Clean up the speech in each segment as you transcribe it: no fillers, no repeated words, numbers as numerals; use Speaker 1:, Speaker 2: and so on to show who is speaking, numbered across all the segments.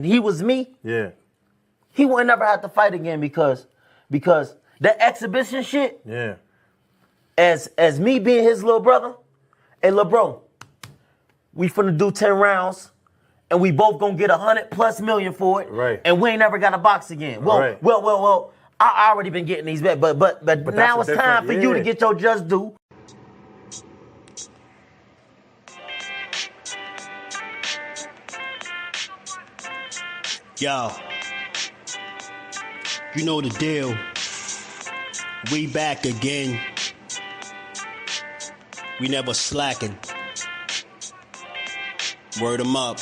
Speaker 1: he was me,
Speaker 2: Yeah.
Speaker 1: he wouldn't never have to fight again because the exhibition shit,
Speaker 2: Yeah.
Speaker 1: as me being his little brother, hey, little bro, we finna do 10 rounds and we both gonna get 100+ million for it.
Speaker 2: Right.
Speaker 1: And we ain't never got to box again. Well,
Speaker 2: Right.
Speaker 1: well, I already been getting these bets, but now it's time for you to get your just due.
Speaker 3: Yo, you know the deal. We back again. We never slacking. Word 'em up.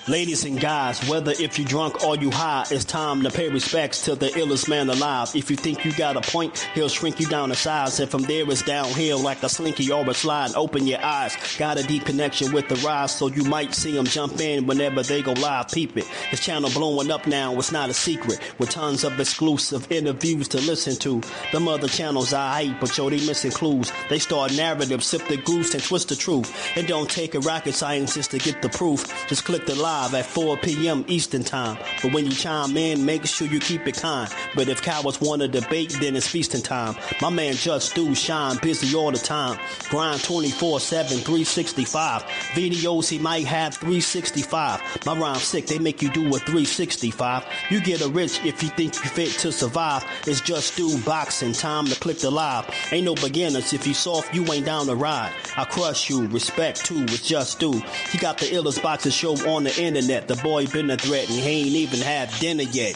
Speaker 3: Ladies and guys, whether if you drunk or you high, it's time to pay respects to the illest man alive. If you think you got a point, he'll shrink you down to size. And from there it's downhill like a slinky or a slide. Open your eyes, got a deep connection with the rise, so you might see them jump in whenever they go live. Peep it, this channel blowing up now, it's not a secret. With tons of exclusive interviews to listen to. Them other channels I hate, but yo, they missing clues. They start narratives, sip the goose and twist the truth. It don't take a rocket scientist to get the proof. Just click the live at 4 p.m. Eastern time. But when you chime in, make sure you keep it kind. But if cowards want to debate, then it's feasting time. My man Jusdu shine busy all the time. Grind 24/7, 365. Videos he might have 365. My rhyme's sick, they make you do a 365. You get a rich if you think you fit to survive. It's Jusdueboxing, time to click the live. Ain't no beginners, if you soft, you ain't down to ride. I crush you, respect too, it's Jusdu. He got the illest boxing show on the internet. The boy been a threat and he ain't even had dinner yet.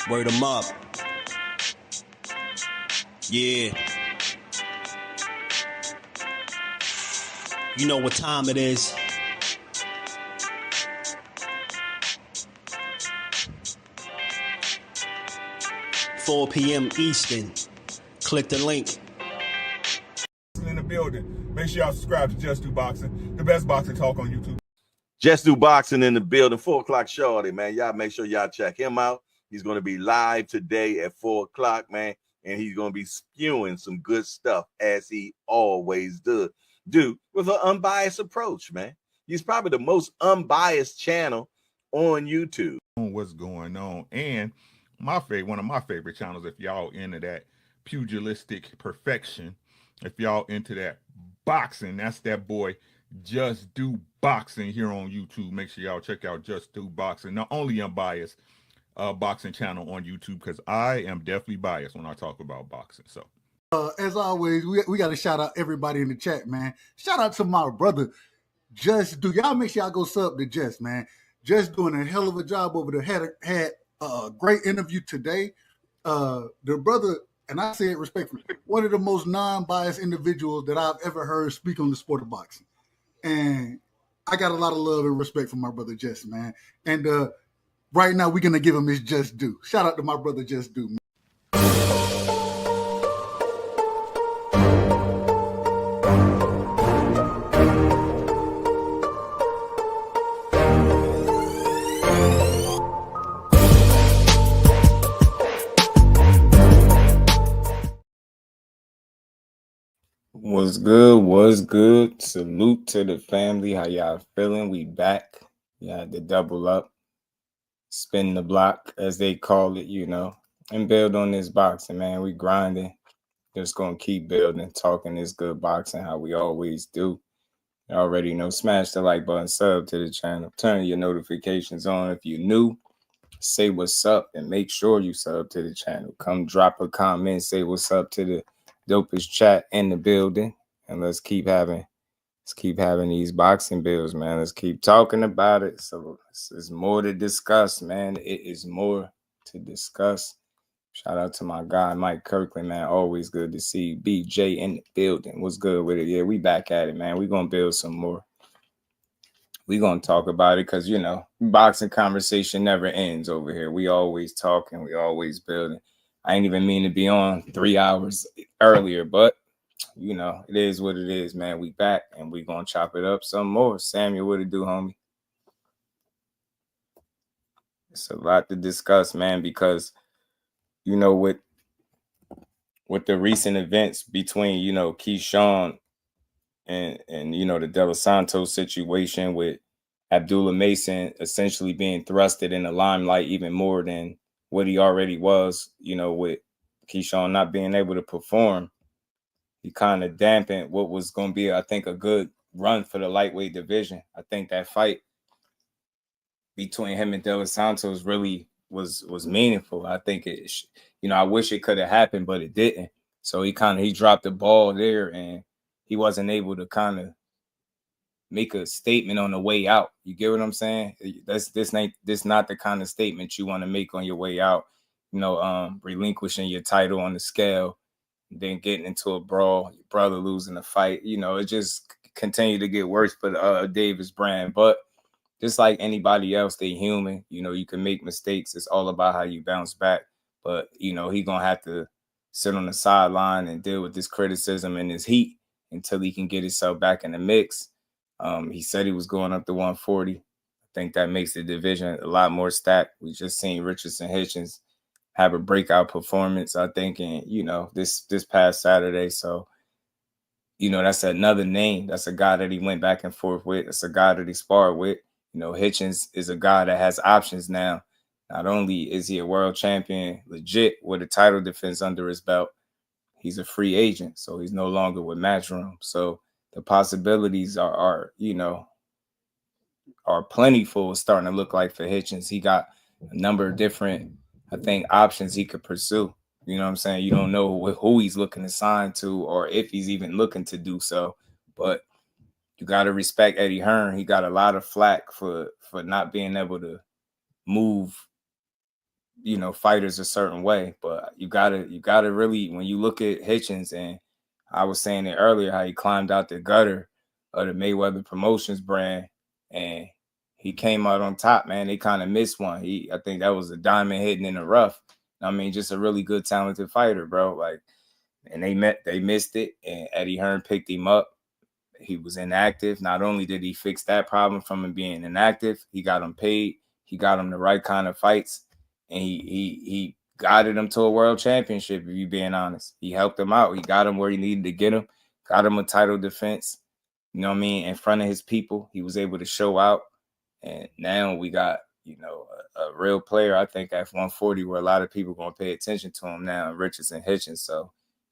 Speaker 3: Word 'em up. Yeah. You know what time it is. "4 p.m. Eastern. Click the link.
Speaker 4: In the building. Make sure y'all subscribe to Jusdueboxing, the best boxing talk on YouTube.
Speaker 5: Jusdueboxing in the building, 4 o'clock shorty, man. Y'all make sure y'all check him out. He's going to be live today at 4 o'clock, man. And he's going to be spewing some good stuff as he always do with an unbiased approach, man. He's probably the most unbiased channel on YouTube.
Speaker 4: What's going on? And one of my favorite channels, if y'all into that pugilistic perfection, if y'all into that boxing, that's that boy Jusdueboxing here on YouTube. Make sure y'all check out Jusdueboxing, the only unbiased boxing channel on YouTube, because I am definitely biased when I talk about boxing. So
Speaker 6: as always, we got to shout out everybody in the chat, man. Shout out to my brother Jusdu. Y'all make sure y'all go sub to Just, man. Just doing a hell of a job over there. Had a great interview today. The brother, and I say it respectfully, one of the most non-biased individuals that I've ever heard speak on the sport of boxing. And I got a lot of love and respect for my brother Just, man. And right now, we're going to give him his just due. Shout out to my brother Jusdu, man.
Speaker 7: What's good? What's good? Salute to the family. How y'all feeling? We back. You had to double up, spin the block, as they call it, you know, and build on this boxing, man. We grinding. Just gonna keep building, talking this good boxing how we always do. You already know. Smash the like button, sub to the channel, turn your notifications on if you're new. Say what's up and make sure you sub to the channel. Come drop a comment, say what's up to the dopest chat in the building, and let's keep having these boxing bills, man. Let's keep talking about it. So there's more to discuss, man. It is more to discuss. Shout out to my guy Mike Kirkland, man. Always good to see BJ in the building. What's good with it? Yeah, we back at it, man. We gonna build some more. We gonna talk about it because, you know, boxing conversation never ends over here. We always talking, we always building. I ain't even mean to be on 3 hours earlier, but you know, it is what it is, man. We back and we gonna chop it up some more. Samuel, what it do, homie? It's a lot to discuss, man, because you know, with the recent events between, you know, Keshawn and you know, the De Los Santos situation with Abdullah Mason essentially being thrusted in the limelight even more than what he already was, you know, with Keshawn not being able to perform, he kind of dampened what was going to be, I think, a good run for the lightweight division. I think that fight between him and De Los Santos really was meaningful. I think it, you know, I wish it could have happened, but it didn't. So he dropped the ball there, and he wasn't able to kind of make a statement on the way out. You get what I'm saying? This not the kind of statement you want to make on your way out. You know, relinquishing your title on the scale, then getting into a brawl, your brother losing the fight. You know, it just continued to get worse for the Davis brand. But just like anybody else, they human. You know, you can make mistakes. It's all about how you bounce back. But, you know, he going to have to sit on the sideline and deal with this criticism and this heat until he can get himself back in the mix. He said he was going up to 140. I think that makes the division a lot more stacked. We just seen Richardson Hitchens have a breakout performance, I think, in, you know, this past Saturday. So, you know, that's another name. That's a guy that he went back and forth with. That's a guy that he sparred with. You know, Hitchens is a guy that has options now. Not only is he a world champion, legit, with a title defense under his belt, he's a free agent, so he's no longer with Matchroom. So the possibilities are you know, are plentiful, starting to look like for Hitchens. He got a number of different, I think, options he could pursue. You know what I'm saying? You don't know who he's looking to sign to or if he's even looking to do so. But you got to respect Eddie Hearn. He got a lot of flack for not being able to move, you know, fighters a certain way. But you gotta really, when you look at Hitchens, and I was saying it earlier, how he climbed out the gutter of the Mayweather Promotions brand and he came out on top, man. They kind of missed one. I think that was a diamond hitting in the rough. I mean, just a really good, talented fighter, bro. Like, and they missed it, and Eddie Hearn picked him up. He was inactive. Not only did he fix that problem from him being inactive, he got him paid. He got him the right kind of fights, and he guided him to a world championship, if you're being honest. He helped him out. He got him where he needed to get him, got him a title defense, you know what I mean, in front of his people. He was able to show out, and now we got, you know, a real player, I think, at 140, where a lot of people going to pay attention to him now, Richardson Hitchens. So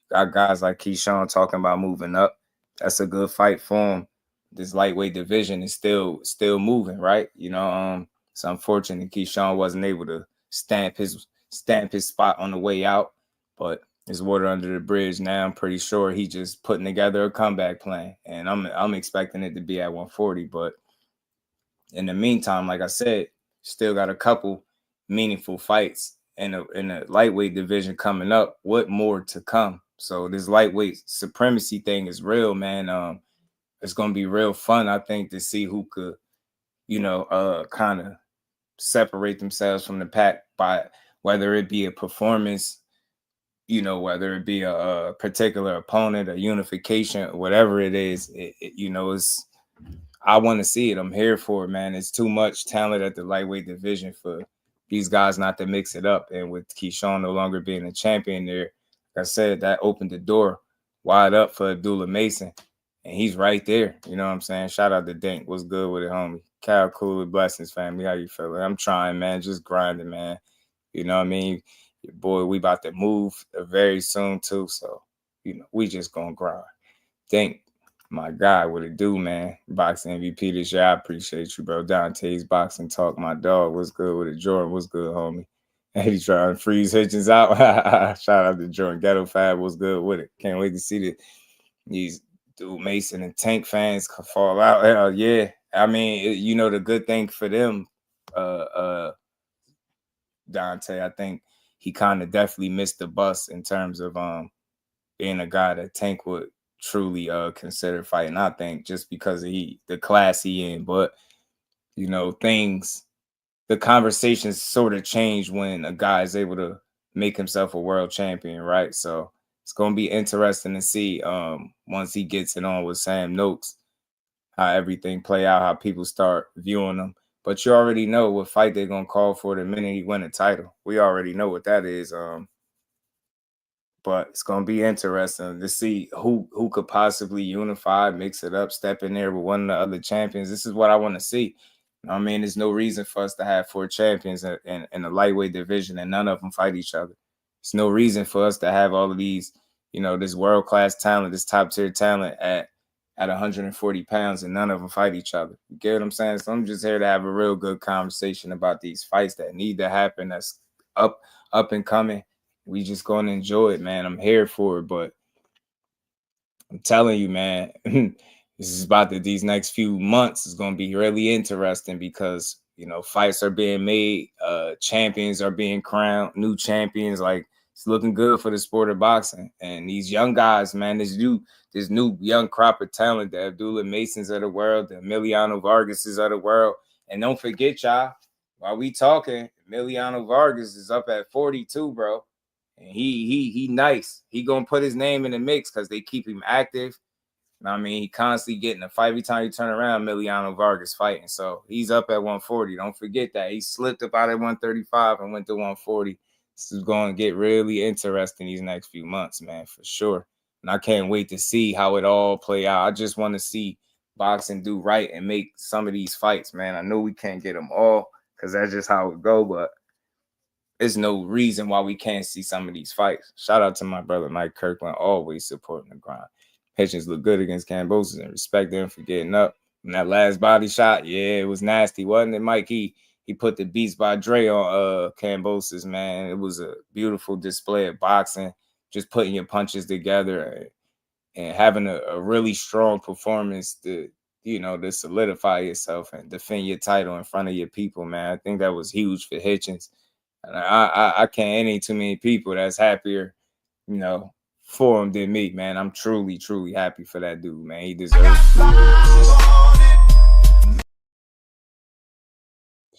Speaker 7: got guys like Keshawn talking about moving up. That's a good fight for him. This lightweight division is still moving, right? You know, it's unfortunate Keshawn wasn't able to stamp his spot on the way out, but there's water under the bridge now. I'm pretty sure he just putting together a comeback plan, and I'm expecting it to be at 140. But in the meantime, like I said, still got a couple meaningful fights in the lightweight division coming up. What more to come? So this lightweight supremacy thing is real, man. It's gonna be real fun, I think, to see who could, you know, kind of separate themselves from the pack by whether it be a performance, you know, whether it be a particular opponent, a unification, whatever it is. You know, I want to see it. I'm here for it, man. It's too much talent at the lightweight division for these guys not to mix it up. And with Keshawn no longer being a champion there, like I said, that opened the door wide up for Abdullah Mason. And he's right there. You know what I'm saying? Shout out to Dink. What's good with it, homie? Cal Cool with blessings, family. How you feeling? I'm trying, man. Just grinding, man. You know what I mean? Your boy, we about to move very soon, too. So, you know, we just going to grind. Dink. My guy, what it do, man? Boxing MVP this year. I appreciate you, bro. Dante's Boxing Talk, my dog. What's good with it? Jordan, what's good, homie? And he trying to freeze Hitchens out. Shout out to Jordan. Ghetto Fab, what's good with it? Can't wait to see these dude Mason and Tank fans fall out. Hell yeah. I mean, you know, the good thing for them, Dante, I think he kind of definitely missed the bus in terms of being a guy that Tank would truly consider fighting, I think, just because of the class he in. But, you know, the conversations sort of change when a guy is able to make himself a world champion, right? So it's going to be interesting to see once he gets it on with Sam Noakes, how everything play out, how people start viewing him. But you already know what fight they're going to call for the minute he win a title. We already know what that is. But it's gonna be interesting to see who could possibly unify, mix it up, step in there with one of the other champions. This is what I want to see. I mean, there's no reason for us to have 4 champions in the lightweight division and none of them fight each other. There's no reason for us to have all of these, this world-class talent, this top-tier talent at 140 pounds and none of them fight each other. You get what I'm saying? So I'm just here to have a real good conversation about these fights that need to happen, that's up and coming. We just going to enjoy it, man. I'm here for it, but I'm telling you, man, this is these next few months is going to be really interesting because, fights are being made, champions are being crowned, new champions. Like, it's looking good for the sport of boxing. And these young guys, man, this new young crop of talent, the Abdullah Masons of the world, the Emiliano Vargases of the world. And don't forget, y'all, while we talking, Emiliano Vargas is up at 42, bro. And he nice. He gonna put his name in the mix because they keep him active. I mean, he constantly getting a fight. Every time you turn around, Emiliano Vargas fighting. So he's up at 140. Don't forget that. He slipped up out at 135 and went to 140. This is going to get really interesting these next few months, man, for sure. And I can't wait to see how it all play out. I just want to see boxing do right and make some of these fights, man. I know we can't get them all because that's just how it go, but there's no reason why we can't see some of these fights. Shout out to my brother Mike Kirkland, always supporting the grind. Hitchins looked good against Cambosis and respect them for getting up. And that last body shot, yeah, it was nasty, wasn't it, Mike? He put the Beats by Dre on Cambosis, man. It was a beautiful display of boxing, just putting your punches together and having a really strong performance to solidify yourself and defend your title in front of your people, man. I think that was huge for Hitchins. And I can't ain't too many people that's happier, for him than me, man. I'm truly, truly happy for that dude, man. He deserves it.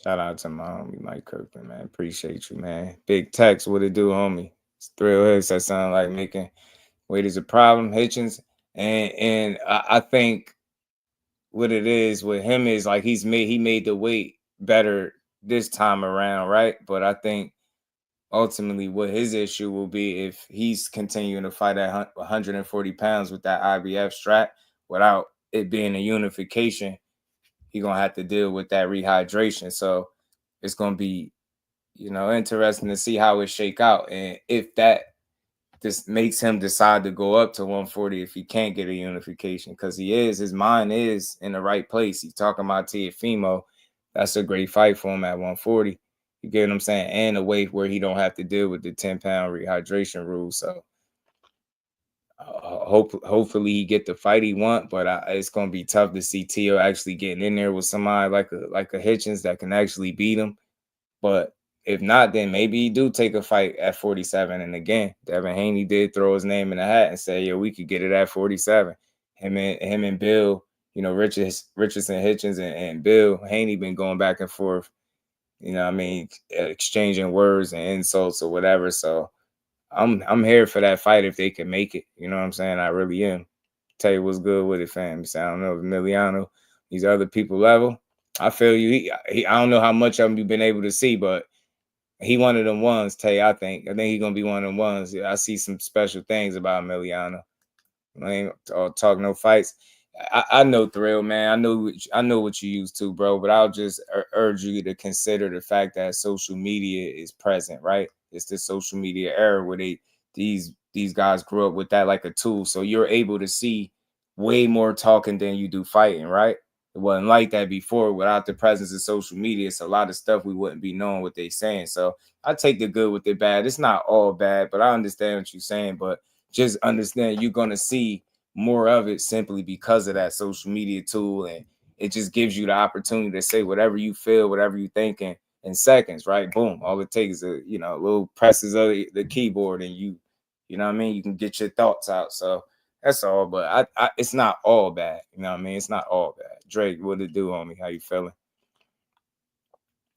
Speaker 7: Shout out to my homie Mike Kirkland, man. Appreciate you, man. Big Tex, what it do, homie? It's Thrill Hits. That sound like making weight is a problem, Hitchins. And I think what it is with him is like he made the weight better this time around, right? But I think ultimately what his issue will be if he's continuing to fight at 140 pounds with that IBF strap without it being a unification, he's going to have to deal with that rehydration. So it's going to be, interesting to see how it shake out. And if that just makes him decide to go up to 140 if he can't get a unification, because his mind is in the right place. He's talking about Teofimo. That's a great fight for him at 140. You get what I'm saying? And a weight where he don't have to deal with the 10-pound rehydration rule. So hopefully he get the fight he want, but it's going to be tough to see Teo actually getting in there with somebody like a Hitchins that can actually beat him. But if not, then maybe he do take a fight at 47. And again, Devin Haney did throw his name in the hat and say, we could get it at 47. Him and Bill, Richardson Hitchens and Bill Haney been going back and forth, exchanging words and insults or whatever. So I'm here for that fight if they can make it. You know what I'm saying? I really am. Tell you what's good with it, fam. So I don't know if Emiliano, these other people level. I feel you. I don't know how much of him you've been able to see, but he one of them ones, Tay. I think he's gonna be one of them ones. I see some special things about Emiliano. I ain't talk no fights. I know Thrill, man. I know what you used to, bro. But I'll just urge you to consider the fact that social media is present, right? It's the social media era where these guys grew up with that like a tool. So you're able to see way more talking than you do fighting, right? It wasn't like that before. Without the presence of social media, it's a lot of stuff we wouldn't be knowing what they're saying. So I take the good with the bad. It's not all bad, but I understand what you're saying. But just understand you're going to see more of it simply because of that social media tool. And it just gives you the opportunity to say whatever you feel, whatever you're thinking in seconds, right? Boom. All it takes is little presses of the keyboard and you know what I mean? You can get your thoughts out. So that's all, but I it's not all bad. You know what I mean? It's not all bad. Drake, what it do, homie? How you feeling?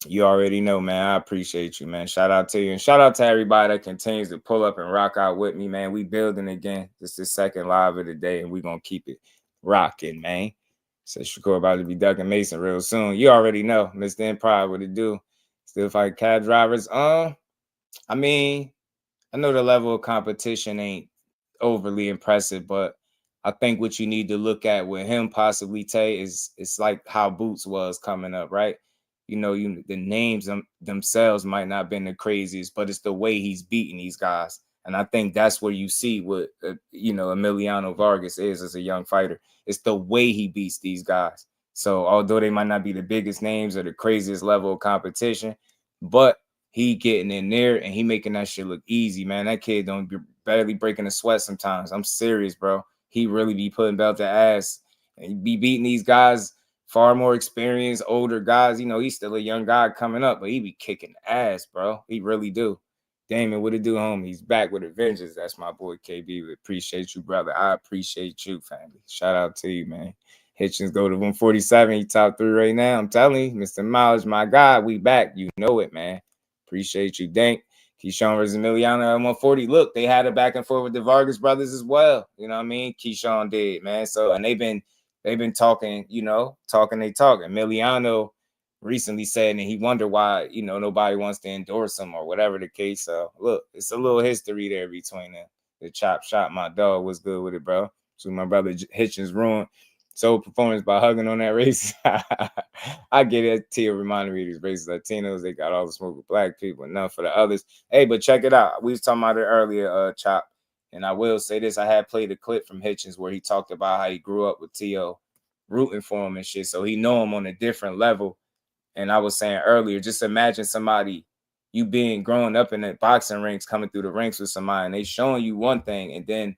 Speaker 7: You already know, man. I appreciate you, man. Shout out to you. And shout out to everybody that continues to pull up and rock out with me, man. We building again. This is the second live of the day, and we're going to keep it rocking, man. So Shakur about to be ducking Mason real soon. You already know. Mr. Empire, what it do? Still fight cab drivers. I mean, I know the level of competition ain't overly impressive, but I think what you need to look at with him possibly, Tay, is it's like how Boots was coming up, right? You know, the names themselves might not have been the craziest, but it's the way he's beating these guys. And I think that's where you see what, Emiliano Vargas is as a young fighter. It's the way he beats these guys. So although they might not be the biggest names or the craziest level of competition, but he getting in there and he making that shit look easy, man. That kid don't be barely breaking a sweat sometimes. I'm serious, bro. He really be putting belt to ass and he be beating these guys, far more experienced, older guys. You know, he's still a young guy coming up, but he be kicking ass, bro. He really do. Damon, what it do, homie? He's back with a vengeance. That's my boy KB. We appreciate you, brother. I appreciate you, family. Shout out to you, man. Hitchins go to 147. He top 3 right now. I'm telling you, Mr. Mileage, my guy, we back. You know it, man. Appreciate you, Dank. Keyshawn versus Emiliano at 140. Look, they had a back and forth with the Vargas brothers as well. You know what I mean? Keyshawn did, man. So, and they've been talking, talking. Emiliano recently said, and he wondered why, nobody wants to endorse him or whatever the case. So, look, it's a little history there between them. The chop shot, my dog was good with it, bro. So my brother Hitchins ruined soul performance by hugging on that race. I get it. Tia reminded me of these races Latinos. They got all the smoke with black people, none for the others. Hey, but check it out. We was talking about it earlier, Chop. And I will say this. I had played a clip from Hitchins where he talked about how he grew up with T.O. rooting for him and shit. So he know him on a different level. And I was saying earlier, just imagine somebody, you being growing up in the boxing ranks, coming through the ranks with somebody, and they showing you one thing, and then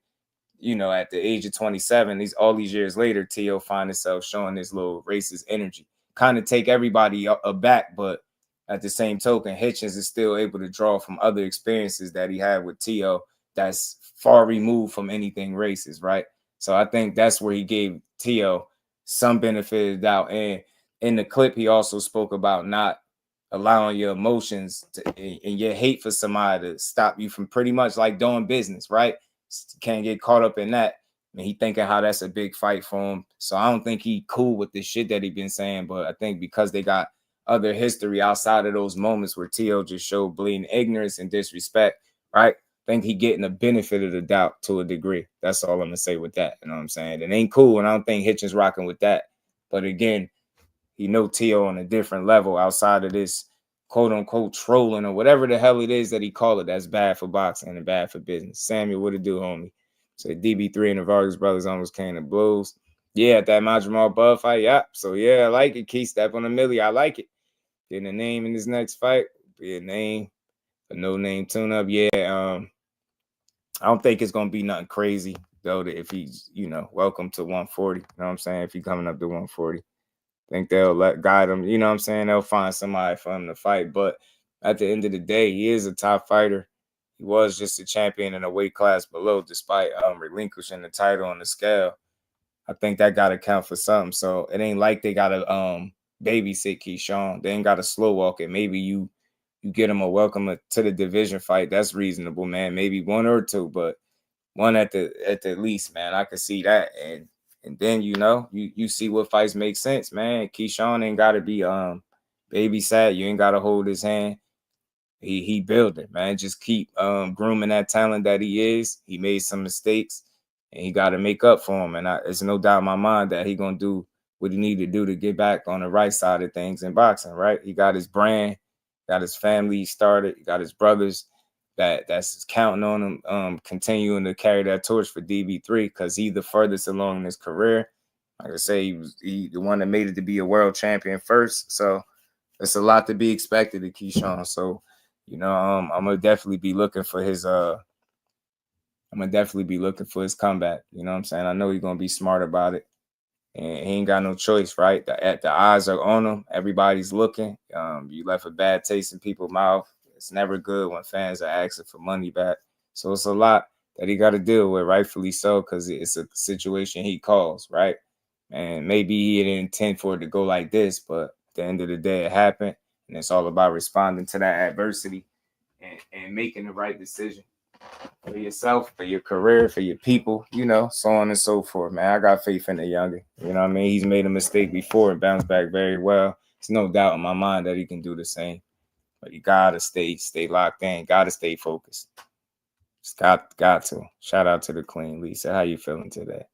Speaker 7: at the age of 27, all these years later, T.O. find himself showing this little racist energy. Kind of take everybody aback, but at the same token, Hitchens is still able to draw from other experiences that he had with T.O. that's far removed from anything racist, right? So I think that's where he gave T.O. some benefit of the doubt. And in the clip, he also spoke about not allowing your emotions and your hate for somebody to stop you from pretty much like doing business, right? Can't get caught up in that. I mean, he thinking how that's a big fight for him. So I don't think he cool with the shit that he been saying, but I think because they got other history outside of those moments where T.O. just showed blatant ignorance and disrespect, right? I think he getting the benefit of the doubt to a degree. That's all I'm gonna say with that. You know what I'm saying? It ain't cool, and I don't think Hitchens rocking with that. But again, he know T.O. on a different level outside of this quote-unquote trolling or whatever the hell it is that he call it. That's bad for boxing and bad for business. Samuel, what it do, homie? So DB3 and the Vargas brothers almost came to blows. Yeah, at that Majamal Bud fight, yeah. So, yeah, I like it. Key step on the millie. I like it. Getting a name in this next fight. Be a name. A no-name tune-up. Yeah, I don't think it's going to be nothing crazy, though, if he's, welcome to 140. You know what I'm saying? If he's coming up to 140. Think they'll guide him. You know what I'm saying? They'll find somebody for him to fight. But at the end of the day, he is a top fighter. He was just a champion in a weight class below, despite relinquishing the title on the scale. I think that got to count for something. So it ain't like they got to babysit Keyshawn. They ain't got to slow walk it. Maybe you get him a welcome to the division fight. That's reasonable, man. Maybe one or two, but one at the least, man. I could see that. And then, you see what fights make sense, man. Keyshawn ain't got to be babysat. You ain't got to hold his hand. He built it, man. Just keep grooming that talent that he is. He made some mistakes, and he got to make up for them. And there's no doubt in my mind that he going to do what he need to do to get back on the right side of things in boxing, right? He got his brand, got his family started, he got his brothers that's counting on him, continuing to carry that torch for DB3 because he's the furthest along in his career. Like I say, he the one that made it to be a world champion first. So it's a lot to be expected of Keyshawn. So, I'm gonna definitely be looking for his comeback. You know what I'm saying? I know he's gonna be smart about it. And he ain't got no choice, right? The eyes are on him. Everybody's looking. You left a bad taste in people's mouth. It's never good when fans are asking for money back. So it's a lot that he got to deal with, rightfully so, because it's a situation he calls, right? And maybe he didn't intend for it to go like this, but at the end of the day, it happened. And it's all about responding to that adversity and making the right decision for yourself, for your career, for your people, so on and so forth, man. I got faith in the younger. You know what I mean? He's made a mistake before and bounced back very well. There's no doubt in my mind that he can do the same. But you gotta stay locked in, gotta stay focused. Just got to. Shout out to the Queen, Lisa. How you feeling today?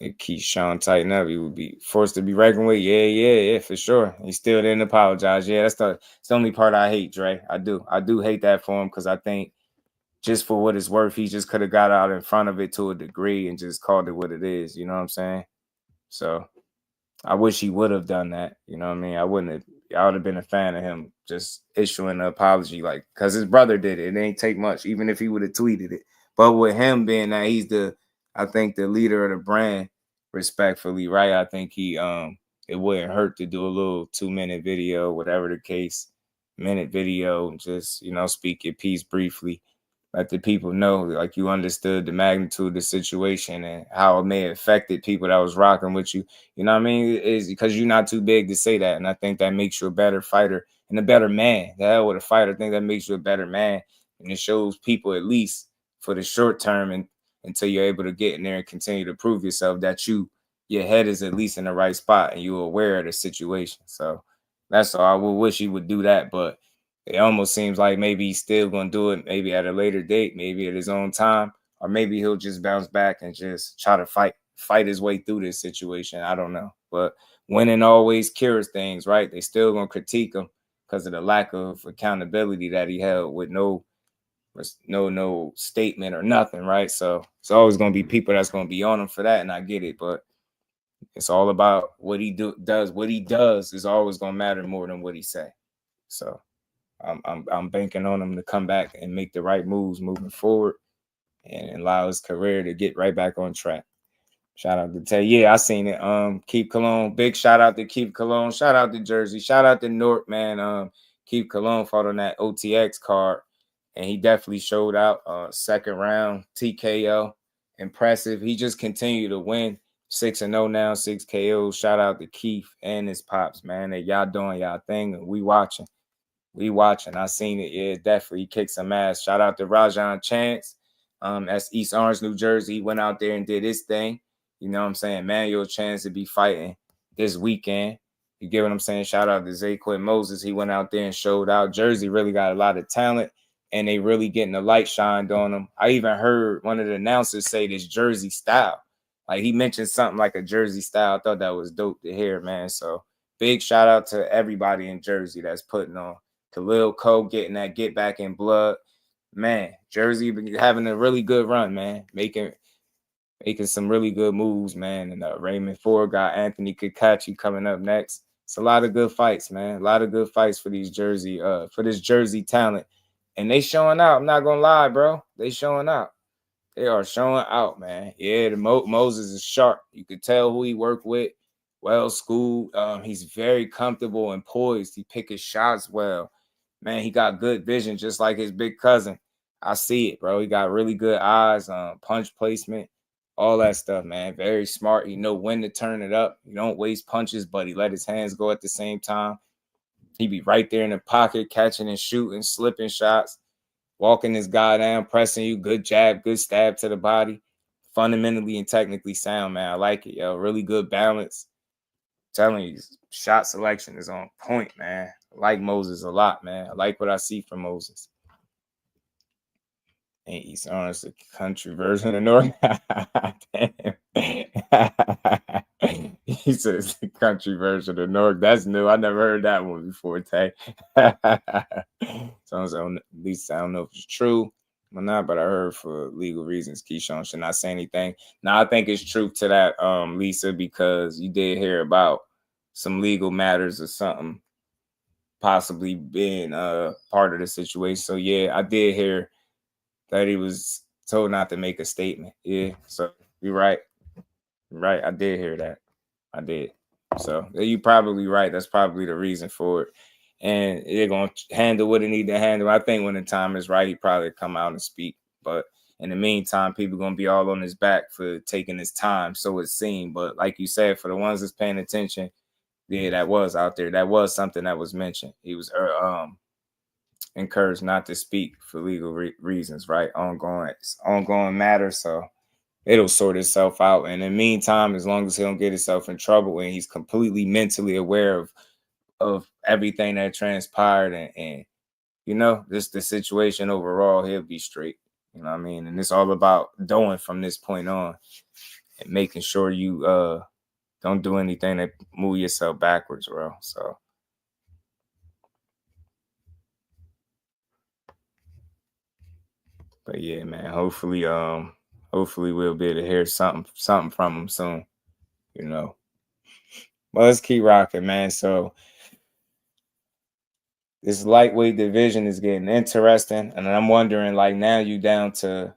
Speaker 7: It keeps Sean tighten up. He would be forced to be reckoned with. Yeah, for sure. He still didn't apologize. Yeah, it's the only part I hate, Dre. I do hate that for him because I think just for what it's worth, he just could have got out in front of it to a degree and just called it what it is. You know what I'm saying? So I wish he would have done that. You know what I mean? I would have been a fan of him just issuing an apology, like, because his brother did it. It ain't take much, even if he would have tweeted it. But with him being that he's I think the leader of the brand, respectfully, right? I think it wouldn't hurt to do a little 2-minute video, whatever the case, minute video, just, speak your piece briefly. Let the people know, like, you understood the magnitude of the situation and how it may have affected people that was rocking with you. You know what I mean? It's because you're not too big to say that. And I think that makes you a better fighter and a better man. The hell with a fighter, I think that makes you a better man. And it shows people, at least for the short term, and until you're able to get in there and continue to prove yourself, that your head is at least in the right spot and you're aware of the situation. So that's all. I would wish he would do that, but it almost seems like maybe he's still going to do it, maybe at a later date, maybe at his own time, or maybe he'll just bounce back and just try to fight his way through this situation. I don't know. But winning always cures things, right? They still going to critique him because of the lack of accountability that he held with no statement or nothing, right? So it's always going to be people that's going to be on him for that, and I get it, but it's all about what he does. What he does is always going to matter more than what he say. So I'm banking on him to come back and make the right moves moving forward and allow his career to get right back on track. Shout out to Tay. Yeah, I seen it. Keith Cologne. Big shout out to Keith Cologne. Shout out to Jersey. Shout out to North, man. Keith Cologne fought on that OTX card, and he definitely showed out. Second round TKO. Impressive. He just continued to win. 6-0 now, 6 KOs. Shout out to Keith and his pops, man. Y'all doing y'all thing, and we watching. I seen it. Yeah, definitely. He kicked some ass. Shout out to Rajan Chance. That's East Orange, New Jersey. He went out there and did his thing. You know what I'm saying? Manuel Chance to be fighting this weekend. You get what I'm saying? Shout out to Zaquid Moses. He went out there and showed out. Jersey really got a lot of talent, and they really getting the light shined on them. I even heard one of the announcers say this Jersey style. Like, he mentioned something like a Jersey style. I thought that was dope to hear, man. So big shout out to everybody in Jersey that's putting on. To Lil Cole getting that get back in blood. Man, Jersey having a really good run, man. Making some really good moves, man. And Raymond Ford got Anthony Kakachi coming up next. It's a lot of good fights, man. A lot of good fights for these for this Jersey talent. And they showing out. I'm not gonna lie, bro. They showing out. They are showing out, man. Yeah, Moses is sharp. You could tell who he worked with. Well schooled. He's very comfortable and poised. He pick his shots well. Man, he got good vision, just like his big cousin. I see it, bro. He got really good eyes, punch placement, all that stuff, man. Very smart. He know when to turn it up. He don't waste punches, but he let his hands go at the same time. He be right there in the pocket, catching and shooting, slipping shots, walking this guy down, pressing you. Good jab, good stab to the body. Fundamentally and technically sound, man. I like it, yo. Really good balance. I'm telling you, shot selection is on point, man. I like Moses a lot, man. I like what I see from Moses. Ain't East Orange the country version of North? Damn. He says the country version of North. That's new. I never heard that one before, Tay. So at least I don't know if it's true or not, but I heard for legal reasons, Keshawn should not say anything. Now, I think it's truth to that, Lisa, because you did hear about some legal matters or something possibly being part of the situation. So, yeah, I did hear that he was told not to make a statement. Yeah, so you're right. Right, I did hear that. I did. So you're probably right. That's probably the reason for it. And they're going to handle what they need to handle. I think when the time is right, he probably come out and speak. But in the meantime, people are going to be all on his back for taking his time, so it seemed. But like you said, for the ones that's paying attention, yeah, that was out there. That was something that was mentioned. He was encouraged not to speak for legal reasons, right? Ongoing matter. So it'll sort itself out. And in the meantime, as long as he don't get himself in trouble and he's completely mentally aware of everything that transpired and you know, just the situation overall, he'll be straight. You know what I mean? And it's all about doing from this point on and making sure you don't do anything that move yourself backwards, bro. So but yeah, man, hopefully we'll be able to hear something from him soon, you know. But let's keep rocking, man. So this lightweight division is getting interesting, and I'm wondering, like, now you down to,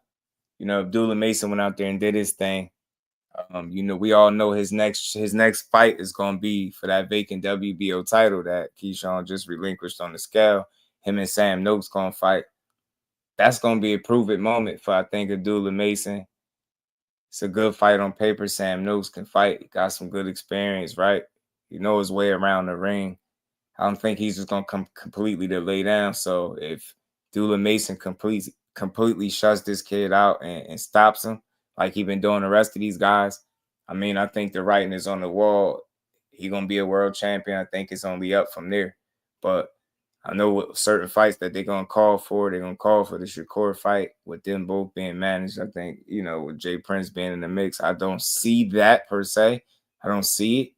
Speaker 7: you know, Abdullah Mason went out there and did his thing. You know, we all know his next fight is going to be for that vacant WBO title that Keshawn just relinquished on the scale. Him and Sam Noakes going to fight. That's going to be a prove-it moment for, I think, Abdullah Mason. It's a good fight on paper. Sam Noakes can fight. He got some good experience, right? He knows his way around the ring. I don't think he's just going to come completely to lay down. So if Abdullah Mason completely shuts this kid out and stops him, like he been doing the rest of these guys, I mean, I think the writing is on the wall. He going to be a world champion. I think it's only up from there. But I know with certain fights that they're going to call for. They're going to call for the Shakur fight with them both being managed. I think, you know, with Jay Prince being in the mix, I don't see that per se. I don't see it.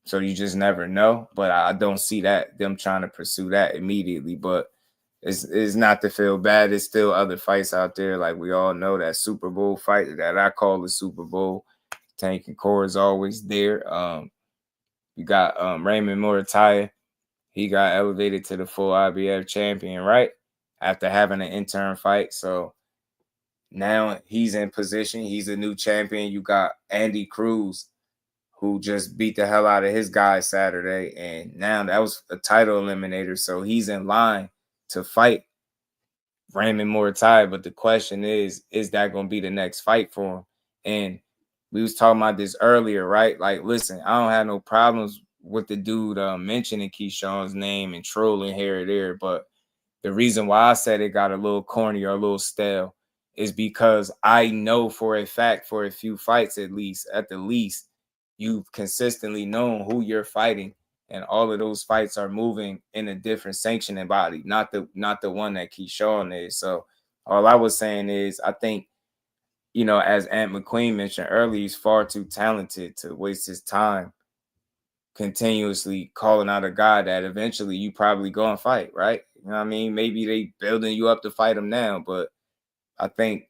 Speaker 7: So you just never know. But I don't see that, them trying to pursue that immediately. But it's not to feel bad. There's still other fights out there. Like we all know, that Super Bowl fight that I call the Super Bowl. Tank and Core is always there. You got Raymond Muratalla. He got elevated to the full IBF champion, right? After having an interim fight. So now he's in position. He's a new champion. You got Andy Cruz, who just beat the hell out of his guy Saturday. And now that was a title eliminator. So he's in line to fight Raymond Muratalla. But the question is that going to be the next fight for him? And we was talking about this earlier, right? Like, listen, I don't have no problems with the dude mentioning Keshawn's name and trolling here or there. But the reason why I said it got a little corny or a little stale is because I know for a fact, for a few fights at the least, you've consistently known who you're fighting, and all of those fights are moving in a different sanctioning body, not the one that Keshawn is. So all I was saying is, I think, you know, as Ant McQueen mentioned earlier, he's far too talented to waste his time continuously calling out a guy that eventually you probably go and fight, right? You know what I mean? Maybe they building you up to fight him now, but I think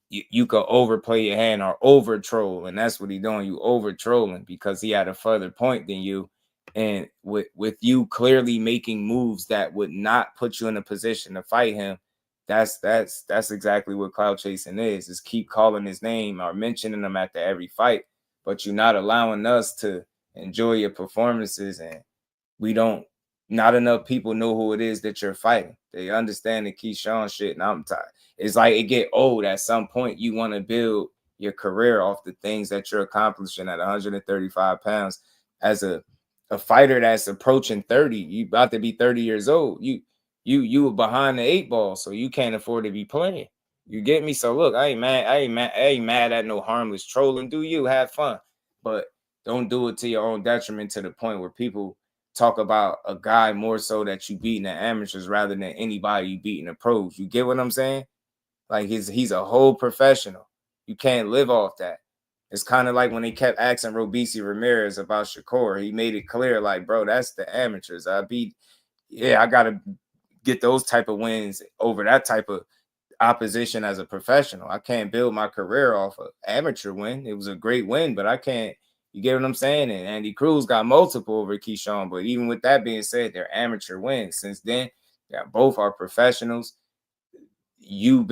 Speaker 7: you could overplay your hand or over troll, and that's what he's doing. You over trolling because he had a further point than you, and with you clearly making moves that would not put you in a position to fight him. That's exactly what clout chasing is keep calling his name or mentioning him after every fight, but you're not allowing us to enjoy your performances, and not enough people know who it is that you're fighting. They understand the Keshawn shit, and I'm tired. It's like it get old at some point. You want to build your career off the things that you're accomplishing at 135 pounds. As a fighter that's approaching 30, you about to be 30 years old. You were behind the 8 ball, so you can't afford to be playing. You get me? So look, I ain't mad at no harmless trolling. Do you have fun? But don't do it to your own detriment, to the point where people talk about a guy more so that you beating the amateurs rather than anybody you beating the pros. You get what I'm saying? Like he's a whole professional. You can't live off that. It's kind of like when they kept asking Robisi Ramirez about Shakur. He made it clear, like, bro, that's the amateurs. I gotta get those type of wins over that type of opposition as a professional. I can't build my career off an amateur win. It was a great win, but I can't. You get what I'm saying? And Andy Cruz got multiple over Keshawn, but even with that being said, they're amateur wins. Since then, yeah, both are professionals. You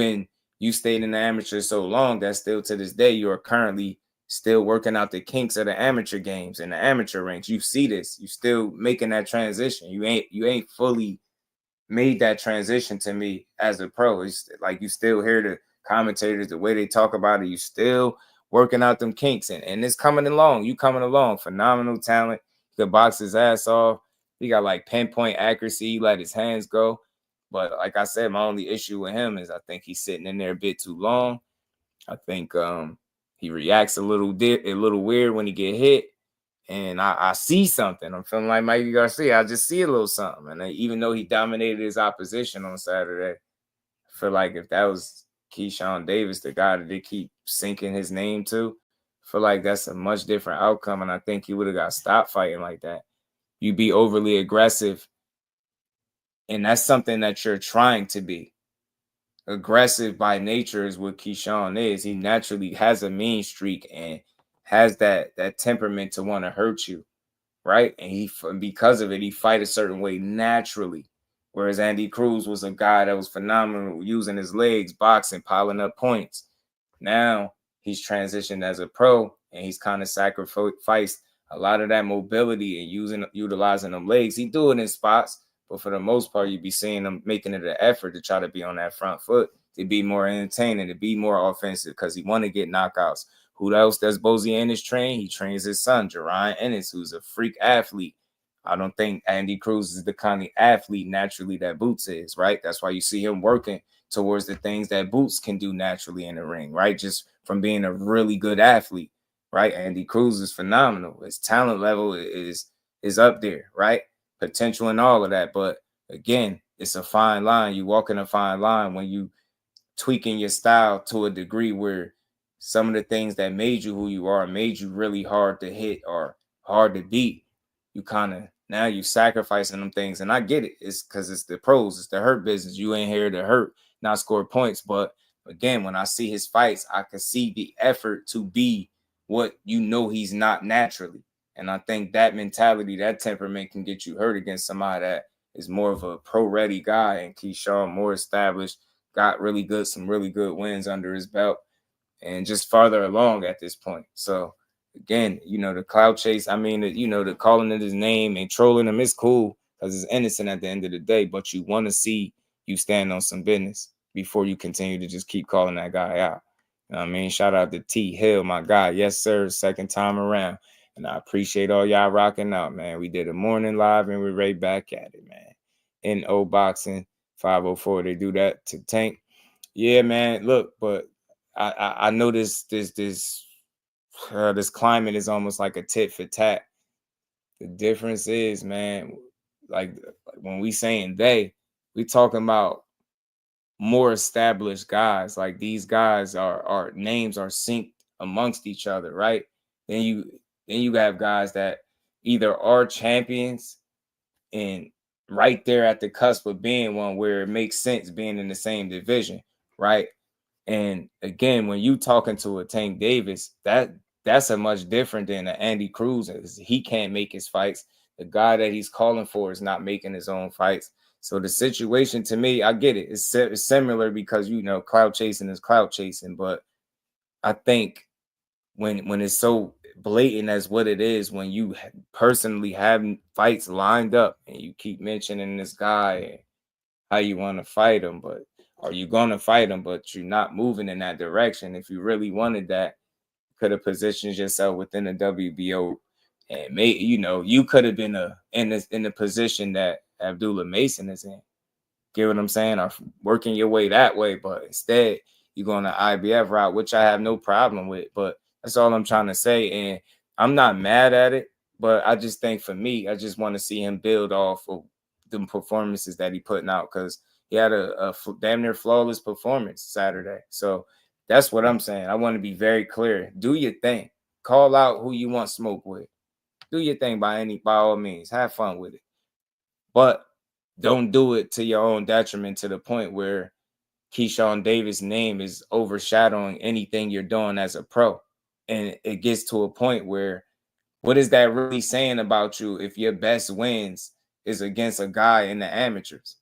Speaker 7: stayed in the amateur so long that still to this day you are currently still working out the kinks of the amateur games and the amateur ranks. You see this. You still making that transition. You ain't fully made that transition to me as a pro. It's like you still hear the commentators, the way they talk about it. You still working out them kinks, and it's coming along. You coming along. Phenomenal talent. He could box his ass off. He got like pinpoint accuracy. He let his hands go. But like I said, my only issue with him is I think he's sitting in there a bit too long. I think he reacts a little weird when he get hit. And I see something. I'm feeling like Mikey Garcia. I just see a little something. And even though he dominated his opposition on Saturday, I feel like if that was Keshawn Davis, the guy that they keep sinking his name to, I feel like that's a much different outcome. And I think he would have got stopped fighting like that. You be overly aggressive. And that's something that you're trying to be. Aggressive by nature is what Keshawn is. He naturally has a mean streak and has that temperament to want to hurt you, right? And because of it, he fight a certain way naturally. Whereas Andy Cruz was a guy that was phenomenal using his legs, boxing, piling up points. Now he's transitioned as a pro and he's kind of sacrificed a lot of that mobility and utilizing them legs. He do it in spots, but for the most part, you be seeing him making it an effort to try to be on that front foot, to be more entertaining, to be more offensive because he want to get knockouts. Who else does Bozy Ennis train? He trains his son, Jerron Ennis, who's a freak athlete. I don't think Andy Cruz is the kind of athlete naturally that Boots is, right? That's why you see him working towards the things that Boots can do naturally in the ring, right? Just from being a really good athlete, right? Andy Cruz is phenomenal. His talent level is up there, right? Potential and all of that. But again, it's a fine line. You walk in a fine line when you tweaking your style to a degree where some of the things that made you who you are, made you really hard to hit or hard to beat, you kind of, now you sacrificing them things. And I get it. It's because it's the pros. It's the hurt business. You ain't here to hurt, not score points. But again, when I see his fights, I can see the effort to be what you know he's not naturally. And I think that mentality, that temperament can get you hurt against somebody that is more of a pro-ready guy. And Keshawn, more established, got some really good wins under his belt and just farther along at this point. So again, the clout chase, the calling of his name and trolling him is cool because it's innocent at the end of the day, but you want to see you stand on some business before you continue to just keep calling that guy out. You know what I mean? Shout out to T Hill, my guy. Yes, sir. Second time around. And I appreciate all y'all rocking out, man. We did a morning live and we're right back at it, man. NO Boxing 504. They do that to Tank. Yeah, man. Look, but I know this climate is almost like a tit for tat. The difference is, man, like when we saying we talking about more established guys. Like these guys are names are synced amongst each other, right? Then you have guys that either are champions and right there at the cusp of being one where it makes sense being in the same division, right? And again, when you talking to a Tank Davis, that's a much different than an Andy Cruz. He can't make his fights. The guy that he's calling for is not making his own fights. So the situation, to me, I get it. It's similar because, clout chasing is clout chasing. But I think when it's so blatant as what it is, when you personally have fights lined up and you keep mentioning this guy and how you want to fight him, but are you going to fight him, but you're not moving in that direction? If you really wanted that, you could have positioned yourself within the WBO and you could have been in the position that Abdullah Mason is in. Get what I'm saying? Or working your way that way, but instead you're going to IBF route, which I have no problem with. But that's all I'm trying to say. And I'm not mad at it, but I just think for me, I just want to see him build off of the performances that he putting out because he had a damn near flawless performance Saturday. So that's what I'm saying. I want to be very clear. Do your thing. Call out who you want smoke with. Do your thing by all means. Have fun with it. But don't do it to your own detriment to the point where Keshawn Davis' name is overshadowing anything you're doing as a pro. And it gets to a point where what is that really saying about you if your best wins is against a guy in the amateurs?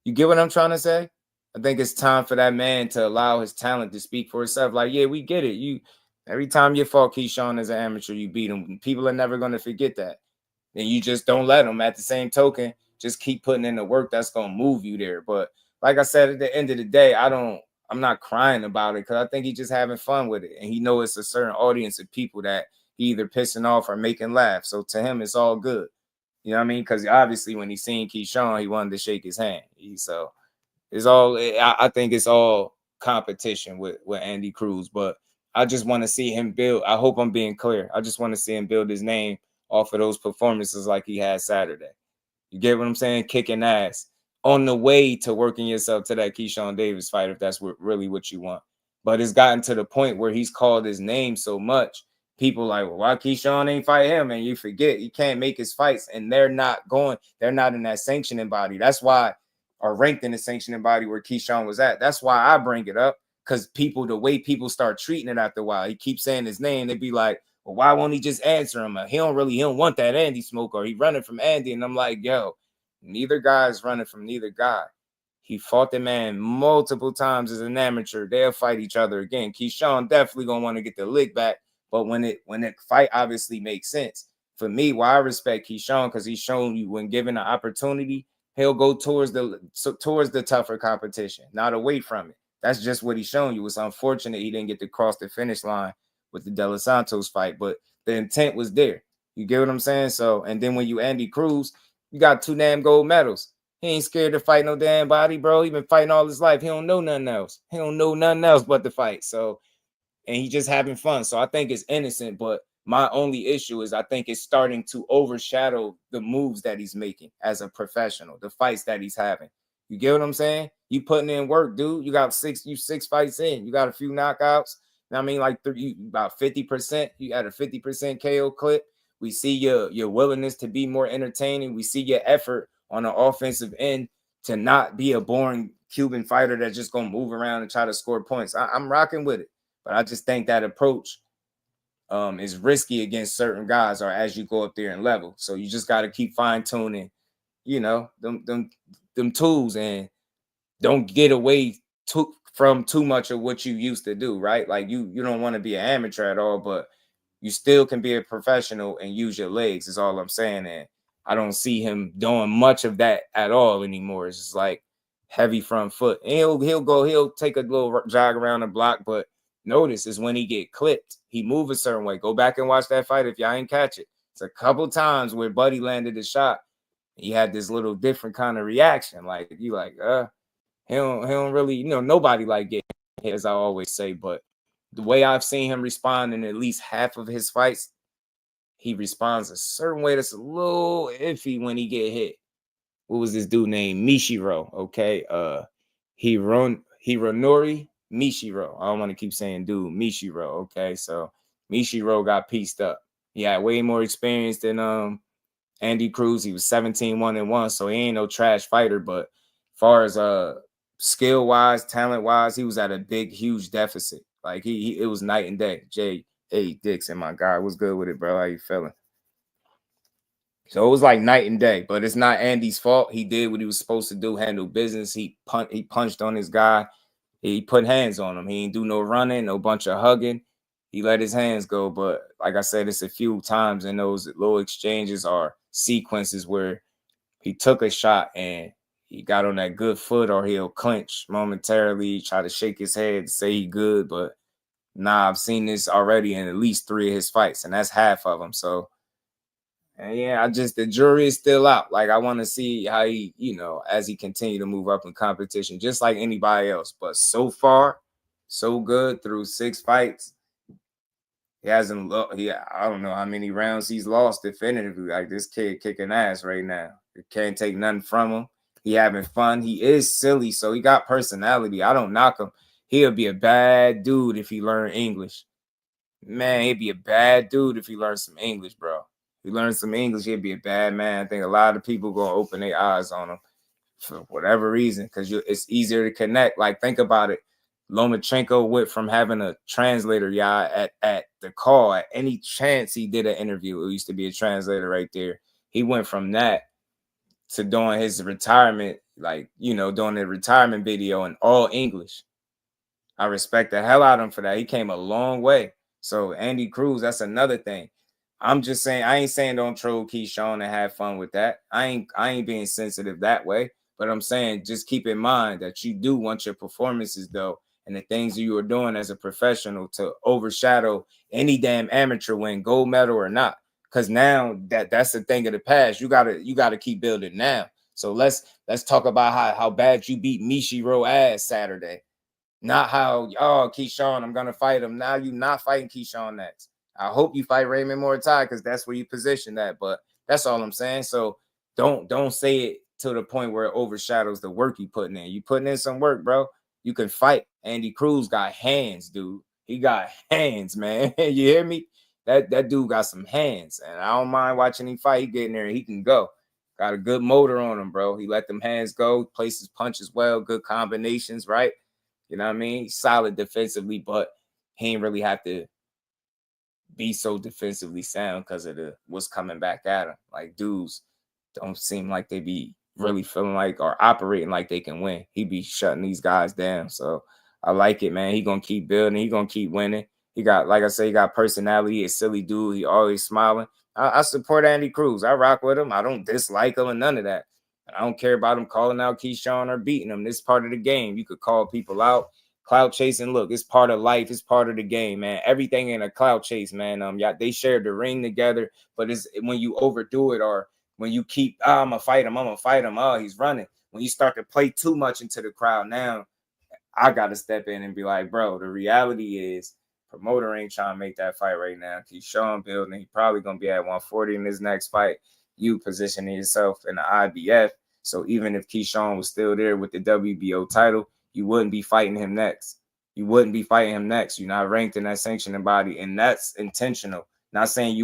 Speaker 7: You get what I'm trying to say? I think it's time for that man to allow his talent to speak for itself. Like, yeah, we get it. Every time you fought Keshawn as an amateur, you beat him. People are never going to forget that. Then you just don't let him. At the same token, just keep putting in the work that's going to move you there. But like I said, at the end of the day, I'm not crying about it because I think he's just having fun with it. And he knows it's a certain audience of people that he either pissing off or making laugh. So to him, it's all good. You know what I mean? Because obviously when he seen Keshawn, he wanted to shake his hand. So it's all, I think it's all competition with Andy Cruz. But I just want to see him build. I hope I'm being clear. I just want to see him build his name off of those performances like he had Saturday. You get what I'm saying? Kicking ass on the way to working yourself to that Keshawn Davis fight, if that's really what you want. But it's gotten to the point where he's called his name so much, people like, well, why Keshawn ain't fight him? And you forget he can't make his fights, and they're not in that sanctioning body. That's why, or ranked in the sanctioning body where Keshawn was at. That's why I bring it up, because the way people start treating it after a while, he keeps saying his name, they'd be like, well, why won't he just answer him? He don't want that Andy smoke, or he running from Andy. And I'm like, yo, neither guy is running from neither guy. He fought the man multiple times as an amateur. They'll fight each other again. Keshawn definitely gonna want to get the lick back, but when the fight obviously makes sense. For me, why I respect Keshawn, because he's shown you when given an opportunity, he'll go towards the tougher competition, not away from it. That's just what he's shown you. It's unfortunate he didn't get to cross the finish line with the De Los Santos fight, but the intent was there. You get what I'm saying? So, and then when you Andy Cruz, you got 2 damn gold medals. He ain't scared to fight no damn body, bro. He been fighting all his life. He don't know nothing else. He don't know nothing else but to fight. So, and he just having fun. So I think it's innocent, but my only issue is I think it's starting to overshadow the moves that he's making as a professional, the fights that he's having. You get what I'm saying? You putting in work, dude. You got 6 fights in. You got a few knockouts. I mean, like about 50%. You had a 50% KO clip. We see your willingness to be more entertaining. We see your effort on the offensive end to not be a boring Cuban fighter that's just going to move around and try to score points. I'm rocking with it. But I just think that approach is risky against certain guys, or as you go up there in level. So you just got to keep fine-tuning, them tools, and don't get away from too much of what you used to do, right? Like you don't want to be an amateur at all, but you still can be a professional and use your legs, is all I'm saying. And I don't see him doing much of that at all anymore. It's just like heavy front foot. And he'll take a little jog around the block, but notice is when he get clipped, he move a certain way. Go back and watch that fight if y'all ain't catch it. It's a couple times where Buddy landed a shot. He had this little different kind of reaction. Like he don't really, nobody like getting hit, as I always say, but the way I've seen him respond in at least half of his fights, he responds a certain way that's a little iffy when he get hit. What was this dude named Mishiro? Okay. Hironori Mishiro. I don't want to keep saying dude, Mishiro. Okay. So Mishiro got pieced up. He had way more experience than Andy Cruz. He was 17-1-1, so he ain't no trash fighter. But as far as skill wise, talent wise, he was at a big, huge deficit. Like it was night and day. J.A. Dixon, my guy, what's good with it, bro? How you feeling? So it was like night and day, but it's not Andy's fault. He did what he was supposed to do, handle business. He punched on his guy. He put hands on him. He ain't do no running, no bunch of hugging. He let his hands go. But like I said, it's a few times in those little exchanges or sequences where he took a shot and he got on that good foot, or he'll clinch momentarily, try to shake his head, say he good. But nah, I've seen this already in at least 3 of his fights, and that's half of them. So, and yeah, the jury is still out. Like, I want to see how he, as he continue to move up in competition, just like anybody else. But so far, so good through 6 fights. He hasn't I don't know how many rounds he's lost definitively. Like, this kid kicking ass right now. You can't take nothing from him. He having fun. He is silly, so he got personality. I don't knock him. He'll be a bad dude if he learn English. Man, he'd be a bad dude if he learned some English, bro. If he learned some English, he'd be a bad man. I think a lot of people going to open their eyes on him for whatever reason, because it's easier to connect. Like, think about it. Lomachenko went from having a translator, at the call. At any chance he did an interview, it used to be a translator right there. He went from that to doing his retirement, doing the retirement video in all English. I respect the hell out of him for that. He came a long way. So Andy Cruz, that's another thing. I'm just saying, I ain't saying don't troll Keshawn and have fun with that. I ain't being sensitive that way. But I'm saying just keep in mind that you do want your performances, though, and the things you are doing as a professional to overshadow any damn amateur win, gold medal or not. Because now that's the thing of the past. You gotta keep building now. So let's talk about how bad you beat Mishiro ass Saturday. Not how, Keshawn, I'm gonna fight him. Now you not fighting Keshawn next. I hope you fight Raymond Muratalla, because that's where you position that. But that's all I'm saying. So don't say it to the point where it overshadows the work you putting in. You putting in some work, bro. You can fight. Andy Cruz got hands, dude. He got hands, man. You hear me? That dude got some hands, and I don't mind watching him fight. He get in there and he can go. Got a good motor on him, bro. He let them hands go, places punches well, good combinations, right? You know what I mean? He's solid defensively, but he ain't really have to be so defensively sound because of what's coming back at him. Like, dudes don't seem like they be really feeling like or operating like they can win. He be shutting these guys down. So I like it, man. He gonna keep building. He gonna keep winning. He got, like I say, he got personality. He's a silly dude. He always smiling. I support Andy Cruz. I rock with him. I don't dislike him and none of that. I don't care about him calling out Keshawn or beating him. This is part of the game. You could call people out. Clout chasing, look, it's part of life. It's part of the game, man. Everything in a clout chase, man. Yeah, they shared the ring together, but it's when you overdo it or when you keep, I'm gonna fight him. Oh, he's running. When you start to play too much into the crowd, now I gotta step in and be like, bro, the reality is promoter ain't trying to make that fight right now. Keshawn building, he probably gonna be at 140 in his next fight. You positioning yourself in the IBF. So even if Keshawn was still there with the WBO title, you wouldn't be fighting him next. You're not ranked in that sanctioning body, and that's intentional. Not saying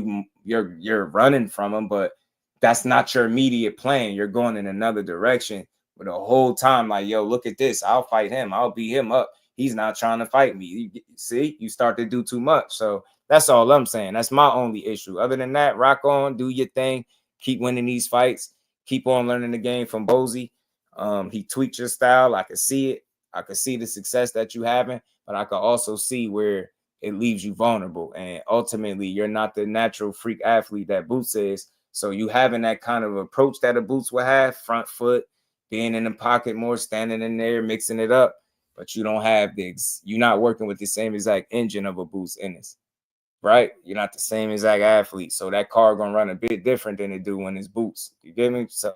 Speaker 7: you're running from him, but that's not your immediate plan. You're going in another direction. But the whole time, like, yo, look at this. I'll fight him. I'll beat him up. He's not trying to fight me. See, you start to do too much. So that's all I'm saying. That's my only issue. Other than that, rock on, do your thing, keep winning these fights, keep on learning the game from Bozy. He tweaked your style. I could see it. I could see the success that you having, but I could also see where it leaves you vulnerable. And ultimately, you're not the natural freak athlete that Boots is. So you having that kind of approach that a Boots would have, front foot, being in the pocket more, standing in there, mixing it up. But you don't have you're not working with the same exact engine of a Boots Ennis, right? You're not the same exact athlete. So that car going to run a bit different than it do when it's Boots. You get me? So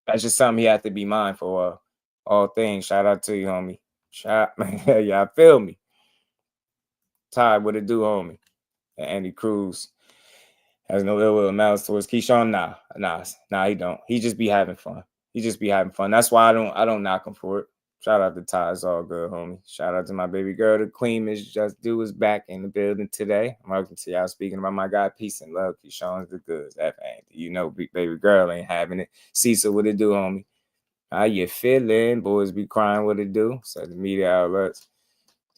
Speaker 7: that's just something he had to be mindful of. All things. Shout out to you, homie. Yeah, I feel me. Ty, what it do, homie? And Andy Cruz has no ill will malice towards Keshawn. Nah, he don't. He just be having fun. That's why I don't knock him for it. Shout out to Ty. It's all good, homie. Shout out to my baby girl, the queen, Miss Jusdu is back in the building today. I'm welcome to y'all speaking about my guy. Peace and love. Keshawn's the goods. That ain't, you know, baby girl ain't having it. Cecil, what it do, homie? How you feeling? Boys be crying, what it do? So the media outlets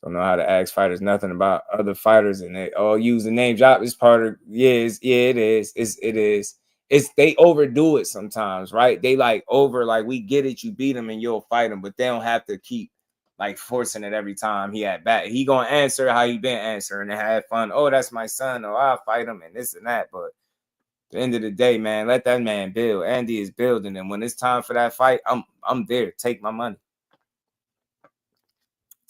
Speaker 7: don't know how to ask fighters nothing about other fighters, and they all use the name drop. It's part of it is. It's they overdo it sometimes, right? They like we get it, you beat them and you'll fight them, but they don't have to keep like forcing it every time he at bat. He gonna answer how he been answering and have fun. Oh, that's my son. Oh, I'll fight him and this and that, but at the end of the day, man, let that man build. Andy is building, and when it's time for that fight, I'm there. Take my money.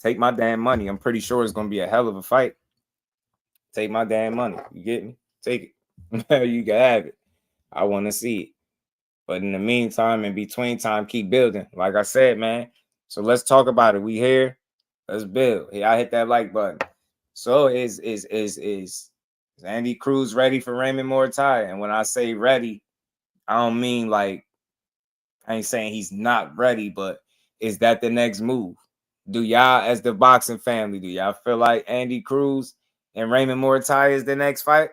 Speaker 7: Take my damn money. I'm pretty sure it's gonna be a hell of a fight. Take my damn money. You get me? Take it. You can have it. I want to see it. But in the meantime, in between time, keep building. Like I said, man. So let's talk about it. We here. Let's build. Hey, I hit that like button. So is Andy Cruz ready for Raymond Muratalla? And when I say ready, I don't mean like, I ain't saying he's not ready, but is that the next move? Do y'all, as the boxing family, do y'all feel like Andy Cruz and Raymond Muratalla is the next fight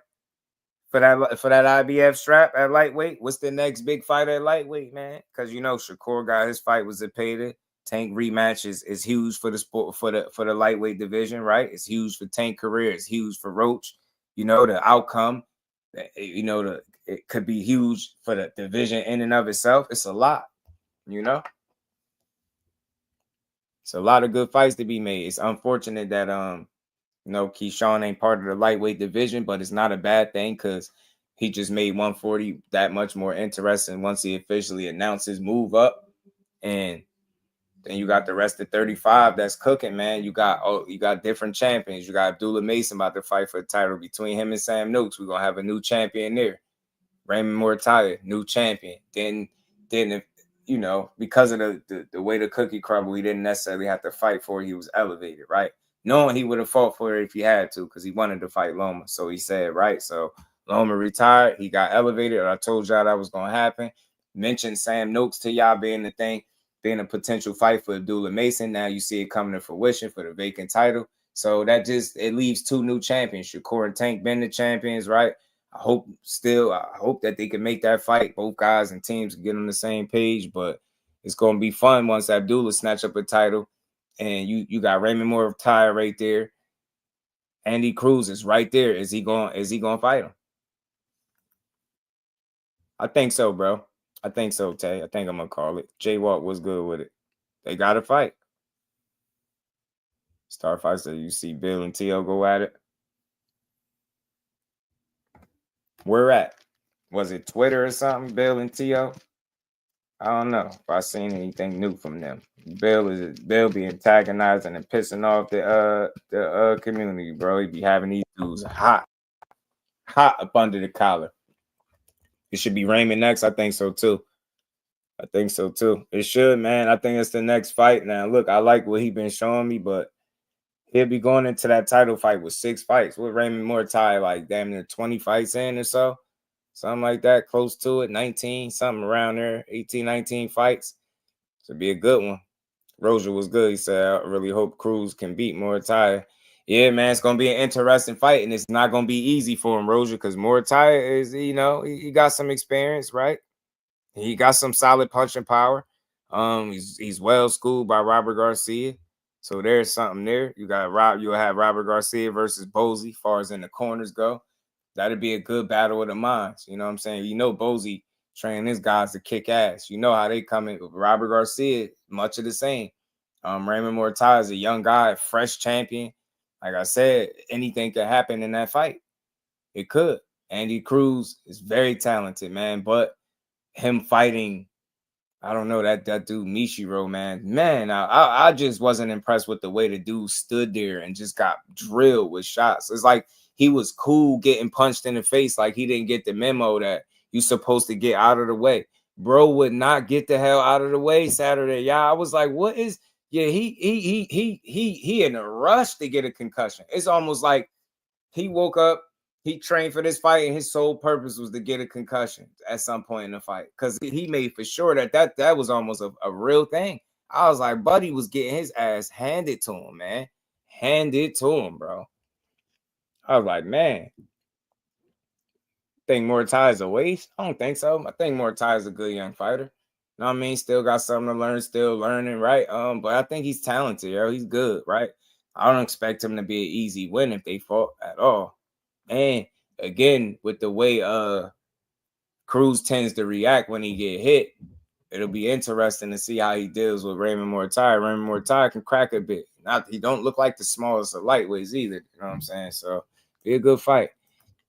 Speaker 7: for that IBF strap at lightweight? What's the next big fight at lightweight, man? Because you know Shakur got his fight with Zepeda. Tank rematch is huge for the sport, for the lightweight division, right? It's huge for Tank career. It's huge for Roach. You know, the outcome, you know, it could be huge for the division in and of itself. It's a lot, you know? It's a lot of good fights to be made. It's unfortunate that, you know, Keshawn ain't part of the lightweight division, but it's not a bad thing because he just made 140 that much more interesting once he officially announced his move up. And then you got the rest of 35 that's cooking, man. You got different champions. You got Abdullah Mason about to fight for the title. Between him and Sam Noakes, we're gonna have a new champion there. Raymond Muratalla, new champion. Then if, you know, because of the way the cookie crumbled, he didn't necessarily have to fight for it. He was elevated, right? Knowing he would have fought for it if he had to, because he wanted to fight Loma. So he said, right? So Loma retired. He got elevated. I told y'all that was gonna happen. mentioned Sam Noakes to y'all being the thing, being a potential fight for Abdullah Mason. Now you see it coming to fruition for the vacant title. So that just, it leaves 2 new champions. Shakur and Tank been the champions, right? I hope that they can make that fight. Both guys and teams can get on the same page, but it's going to be fun once Abdullah snatch up a title. And you got Raymond Muratalla right there. Andy Cruz is right there. Is he going to fight him? I think so, bro. I think so, Tay. I think I'm going to call it. J-Walk was good with it. They got to fight. Star fights that you see Bill and T.O. go at it. Where at? Was it Twitter or something, Bill and T.O.? I don't know if I seen anything new from them. Bill be antagonizing and pissing off the community, bro. He be having these dudes hot up under the collar. It should be Raymond next. I think so too. It should, man. I think it's the next fight. Now, look, I like what he been showing me, but he'll be going into that title fight with 6 fights. With Raymond Muratalla, like damn near 20 fights in or so. Something like that, close to it, 19, something around there, 18, 19 fights. So be a good one. Roach was good. He said, I really hope Cruz can beat Muratalla. Yeah, man, it's going to be an interesting fight, and it's not going to be easy for him, Roach, because Muratalla is, he got some experience, right? He got some solid punching power. He's well schooled by Robert Garcia. So there's something there. You'll have Robert Garcia versus Bozy, as far as in the corners go. That'd be a good battle of the minds. You know what I'm saying? Bozy training his guys to kick ass. You know how they come in with Robert Garcia, much of the same. Raymond Muratalla is a young guy, fresh champion. Like I said, anything could happen in that fight. It could. Andy Cruz is very talented, man. But him fighting, I don't know, that dude Mishiro, man, I just wasn't impressed with the way the dude stood there and just got drilled with shots. It's like he was cool getting punched in the face, like he didn't get the memo that you're supposed to get out of the way. Bro would not get the hell out of the way Saturday. Yeah, I was like, what is? Yeah, he in a rush to get a concussion. It's almost like he woke up. He trained for this fight, and his sole purpose was to get a concussion at some point in the fight, because he made for sure that was almost a real thing. I was like, Buddy was getting his ass handed to him, man. Handed to him, bro. I was like, man. Think Muratalla is a waste? I don't think so. I think Muratalla is a good young fighter. You know what I mean? Still got something to learn, still learning, right? But I think he's talented, yo. He's good, right? I don't expect him to be an easy win if they fought at all. And again, with the way Cruz tends to react when he get hit, it'll be interesting to see how he deals with Raymond Muratalla. Raymond Muratalla can crack a bit. He don't look like the smallest of lightweights either. You know what I'm saying? So be a good fight.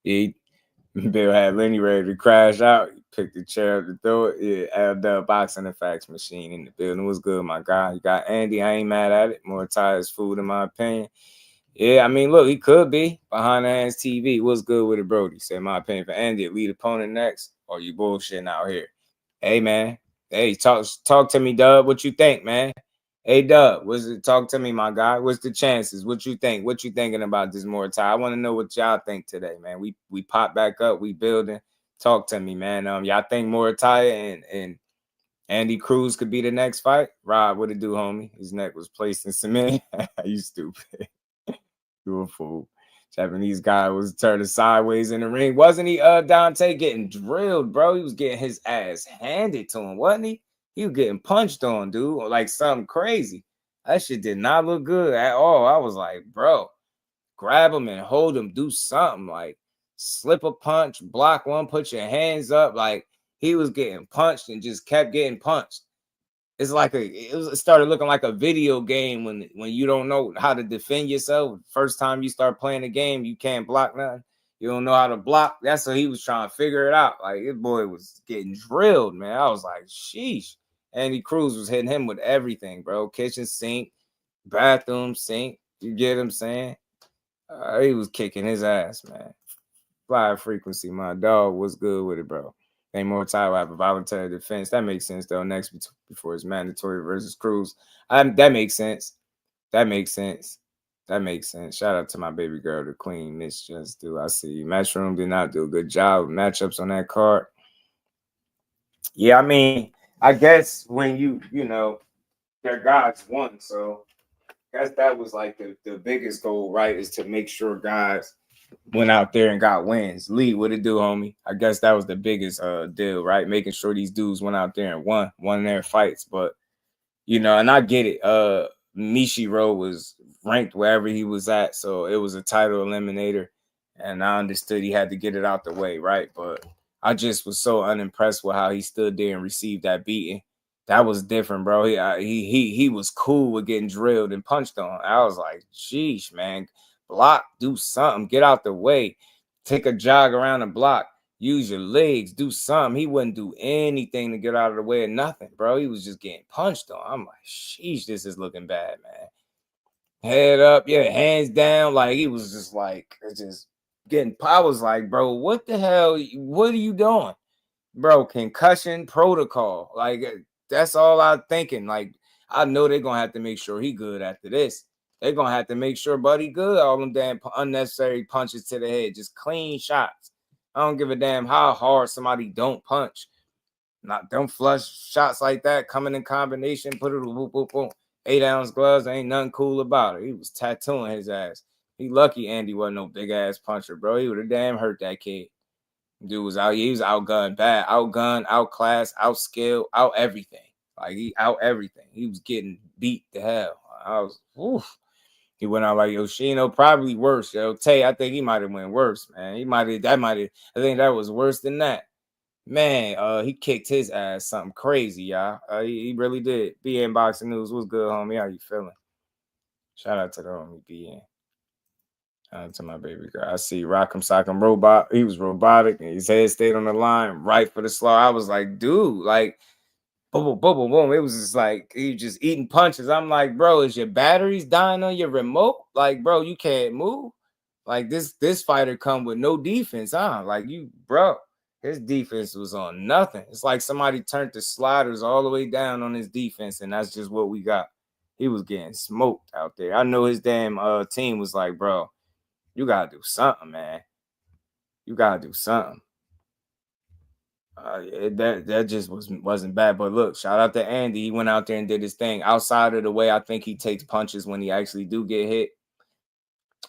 Speaker 7: Bill had Lenny ready to crash out. He picked the chair up to throw it. Yeah, Abdullah and fax machine in the building. It was good, my guy. You got Andy. I ain't mad at it. Muratalla is food, in my opinion. Yeah, I mean, look, he could be behind the hands TV. What's good with it, Brody? Said, my opinion for Andy, lead opponent next, or you bullshitting out here? Hey, man. Hey, talk to me, Dub. What you think, man? Hey, Dub, talk to me, my guy. What's the chances? What you think? What you thinking about this Muratalla? I want to know what y'all think today, man. We pop back up. We building. Talk to me, man. Y'all think Muratalla and Andy Cruz could be the next fight? Rob, what it do, homie? His neck was placed in cement. You stupid. You a fool. Japanese guy was turning sideways in the ring. Wasn't he, Dante, getting drilled, bro? He was getting his ass handed to him, wasn't he? He was getting punched on, dude, like something crazy. That shit did not look good at all. I was like, bro, grab him and hold him, do something. Like, slip a punch, block one, put your hands up. Like, he was getting punched and just kept getting punched. It's like it started looking like a video game when you don't know how to defend yourself. First time you start playing the game, you can't block nothing. You don't know how to block. That's what he was trying to figure it out. Like, this boy was getting drilled, man. I was like, sheesh. Andy Cruz was hitting him with everything, bro. Kitchen sink, bathroom sink. You get what I'm saying? He was kicking his ass, man. Fly frequency, my dog. What's good with it, bro? Ain't more time will have a voluntary defense. That makes sense, though. Next before it's mandatory versus Cruz. That makes sense. That makes sense. Shout out to my baby girl, the queen, Miss Jusdueboxing. I see you. Matchroom did not do a good job with matchups on that card. Yeah, I mean, I guess when you know, their guys won, so I guess that was like the biggest goal, right? Is to make sure guys went out there and got wins. Lee, what it do, homie? I guess that was the biggest deal, right? Making sure these dudes went out there and won their fights. But you know, and I get it. Mishiro was ranked wherever he was at, so it was a title eliminator, and I understood he had to get it out the way, right? But I just was so unimpressed with how he stood there and received that beating. That was different, bro. He was cool with getting drilled and punched on. I was like, sheesh, man, block, do something, get out the way, take a jog around the block. Use your legs, do something. He wouldn't do anything to get out of the way of nothing, bro. He was just getting punched on. I'm like, sheesh, this is looking bad, man. Head up, yeah, hands down. Like, he was just like, just getting, I was like, bro, what the hell? What are you doing? Bro, concussion protocol. Like, that's all I'm thinking. Like, I know they're going to have to make sure he good after this. They're going to have to make sure Buddy good. All them damn unnecessary punches to the head. Just clean shots. I don't give a damn how hard somebody don't punch. Don't flush shots like that coming in combination. Put it boom, boom, boom. 8-ounce gloves. Ain't nothing cool about it. He was tattooing his ass. He lucky Andy wasn't no big ass puncher, bro. He would have damn hurt that kid. Dude was out. He was outgunned bad, outgunned, outclassed, outskilled, out everything. Like he out everything. He was getting beat to hell. I was, oof. He went out like Yoshino, probably worse. Yo, Tay, I think he might have went worse, man. I think that was worse than that. Man, he kicked his ass something crazy, y'all. He really did. BN Boxing News, what's good, homie? How you feeling? Shout out to the homie BN. Shout out to my baby girl. I see Rock'em Sock'em Robot. He was robotic and his head stayed on the line right for the slaw. I was like, dude, like, boom, boom, boom, boom, boom. It was just like he just eating punches. I'm like, bro, is your batteries dying on your remote? Like, bro, you can't move. Like this fighter come with no defense, huh? Like you, bro, his defense was on nothing. It's like somebody turned the sliders all the way down on his defense, and that's just what we got. He was getting smoked out there. I know his damn team was like, bro, you gotta do something, man. You gotta do something. That just wasn't bad. But look, shout out to Andy. He went out there and did his thing. Outside of the way I think he takes punches when he actually do get hit.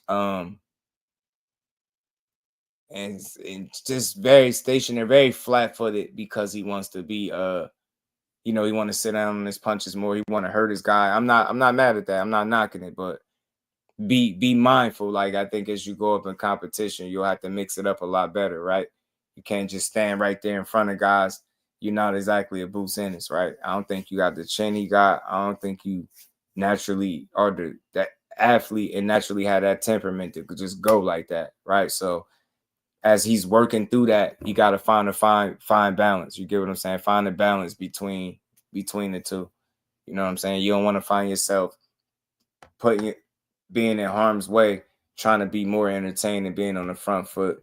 Speaker 7: And just very stationary, very flat-footed because he wants to be he want to sit down on his punches more. He want to hurt his guy. I'm not mad at that. I'm not knocking it, but be mindful. Like I think as you go up in competition, you'll have to mix it up a lot better, right? You can't just stand right there in front of guys. You're not exactly a Boots Ennis, right? I don't think you got the chin he got. I don't think you naturally are that athlete and naturally have that temperament to just go like that, right? So as he's working through that, you got to find a fine balance. You get what I'm saying? Find a balance between the two. You know what I'm saying? You don't want to find yourself being in harm's way, trying to be more entertaining, being on the front foot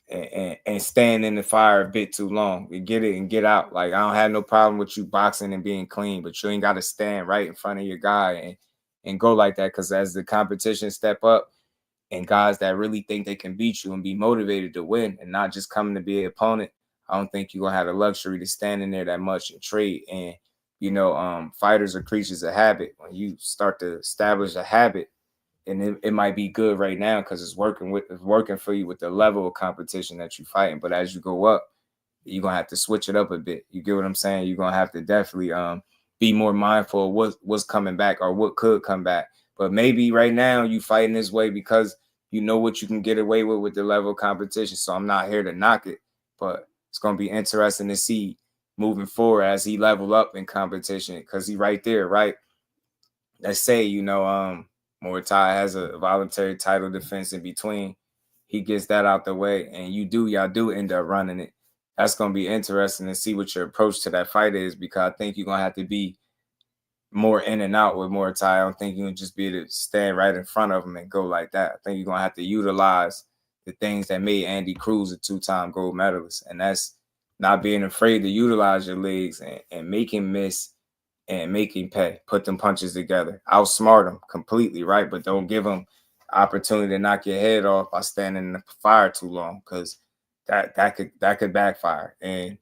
Speaker 7: and staying in the fire a bit too long. You get it and get out. Like I don't have no problem with you boxing and being clean, but you ain't got to stand right in front of your guy and go like that. Because as the competition step up, and guys that really think they can beat you and be motivated to win and not just coming to be an opponent, I don't think you're going to have the luxury to stand in there that much and trade. And, fighters are creatures of habit. When you start to establish a habit, and it might be good right now because it's working for you with the level of competition that you're fighting. But as you go up, you're going to have to switch it up a bit. You get what I'm saying? You're going to have to definitely be more mindful of what's coming back or what could come back. But maybe right now you fighting this way because you know what you can get away with the level of competition. So I'm not here to knock it, but it's going to be interesting to see moving forward as he level up in competition because he right there, right? Let's say, Muratalla has a voluntary title defense in between. He gets that out the way and y'all do end up running it. That's going to be interesting to see what your approach to that fight is because I think you're going to have to be more in and out with Muratalla. I don't think you can just be able to stand right in front of him and go like that. I think you're going to have to utilize the things that made Andy Cruz a two-time gold medalist, and that's not being afraid to utilize your legs and make him miss and make him pay. Put them punches together. Outsmart him completely, right? But don't give him opportunity to knock your head off by standing in the fire too long because that could backfire. And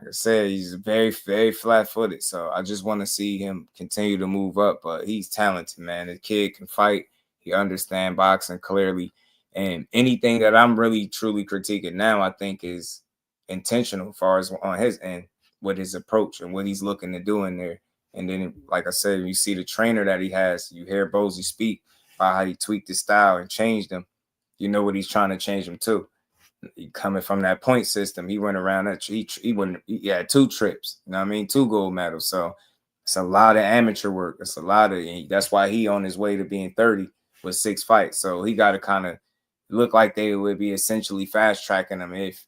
Speaker 7: like I said, he's very, very flat-footed. So I just want to see him continue to move up. But he's talented, man. The kid can fight. He understands boxing clearly. And anything that I'm really, truly critiquing now, I think is intentional as far as on his end with his approach and what he's looking to do in there. And then, like I said, you see the trainer that he has. You hear Bozy speak about how he tweaked his style and changed him. You know what he's trying to change him to. He coming from that point system, he went around that. He had 2 trips. You know what I mean? 2 gold medals. So it's a lot of amateur work. It's a lot of. That's why he on his way to being 30 with 6 fights. So he got to kind of look like they would be essentially fast tracking him if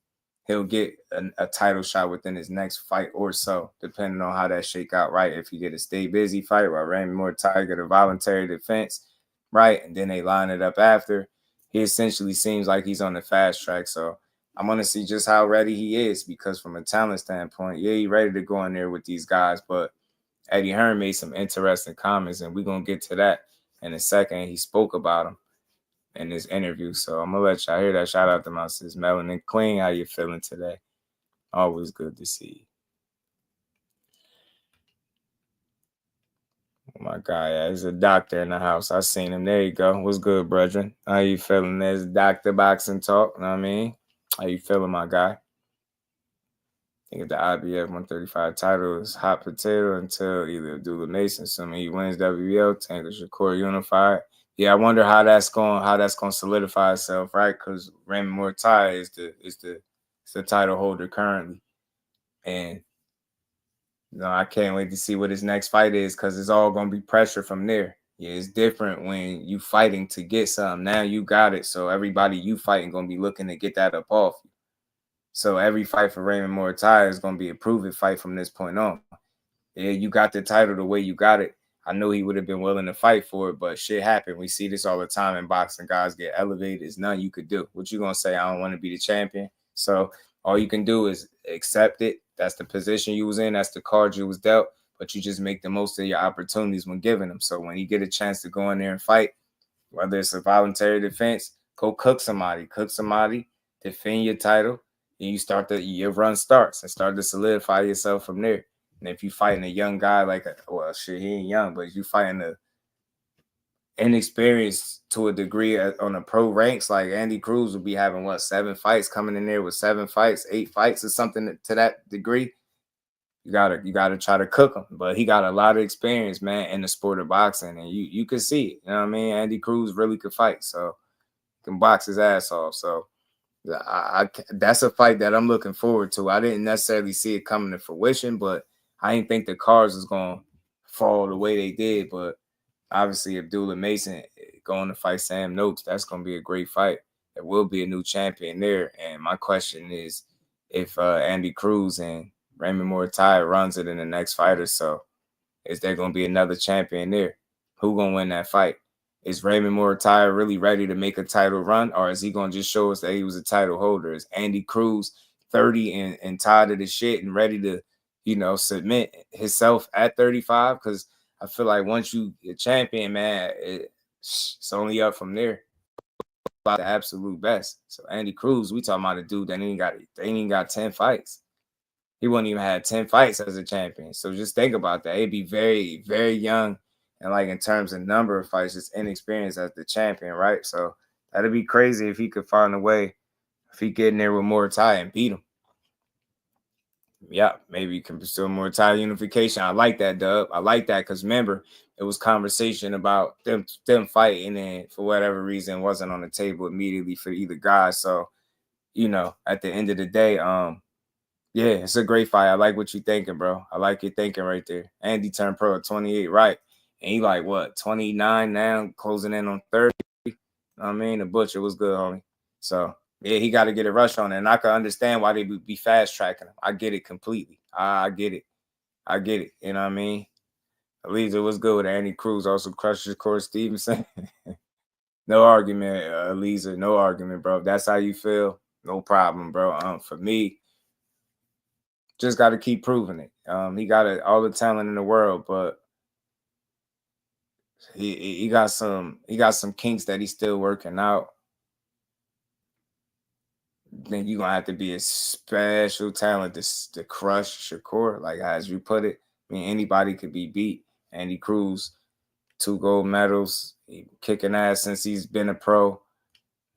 Speaker 7: he'll get a title shot within his next fight or so, depending on how that shake out, right? If you get a stay busy fight while Raymond Muratalla get a voluntary defense, right? And then they line it up after. He essentially seems like he's on the fast track. So I'm going to see just how ready he is, because from a talent standpoint, yeah, he's ready to go in there with these guys. But Eddie Hearn made some interesting comments, and we're going to get to that in a second. He spoke about him in this interview. So I'm going to let y'all hear that. Shout out to my sis Melanin Queen. How you feeling today? Always good to see you. Oh my God, yeah, there's a doctor in the house. I seen him. There you go. What's good, brethren? How you feeling? There's Dr. Boxing Talk. You know what I mean? How you feeling, my guy? I think the IBF 135 title is hot potato until either Abdullah Mason, assuming he wins WBO, Tanker Shakur unified. Yeah, I wonder how that's going to solidify itself, right? Because Raymond Muratalla is the title holder currently. And I can't wait to see what his next fight is, because it's all going to be pressure from there. Yeah, it's different when you fighting to get something. Now you got it, so everybody you fighting going to be looking to get that up off you. So every fight for Raymond Muratalla is going to be a proven fight from this point on. Yeah, you got the title the way you got it. I knew he would have been willing to fight for it, but shit happened. We see this all the time in boxing. Guys get elevated. There's nothing you could do. What you going to say? I don't want to be the champion. So all you can do is accept it. That's the position you was in. That's the card you was dealt. But you just make the most of your opportunities when given them. So when you get a chance to go in there and fight, whether it's a voluntary defense, go cook somebody, defend your title, and you start your run starts and start to solidify yourself from there. And if you fighting a young guy he ain't young, but if you fighting a inexperienced to a degree on the pro ranks, like Andy Cruz will be having 7 fights, coming in there with 7 fights, 8 fights or something to that degree. You gotta try to cook him. But he got a lot of experience, man, in the sport of boxing, and you can see it. You know what I mean? Andy Cruz really could fight, so he can box his ass off. So that's a fight that I'm looking forward to. I didn't necessarily see it coming to fruition, but I didn't think the cards was going to fall the way they did. But obviously, Abdullah Mason going to fight Sam Noakes, that's going to be a great fight. There will be a new champion there. And my question is, if Andy Cruz and Raymond Muratalla runs it in the next fight or so, is there going to be another champion there? Who going to win that fight? Is Raymond Muratalla really ready to make a title run, or is he going to just show us that he was a title holder? Is Andy Cruz 30 and tired of the shit and ready to, submit himself at 35? Because I feel like once you a champion, man, it's only up from there. About the absolute best. So Andy Cruz, we talking about a dude that ain't got 10 fights. He wouldn't even have 10 fights as a champion. So just think about that. He'd be very, very young. And like in terms of number of fights, just inexperienced as the champion, right? So that'd be crazy if he could find a way, if he get in there with Muratalla and beat him. Yeah, maybe you can pursue Muratalla unification. I like that, Dub. I like that because remember, it was conversation about them fighting, and for whatever reason, it wasn't on the table immediately for either guy. So, at the end of the day, yeah, it's a great fight. I like what you're thinking, bro. I like your thinking right there. Andy turned pro at 28, right? And he 29 now, closing in on 30. I mean, the butcher was good, homie. So, yeah, he got to get a rush on it. And I can understand why they be fast tracking him. I get it completely. I get it. You know what I mean? Elisa was good with Andy Cruz. Also crushes Corey Stevenson. No argument, Elisa. No argument, bro. If that's how you feel, no problem, bro. For me, just got to keep proving it. He got all the talent in the world, but he got some kinks that he's still working out. then you're gonna have to be a special talent to crush Shakur. Like as you put it, I mean anybody could be beat. Andy Cruz, 2 gold medals, he kicking ass since he's been a pro.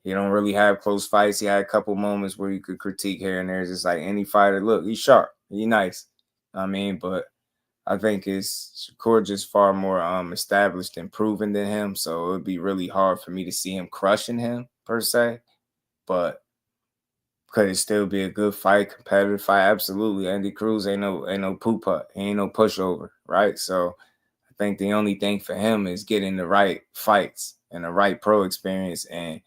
Speaker 7: He don't really have close fights. He had a couple moments where you could critique here and there. It's just like any fighter. Look, he's sharp. He's nice. I mean, but I think it's Shakur just far more established and proven than him. So it would be really hard for me to see him crushing him per se. But could it still be a good fight, competitive fight? Absolutely. Andy Cruz ain't no poop putt. He ain't no pushover, right? So I think the only thing for him is getting the right fights and the right pro experience, and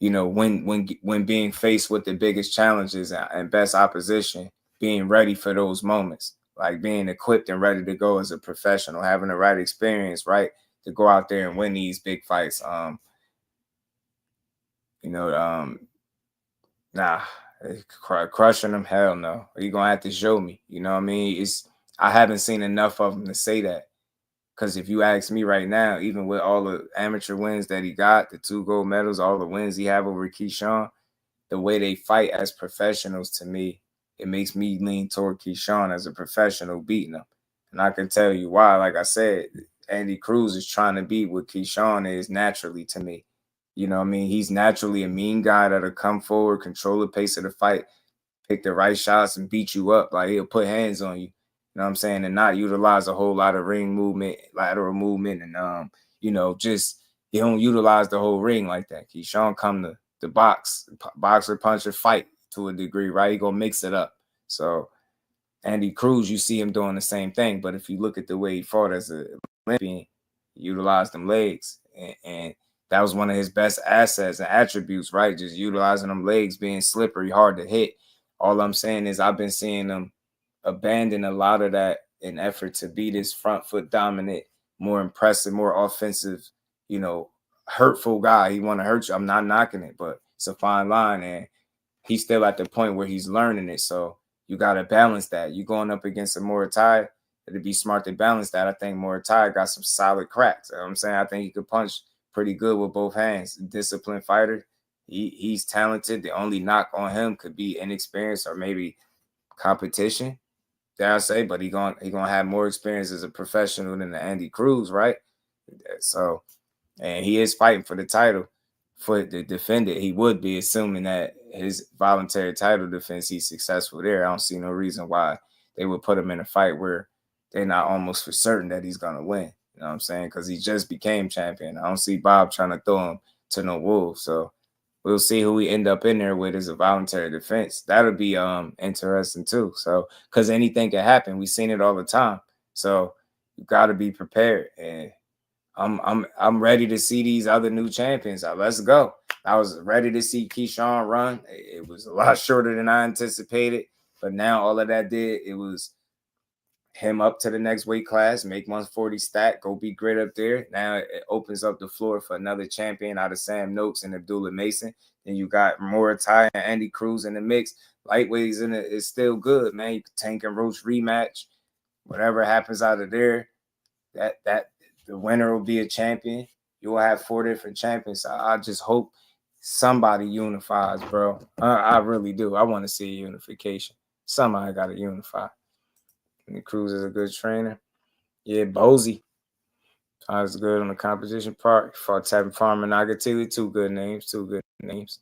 Speaker 7: you know, when being faced with the biggest challenges and best opposition, being ready for those moments, like being equipped and ready to go as a professional, having the right experience, right, to go out there and win these big fights. Crushing them, hell no. You're gonna have to show me. You know what I mean? I haven't seen enough of him to say that. Because if you ask me right now, even with all the amateur wins that he got, the 2 gold medals, all the wins he have over Keshawn, the way they fight as professionals, to me, it makes me lean toward Keshawn as a professional beating him. And I can tell you why. Like I said, Andy Cruz is trying to beat what Keshawn is naturally to me. You know what I mean? He's naturally a mean guy that'll come forward, control the pace of the fight, pick the right shots, and beat you up. Like he'll put hands on you. You know what I'm saying? And not utilize a whole lot of ring movement, lateral movement, and just he don't utilize the whole ring like that. Keshawn come to the boxer, puncher, fight to a degree, right? He gonna mix it up. So Andy Cruz, you see him doing the same thing. But if you look at the way he fought as a Olympian, he utilized them legs, and that was one of his best assets and attributes, right? Just utilizing them legs, being slippery, hard to hit. All I'm saying is I've been seeing him abandon a lot of that in effort to be this front foot dominant, more impressive, more offensive, hurtful guy. He want to hurt you. I'm not knocking it, but it's a fine line, and he's still at the point where he's learning it. So you got to balance that. You going up against a Muratalla, it'd be smart to balance that. I think Muratalla got some solid cracks. You know what I'm saying? I think he could punch pretty good with both hands. Disciplined fighter. He's talented. The only knock on him could be inexperience or maybe competition, dare I say, but he gonna have more experience as a professional than the Andy Cruz, right? So, and he is fighting for the title for the defender. He would be, assuming that his voluntary title defense, he's successful there. I don't see no reason why they would put him in a fight where they're not almost for certain that he's gonna win. You know what I'm saying? Because he just became champion. I don't see Bob trying to throw him to no wolves. So we'll see who we end up in there with as a voluntary defense. That'll be interesting too. So, because anything can happen. We've seen it all the time. So you got to be prepared. And I'm ready to see these other new champions. Let's go. I was ready to see Keshawn run. It was a lot shorter than I anticipated, but now all of that it was him up to the next weight class, make 140 stack, go be great up there. Now it opens up the floor for another champion out of Sam Noakes and Abdullah Mason. Then you got Muratalla and Andy Cruz in the mix. Lightweights in it is still good, man. You can Tank and Roach rematch. Whatever happens out of there, that the winner will be a champion. You will have 4 different champions. I just hope somebody unifies, bro. I really do. I want to see a unification. Somebody got to unify. And Cruz is a good trainer. Yeah, Bozy. I was good on the competition part. Fought Tevin Farmer, Nagatili. 2 good names.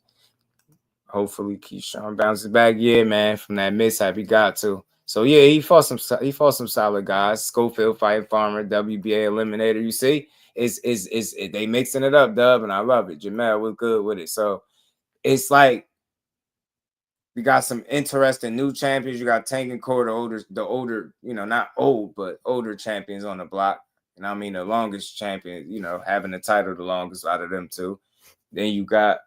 Speaker 7: Hopefully Keshawn bounces back. Yeah, man, from that mishap he got to. So yeah, he fought some solid guys. Schofield fighting Farmer, WBA eliminator. You see, it's they mixing it up, Dub, and I love it. Jamel was good with it. So it's like we got some interesting new champions. You got Tank and Core, the older, not old, but older champions on the block. And I mean the longest champion, having the title the longest out of them two. Then you got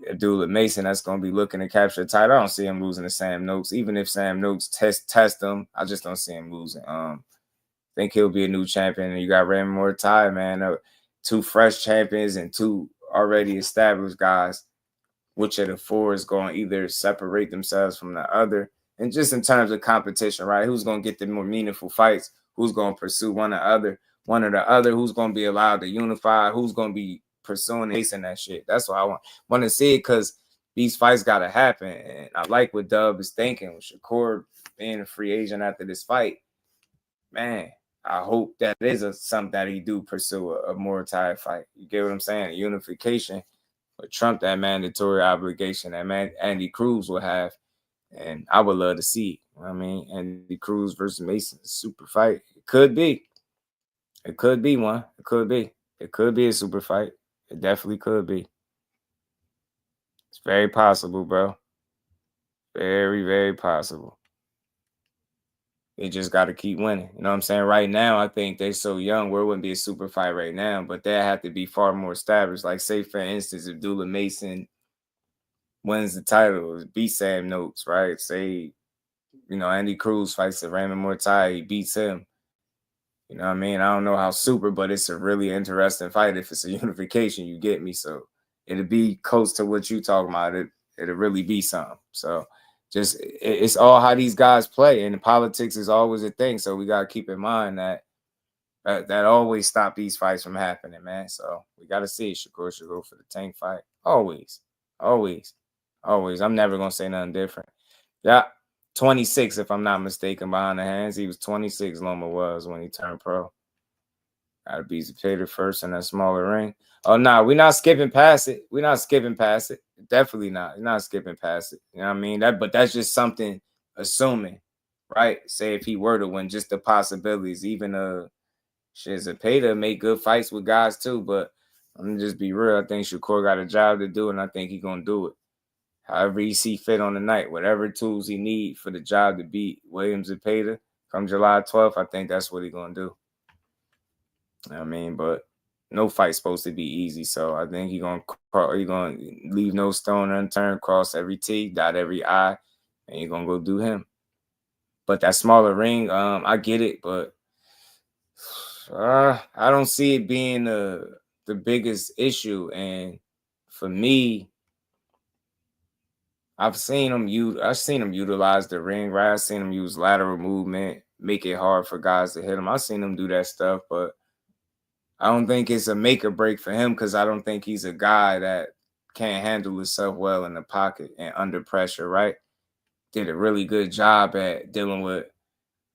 Speaker 7: Abdullah Mason that's going to be looking to capture the title. I don't see him losing to Sam Noakes. Even if Sam Noakes test him, I just don't see him losing. Think he'll be a new champion. And you got Raymond Muratalla, man. 2 fresh champions and 2 already established guys. Which of the 4 is going to either separate themselves from the other? And just in terms of competition, right? Who's going to get the more meaningful fights? Who's going to pursue one or the other? Who's going to be allowed to unify? Who's going to be pursuing and chasing that shit? That's what I want to see, because these fights got to happen. And I like what Dub is thinking with Shakur being a free agent after this fight. Man, I hope that is something that he do pursue a Muratalla fight. You get what I'm saying? A unification would trump that mandatory obligation that Andy Cruz will have. And I would love to see it. You know what I mean? Andy Cruz versus Mason, super fight. It could be. It could be one. It could be. It could be a super fight. It definitely could be. It's very possible, bro. Very, very possible. They just got to keep winning. You know what I'm saying? Right now, I think they're so young where it wouldn't be a super fight right now, but they have to be far more established. Like, say, for instance, if Abdullah Mason wins the title, beat Sam Noakes, right? Say, you know, Andy Cruz fights Raymond Muratalla, he beats him. You know what I mean? I don't know how super, but it's a really interesting fight. If it's a unification, you get me. So it'll be close to what you talking about. It'll really be something. So just it's all how these guys play, and politics is always a thing. So we gotta keep in mind that always stop these fights from happening, man. So we gotta see. Shakur should go for the Tank fight. Always. I'm never gonna say nothing different. Yeah. 26, if I'm not mistaken, behind the hands. He was 26, Loma was, when he turned pro. Got to beat Zepeda first in that smaller ring. Oh, no, we're not skipping past it. We're not skipping past it. Definitely not. You're not skipping past it. You know what I mean? But that's just something, assuming, right? Say if he were to win, just the possibilities. Even Zepeda make good fights with guys too, but I'm going to just be real. I think Shakur got a job to do, and I think he's going to do it. However he see fit on the night, whatever tools he need for the job to beat Williams and Zepeda come July 12th, I think that's what he's going to do. I mean, but no fight's supposed to be easy, so I think he's going to leave no stone unturned, cross every T, dot every I, and he's going to go do him. But that smaller ring, I get it, but I don't see it being the biggest issue. And for me, I've seen him utilize the ring, right? I've seen him use lateral movement, make it hard for guys to hit him. I've seen him do that stuff, but I don't think it's a make or break for him because I don't think he's a guy that can't handle himself well in the pocket and under pressure, right? Did a really good job at dealing with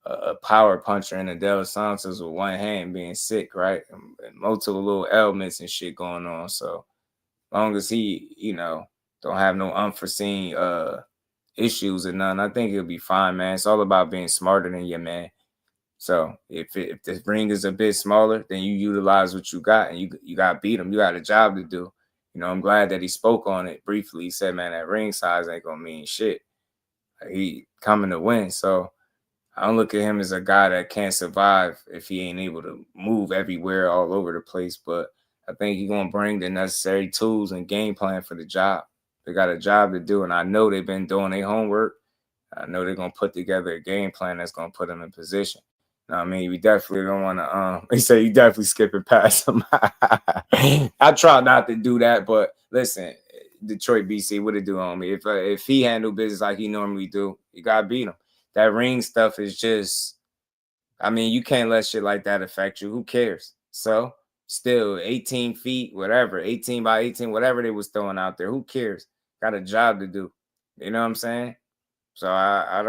Speaker 7: a power puncher in Adele Santos with one hand being sick, right? And multiple little ailments and shit going on. So long as he, don't have no unforeseen issues and none, I think he'll be fine, man. It's all about being smarter than your man. So if the ring is a bit smaller, then you utilize what you got, and you got to beat him. You got a job to do. I'm glad that he spoke on it briefly. He said, man, that ring size ain't going to mean shit. He coming to win. So I don't look at him as a guy that can't survive if he ain't able to move everywhere all over the place. But I think he's going to bring the necessary tools and game plan for the job. They got a job to do, and I know they've been doing their homework. I know they're going to put together a game plan that's going to put them in position. I mean, we definitely don't want to, he said you definitely skipping past him. I try not to do that, but listen, Detroit BC, what it do on me? If he handle business like he normally do, you got to beat him. That ring stuff is just, I mean, you can't let shit like that affect you. Who cares? So still 18 feet, whatever, 18 by 18, whatever they was throwing out there, who cares? Got a job to do. You know what I'm saying? So I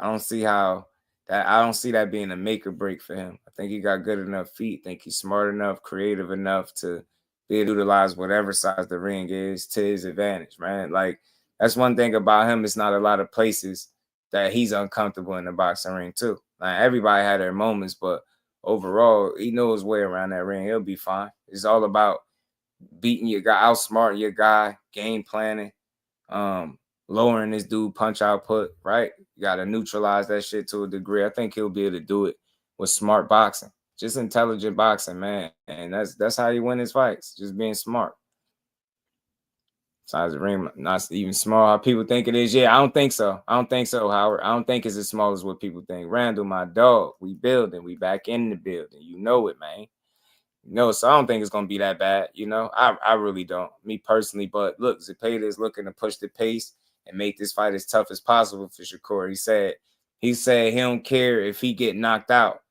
Speaker 7: don't see how that, I don't see that being a make or break for him. I think he got good enough feet. I think he's smart enough, creative enough to be able to utilize whatever size the ring is to his advantage, man. Like, that's one thing about him. It's not a lot of places that he's uncomfortable in the boxing ring too. Like, everybody had their moments, but overall, he knows his way around that ring. He'll be fine. It's all about beating your guy, outsmarting your guy, game planning, lowering this dude punch output, right? You got to neutralize that shit to a degree. I think he'll be able to do it with smart boxing, just intelligent boxing, man. And that's how you win his fights, just being smart. Size of ring, not even small how people think it is. Yeah, I don't think so. Howard. I don't think it's as small as what people think. Randall, my dog, we building. We back in the building. You know it, man. So I don't think it's going to be that bad. I really don't, me personally. But look, Zepeda is looking to push the pace and make this fight as tough as possible for Shakur. He said he don't care if he get knocked out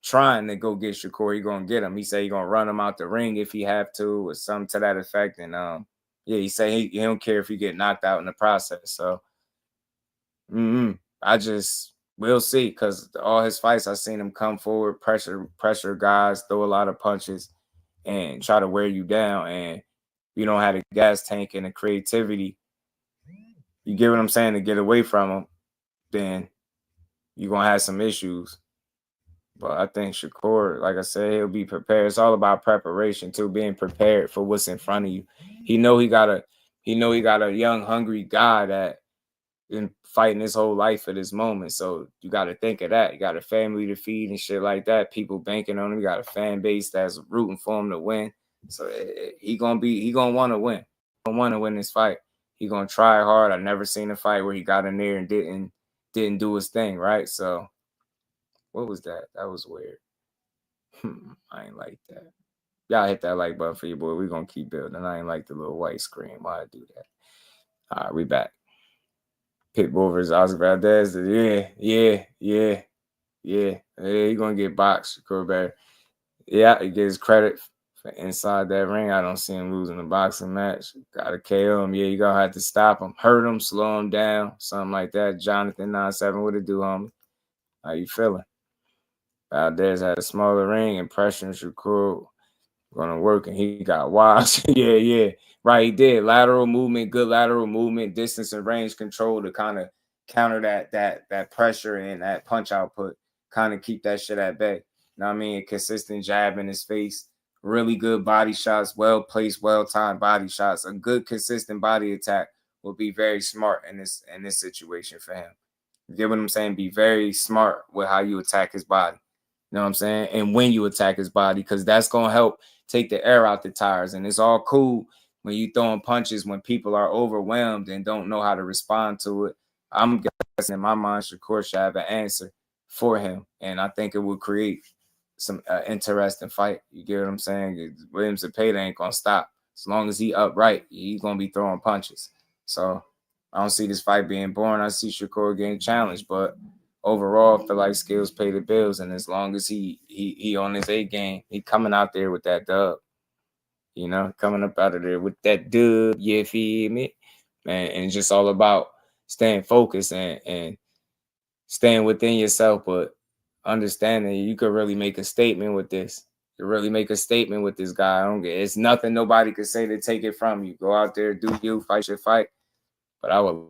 Speaker 7: trying to go get Shakur. He going to get him. He said he going to run him out the ring if he have to or something to that effect. And Yeah, he say he don't care if he get knocked out in the process. So we'll see, because all his fights I seen him come forward, pressure guys, throw a lot of punches, and try to wear you down. And you don't have the gas tank and the creativity, you get what I'm saying, to get away from him, then you're gonna have some issues. But I think Shakur, like I said, he'll be prepared. It's all about preparation too, being prepared for what's in front of you. He know he got a young, hungry guy that been fighting his whole life for this moment. So you got to think of that. You got a family to feed and shit like that. People banking on him. You got a fan base that's rooting for him to win. So he gonna want to win. He gonna want to win this fight. He gonna try hard. I've never seen a fight where he got in there and didn't do his thing, right? So what was that? That was weird. I ain't like that. Y'all hit that like button for your boy. We gonna keep building. I ain't like the little white screen. Why I do that? All right, we back. Pitbull versus Oscar Valdez. Yeah. He gonna get boxed. Crawford. Yeah, he gets credit for inside that ring. I don't see him losing the boxing match. Gotta KO him. Yeah, you gonna have to stop him, hurt him, slow him down, something like that. Jonathan 97, what it do, homie? How you feeling? Valdez had a smaller ring and pressure Shakur gonna work, and he got washed. yeah. Right, he did. Lateral movement, good lateral movement, distance and range control to kind of counter that pressure and that punch output, kind of keep that shit at bay. You know what I mean? A consistent jab in his face, really good body shots, well placed, well timed body shots. A good consistent body attack will be very smart in this situation for him. You get what I'm saying? Be very smart with how you attack his body. You know what I'm saying? And when you attack his body, because that's going to help take the air out the tires. And it's all cool when you throwing punches when people are overwhelmed and don't know how to respond to it. I'm guessing in my mind, Shakur should have an answer for him. And I think it would create some interesting fight. You get what I'm saying? Williams Zepeda ain't going to stop. As long as he upright, he's going to be throwing punches. So I don't see this fight being boring. I see Shakur getting challenged, but overall, I feel like skills pay the bills, and as long as he on his A game, he coming out there with that dub. You know, coming up out of there with that dub, you feel me? Man, and it's just all about staying focused and staying within yourself, but understanding you could really make a statement with this. You really make a statement with this guy. It's nothing nobody could say to take it from you. Go out there, do you, fight your fight. But I would.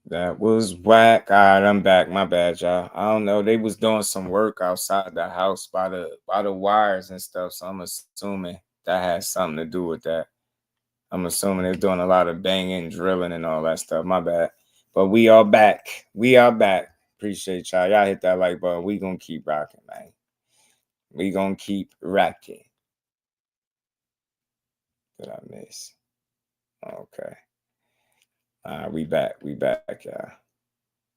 Speaker 7: That was whack. All right, I'm back. My bad, y'all. I don't know. They was doing some work outside the house by the wires and stuff. So I'm assuming that has something to do with that. I'm assuming they're doing a lot of banging, drilling, and all that stuff. My bad. But we are back. We are back. Appreciate y'all. Y'all hit that like button. We gonna keep rocking, man. We gonna keep rocking. Did I miss? Okay. All right, we back. We back, y'all.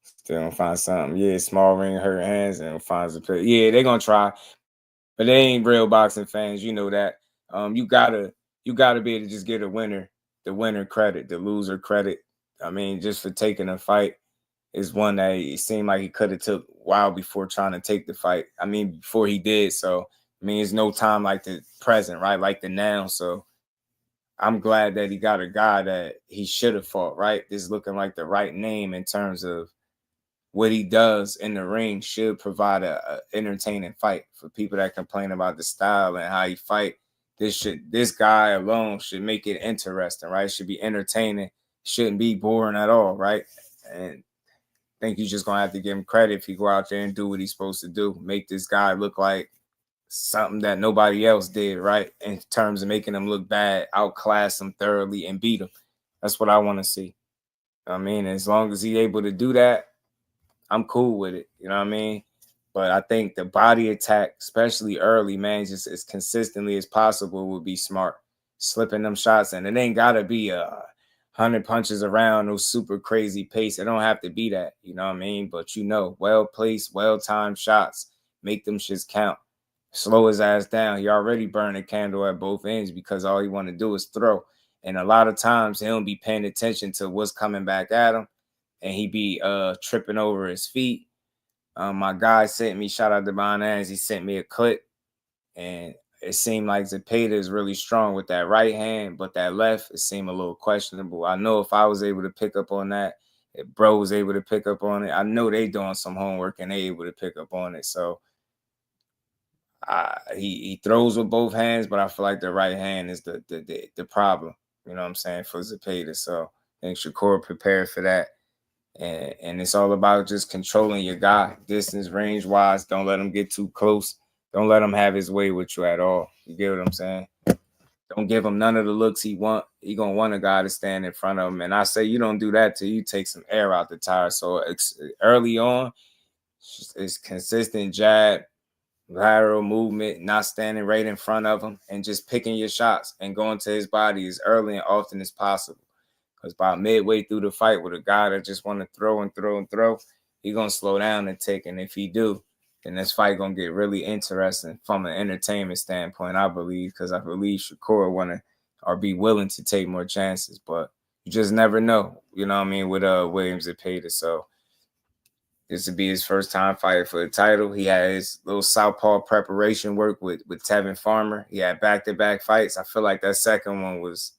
Speaker 7: Still gonna find something. Yeah, small ring, hurt hands, and finds a play. Yeah, they're gonna try. But they ain't real boxing fans, you know that. You gotta be able to just give the winner credit, the loser credit. I mean, just for taking a fight is one that it seemed like he could have took a while before trying to take the fight. I mean, before he did. So I mean, it's no time like the present, right? Like the now. So I'm glad that he got a guy that he should have fought, right? This is looking like the right name in terms of what he does in the ring should provide a entertaining fight for people that complain about the style and how he fight. This guy alone should make it interesting, right? It should be entertaining. Shouldn't be boring at all, right? And I think you're just gonna have to give him credit if he go out there and do what he's supposed to do. Make this guy look like something that nobody else did, right? In terms of making him look bad, outclass him thoroughly and beat him. That's what I want to see. I mean, as long as he's able to do that, I'm cool with it. You know what I mean? But I think the body attack, especially early, man, just as consistently as possible would be smart. Slipping them shots, and it ain't gotta be 100 punches around, no super crazy pace. It don't have to be that, you know what I mean? But well placed, well timed shots, make them shits count. Slow his ass down. He already burned a candle at both ends because all he want to do is throw. And a lot of times he don't be paying attention to what's coming back at him, and he be tripping over his feet. My guy sent me, shout out to Bonaz, he sent me a clip, and it seemed like Zepeda is really strong with that right hand, but that left, it seemed a little questionable. I know if I was able to pick up on that, if bro was able to pick up on it, I know they doing some homework and they able to pick up on it. So he throws with both hands, but I feel like the right hand is the problem. You know what I'm saying, for Zepeda. So I think Shakur prepared for that. And it's all about just controlling your guy, distance, range wise. Don't let him get too close. Don't let him have his way with you at all. You get what I'm saying? Don't give him none of the looks he want. He gonna want a guy to stand in front of him. And I say you don't do that till you take some air out the tire. So early on, it's consistent jab, lateral movement, not standing right in front of him, and just picking your shots and going to his body as early and often as possible. Because by midway through the fight with a guy that just want to throw and throw and throw, he going to slow down and take. And if he do, then this fight going to get really interesting from an entertainment standpoint, I believe, because I believe Shakur want to or be willing to take more chances. But you just never know, you know what I mean, with Williams and Peter. So this would be his first time fighting for the title. He had his little southpaw preparation work with Tevin Farmer. He had back-to-back fights. I feel like that second one was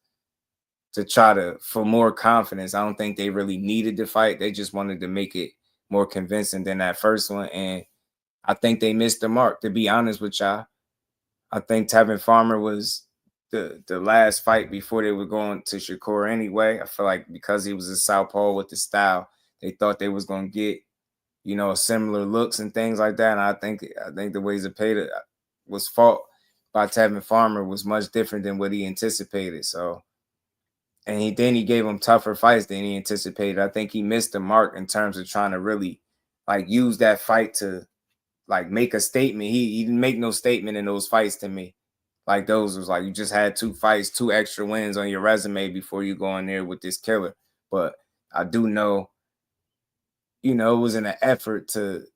Speaker 7: to try for more confidence. I don't think they really needed the fight. They just wanted to make it more convincing than that first one. And I think they missed the mark, to be honest with y'all. I think Tevin Farmer was the last fight before they were going to Shakur anyway. I feel like because he was a southpaw with the style, they thought they was going to get, similar looks and things like that. And I think the way Zepeda was fought by Tevin Farmer was much different than what he anticipated. So, and then he gave him tougher fights than he anticipated. I think he missed the mark in terms of trying to really use that fight to make a statement. He didn't make no statement in those fights to me. Like those was you just had 2 fights, 2 extra wins on your resume before you go in there with this killer. But I do know, it was in an effort to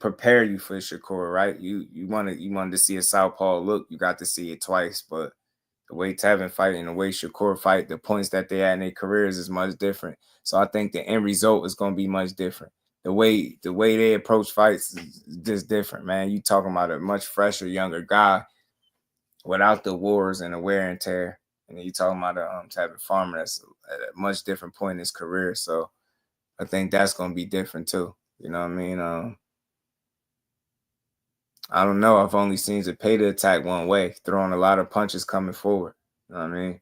Speaker 7: prepare you for Shakur, right? You wanted to see a southpaw look. You got to see it twice, but the way Tevin fight and the way Shakur fight, the points that they had in their careers is much different. So I think the end result is going to be much different. The way they approach fights is just different, man. You talking about a much fresher, younger guy without the wars and the wear and tear. And then you talking about Tevin Farmer that's at a much different point in his career. So I think that's going to be different too. You know what I mean? I don't know. I've only seen Zepeda attack one way, throwing a lot of punches coming forward. You know what I mean?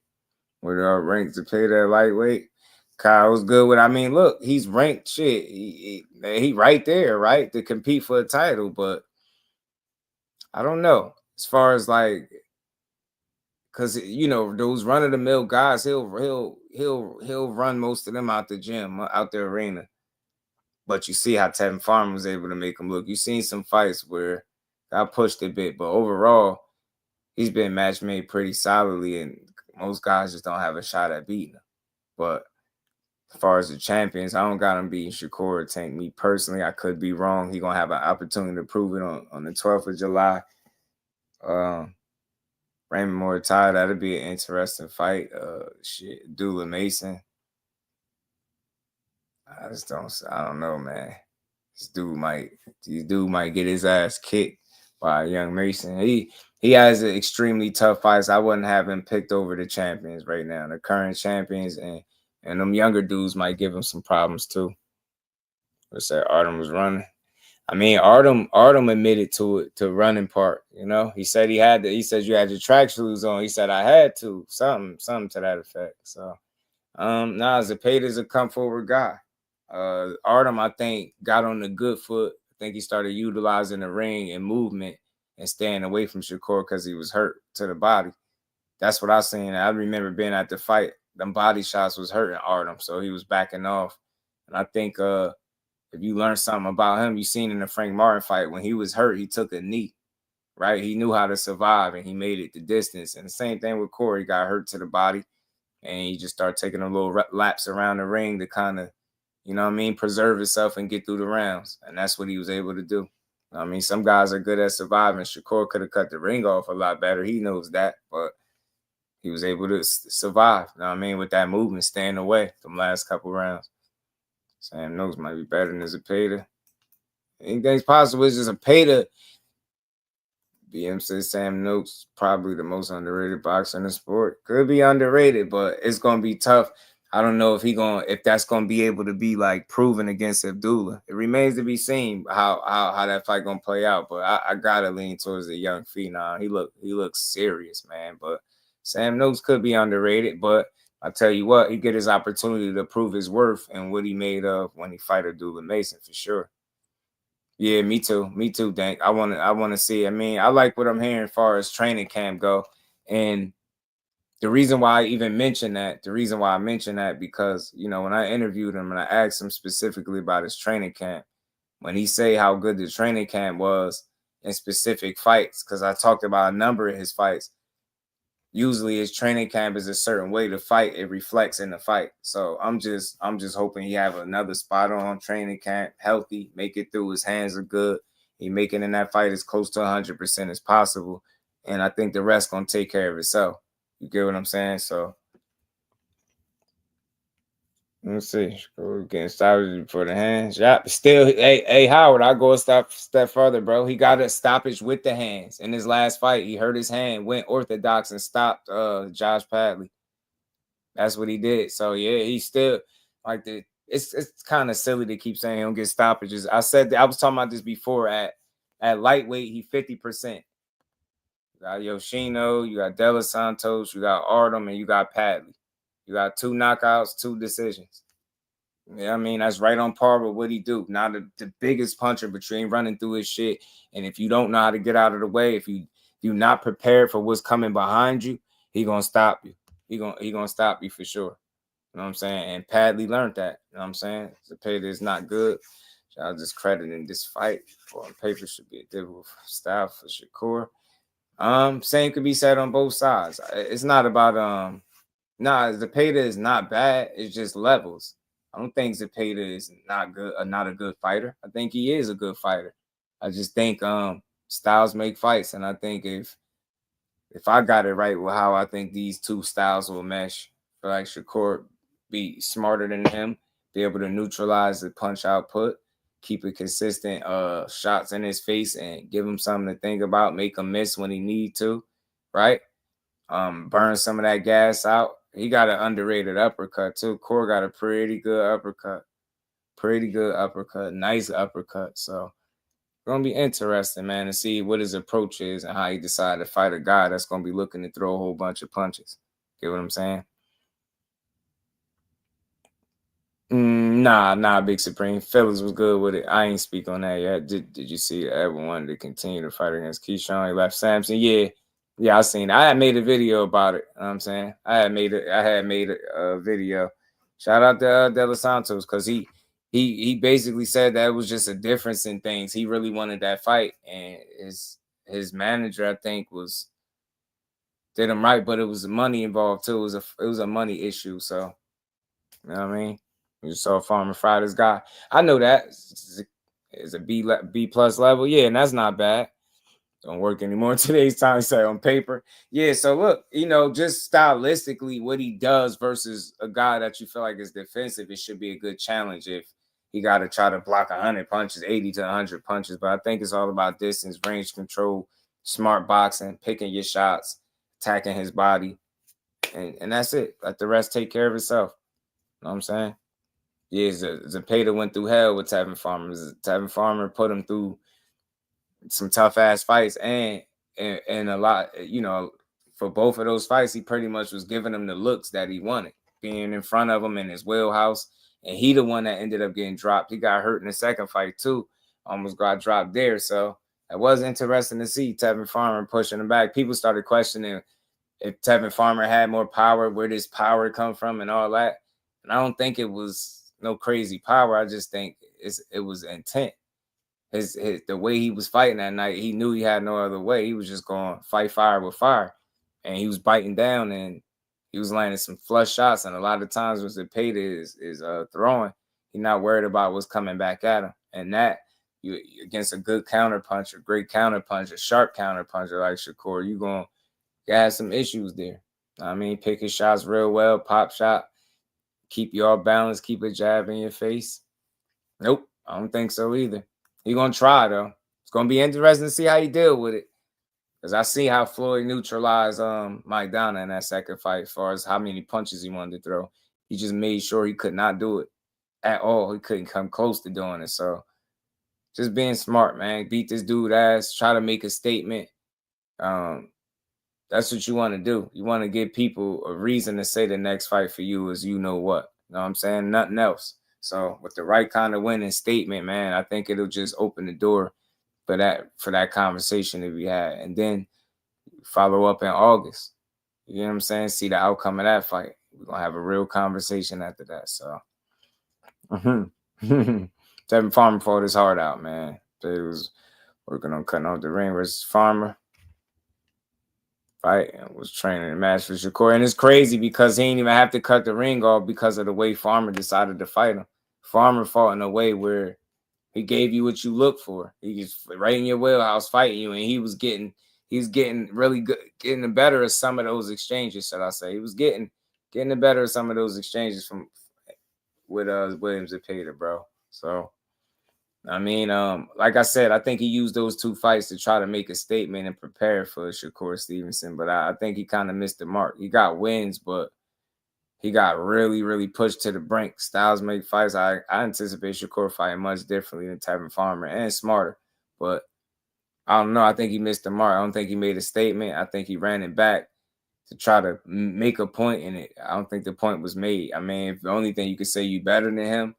Speaker 7: With ranked Zepeda at lightweight, Kyle was good with. I mean, look, he's ranked shit. He right there, right, to compete for a title. But I don't know as far as because those run of the mill guys, he'll run most of them out the gym, out the arena. But you see how Tevin Farmer was able to make him look. You've seen some fights where got pushed a bit, but overall, he's been match made pretty solidly, and most guys just don't have a shot at beating him. But as far as the champions, I don't got him beating Shakur or Tank. Me personally, I could be wrong. He's going to have an opportunity to prove it on the 12th of July. Raymond Muratalla, that'd be an interesting fight. Abdullah Mason. I don't know, man. This dude might get his ass kicked by a young Mason. He has an extremely tough fights. I wouldn't have him picked over the champions right now, the current champions, and them younger dudes might give him some problems too. Let's say Artem was running. I mean, Artem admitted to it, to running part. You know, he said he said you had your track shoes on. He said I had to, something to that effect. So, Zepeda's a come forward guy. Artem, I think, got on the good foot. I think he started utilizing the ring and movement and staying away from Shakur because he was hurt to the body. That's what I seen. I remember being at the fight. Them body shots was hurting Artem, so he was backing off. And I think if you learn something about him, you seen in the Frank Martin fight, when he was hurt, he took a knee, right? He knew how to survive, and he made it the distance. And the same thing with Corey. He got hurt to the body, and he just started taking a little laps around the ring to kind of, you know what I mean, preserve himself and get through the rounds. And that's what he was able to do. I mean, some guys are good at surviving. Shakur could have cut the ring off a lot better. He knows that, but he was able to survive, you know what I mean, with that movement, staying away from last couple rounds. Sam Noakes might be better than Zepeda. Anything's possible. It's just Zepeda. BM says Sam Noakes probably the most underrated boxer in the sport. Could be underrated, but it's gonna be tough. I don't know if that's gonna be able to be like proven against Abdullah. It remains to be seen how that fight gonna play out. But I gotta lean towards the young phenom. He looks serious, man. But Sam Noakes could be underrated, but I tell you what, he get his opportunity to prove his worth and what he made of when he fight Abdullah Mason for sure. Yeah, me too, Dank. I want to see. I mean, I like what I'm hearing as far as training camp go, and the reason why I mentioned that, because you know when I interviewed him and I asked him specifically about his training camp, when he say how good the training camp was in specific fights, because I talked about a number of his fights. Usually his training camp is a certain way to fight. It reflects in the fight. So I'm just hoping he have another spot on training camp, healthy, make it through. His hands are good. He making in that fight as close to 100% as possible. And I think the rest going to take care of itself. You get what I'm saying? So let's see. We're getting started for the hands. Yeah, still, hey, Howard, I go a step further, bro. He got a stoppage with the hands in his last fight. He hurt his hand, went orthodox, and stopped Josh Padley. That's what he did. So yeah, he still like the. It's kind of silly to keep saying he don't get stoppages. I said I was talking about this before. At lightweight, he 50%. You got Yoshino, you got De Los Santos, you got Artem, and you got Padley. You got 2 knockouts, 2 decisions. Yeah, I mean, that's right on par with what he do. Not the biggest puncher, but you ain't running through his shit. And if you don't know how to get out of the way, if you're not prepared for what's coming behind you, he gonna stop you. He gonna stop you for sure. You know what I'm saying? And Padley learned that. You know what I'm saying? Zepeda is not good. I was just crediting this fight on paper should be a difficult style for Shakur. Same could be said on both sides. It's not about Zepeda is not bad. It's just levels. I don't think Zepeda is not a good fighter. I think he is a good fighter. I just think styles make fights, and I think if I got it right with how I think these two styles will mesh, I feel like Shakur be smarter than him, be able to neutralize the punch output, keep it consistent shots in his face, and give him something to think about, make him miss when he need to, right? Burn some of that gas out. He got an underrated uppercut too. Core got a pretty good uppercut. Nice uppercut. So gonna be interesting, man, to see what his approach is and how he decided to fight a guy that's gonna be looking to throw a whole bunch of punches. Get what I'm saying? Nah, Big Supreme. Fellas was good with it. I ain't speak on that yet. Did you see everyone wanted to continue to fight against Keshawn? He left Samson. Yeah, I seen it. I had made a video about it. You know what I'm saying? I had made a video. Shout out to De Los Santos, because he basically said that it was just a difference in things. He really wanted that fight, and his manager, I think, did him right, but it was money involved too. It was a money issue. So you know what I mean? You saw Farmer Friday's guy. I know that is a B plus level. Yeah, and that's not bad. Don't work anymore in today's time, say on paper. Yeah, so look, just stylistically what he does versus a guy that you feel like is defensive, it should be a good challenge if he got to try to block 100 punches, 80 to 100 punches. But I think it's all about distance, range control, smart boxing, picking your shots, attacking his body, and that's it. Let the rest take care of itself. You know what I'm saying? Yeah, Zepeda went through hell with Tevin Farmer. Tevin Farmer put him through some tough ass fights and a lot, for both of those fights, he pretty much was giving him the looks that he wanted, being in front of him in his wheelhouse. And he the one that ended up getting dropped. He got hurt in the second fight too. Almost got dropped there. So it was interesting to see Tevin Farmer pushing him back. People started questioning if Tevin Farmer had more power, where does power come from and all that. And I don't think it was no crazy power. I just think it was intent. The way he was fighting that night, he knew he had no other way. He was just going fight fire with fire, and he was biting down, and he was landing some flush shots. And a lot of times when Zepeda is throwing, he's not worried about what's coming back at him. And that you against a good counter puncher, great counter puncher, sharp counter puncher like Shakur, you gonna have some issues there. I mean, pick his shots real well, pop shot, keep you all balanced, keep a jab in your face. Nope, I don't think so either. He gonna try though. It's gonna be interesting to see how he deal with it, because I see how Floyd neutralized Mike Donna in that second fight as far as how many punches he wanted to throw. He just made sure he could not do it at all. He couldn't come close to doing it. So just being smart, man. Beat this dude ass. Try to make a statement. That's what you want to do. You want to give people a reason to say the next fight for you is you know what. You know what I'm saying? Nothing else. So with the right kind of winning statement, man, I think it'll just open the door for that conversation to be had. And then follow up in August. You know what I'm saying? See the outcome of that fight. We're going to have a real conversation after that. So Devin Farmer fought his heart out, man. So he was working on cutting off the ring versus Farmer. Fight and was training to match for Shakur. And it's crazy because he didn't even have to cut the ring off because of the way Farmer decided to fight him. Farmer fought in a way where he gave you what you look for. He was right in your wheelhouse fighting you, and he was getting really good, getting the better of some of those exchanges, should I say. He was getting the better of some of those exchanges with Williams and Peter, bro. So I mean, like I said, I think he used those two fights to try to make a statement and prepare for Shakur Stevenson, but I think he kind of missed the mark. He got wins, but he got really, really pushed to the brink. Styles make fights. I anticipate Shakur fighting much differently than Tevin Farmer and smarter, but I don't know. I think he missed the mark. I don't think he made a statement. I think he ran it back to try to make a point in it. I don't think the point was made. I mean, if the only thing you could say you better than him,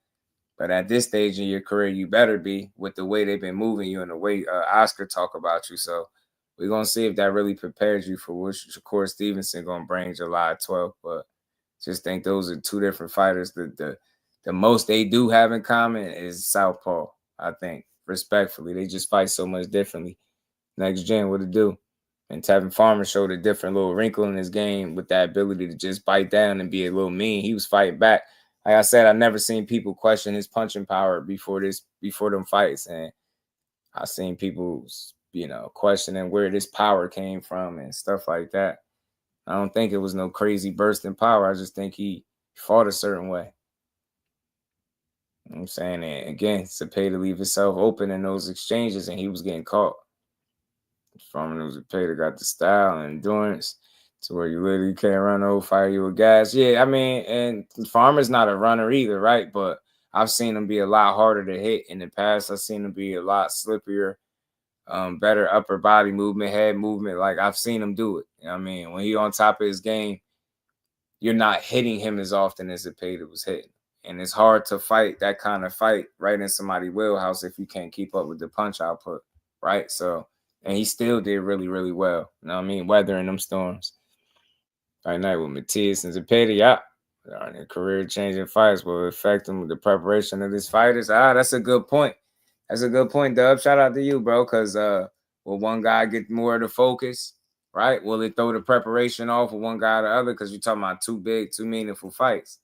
Speaker 7: but at this stage in your career, you better be with the way they've been moving you and the way Oscar talk about you. So we're going to see if that really prepares you for what Shakur Stevenson going to bring July 12th. But just think those are two different fighters. The most they do have in common is southpaw, I think, respectfully. They just fight so much differently. Next gen, what it do? And Tevin Farmer showed a different little wrinkle in his game with that ability to just bite down and be a little mean. He was fighting back. Like I said, I've never seen people question his punching power before them fights. And I've seen people, questioning where this power came from and stuff like that. I don't think it was no crazy burst in power. I just think he fought a certain way. You know what I'm saying? And again, Zepeda to leave himself open in those exchanges, and he was getting caught. Farmer Zepeda got the style and endurance to where you literally can't run over, fire you with gas. Yeah, I mean, and Farmer's not a runner either, right? But I've seen him be a lot harder to hit in the past. I've seen him be a lot slippier, better upper body movement, head movement. Like, I've seen him do it. You know what I mean? When he on top of his game, you're not hitting him as often as Zepeda was hitting. And it's hard to fight that kind of fight right in somebody's wheelhouse if you can't keep up with the punch output, right? So, and he still did really, really well. You know what I mean? Weathering them storms. Right now with Matias and Zepeda, their career-changing fights will affect him with the preparation of his fighters. That's a good point. That's a good point, Dub. Shout out to you, bro, because will one guy get more of the focus, right? Will it throw the preparation off of one guy or the other? Because you're talking about two big, two meaningful fights,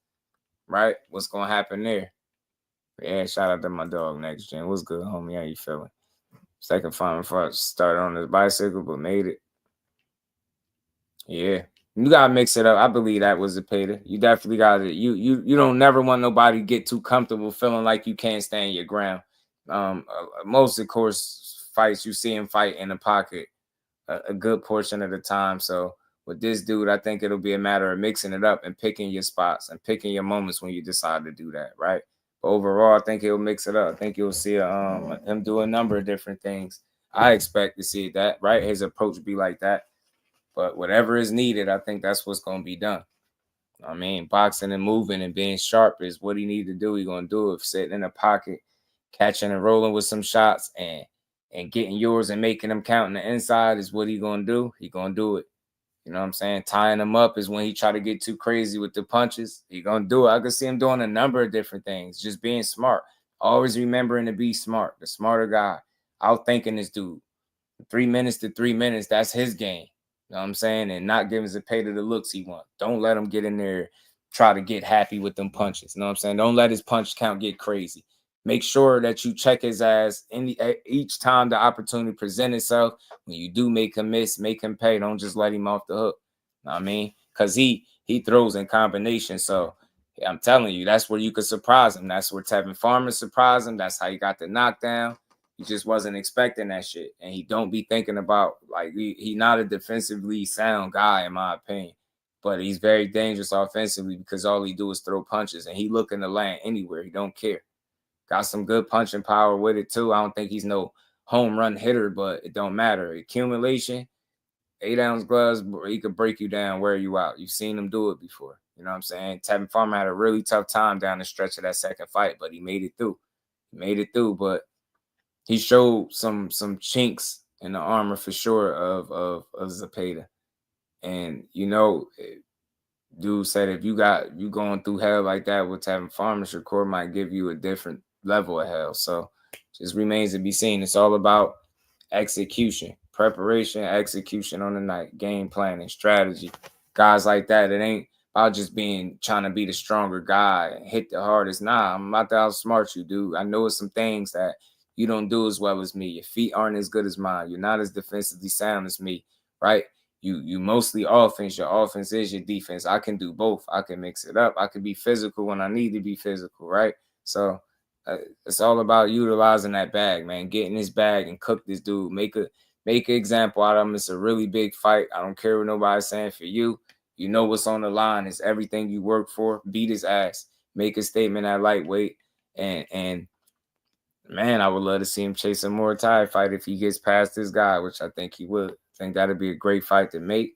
Speaker 7: right? What's going to happen there? Yeah, shout out to my dog, Next Gen. What's good, homie? How you feeling? Second fight before I started on this bicycle, but made it. Yeah. You gotta mix it up. I believe that was a pater. You definitely gotta you don't never want nobody to get too comfortable feeling like you can't stand your ground. Most of course fights you see him fight in the pocket a good portion of the time. So with this dude, I think it'll be a matter of mixing it up and picking your spots and picking your moments when you decide to do that, right? But overall, I think he'll mix it up. I think you'll see him do a number of different things. I expect to see that, right? His approach be like that. But whatever is needed, I think that's what's going to be done. I mean, boxing and moving and being sharp is what he need to do. He's going to do it. Sitting in the pocket, catching and rolling with some shots and getting yours and making them count in the inside is what he going to do. He going to do it. You know what I'm saying? Tying him up is when he try to get too crazy with the punches. He going to do it. I can see him doing a number of different things, just being smart. Always remembering to be smart, the smarter guy. Outthinking this dude. 3 minutes to 3 minutes, that's his game. You know what I'm saying? And not giving Zepeda the looks he wants. Don't let him get in there, try to get happy with them punches. You know what I'm saying? Don't let his punch count get crazy. Make sure that you check his ass each time the opportunity presents itself. When you do make him miss, make him pay. Don't just let him off the hook. You know what I mean? Because he throws in combination. So I'm telling you, that's where you could surprise him. That's where Tevin Farmer surprised him. That's how he got the knockdown. He just wasn't expecting that shit. And he don't be thinking about, like, he not a defensively sound guy, in my opinion. But he's very dangerous offensively because all he do is throw punches. And he looking to land anywhere. He don't care. Got some good punching power with it, too. I don't think he's no home run hitter, but it don't matter. Accumulation, 8-ounce gloves, he could break you down, wear you out. You've seen him do it before. You know what I'm saying? Tevin Farmer had a really tough time down the stretch of that second fight, but he made it through. But he showed some chinks in the armor for sure of Zepeda. And, you know, dude said if you going through hell like that with Tevin Farmer, Shakur might give you a different level of hell. So just remains to be seen. It's all about execution, preparation, execution on the night, game planning, strategy. Guys like that, it ain't about just trying to be the stronger guy and hit the hardest. Nah, I'm about to outsmart you, dude. I know it's some things that you don't do as well as me. Your feet aren't as good as mine. You're not as defensively sound as me, right? You mostly offense. Your offense is your defense. I can do both. I can mix it up. I can be physical when I need to be physical, right? So it's all about utilizing that bag, man. Getting this bag and cook this dude. Make an example out of him. It's a really big fight. I don't care what nobody's saying for you. You know what's on the line. It's everything you work for. Beat his ass. Make a statement at lightweight. And man, I would love to see him chase a Muratalla fight if he gets past this guy, which I think he would. I think that'd be a great fight to make.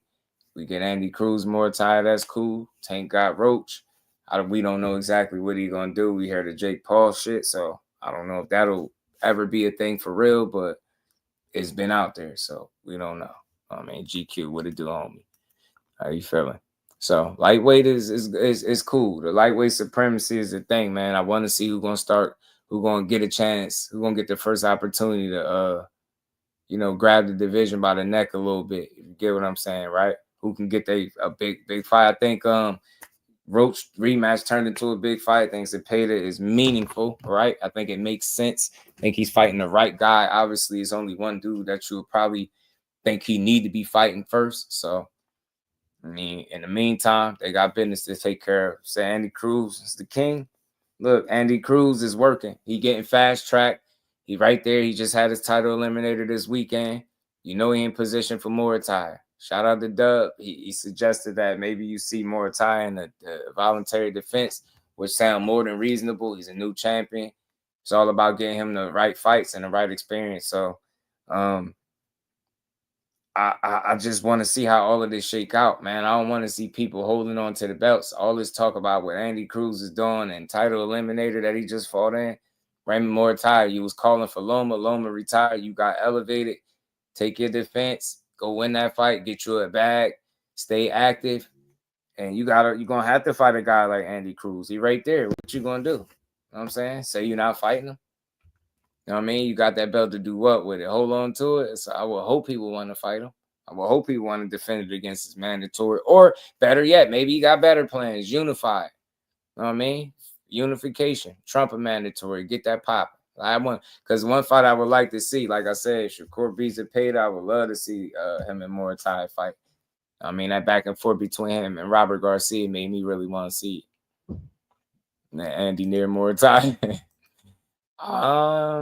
Speaker 7: We get Andy Cruz Muratalla, that's cool. Tank got Roach. We don't know exactly what he's going to do. We heard the Jake Paul shit, so I don't know if that'll ever be a thing for real, but it's been out there, so we don't know. I mean, GQ, what it do, homie? How you feeling? So lightweight is cool. The lightweight supremacy is the thing, man. I want to see who's going to get a chance, who's going to get the first opportunity to, grab the division by the neck a little bit. You get what I'm saying, right? Who can get a big fight? I think Roach rematch turned into a big fight. I think Zepeda is meaningful, right? I think it makes sense. I think he's fighting the right guy. Obviously, it's only one dude that you would probably think he need to be fighting first. So, I mean, in the meantime, they got business to take care of. Say Andy Cruz is the king. Look, Andy Cruz is working. He getting fast tracked. He right there. He just had his title eliminator this weekend. You know he in position for Muratalla. Shout out to Dub. He suggested that maybe you see Muratalla in the voluntary defense, which sound more than reasonable. He's a new champion. It's all about getting him the right fights and the right experience. So I just want to see how all of this shake out, man. I don't want to see people holding on to the belts. All this talk about what Andy Cruz is doing and title eliminator that he just fought in. Raymond Muratalla, you was calling for Loma. Loma retired. You got elevated. Take your defense. Go win that fight. Get you a bag. Stay active. And you're going to have to fight a guy like Andy Cruz. He right there. What you going to do? You know what I'm saying? Say you're not fighting him? You know what I mean? You got that belt to do what with it? Hold on to it. So I will hope he will want to fight him. I will hope he want to defend it against his mandatory. Or better yet, maybe he got better plans. Unified. You know what I mean? Unification. Trump a mandatory. Get that popping. I want because one fight I would like to see, like I said, if Shakur beats Zepeda, I would love to see him and Muratalla fight. I mean, that back and forth between him and Robert Garcia made me really want to see Andy near Muratalla. I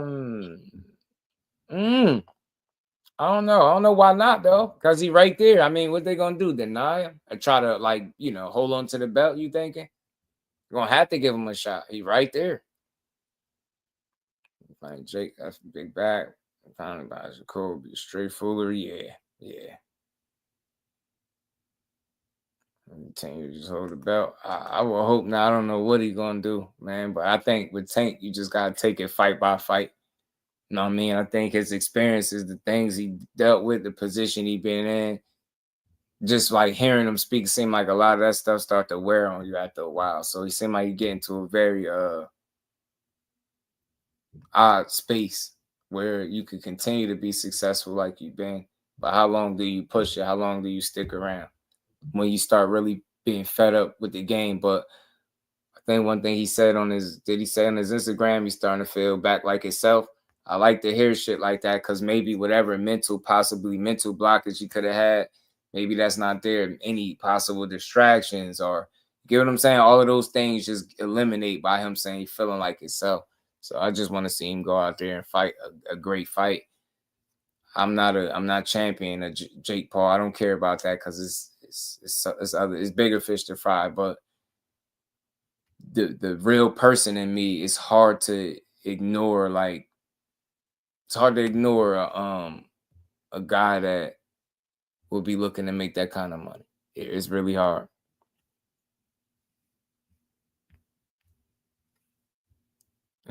Speaker 7: don't know. I don't know why not though, because he right there. I mean, what they gonna do? Deny him or try to hold on to the belt? You thinking? You're gonna have to give him a shot. He right there. Like Jake, that's a big bag. Finally, by Shakur, be straight foolery. Yeah. Tank, you just hold the belt. I will hope not. I don't know what he's gonna do, man. But I think with Tank, you just gotta take it fight by fight. You know what I mean? I think his experiences, the things he dealt with, the position he been in, just like hearing him speak, seemed like a lot of that stuff start to wear on you after a while. So he seemed like he get into a very odd space where you could continue to be successful like you've been, but how long do you push it? How long do you stick around when you start really being fed up with the game? But I think one thing he said on his Instagram, he's starting to feel back like himself. I like to hear shit like that because maybe whatever possibly mental blockage he could have had, maybe that's not there. Any possible distractions or, you get what I'm saying? All of those things just eliminate by him saying he's feeling like himself. So I just want to see him go out there and fight a great fight. I'm not championing Jake Paul. I don't care about that because it's bigger fish to fry. But the real person in me is hard to ignore. Like, it's hard to ignore a guy that will be looking to make that kind of money. It's really hard.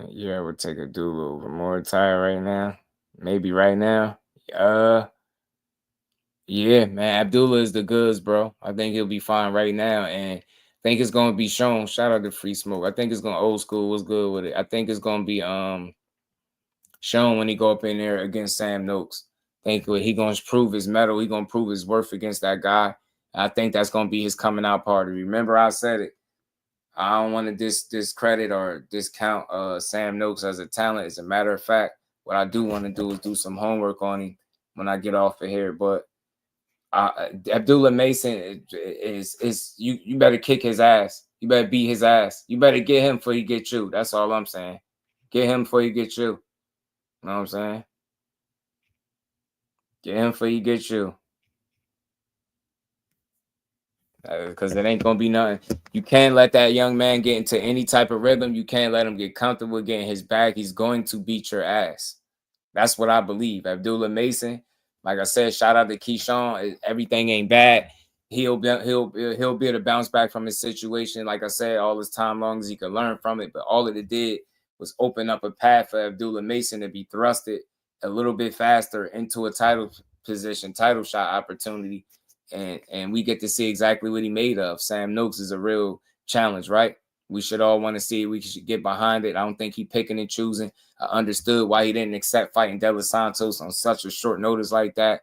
Speaker 7: Yeah, I would take a duel over Muratalla right now. Maybe right now. Yeah, man. Abdullah is the goods, bro. I think he'll be fine right now. And I think it's gonna be shown. Shout out to Free Smoke. I think it's gonna old school. What's good with it? I think it's gonna be shown when he go up in there against Sam Noakes. I think he gonna prove his mettle. He gonna prove his worth against that guy. I think that's gonna be his coming out party. Remember, I said it. I don't want to discredit or discount Sam Noakes as a talent. As a matter of fact, what I do want to do is do some homework on him when I get off of here. But Abdullah Mason is you better kick his ass. You better beat his ass. You better get him before you get you. That's all I'm saying. Get him before you get you. You know what I'm saying? Get him before you get you. Because it ain't going to be nothing. You can't let that young man get into any type of rhythm. You can't let him get comfortable getting his back. He's going to beat your ass. That's what I believe. Abdullah Mason, like I said, shout out to Keshawn. Everything ain't bad. He'll be able to bounce back from his situation. Like I said, all this time, long as he could learn from it. But all it did was open up a path for Abdullah Mason to be thrusted a little bit faster into a title position, title shot opportunity. And we get to see exactly what he made of. Sam Noakes is a real challenge, right? We should all want to see it. We should get behind it. I don't think he picking and choosing. I understood why he didn't accept fighting De Los Santos on such a short notice like that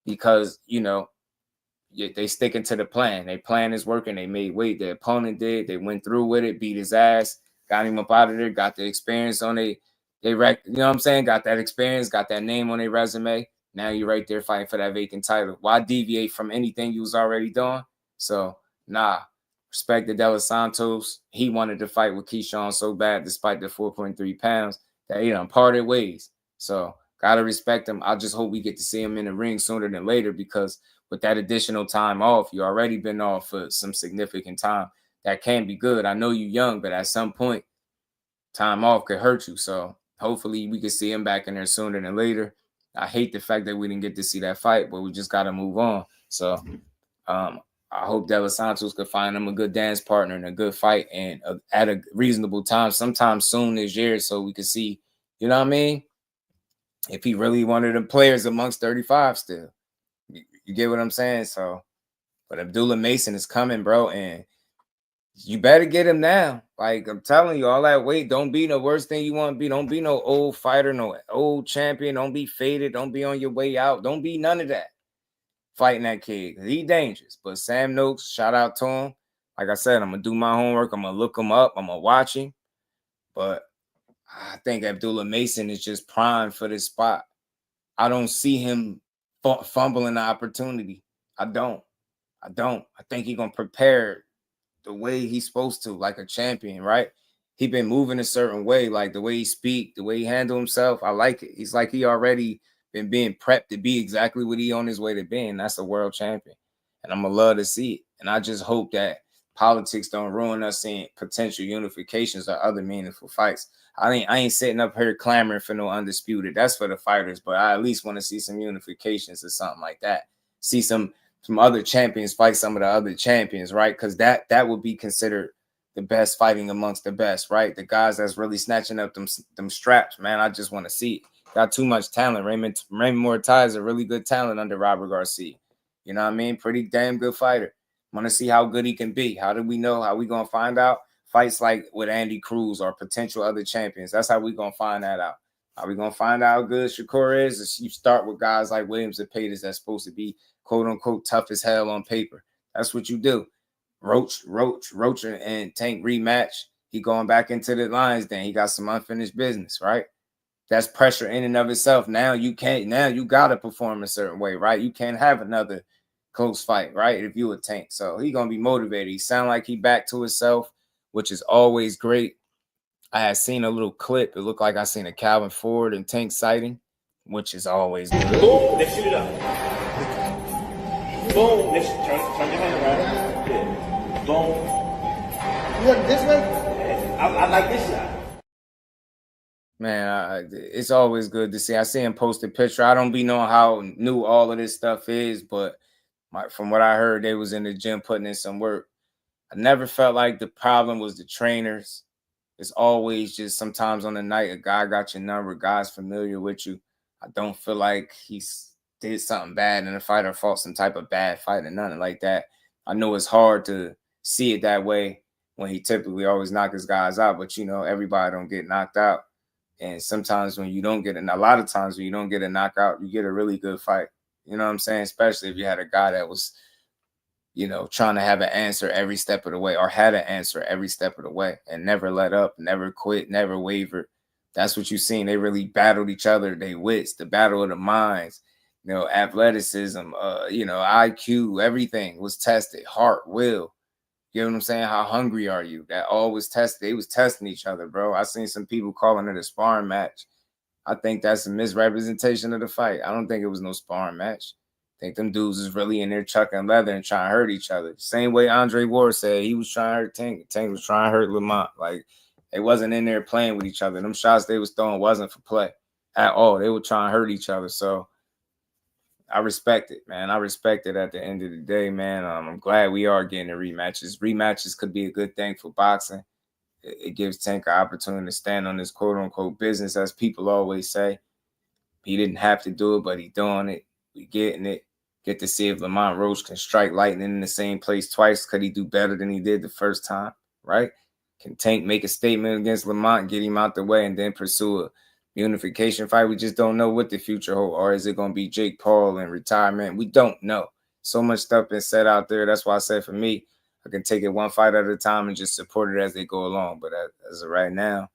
Speaker 7: because, they sticking to the plan. Their plan is working. They made weight. The opponent did. They went through with it, beat his ass, got him up out of there, got the experience on it. You know what I'm saying? Got that experience, got that name on their resume. Now you're right there fighting for that vacant title. Why deviate from anything you was already doing? So, respect to De Los Santos. He wanted to fight with Keshawn so bad, despite the 4.3 pounds, that he done parted ways. So, got to respect him. I just hope we get to see him in the ring sooner than later because with that additional time off, you already been off for some significant time. That can be good. I know you're young, but at some point, time off could hurt you. So, hopefully we can see him back in there sooner than later. I hate the fact that we didn't get to see that fight, but we just got to move on. So I hope De Los Santos could find him a good dance partner and a good fight and at a reasonable time, sometime soon this year, so we could see, you know what I mean? If he really wanted them players amongst 35 still. You get what I'm saying? So, but Abdullah Mason is coming, bro, and you better get him now. Like, I'm telling you, all that weight, don't be the worst thing you want to be. Don't be no old fighter, no old champion. Don't be faded. Don't be on your way out. Don't be none of that. Fighting that kid. He dangerous. But Sam Noakes, shout out to him. Like I said, I'm going to do my homework. I'm going to look him up. I'm going to watch him. But I think Abdullah Mason is just primed for this spot. I don't see him fumbling the opportunity. I don't. I think he's going to prepare the way he's supposed to, like a champion, right? He been moving a certain way, like the way he speak, the way he handle himself. I like it. He's like he already been being prepped to be exactly what he on his way to being. That's a world champion. And I'm going to love to see it. And I just hope that politics don't ruin us seeing potential unifications or other meaningful fights. I ain't sitting up here clamoring for no undisputed. That's for the fighters, but I at least want to see some unifications or something like that. See some other champions fight some of the other champions, right? Because that would be considered the best fighting amongst the best, right? The guys that's really snatching up them straps, man. I just want to see it. Got too much talent. Raymond Muratalla is a really good talent under Robert Garcia. You know what I mean? Pretty damn good fighter. Want to see how good he can be. How do we know? How we going to find out? Fights like with Andy Cruz or potential other champions. That's how we going to find that out. How we going to find out how good Shakur is you start with guys like Williams and Peters that's supposed to be quote-unquote tough as hell on paper. That's what you do. Roach and Tank rematch. He going back into the lines then. He got some unfinished business, right? That's pressure in and of itself. Now you got to perform a certain way, right? You can't have another close fight, right? If you a Tank. So he going to be motivated. He sound like he back to himself, which is always great. I had seen a little clip. It looked like I seen a Calvin Ford and Tank sighting, which is always good.
Speaker 2: Boom, let's shoot it up. Boom, let's turn your hand around. Yeah. Boom. You want this way? I like this shot.
Speaker 7: Man, it's always good to see. I see him post a picture. I don't be knowing how new all of this stuff is, but from what I heard, they was in the gym putting in some work. I never felt like the problem was the trainers. It's always just sometimes on the night, a guy got your number, guy's familiar with you. I don't feel like he's did something bad in a fight or fought some type of bad fight or nothing like that. I know it's hard to see it that way when he typically always knock his guys out, but, you know, everybody don't get knocked out. And sometimes when you don't get a lot of times when you don't get a knockout, you get a really good fight. You know what I'm saying? Especially if you had a guy that was, you know, trying to have an answer every step of the way or had an answer every step of the way and never let up, never quit, never wavered. That's what you've seen. They really battled each other. They wits, the battle of the minds, you know, athleticism, you know, IQ, everything was tested. Heart, will. You know what I'm saying? How hungry are you? That all was tested. They was testing each other, bro. I seen some people calling it a sparring match. I think that's a misrepresentation of the fight. I don't think it was no sparring match. I think them dudes is really in there chucking leather and trying to hurt each other. Same way Andre Ward said he was trying to hurt Tank. Tank was trying to hurt Lamont. Like, they wasn't in there playing with each other. Them shots they was throwing wasn't for play at all. They were trying to hurt each other. So I respect it, man. I respect it at the end of the day, man. I'm glad we are getting the rematches. Rematches could be a good thing for boxing. It gives Tank an opportunity to stand on his quote-unquote business, as people always say. He didn't have to do it, but he doing it. We getting it. Get to see if Lamont Roach can strike lightning in the same place twice. Could he do better than he did the first time, right? Can Tank make a statement against Lamont, get him out the way, and then pursue a unification fight? We just don't know what the future holds. Or is it going to be Jake Paul in retirement? We don't know. So much stuff been said out there. That's why I said for me, I can take it one fight at a time and just support it as they go along. But as of right now,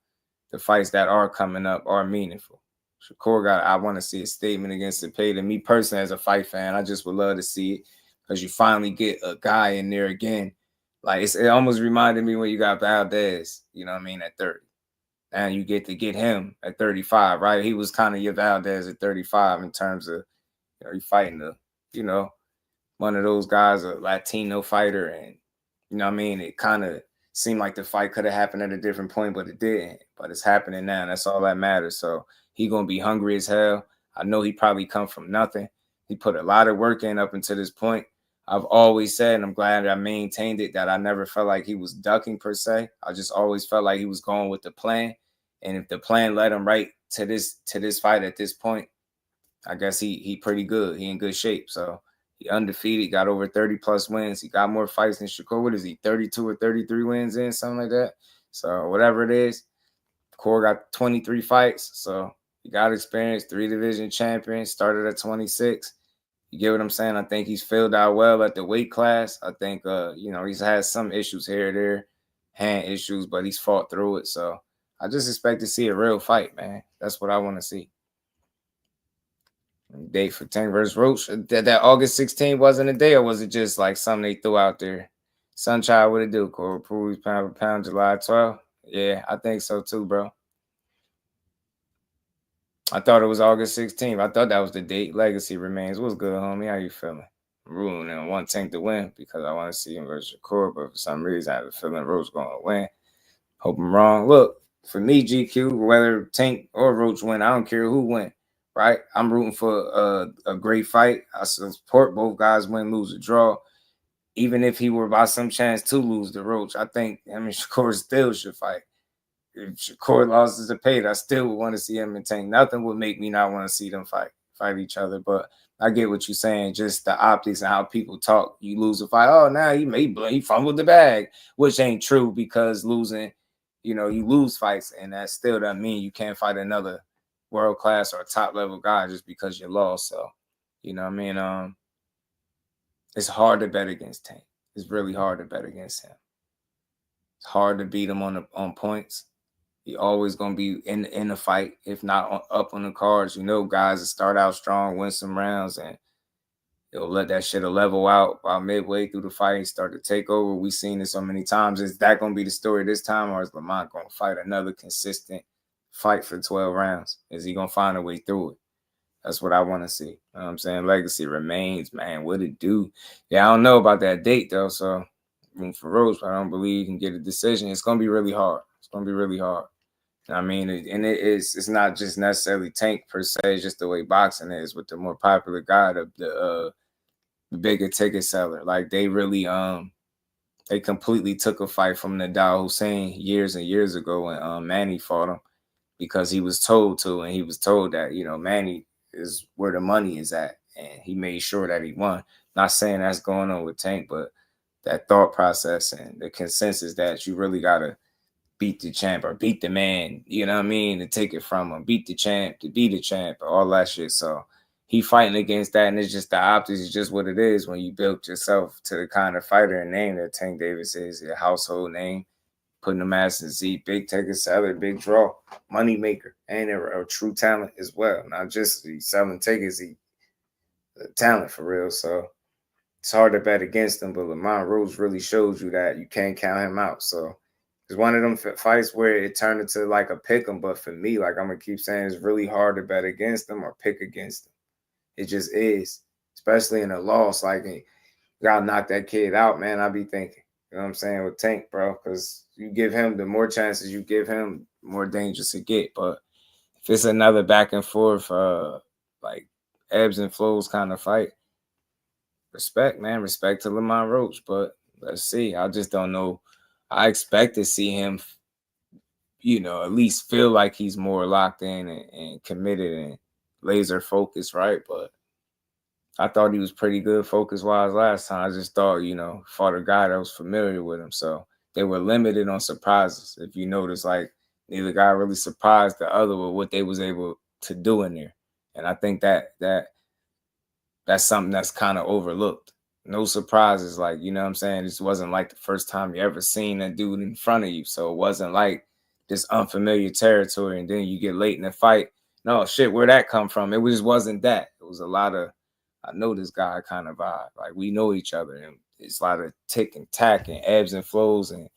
Speaker 7: the fights that are coming up are meaningful. Shakur I want to see a statement against Cepeda. Me personally, as a fight fan, I just would love to see it because you finally get a guy in there again. Like, it almost reminded me when you got Valdez, you know what I mean, at 30. And you get to get him at 35, right? He was kind of your Valdez at 35 in terms of, you know, you fighting one of those guys, a Latino fighter, and you know what I mean? It kind of seemed like the fight could have happened at a different point, but it didn't. But it's happening now, and that's all that matters. So he going to be hungry as hell. I know he probably come from nothing. He put a lot of work in up until this point. I've always said, and I'm glad I maintained it, that I never felt like he was ducking per se. I just always felt like he was going with the plan. And if the plan led him right to this fight at this point, I guess he pretty good. He in good shape. So he undefeated, got over 30-plus wins. He got more fights than Shakur. What is he, 32 or 33 wins in, something like that? So whatever it is, Core got 23 fights. So he got experience, 3 division champions, started at 26. You get what I'm saying? I think he's filled out well at the weight class. I think, you know, he's had some issues here or there, hand issues, but he's fought through it. So I just expect to see a real fight, man. That's what I want to see. Date for Tank versus Roach. That August 16th wasn't a day, or was it just like something they threw out there? Sunchild, what it do? Corey Cruz, pound for pound, July 12th. Yeah, I think so too, bro. I thought it was August 16th. I thought that was the date. Legacy remains. What's good, homie? How you feeling? I'm ruling in one Tank to win because I want to see him versus Shakur, but for some reason I have a feeling Roach going to win. Hope I'm wrong. Look, for me, GQ, whether Tank or Roach win, I don't care who win. Right, I'm rooting for a great fight. I support both guys win, lose, or draw. Even if he were by some chance to lose the Roach, I think Shakur still should fight. If Shakur loses to Pate, I still would want to see him and Tank. Nothing would make me not want to see them fight each other. But I get what you're saying, just the optics and how people talk. You lose a fight, oh, now he fumbled the bag, which ain't true because losing, you lose fights, and that still doesn't mean you can't fight another world-class or top-level guy just because you lost. So, it's hard to bet against Tank. It's really hard to bet against him. It's hard to beat him on points. He always going to be in the fight, if not up on the cards. Guys that start out strong, win some rounds, and they'll let that shit level out by midway through the fight and start to take over. We've seen it so many times. Is that going to be the story this time, or is Lamont going to fight another consistent fight for 12 rounds? Is he going to find a way through it? That's what I want to see. You know what I'm saying? Legacy remains, man. What it do? Yeah, I don't know about that date, though, so room for Roach, but I don't believe he can get a decision. It's going to be really hard. It's going to be really hard. I mean, it's not just necessarily Tank per se, it's just the way boxing is with the more popular guy, the bigger ticket seller. Like, they really, they completely took a fight from Nadal Hussein years and years ago when Manny fought him because he was told to, and he was told that, Manny is where the money is at, and he made sure that he won. Not saying that's going on with Tank, but that thought process and the consensus that you really got to beat the champ or beat the man, you know what I mean, to take it from him, beat the champ to be the champ, all that shit. So he fighting against that, and it's just the optics. It's just what it is when you built yourself to the kind of fighter and name that Tank Davis is, your household name, putting the ass in Z, big ticket seller, big draw, money maker, and a true talent as well. Not just he's selling tickets, he a talent for real. So it's hard to bet against him, but Lamont Rose really shows you that you can't count him out. So it's one of them fights where it turned into like a pick 'em, but for me, like I'm gonna keep saying, it's really hard to bet against him or pick against him. It just is, especially in a loss. Like, you gotta knock that kid out, man. I be thinking, you know what I'm saying, with Tank, bro, because you give him, the more chances you give him, the more dangerous it get. But if it's another back and forth, like ebbs and flows kind of fight, respect, man, respect to Lamont Roach. But let's see. I just don't know. I expect to see him, at least feel like he's more locked in and committed and laser focused, right? But I thought he was pretty good focus-wise last time. I just thought, fought a guy that was familiar with him. So they were limited on surprises. If you notice, like, neither guy really surprised the other with what they was able to do in there. And I think that's something that's kind of overlooked. No surprises, like, you know what I'm saying? This wasn't like the first time you ever seen that dude in front of you. So it wasn't like this unfamiliar territory, and then you get late in the fight. No, shit, where'd that come from? It just wasn't that. It was a lot of, I know this guy kind of vibe. Like, we know each other, and it's a lot of tick and tack and ebbs and flows, and,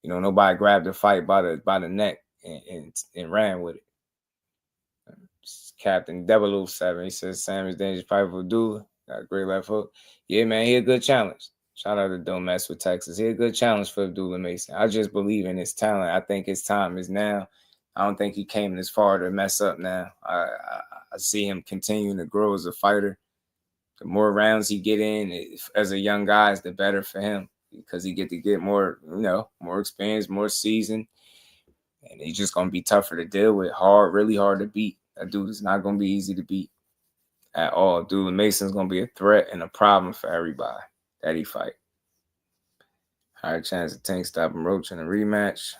Speaker 7: nobody grabbed the fight by the neck and ran with it. Captain 007, he says, Sam is dangerous, probably for Abdullah. Got a great left hook. Yeah, man, he a good challenge. Shout out to Don't Mess with Texas. He a good challenge for Abdullah Mason. I just believe in his talent. I think his time is now. I don't think he came this far to mess up now. I see him continuing to grow as a fighter. The more rounds he get in as a young guy, the better for him because he get to get more, more experience, more season. And he's just going to be tougher to deal with, really hard to beat. That dude is not going to be easy to beat at all. Abdullah Mason's going to be a threat and a problem for everybody that he fight. Higher chance of Tank stopping Roach in a rematch.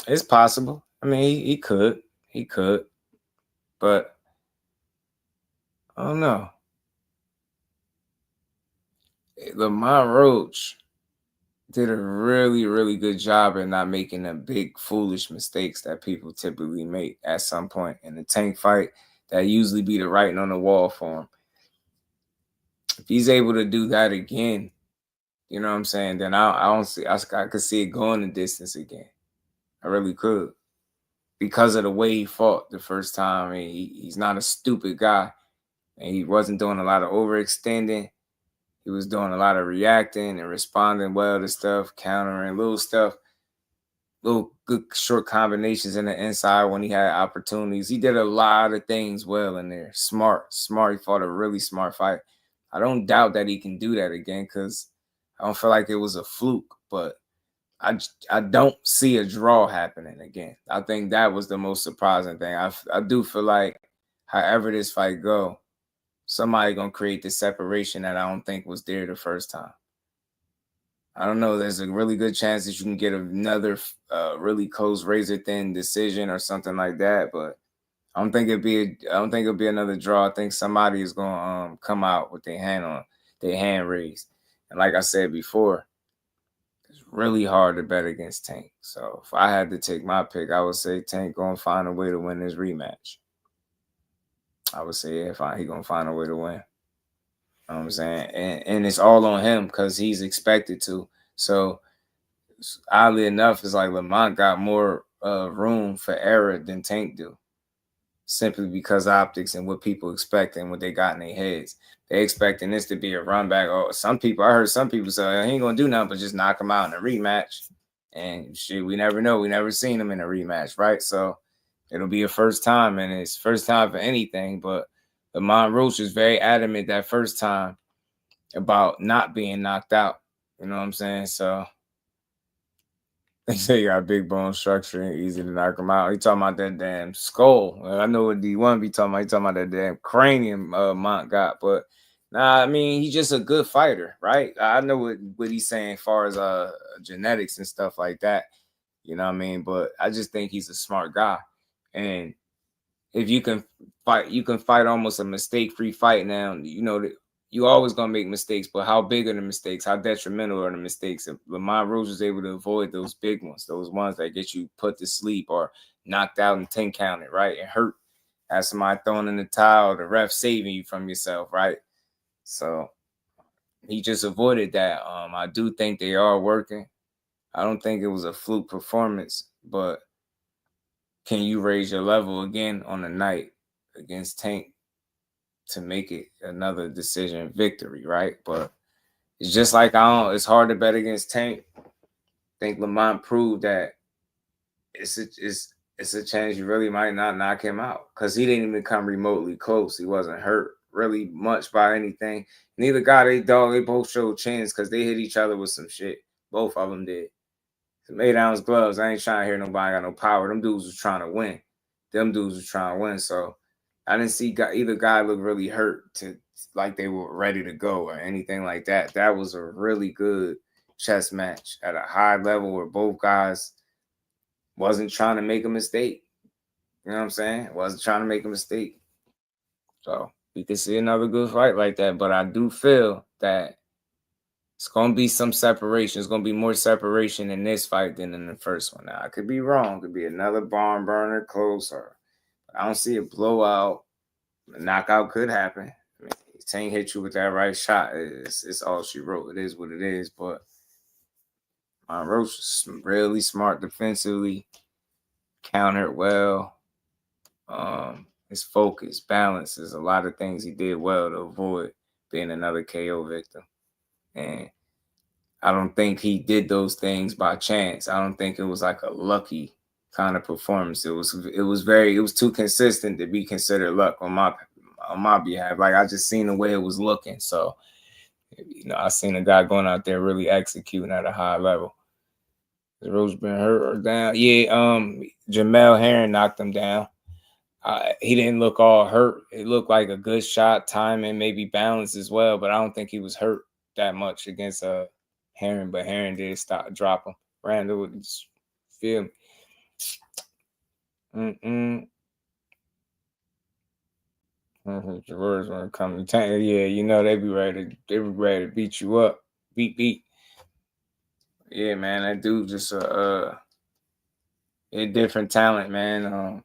Speaker 7: It's possible. I mean, he could. He could. But I don't know. Lamont Roach did a really, really good job at not making the big foolish mistakes that people typically make at some point in the Tank fight. That usually be the writing on the wall for him. If he's able to do that again, you know what I'm saying, then I could see it going the distance again. I really could. Because of the way he fought the first time. I mean, he's not a stupid guy. And he wasn't doing a lot of overextending. He was doing a lot of reacting and responding well to stuff, countering little stuff, little good short combinations in the inside when he had opportunities. He did a lot of things well in there. Smart. He fought a really smart fight. I don't doubt that he can do that again because I don't feel like it was a fluke, but I don't see a draw happening again. I think that was the most surprising thing. I do feel like however this fight go, somebody gonna create the separation that I don't think was there the first time. I don't know. There's a really good chance that you can get another really close razor thin decision or something like that, but I don't think it'll be another draw. I think somebody is gonna come out with their hand raised. And like I said before, it's really hard to bet against Tank. So if I had to take my pick, I would say Tank gonna find a way to win this rematch. I would say he gonna find a way to win. You know what I'm saying? And it's all on him because he's expected to. So oddly enough, it's like Lamont got more room for error than Tank do. Simply because optics and what people expect and what they got in their heads. They expecting this to be a run back. Or I heard some people say, he ain't gonna do nothing but just knock him out in a rematch. And shit, we never know. We never seen him in a rematch, right? So it'll be a first time, and it's first time for anything. But Lamont Roach is very adamant that first time about not being knocked out. You know what I'm saying? So they say you got big bone structure and easy to knock him out. He talking about that damn skull. I know what D1 be talking about. He talking about that damn cranium Mont got. But nah, I mean, he's just a good fighter, right? I know what he's saying as far as genetics and stuff like that. You know what I mean? But I just think he's a smart guy. And if you can fight almost a mistake-free fight now. You know that you always gonna make mistakes, but how big are the mistakes? How detrimental are the mistakes? If Lamont Roach was able to avoid those big ones, those ones that get you put to sleep or knocked out and 10 counted, right? And hurt. Have somebody throwing in the towel, the ref saving you from yourself, right? So he just avoided that. I do think they are working. I don't think it was a fluke performance, but can you raise your level again on the night against Tank to make it another decision victory, right? But it's just like it's hard to bet against Tank. I think Lamont proved that it's a chance you really might not knock him out because he didn't even come remotely close. He wasn't hurt really much by anything. Neither guy they both showed chins because they hit each other with some shit. Both of them did. Some 8-ounce gloves. I ain't trying to hear nobody got no power. Them dudes was trying to win. So I didn't see either guy look really hurt to like they were ready to go or anything like that. That was a really good chess match at a high level where both guys wasn't trying to make a mistake. You know what I'm saying? Wasn't trying to make a mistake. So we could see another good fight like that. But I do feel that it's going to be some separation. It's going to be more separation in this fight than in the first one. Now, I could be wrong. It could be another barn burner closer. I don't see a blowout. A knockout could happen. I mean, Tank hit you with that right shot. It's all she wrote. It is what it is. But Roach is really smart defensively. Countered well. His focus, balance, there's a lot of things he did well to avoid being another KO victim. And I don't think he did those things by chance. I don't think it was like a lucky kind of performance. It was too consistent to be considered luck on my behalf. Like I just seen the way it was looking. So, I seen a guy going out there really executing at a high level. Has Roach been hurt or down? Yeah, Jamel Herring knocked him down. He didn't look all hurt. It looked like a good shot, timing, maybe balance as well, but I don't think he was hurt that much against Herring, but Herring did drop him. Randall would just feel me. The words when it comes to Tank, yeah, they be ready to beat you up. Beat. Yeah, man, that dude just a different talent, man. It's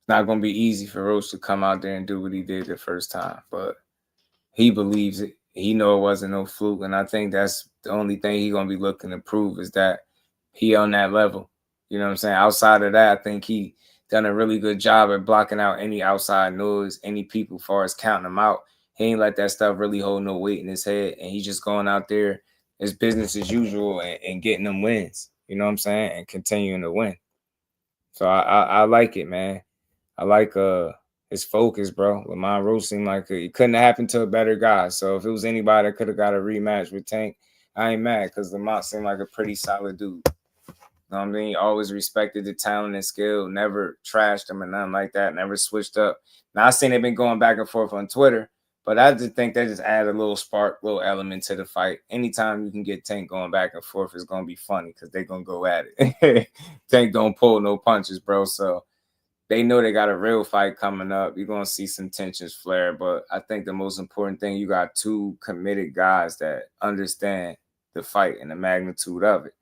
Speaker 7: not gonna be easy for Roach to come out there and do what he did the first time, but he believes it. He know it wasn't no fluke, and I think that's the only thing he gonna be looking to prove is that he on that level. You know what I'm saying? Outside of that, I think he done a really good job at blocking out any outside noise, any people, as far as counting them out. He ain't let that stuff really hold no weight in his head, and he just going out there as business as usual and getting them wins. You know what I'm saying? And continuing to win. So I like it, man. I like his focus, bro. Lamont Roach seemed like it couldn't have happened to a better guy. So if it was anybody that could have got a rematch with Tank, I ain't mad because Lamont seemed like a pretty solid dude. You know what I mean? Always respected the talent and skill, never trashed him and nothing like that, never switched up. Now, I seen they've been going back and forth on Twitter, but I just think they just add a little spark, little element to the fight. Anytime you can get Tank going back and forth, it's going to be funny because they're going to go at it. Tank don't pull no punches, bro. So they know they got a real fight coming up. You're going to see some tensions flare, but I think the most important thing, you got two committed guys that understand the fight and the magnitude of it.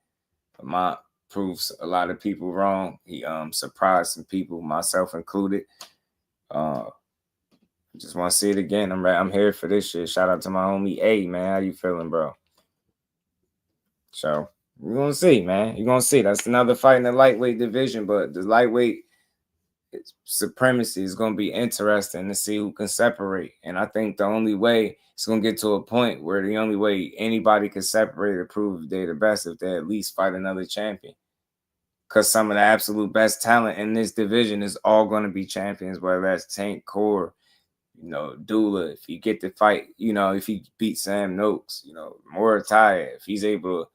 Speaker 7: Lamont proves a lot of people wrong. He surprised some people, myself included. Just want to see it again. I'm here for this shit. Shout out to my homie A, man. How you feeling, bro? So we're gonna see, man. You're gonna see. That's another fight in the lightweight division, but the lightweight supremacy is gonna be interesting to see who can separate. And I think the only way it's gonna get to a point where the only way anybody can separate or prove they're the best if they at least fight another champion. Because some of the absolute best talent in this division is all going to be champions, whether that's Tank, Core, Dula, if he get the fight, if he beats Sam Noakes, Muratalla, if he's able to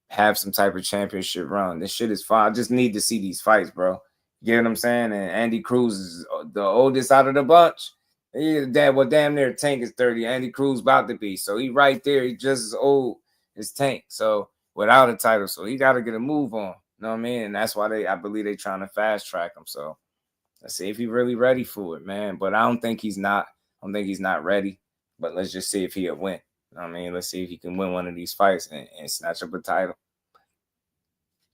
Speaker 7: have some type of championship run. This shit is fine. I just need to see these fights, bro. You get what I'm saying? And Andy Cruz is the oldest out of the bunch. Damn near Tank is 30. Andy Cruz about to be. So he right there. He just as old as Tank. So without a title. So he got to get a move on. You know what I mean? And that's why I believe they trying to fast track him. So let's see if he's really ready for it, man. But I don't think he's not. I don't think he's not ready. But let's just see if he'll win. You know what I mean? Let's see if he can win one of these fights and snatch up a title.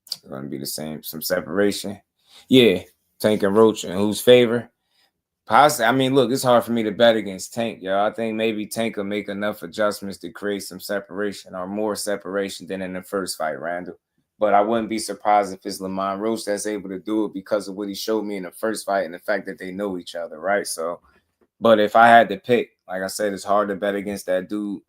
Speaker 7: It's going to be the same. Some separation. Yeah, Tank and Roach in whose favor? Possibly. I mean, look, it's hard for me to bet against Tank, yo. I think maybe Tank will make enough adjustments to create some separation or more separation than in the first fight, Randall. But I wouldn't be surprised if it's Lamont Roach that's able to do it because of what he showed me in the first fight and the fact that they know each other, right? So, but if I had to pick, like I said, it's hard to bet against that dude.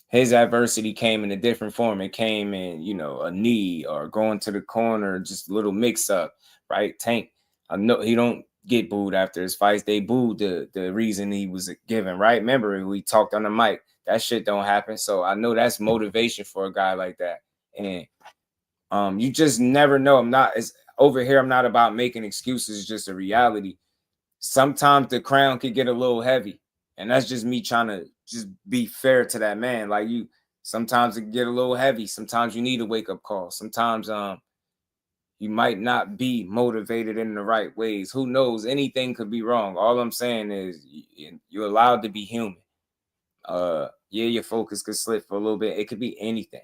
Speaker 7: His adversity came in a different form. It came in, a knee or going to the corner, just a little mix-up, right? Tank, I know he don't get booed after his fights. They booed the reason he was given, right? Remember, we talked on the mic. That shit don't happen. So I know that's motivation for a guy like that. And you just never know. I'm not about making excuses. It's just a reality. Sometimes the crown could get a little heavy. And that's just me trying to just be fair to that man. Like sometimes it get a little heavy. Sometimes you need a wake-up call. Sometimes you might not be motivated in the right ways. Who knows? Anything could be wrong. All I'm saying is you're allowed to be human. Your focus could slip for a little bit. It could be anything.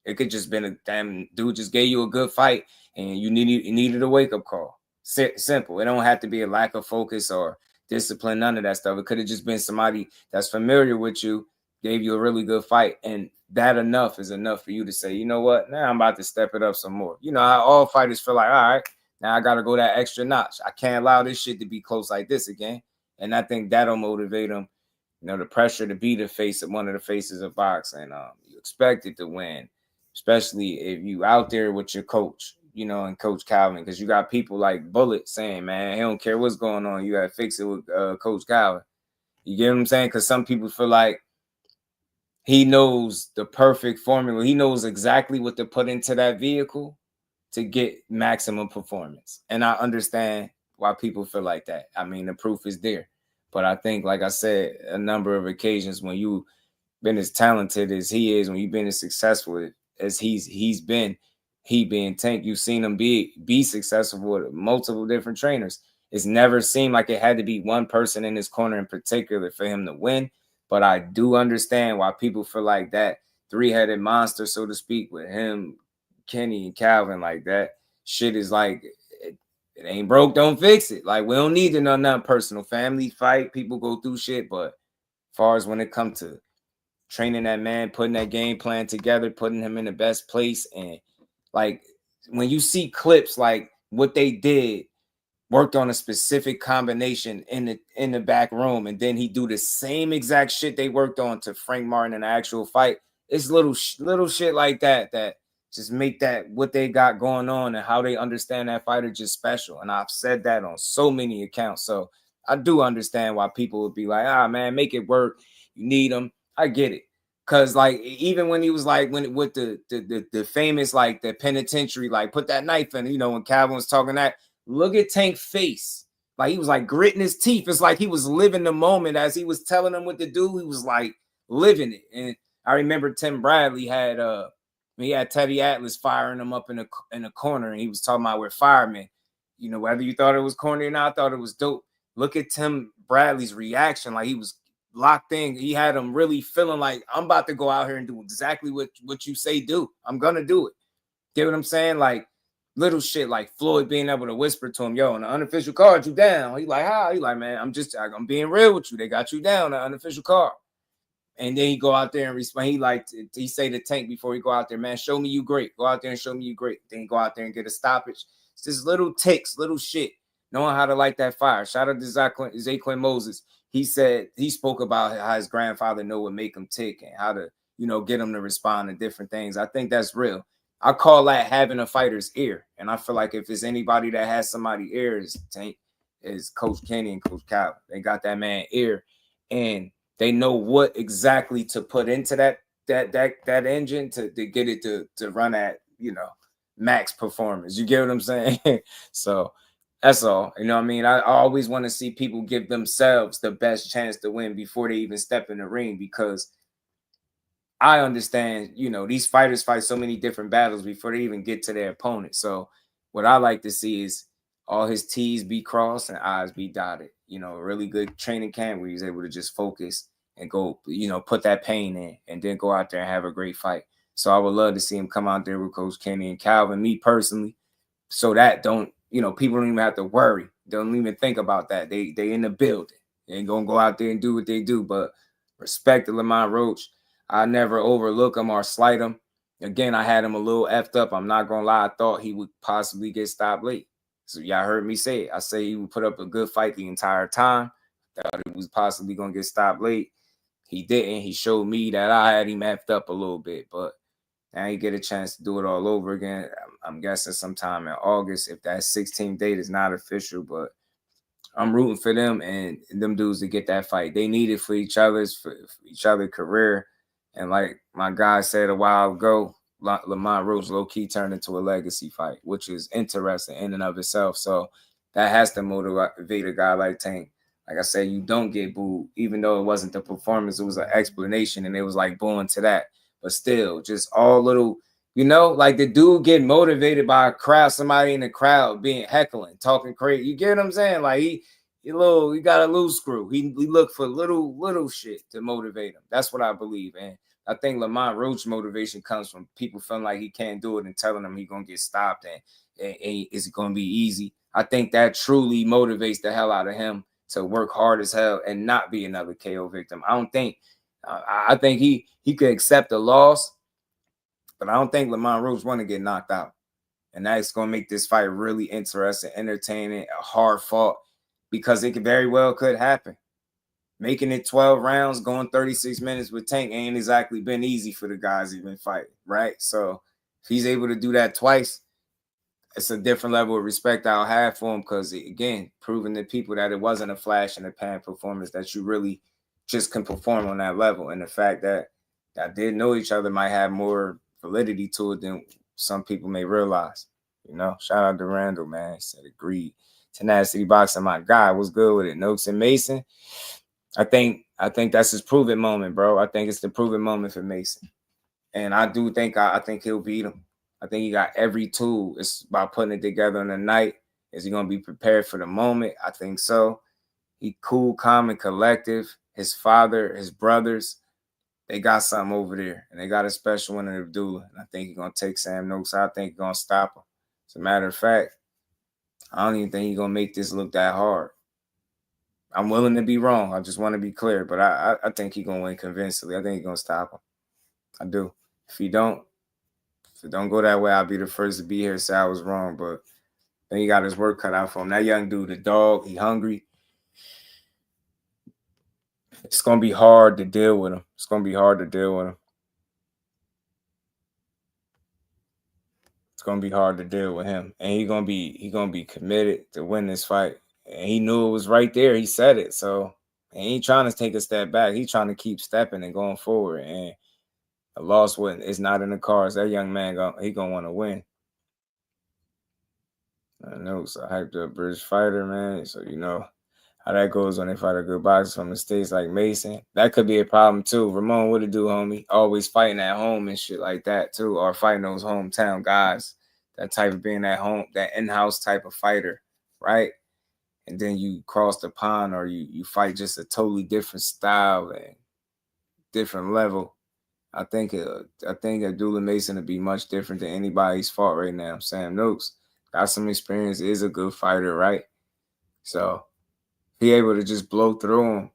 Speaker 7: It could just been a damn dude just gave you a good fight and you needed a wake-up call. Simple. It don't have to be a lack of focus or discipline, none of that stuff. It could have just been somebody that's familiar with you, gave you a really good fight, and that enough is enough for you to say, you know what, now I'm about to step it up some more. You know how all fighters feel like, all right, now I got to go that extra notch. I can't allow this shit to be close like this again. And I think that'll motivate them. The pressure to be the face of one of the faces of boxing. You expect it to win, especially if you out there with your coach, and Coach Calvin, because you got people like Bullet saying, man, he don't care what's going on. You got to fix it with Coach Calvin. You get what I'm saying? Because some people feel like he knows the perfect formula. He knows exactly what to put into that vehicle to get maximum performance. And I understand why people feel like that. I mean, the proof is there. But I think, like I said, a number of occasions when you've been as talented as he is, when you've been as successful as he's been, he being Tank, you've seen him be successful with multiple different trainers. It's never seemed like it had to be one person in his corner in particular for him to win. But I do understand why people feel like that three-headed monster, so to speak, with him, Kenny, and Calvin. Like, that shit is like, it ain't broke, don't fix it. Like, we don't need to know nothing personal. Family fight, people go through shit, but as far as when it comes to training that man, putting that game plan together, putting him in the best place, and like when you see clips like what they did, worked on a specific combination in the back room, and then he do the same exact shit they worked on to Frank Martin in the actual fight. It's little shit like that that just make that what they got going on and how they understand that fighter just special. And I've said that on so many accounts. So I do understand why people would be like, man, make it work. You need them. I get it. Cause like even when he was like with the famous like the penitentiary, like put that knife in, when Calvin was talking that, look at Tank's face. Like he was like gritting his teeth. It's like he was living the moment as he was telling them what to do. He was like living it. And I remember Tim Bradley had Teddy Atlas firing him up in the corner, and he was talking about we're firemen. Whether you thought it was corny or not, I thought it was dope. Look at Tim Bradley's reaction, like he was locked in. He had him really feeling like, I'm about to go out here and do exactly what you say do. I'm gonna do it. Get what I'm saying? Like little shit like Floyd being able to whisper to him, yo, on the unofficial card, you down. He like, how? He like, man, I'm being real with you. They got you down, the unofficial card. And then he go out there and respond. He say to Tank before he go out there, man, show me you great. Go out there and show me you great. Then he go out there and get a stoppage. It's just little ticks, little shit. Knowing how to light that fire. Shout out to Zaquin Moses. He said he spoke about how his grandfather know what make him tick and how to, get him to respond to different things. I think that's real. I call that having a fighter's ear. And I feel like if it's anybody that has somebody's ears, Tank, is Coach Kenny and Coach Calvin. They got that man ear, and they know what exactly to put into that engine to get it to run at, max performance. You get what I'm saying? So that's all. You know what I mean? I always want to see people give themselves the best chance to win before they even step in the ring, because I understand, these fighters fight so many different battles before they even get to their opponent. So what I like to see is all his T's be crossed and I's be dotted. A really good training camp where he's able to just focus and go, put that pain in and then go out there and have a great fight. So I would love to see him come out there with Coach Kenny and Calvin, me personally, so that people don't even have to worry. They don't even think about that. They in the building. They ain't gonna go out there and do what they do. But respect to Lamont Roach. I never overlook him or slight him. Again, I had him a little effed up. I'm not gonna lie. I thought he would possibly get stopped late. So y'all heard me say it. I say he would put up a good fight the entire time. Thought it was possibly gonna get stopped late. He didn't. He showed me that I had him effed up a little bit, but now you get a chance to do it all over again. I'm guessing sometime in August, if that 16th date is not official, but I'm rooting for them and them dudes to get that fight. They need it for each other's career. And like my guy said a while ago, Lamont Roach low-key turned into a legacy fight, which is interesting in and of itself. So that has to motivate a guy like Tank. Like I said, you don't get booed, even though it wasn't the performance. It was an explanation, and it was like booing to that. But still, just all little, like the dude get motivated by a crowd, somebody in the crowd being heckling, talking crazy. You get what I'm saying? Like he got a loose screw. He look for little shit to motivate him. That's what I believe. And I think Lamont Roach motivation comes from people feeling like he can't do it and telling him he's gonna get stopped and it's gonna be easy. I think that truly motivates the hell out of him to work hard as hell and not be another KO victim. I think he could accept a loss, but I don't think Lamont Roach want to get knocked out. And that's going to make this fight really interesting, entertaining, hard fought, because it very well could happen. Making it 12 rounds, going 36 minutes with Tank ain't exactly been easy for the guys he's been fighting, right? So if he's able to do that twice, it's a different level of respect I'll have for him, because, again, proving to people that it wasn't a flash in the pan performance, that you really just can perform on that level. And the fact that I did know each other might have more validity to it than some people may realize. Shout out to Randall, man. He said agreed. Tenacity Boxing, my guy, was good with it. Noakes and Mason. I think that's his proven moment, bro. I think it's the proven moment for Mason. And I do think I think he'll beat him. I think he got every tool. It's about putting it together in the night. Is he going to be prepared for the moment? I think so. He cool, calm, and collective. His father, his brothers, they got something over there, and they got a special one in Abdullah. And I think he's gonna take Sam Noakes. I think he's gonna stop him. As a matter of fact, I don't even think he's gonna make this look that hard. I'm willing to be wrong. I just want to be clear, but I think he's gonna win convincingly. I think he's gonna stop him. I do. If it don't go that way, I'll be the first to be here and say I was wrong. But then he got his work cut out for him. That young dude, the dog, he hungry. It's gonna be hard to deal with him. It's gonna be hard to deal with him. It's gonna be hard to deal with him, and he gonna be committed to win this fight. And he knew it was right there. He said it. So he ain't trying to take a step back. He's trying to keep stepping and going forward. And a loss is not in the cards. That young man he gonna want to win. I know. So hyped up British fighter, man. So you know how that goes when they fight a good boxer from the States like Mason. That could be a problem too. Ramon, what it do, homie? Always fighting at home and shit like that too, or fighting those hometown guys. That type of being at home, that in-house type of fighter, right? And then you cross the pond, or you fight just a totally different style and different level. I think Abdullah Mason would be much different than anybody he's fought right now. Sam Noakes got some experience, is a good fighter, right? So he able to just blow through him.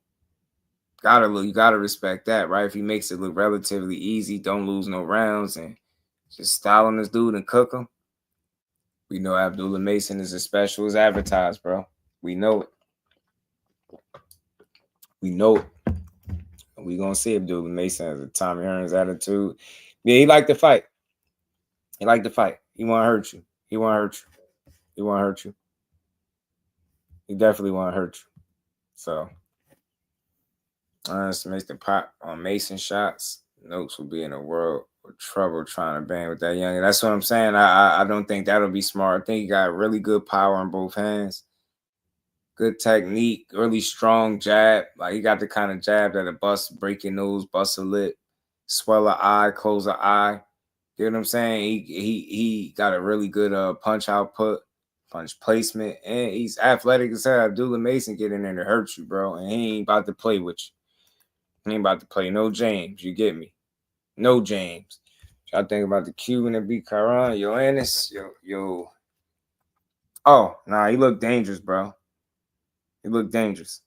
Speaker 7: You gotta respect that, right? If he makes it look relatively easy, don't lose no rounds, and just style on this dude and cook him. We know Abdullah Mason is as special as advertised, bro. We know it. We know it. And we gonna see Abdullah Mason as a Tommy Hearns attitude. Yeah, he like to fight. He like to fight. He want to hurt you. He want to hurt you. He want to hurt you. He definitely want to hurt you. So, makes the pop on Mason shots. Noakes will be in a world of trouble trying to bang with that young. That's what I'm saying. I don't think that'll be smart. I think he got really good power in both hands. Good technique, really strong jab. Like he got the kind of jab that'll break your nose, bust a lip, swell an eye, close an eye. You know what I'm saying? He got a really good punch output, punch placement, and he's athletic as hell. Abdullah Mason get in there to hurt you, bro, and he ain't about to play with you. He ain't about to play no James. You get me? No James. I think about the Cuban that beat Caron. Yo. Oh, nah, he looked dangerous, bro. He looked dangerous.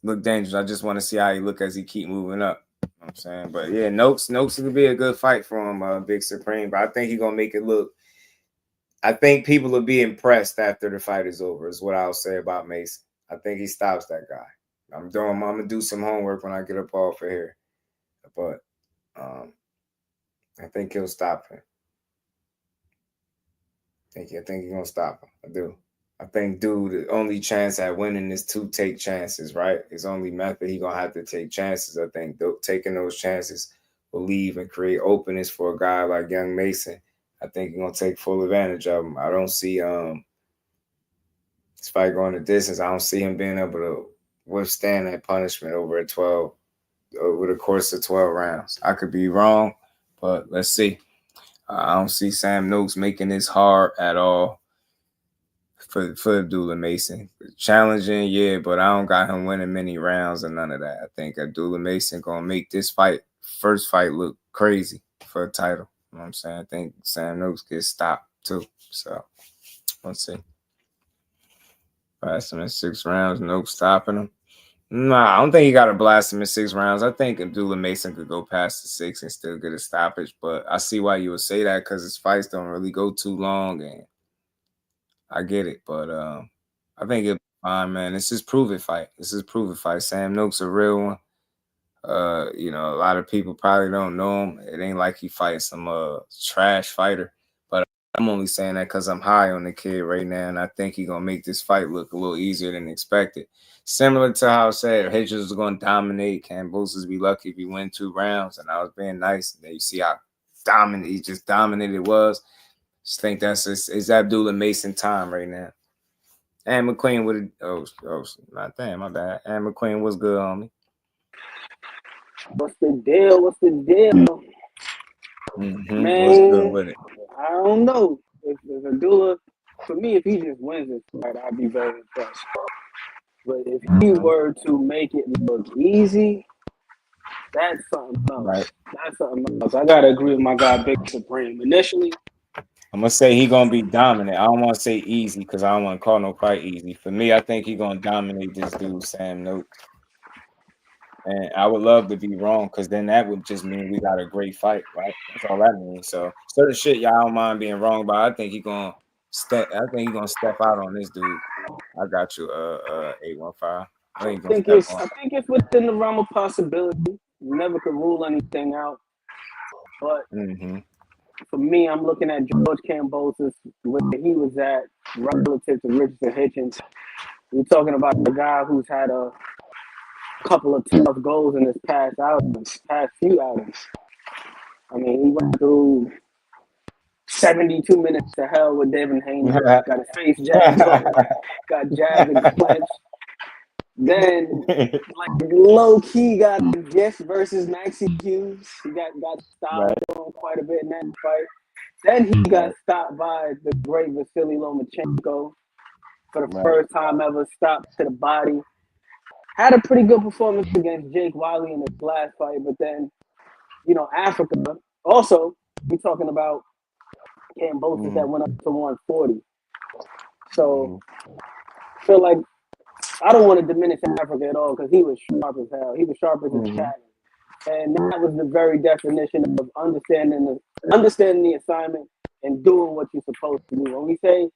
Speaker 7: I just want to see how he look as he keep moving up. You know what I'm saying? But yeah, Noakes would be a good fight for him, Big Supreme. But I think he's gonna make it look. I think people will be impressed after the fight is over, is what I'll say about Mason. I think he stops that guy. I'm gonna do some homework when I get up off of here. But I think he'll stop him. I think he's gonna stop him. I do. I think, dude, the only chance at winning is to take chances, right? His only method, he gonna have to take chances. I think taking those chances will leave and create openings for a guy like young Mason. I think he's gonna take full advantage of him. I don't see this fight going the distance. I don't see him being able to withstand that punishment over the course of 12 rounds. I could be wrong, but let's see. I don't see Sam Noakes making this hard at all for Abdullah Mason. Challenging, yeah, but I don't got him winning many rounds or none of that. I think Abdullah Mason gonna make this first fight look crazy for a title. You know what I'm saying? I think Sam Noakes gets stopped too. So let's see. Blast him in 6 rounds, Noakes stopping him. Nah, I don't think he got to blast him in 6 rounds. I think Abdullah Mason could go past the 6 and still get a stoppage. But I see why you would say that, because his fights don't really go too long, and I get it. But I think it'll be fine, man. This is prove it fight. Sam Noakes a real one. A lot of people probably don't know him. It ain't like he fights some trash fighter. But I'm only saying that because I'm high on the kid right now, and I think he's gonna make this fight look a little easier than expected. Similar to how I said Hitchins was going to dominate. Cambosis be lucky if he win 2 rounds, and I was being nice. And then you see how dominated it was. Just think it's Abdullah Mason time right now. And McQueen would my bad. And McQueen was good on me.
Speaker 8: What's the deal? Man,
Speaker 7: What's good with it?
Speaker 8: I don't know. If Abdullah, for me, if he just wins this fight, I'd be very impressed. But if he were to make it look easy, That's something else.
Speaker 7: Right.
Speaker 8: That's something else. I gotta agree with my guy Big Supreme. Initially,
Speaker 7: I'm gonna say he gonna be dominant. I don't want to say easy because I don't want to call no fight easy. For me, I think he gonna dominate this dude, Sam Noakes. And I would love to be wrong because then that would just mean we got a great fight, right? That's all that means. So certain shit y'all don't mind being wrong, but I think he gonna step. I think he gonna step out on this dude. I got you, 815. I think he gonna step on.
Speaker 8: I think it's within the realm of possibility. You never could rule anything out. But for me, I'm looking at George Kambosos, where he was at relative to Richardson Hitchens. We're talking about a guy who's had a couple of tough goals in his past few outings. I mean, he went through 72 minutes to hell with Devin Haney, got his face jabbed off, got jabbed and clenched. Then, like, low key got Gift versus Maxie Hughes. He got stopped on quite a bit in that fight. Then he got stopped by the great Vasily Lomachenko for the first time ever, stopped to the body. Had a pretty good performance against Jake Wiley in his last fight, but then, you know, Africa. Also, we're talking about Kambosos that went up to 140. So, I feel like I don't want to diminish Africa at all because he was sharp as hell. He was sharp as a cat. And that was the very definition of understanding the assignment and doing what you're supposed to do. When we say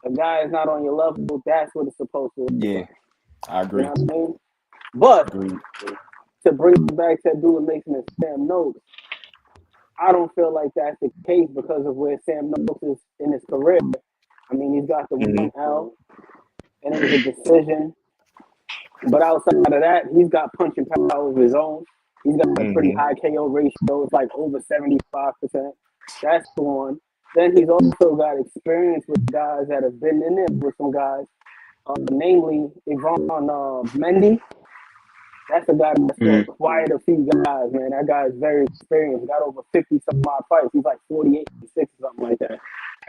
Speaker 8: a guy is not on your level, that's what it's supposed to do.
Speaker 7: Yeah, I agree.
Speaker 8: You know what I mean? But to bring it back to Abdullah Mason and Sam Noakes, I don't feel like that's the case because of where Sam Noakes is in his career. I mean, he's got the 1L, and it was a decision. But outside of that, he's got punching power of his own. He's got a pretty high KO ratio. It's like over 75%. That's the one. Then he's also got experience with guys that have been in there with some guys, namely Yvonne Mendy. That's a guy that's fought quite a few guys, man. That guy is very experienced. Got over 50-some odd fights. He's like 48, 6, something like that.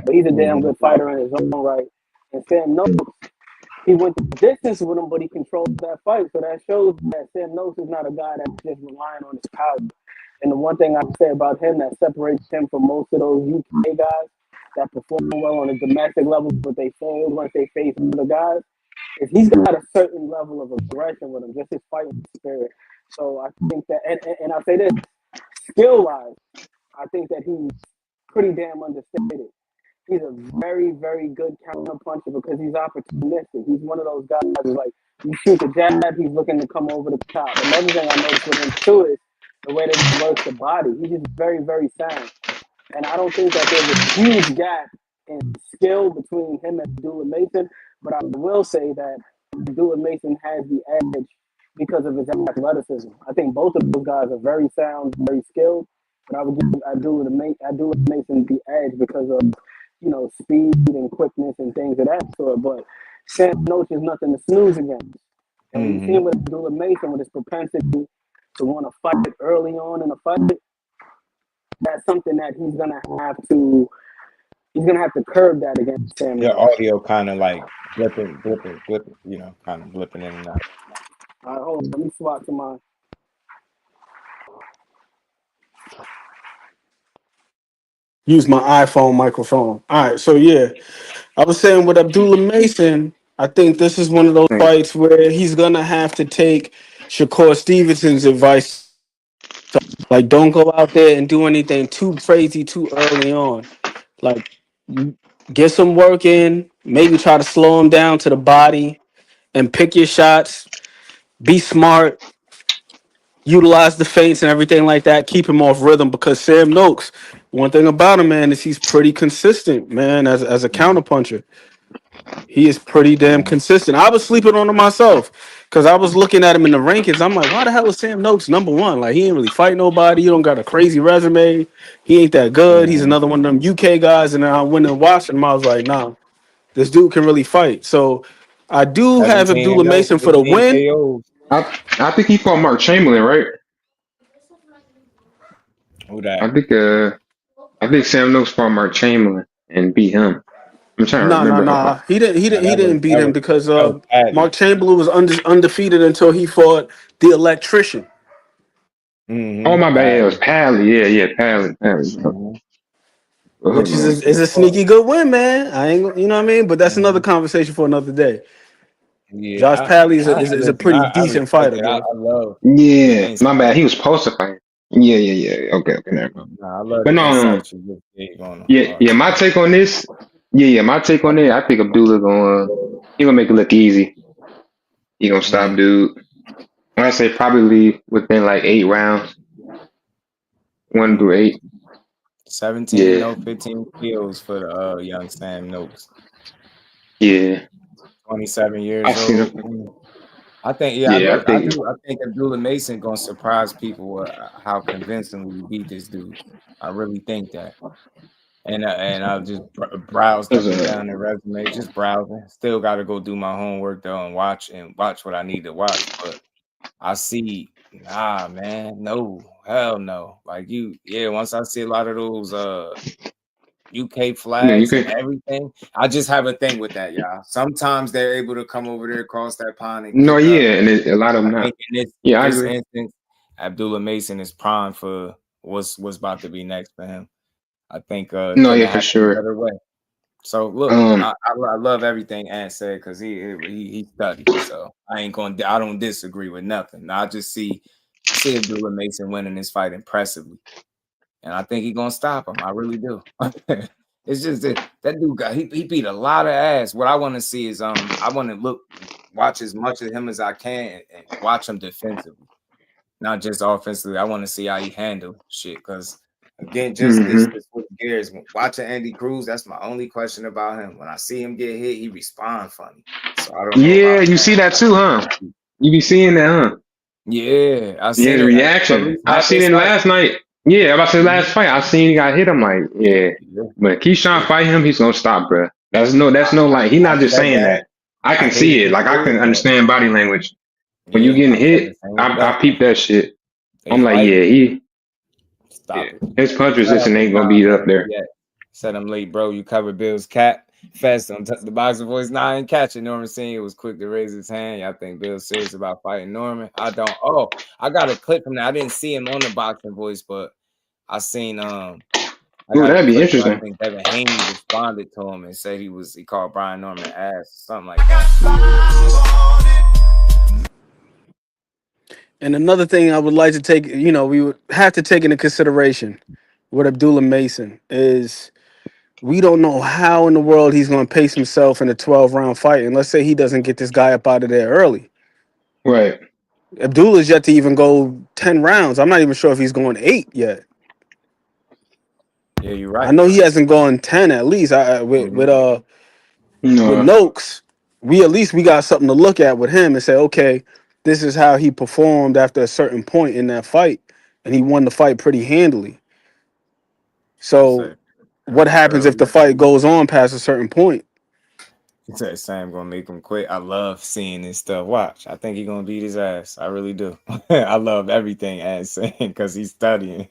Speaker 8: But he's a damn good fighter in his own right. And Sam Noakes, he went the distance with him, but he controlled that fight. So that shows that Sam Noakes is not a guy that's just relying on his power. And the one thing I say about him that separates him from most of those UK guys that perform well on a domestic level, but they fold once they face other guys, is he's got a certain level of aggression with him, just his fighting spirit. So I think that, and I'll say this, skill-wise, I think that he's pretty damn understated. He's a very, very good counter puncher because he's opportunistic. He's one of those guys who's like, you shoot the jab, he's looking to come over the top. Another thing I noticed with him too is the way that he works the body. He's just very, very sound. And I don't think that there's a huge gap in skill between him and Abdullah Mason, but I will say that Abdullah Mason has the edge because of his athleticism. I think both of those guys are very sound, very skilled, but I would give Abdullah Mason the edge because of, you know, speed and quickness and things of that sort. But Sam Noakes is nothing to snooze against. And we've seen with Abdullah Mason with his propensity to want to fight early on in a fight, that's something that he's gonna have to curb that against Sam.
Speaker 7: Your audio kind of like blipping, you know, kind of blipping in and out.
Speaker 8: All right, hold on, let me swap to mine. Use my iPhone microphone. All right, so yeah, I was saying with Abdullah Mason, I think this is one of those fights where he's gonna have to take Shakur Stevenson's advice. Like, don't go out there and do anything too crazy too early on. Like, get some work in, maybe try to slow him down to the body and pick your shots. Be smart, utilize the feints and everything like that. Keep him off rhythm because Sam Noakes, one thing about him, man, is he's pretty consistent, man, as a counterpuncher. He is pretty damn consistent. I was sleeping on him myself because I was looking at him in the rankings. I'm like, why the hell is Sam Noakes #1? Like, he ain't really fight nobody. He don't got a crazy resume. He ain't that good. He's another one of them UK guys. And then I went and watched him. I was like, nah, this dude can really fight. So I do have Abdullah Mason for the win.
Speaker 9: I think he fought Mark Chamberlain, right?
Speaker 7: Who that?
Speaker 9: I think Sam Noakes fought Mark Chamberlain and beat him. I'm trying to remember.
Speaker 8: Nah. He didn't beat him because Mark Chamberlain was undefeated until he fought the Electrician.
Speaker 9: Oh my bad, it was
Speaker 7: Padley.
Speaker 9: Pally. Yeah, Pally.
Speaker 7: Mhm.
Speaker 9: Hold
Speaker 10: Which is
Speaker 9: on.
Speaker 10: is a sneaky good win, man. I ain't, you know what I mean. But that's another
Speaker 7: Mhm.
Speaker 10: conversation for another day.
Speaker 7: Yeah,
Speaker 10: Josh Padley is a
Speaker 7: listen.
Speaker 10: pretty
Speaker 7: I
Speaker 10: decent
Speaker 7: respect
Speaker 10: fighter,
Speaker 7: it.
Speaker 10: bro.
Speaker 7: I love the
Speaker 9: Yeah, my
Speaker 7: insight.
Speaker 9: bad. He was supposed to fight. Yeah. Okay, never mind.
Speaker 7: Nah, I love
Speaker 9: But
Speaker 7: the
Speaker 9: no,
Speaker 7: insight you just gave
Speaker 9: yeah.
Speaker 7: on
Speaker 9: My take on this. Yeah. My take on it. I think Abdullah he gonna make it look easy. He gonna stop
Speaker 7: Mm.
Speaker 9: dude. I say probably within like 8 rounds, 1 through 8.
Speaker 7: 17 and
Speaker 9: Yeah,
Speaker 7: 0, 15 kills for the young Sam Noakes.
Speaker 9: yeah.
Speaker 7: 27
Speaker 9: I
Speaker 7: years
Speaker 9: seen
Speaker 7: old.
Speaker 9: him.
Speaker 7: I think, yeah,
Speaker 9: Yeah,
Speaker 7: look, I do. I think Abdullah Mason gonna surprise people how convincingly he beat this dude. I really think that. And I've just browsed up and down the resume, just browsing. Still got to go do my homework though and watch what I need to watch. But I see, nah, man, no, hell no. Like once I see a lot of those UK
Speaker 9: you
Speaker 7: flags and
Speaker 9: could.
Speaker 7: everything, I just have a thing with that, y'all. Sometimes they're able to come over there across that pond and
Speaker 9: No,
Speaker 7: kick up.
Speaker 9: yeah, and a lot of
Speaker 7: I
Speaker 9: them not.
Speaker 7: think in
Speaker 9: Yeah, I
Speaker 7: this
Speaker 9: agree.
Speaker 7: instance, Abdullah Mason is prime for what's about to be next for him. I think it
Speaker 9: No,
Speaker 7: couldn't
Speaker 9: yeah,
Speaker 7: have
Speaker 9: for
Speaker 7: happened a
Speaker 9: sure.
Speaker 7: better way. So look,
Speaker 9: Um,
Speaker 7: I love everything Ant said because he studied. So I don't disagree with nothing. I just see Abdullah Mason winning this fight impressively, and I think he's gonna stop him. I really do. It's just that dude he beat a lot of ass. What I want to see is I want to watch as much of him as I can and watch him defensively, not just offensively. I want to see how he handle shit because. Again, just this switch gears. Watching Andy Cruz, that's my only question about him. When I see him get hit, he respond funny. So I don't know
Speaker 9: yeah,
Speaker 7: about
Speaker 9: you see that too, huh? You be seeing that, huh?
Speaker 7: Yeah, I
Speaker 9: Yeah,
Speaker 7: seen
Speaker 9: the
Speaker 7: it at
Speaker 9: reaction.
Speaker 7: least
Speaker 9: I
Speaker 7: half
Speaker 9: seen
Speaker 7: his
Speaker 9: it
Speaker 7: fight.
Speaker 9: last night. Yeah, about the last fight. I seen he got hit. I'm like, yeah.
Speaker 7: Yeah.
Speaker 9: But Keyshawn fight him, he's gonna stop, bro. That's no like he's
Speaker 7: I
Speaker 9: not just
Speaker 7: said
Speaker 9: saying
Speaker 7: that.
Speaker 9: that. I
Speaker 7: I
Speaker 9: can
Speaker 7: hated
Speaker 9: see it.
Speaker 7: to
Speaker 9: Like I
Speaker 7: say
Speaker 9: can
Speaker 7: it, but
Speaker 9: understand body language. When you
Speaker 7: yeah,
Speaker 9: getting
Speaker 7: I said the
Speaker 9: hit,
Speaker 7: same
Speaker 9: I
Speaker 7: stuff.
Speaker 9: peep that shit.
Speaker 7: They
Speaker 9: I'm like,
Speaker 7: fighting.
Speaker 9: yeah,
Speaker 7: Stop it.
Speaker 9: his punch
Speaker 7: What
Speaker 9: resistance
Speaker 7: happened,
Speaker 9: ain't gonna be
Speaker 7: Tom?
Speaker 9: up
Speaker 7: Where
Speaker 9: there.
Speaker 7: he at? Said I'm late, bro. You covered Bill's cat fest on the boxing voice. Nah, I ain't catching Norman Senior was quick to raise his hand. Y'all think Bill's serious about fighting Norman? I don't. Oh, I got a clip from that. I didn't see him on the boxing voice, but I seen I
Speaker 9: Ooh,
Speaker 7: got a
Speaker 9: that'd be
Speaker 7: clip where I
Speaker 9: interesting.
Speaker 7: think Devin Haney responded to him and said he called Brian Norman ass, something like that.
Speaker 10: And another thing I would like to take, we would have to take into consideration with Abdullah Mason is we don't know how in the world he's going to pace himself in a 12-round fight. And let's say he doesn't get this guy up out of there early.
Speaker 9: Right.
Speaker 10: Abdullah's yet to even go 10 rounds. I'm not even sure if he's going 8 yet.
Speaker 7: Yeah, you're
Speaker 10: I
Speaker 7: right.
Speaker 10: know he hasn't gone 10 at least. With
Speaker 9: No.
Speaker 10: Noakes, we got something to look at with him and say, okay, this is how he performed after a certain point in that fight, and he won the fight pretty handily.
Speaker 7: You
Speaker 10: So,
Speaker 7: say
Speaker 10: what happens if
Speaker 7: early.
Speaker 10: the fight goes on past a certain point?
Speaker 7: He said Sam gonna make him quit. I love seeing this stuff. Watch, I think he's gonna beat his ass. I really do. I love everything Ass saying because he's studying.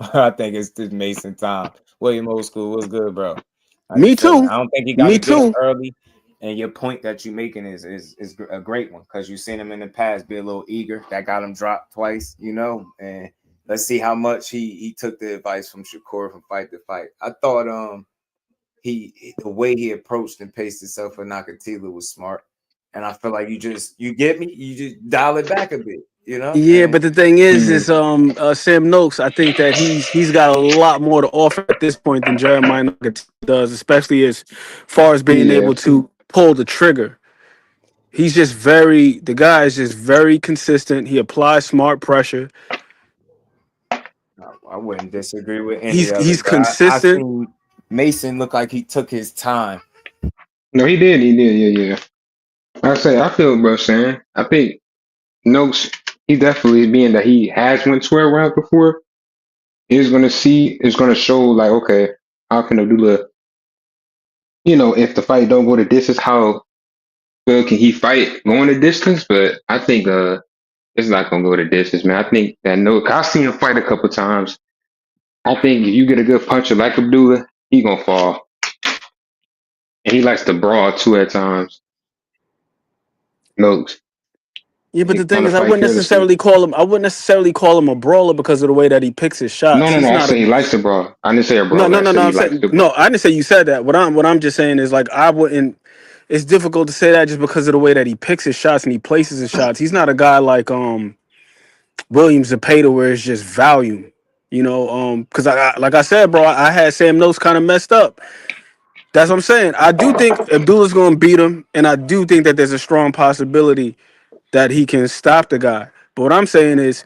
Speaker 7: I think it's this Mason time. William Old School, what's good, bro? How you
Speaker 10: Me
Speaker 7: feeling?
Speaker 10: too.
Speaker 7: I don't think he got
Speaker 10: Me
Speaker 7: to get him
Speaker 10: too.
Speaker 7: early. And your point that you're making is a great one because you've seen him in the past be a little eager. That got him dropped twice, And let's see how much he took the advice from Shakur from fight to fight. I thought the way he approached and paced himself for Nakatila was smart. And I feel like you just dial it back a bit,
Speaker 10: Yeah,
Speaker 7: And
Speaker 10: but the thing is Sam Noakes. I think that he's got a lot more to offer at this point than Jeremiah Nugget does, especially as far as being
Speaker 9: Yeah.
Speaker 10: able to pull the trigger. The guy is just very consistent. He applies smart pressure.
Speaker 7: I wouldn't disagree with any of
Speaker 10: He's
Speaker 7: it. But I
Speaker 10: consistent.
Speaker 7: seen Mason look like he took his time.
Speaker 9: No, he did. He did. Yeah. I feel bro saying. I think Noakes, he definitely being that he has went 12 rounds before, is gonna show like, okay, how can Abdullah, if the fight don't go the distance, how well can he fight going the distance? But I think it's not gonna go the distance, man. I think that Noakes, I've seen him fight a couple times. I think if you get a good puncher like Abdullah, he gonna fall. And he likes to brawl too at times. Noakes.
Speaker 10: Yeah, but
Speaker 9: He
Speaker 10: the thing
Speaker 9: trying to
Speaker 10: is, I
Speaker 9: fight
Speaker 10: wouldn't
Speaker 9: carelessly.
Speaker 10: necessarily call him. I wouldn't necessarily call him a brawler because of the way that he picks his shots.
Speaker 9: No, no,
Speaker 10: He's
Speaker 9: no. I
Speaker 10: not
Speaker 9: said
Speaker 10: a
Speaker 9: he likes the brawl. I didn't say a
Speaker 10: no,
Speaker 9: brawler.
Speaker 10: no,
Speaker 9: I
Speaker 10: no,
Speaker 9: said
Speaker 10: no.
Speaker 9: he
Speaker 10: I'm
Speaker 9: likes
Speaker 10: saying
Speaker 9: the
Speaker 10: no.
Speaker 9: brawl.
Speaker 10: I didn't say you said that. What I'm just saying is like I wouldn't. It's difficult to say that just because of the way that he picks his shots and he places his shots. He's not a guy like Williams Zepeda where it's just volume. You know, because I like I said, bro, I had Sam Noakes kind of messed up. That's what I'm saying. I do think Abdullah's going to beat him, and I do think that there's a strong possibility that he can stop the guy. But what I'm saying is,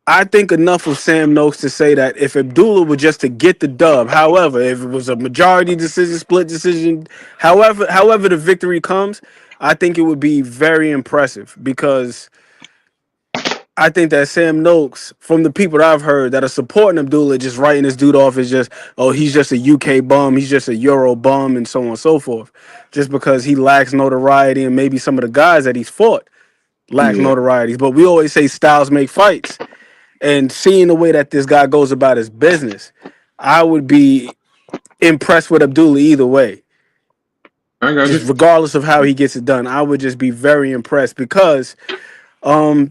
Speaker 10: I think enough of Sam Noakes to say that if Abdullah were just to get the dub, however, if it was a majority decision, split decision, however the victory comes, I think it would be very impressive because I think that Sam Noakes, from the people that I've heard that are supporting Abdullah, just writing this dude off as just, oh, he's just a UK bum, he's just a Euro bum, and so on and so forth, just because he lacks notoriety and maybe some of the guys that he's fought lack
Speaker 9: Yeah,
Speaker 10: notoriety. But we always say styles make fights. And seeing the way that this guy goes about his business, I would be impressed with Abdullah either way.
Speaker 9: I got
Speaker 10: Just
Speaker 9: you.
Speaker 10: regardless of how he gets it done, I would just be very impressed because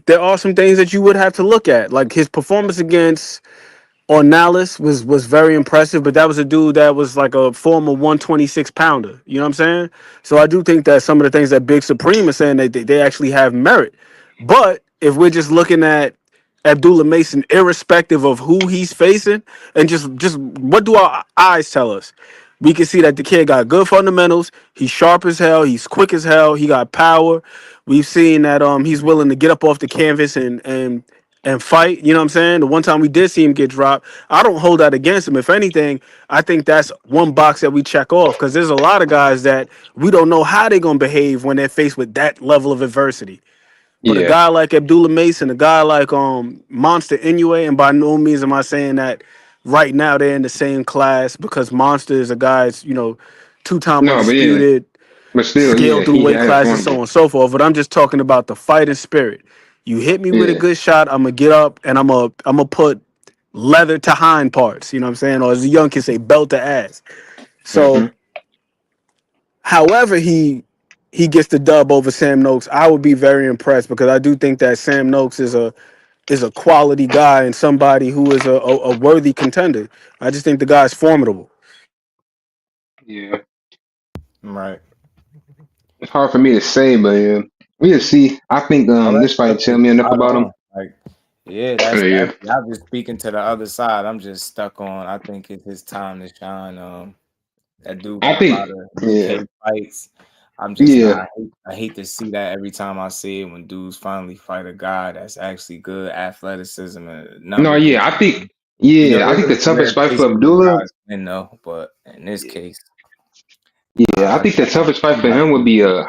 Speaker 10: there are some things that you would have to look at, like his performance against Ornalis was very impressive, but that was a dude that was like a former 126 pounder. You know what I'm saying? So I do think that some of the things that Big Supreme is saying they actually have merit. But if we're just looking at Abdullah Mason, irrespective of who he's facing, and just what do our eyes tell us? We can see that the kid got good fundamentals. He's sharp as hell. He's quick as hell. He got power. We've seen that he's willing to get up off the canvas and fight. You know what I'm saying? The one time we did see him get dropped, I don't hold that against him. If anything, I think that's one box that we check off because there's a lot of guys that we don't know how they're gonna behave when they're faced with that level of adversity. But a
Speaker 9: Yeah.
Speaker 10: guy like Abdullah Mason, a guy like Monster Inoue, and by no means am I saying that right now they're in the same class because Monster is a guy's, two-time
Speaker 9: No, but yeah,
Speaker 10: undisputed,
Speaker 9: but still,
Speaker 10: scaled
Speaker 9: yeah,
Speaker 10: through
Speaker 9: he
Speaker 10: weight
Speaker 9: has
Speaker 10: classes,
Speaker 9: won
Speaker 10: so on
Speaker 9: it.
Speaker 10: and so forth. But I'm just talking about the fighting spirit. You hit me with a
Speaker 9: Yeah.
Speaker 10: good shot, I'm gonna get up and I'm gonna put leather to hind parts. You know what I'm saying? Or as a young kid say, belt to ass.
Speaker 9: Mm-hmm.
Speaker 10: So, however he gets the dub over Sam Noakes, I would be very impressed because I do think that Sam Noakes is a quality guy and somebody who is a worthy contender. I just think the guy's formidable.
Speaker 9: Yeah.
Speaker 7: Right.
Speaker 9: It's hard for me to say, but yeah, we'll see. I think
Speaker 7: All that
Speaker 9: this fight
Speaker 7: stuff
Speaker 9: tell
Speaker 7: is
Speaker 9: me enough
Speaker 7: spot
Speaker 9: about him.
Speaker 7: on. Like, yeah, that's
Speaker 9: Yeah.
Speaker 7: y'all just speaking to the other side. I'm just stuck on. I think it's his time to shine. That dude
Speaker 9: I
Speaker 7: got a lot
Speaker 9: think.
Speaker 7: of
Speaker 9: Yeah.
Speaker 7: UK fights. I'm just not.
Speaker 9: Yeah.
Speaker 7: I hate to see that every time I see it when dudes finally fight a guy that's actually good athleticism and
Speaker 9: No.
Speaker 7: numbers.
Speaker 9: Yeah. I think.
Speaker 7: You know,
Speaker 9: Yeah. I think
Speaker 7: there's
Speaker 9: the
Speaker 7: a rare
Speaker 9: toughest fight
Speaker 7: case
Speaker 9: for
Speaker 7: where those
Speaker 9: Abdullah.
Speaker 7: guys win though, but in this
Speaker 9: Yeah.
Speaker 7: case,
Speaker 9: Yeah. I think the toughest fight
Speaker 7: I'm
Speaker 9: for
Speaker 7: not
Speaker 9: him would
Speaker 7: seeing
Speaker 9: be
Speaker 7: it.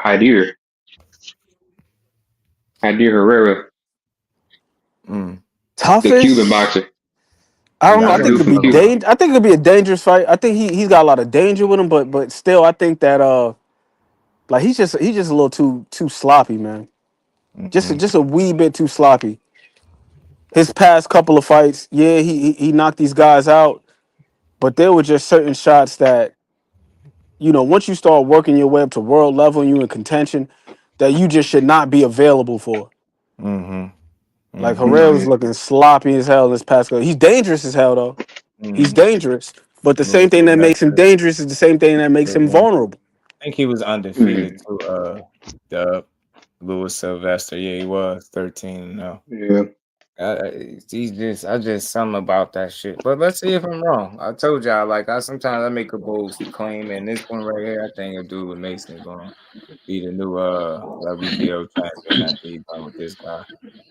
Speaker 9: Hyder Herrera,
Speaker 7: Mm.
Speaker 9: the Cuban
Speaker 10: Toughest?
Speaker 9: boxer.
Speaker 10: I don't know.
Speaker 7: Yeah, I
Speaker 10: I
Speaker 9: The
Speaker 10: think
Speaker 7: don't
Speaker 9: dude
Speaker 10: it'll
Speaker 9: from
Speaker 10: be
Speaker 7: feel him
Speaker 9: Cuba.
Speaker 7: out.
Speaker 10: danger. I think it'll be a dangerous fight. I think he's got a lot of danger with him, but still, I think that like he's just a little too sloppy, man. Just
Speaker 7: Mm-mm.
Speaker 10: just a wee bit too sloppy. His past couple of fights, yeah, he knocked these guys out, but there were just certain shots that once you start working your way up to world level and you in contention, that you just should not be available for.
Speaker 7: Mm-hmm.
Speaker 10: Like
Speaker 7: Mm-hmm.
Speaker 10: Herrera was
Speaker 9: Yeah.
Speaker 10: looking sloppy as hell in this past couple. He's dangerous as hell though. He's
Speaker 7: Mm-hmm.
Speaker 10: dangerous, but the
Speaker 7: Louis
Speaker 10: same thing that makes him
Speaker 7: Sylvester.
Speaker 10: dangerous is the same thing that makes him vulnerable.
Speaker 7: I think he was undefeated
Speaker 9: Mhm.
Speaker 7: too. The Louis Sylvester. Yeah, he was 13. No,
Speaker 9: Yeah.
Speaker 7: I just something about that shit. But let's see if I'm wrong. I told y'all, like I sometimes I make a bold claim, and this one right here, I think Abdullah Mason is gonna be the new WBO champion after he's done with this guy.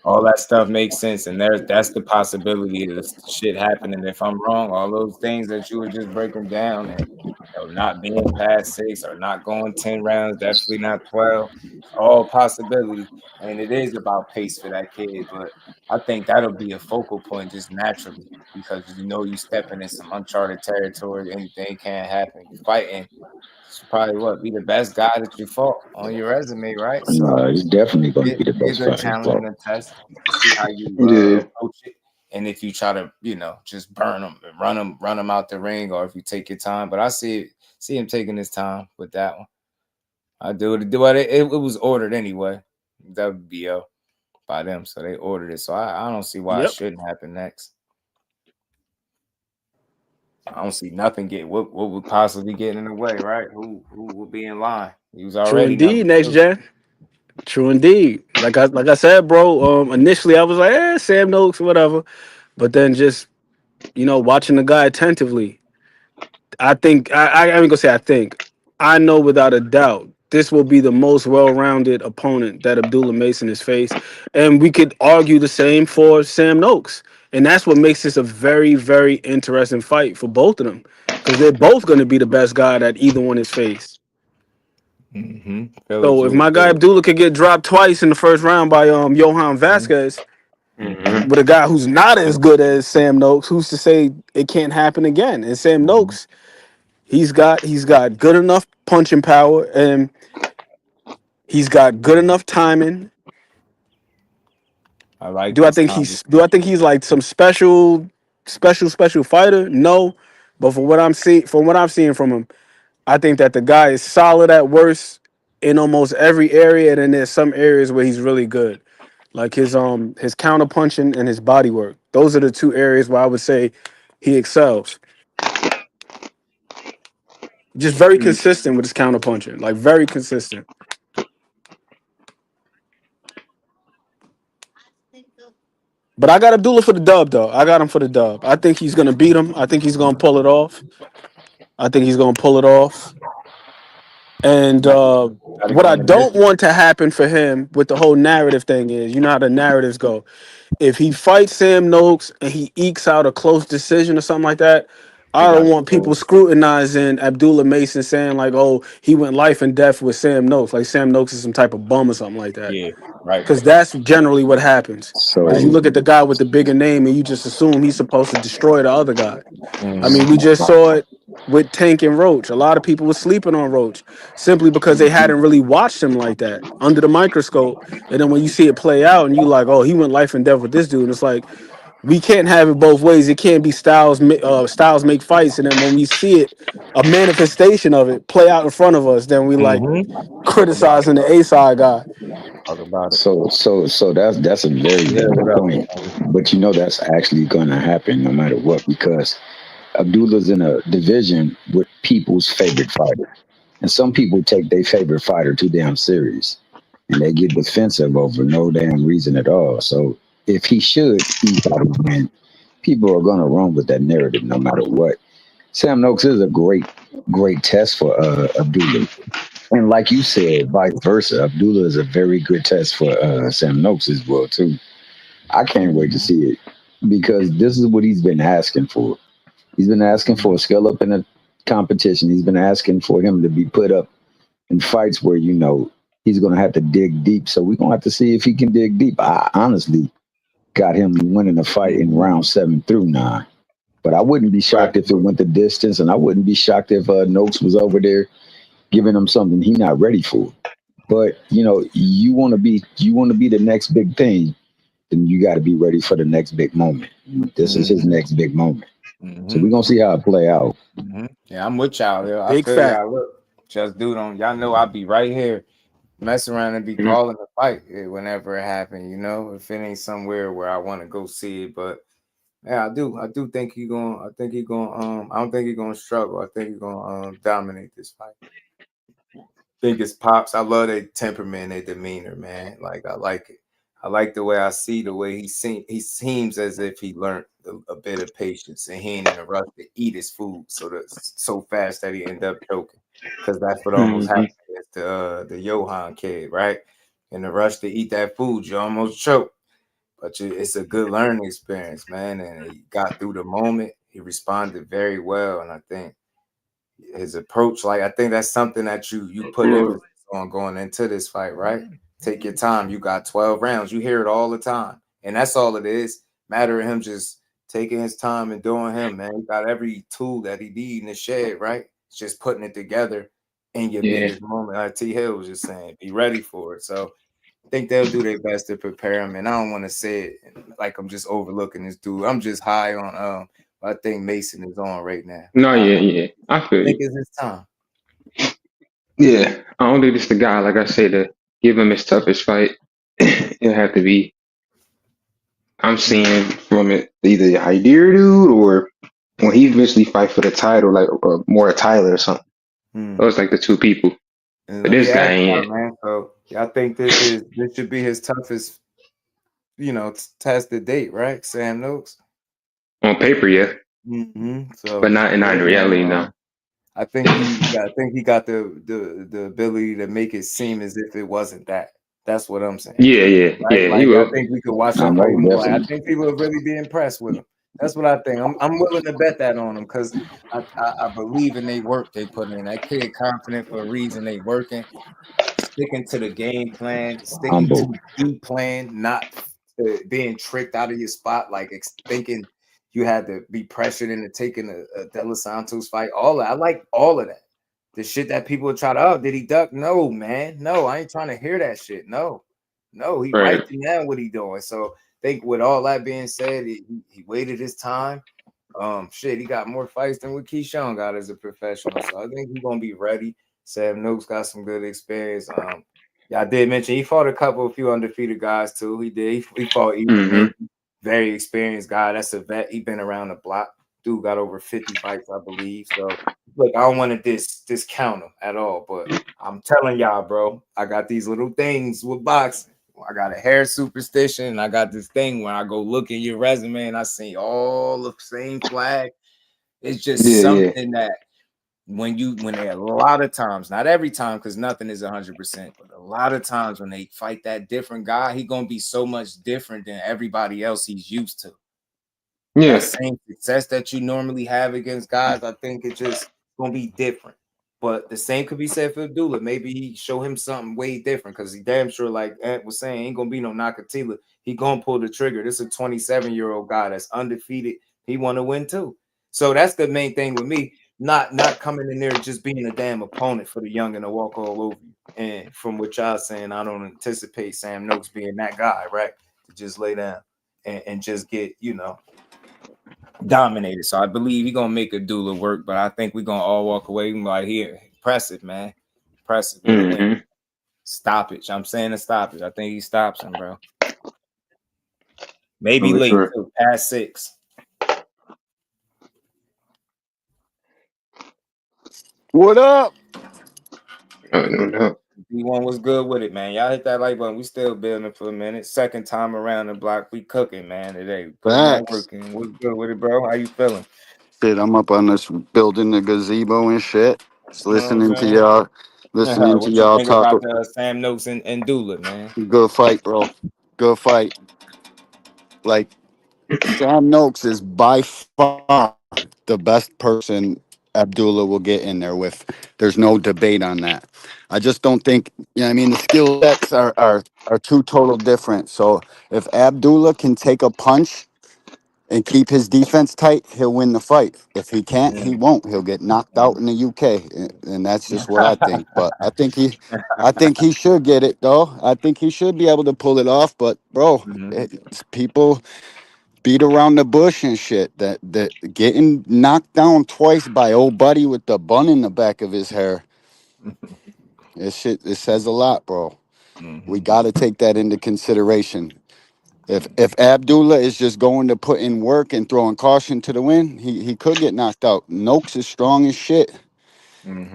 Speaker 7: All that stuff makes sense, and that's the possibility of this shit happening. If I'm wrong, all those things that you were just breaking down, and not being past 6 or not going 10 rounds, definitely not 12, all possibilities. And it is about pace for that kid, but I think that'll be a focal point just naturally because you stepping in some uncharted territory. Anything can happen. You fighting, it's probably be the best guy that you fought on your resume, right? So
Speaker 2: He's definitely going to be the
Speaker 7: be a
Speaker 2: best
Speaker 7: good
Speaker 2: fighter.
Speaker 7: challenge and a test to see how you
Speaker 9: Yeah.
Speaker 7: approach it. And if you try to, just burn them, run them out the ring, or if you take your time. But I see him taking his time with that one. I do it. It was ordered anyway. WBO by them, so they ordered it. So I don't see why it
Speaker 10: Yep.
Speaker 7: shouldn't happen next. I don't see nothing what would possibly get in the way, right? Who would be in line? He was
Speaker 10: True
Speaker 7: already number
Speaker 10: indeed, next
Speaker 7: 2.
Speaker 10: gen. True indeed. Like I said, bro. Initially I was like, Sam Noakes, whatever. But then just watching the guy attentively, I think I ain't gonna say I think. I know without a doubt this will be the most well-rounded opponent that Abdullah Mason has faced, and we could argue the same for Sam Noakes, and that's what makes this a very, very interesting fight for both of them, because they're both going to be the best guy that either one has faced. So if my guy Abdullah could get dropped twice in the first round by Johan Vasquez with a guy who's not as good as Sam Noakes, who's to say it can't happen again? And Sam Noakes, he's got good enough punching power, and he's got good enough timing.
Speaker 7: I like
Speaker 10: Do I
Speaker 7: this
Speaker 10: think he's like some special fighter? No. But from what I'm seeing from him, I think that the guy is solid at worst in almost every area, and then there's some areas where he's really good. Like his counter punching and his body work. Those are the two areas where I would say he excels. Just very consistent with his counter punching. Like very consistent. But I got Abdullah for the dub, though. I got him for the dub. I think he's gonna beat him. I think he's gonna pull it off. And what I don't want to happen for him with the whole narrative thing is, you know how the narratives go. If he fights Sam Noakes and he ekes out a close decision or something like that, I don't want people scrutinizing Abdullah Mason saying like, "Oh, he went life and death with Sam Noakes," like Sam Noakes is some type of bum or something like that.
Speaker 7: Yeah, right.
Speaker 10: Because that's generally what happens. Because you
Speaker 11: So
Speaker 10: look at the guy with the bigger name and you just assume he's supposed to destroy the other guy. I mean, we
Speaker 7: Mm-hmm.
Speaker 10: just saw it with Tank and Roach. A lot of people were sleeping on Roach simply because they hadn't really watched him like that under the microscope. And then when you see it play out and you like, oh, he went life and death with this dude. And it's like, we can't have it both ways. It can't be styles make fights. And then when we see it, a manifestation of it play out in front of us, then we like
Speaker 7: Talk about it.
Speaker 10: criticizing the A side guy.
Speaker 7: Talk about it.
Speaker 11: so that's a very
Speaker 7: Yeah,
Speaker 11: good
Speaker 7: what up?
Speaker 11: point. But you know that's actually gonna happen no matter what, because Abdullah's in a division with people's favorite fighter. And some people take their favorite fighter too damn serious. And they get defensive over no damn reason at all. So if he should eke out a win, people are gonna run with that narrative no matter what. Sam Noakes is a great test for Abdullah. And like you said, vice versa. Abdullah is a very good test for Sam Noakes as well too. I can't wait to see it because this is what he's been asking for. He's been asking for a scale up in a competition. He's been asking for him to be put up in fights where he's going to have to dig deep. So we're going to have to see if he can dig deep. I honestly got him winning the fight in round 7 through 9. But I wouldn't be shocked if it went the distance, and I wouldn't be shocked if Noakes was over there giving him something he's not ready for. But you want to be the next big thing, then you got to be ready for the next big moment. This is his next big moment. So we're gonna see how it play out.
Speaker 7: Yeah, I'm with y'all here. I
Speaker 10: Big
Speaker 7: feel
Speaker 10: fact.
Speaker 7: y'all. Look, just dude on. Y'all know I'll be right here, mess around and be calling the fight whenever it happen. If it ain't somewhere where I want to go see it, but yeah, I do think he going. I think he going. I don't think he going to struggle. I think he going to dominate this fight. Think it's pops. I love their temperament, their demeanor, man. Like I like it. I like the way I see the way he seems as if he learned a bit of patience and he ain't in a rush to eat his food so fast that he end up choking. Because that's what almost happened to the Johan kid, right? In the rush to eat that food, you almost choke. But it's a good learning experience, man. And he got through the moment. He responded very well, and I think his approach, like I think that's something that you put emphasis on going into this fight, right? Take your time. You got 12 rounds. You hear it all the time. And that's all it is. Matter of him just taking his time and doing him, man. He got every tool that he need in the shed, right? It's just putting it together in your biggest moment. Like T Hill was just saying, be ready for it. So I think they'll do their best to prepare him. And I don't want to say it like I'm just overlooking this dude. I'm just high on I think Mason is on right now.
Speaker 9: No, yeah. I feel
Speaker 7: I think
Speaker 9: you.
Speaker 7: it's his time.
Speaker 9: Yeah, I don't think it's the guy, like I say, to give him his toughest fight. It'll have to be. I'm seeing from it either Hyder dude or when he eventually fight for the title, like more Tyler or something. Those like the two people.
Speaker 12: And
Speaker 9: But
Speaker 12: let me
Speaker 9: this guy
Speaker 12: ask y'all,
Speaker 9: ain't
Speaker 12: man. So y'all think this should be his toughest, test to date, right? Sam Noakes.
Speaker 9: on paper, yeah,
Speaker 12: So,
Speaker 9: but not in
Speaker 12: yeah,
Speaker 9: reality,
Speaker 12: man.
Speaker 9: no.
Speaker 12: I think he got the ability to make it seem as if it wasn't that. That's what I'm saying.
Speaker 9: Yeah,
Speaker 12: Right?
Speaker 9: he
Speaker 12: Like I
Speaker 9: will.
Speaker 12: think we could watch
Speaker 11: I
Speaker 12: him fight.
Speaker 11: know,
Speaker 12: We could be like, I
Speaker 11: definitely.
Speaker 12: think people would really be impressed with him. That's what I think. I'm willing to bet that on him because I believe in they work they put in. That kid confident for a reason. They working, sticking to the game plan, sticking
Speaker 11: Humble.
Speaker 12: to the plan, not being tricked out of your spot, like thinking you had to be pressured into taking a De Los Santos fight. All that. I like all of that. The shit that people try to, did he duck? No, man. No, I ain't trying to hear that shit. No, he
Speaker 9: Right.
Speaker 12: right now what he doing. So I think with all that being said, he waited his time. He got more fights than what Keshawn got as a professional. So I think he's gonna be ready. Sam Noakes got some good experience. Yeah, I did mention he fought a few undefeated guys too. He did. He fought
Speaker 9: Mm-hmm.
Speaker 12: very experienced guy. That's a vet. He been around the block. Dude got over 50 fights, I believe. So look, I don't want to discount him at all, but I'm telling y'all, bro, I got these little things with boxing. I got a hair superstition, and I got this thing when I go look in your resume and I see all the same flag. It's just
Speaker 9: Yeah.
Speaker 12: something that when they a lot of times, not every time, because nothing is 100%, but a lot of times when they fight that different guy, he gonna be so much different than everybody else he's used to. That
Speaker 9: Yeah.
Speaker 12: same success that you normally have against guys, I think it's just gonna be different. But the same could be said for Abdullah. Maybe he show him something way different because he damn sure, like Ant was saying, ain't gonna be no Nakatila. He gonna pull the trigger. This is a 27-year-old guy that's undefeated. He want to win too. So that's the main thing with me. Not coming in there just being a damn opponent for the young and to walk all over you. And from what y'all saying, I don't anticipate Sam Noakes being that guy, right? To just lay down and just get, dominated. So I believe he's gonna make Abdullah work, but I think we're gonna all walk away like, here, impressive, man. Impressive. What a win.
Speaker 9: Mm-hmm.
Speaker 12: Stoppage. I'm saying a stoppage. I think he stops him, bro. Maybe
Speaker 9: For
Speaker 12: late
Speaker 9: sure.
Speaker 12: too, past 6.
Speaker 10: What up?
Speaker 9: No doubt.
Speaker 12: D1 was good with it, man. Y'all hit that like button. We still building for a minute. Second time around the block, we cooking, man. Today, putting that
Speaker 10: Facts.
Speaker 12: work in. What's good with it, bro? How you feeling?
Speaker 13: Shit, I'm up on this building the gazebo and shit. Just
Speaker 12: You know what
Speaker 13: listening
Speaker 12: I'm
Speaker 13: to
Speaker 12: saying?
Speaker 13: y'all
Speaker 12: What you think
Speaker 13: talk.
Speaker 12: about Sam Noakes and Dula, man?
Speaker 13: Good fight, bro. Good fight. Like Sam Noakes is by far the best person Abdullah will get in there with. There's no debate on that. I just don't think, I mean, the skill sets are two total different. So if Abdullah can take a punch and keep his defense tight, he'll win the fight. If he can't, he won't. He'll get knocked out in the UK, and that's just what I think. But I think he should get it though. I think he should be able to pull it off. But bro, people beat around the bush and shit. That getting knocked down twice by old buddy with the bun in the back of his hair. It says a lot, bro. We got to take that into consideration. If Abdullah is just going to put in work and throwing caution to the wind, he could get knocked out. Noakes is strong as shit.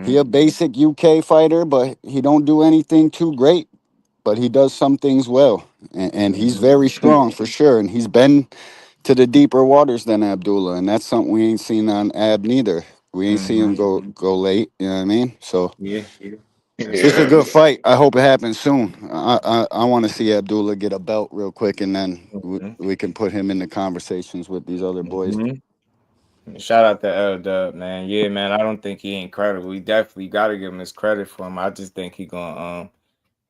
Speaker 13: He a basic UK fighter, but he don't do anything too great. But he does some things well, and he's very strong for sure. And he's been to the deeper waters than Abdullah, and that's something we ain't seen on Ab neither. We ain't seen him go late. You know what I mean? So
Speaker 12: Yeah.
Speaker 13: it's just a
Speaker 9: Yeah.
Speaker 13: good fight. I hope it happens soon. I want to see Abdullah get a belt real quick, and then we can put him in the conversations with these other boys.
Speaker 12: Shout out to L Dub, man. Yeah, man. I don't think he incredible. He definitely got to give him his credit for him. I just think he gonna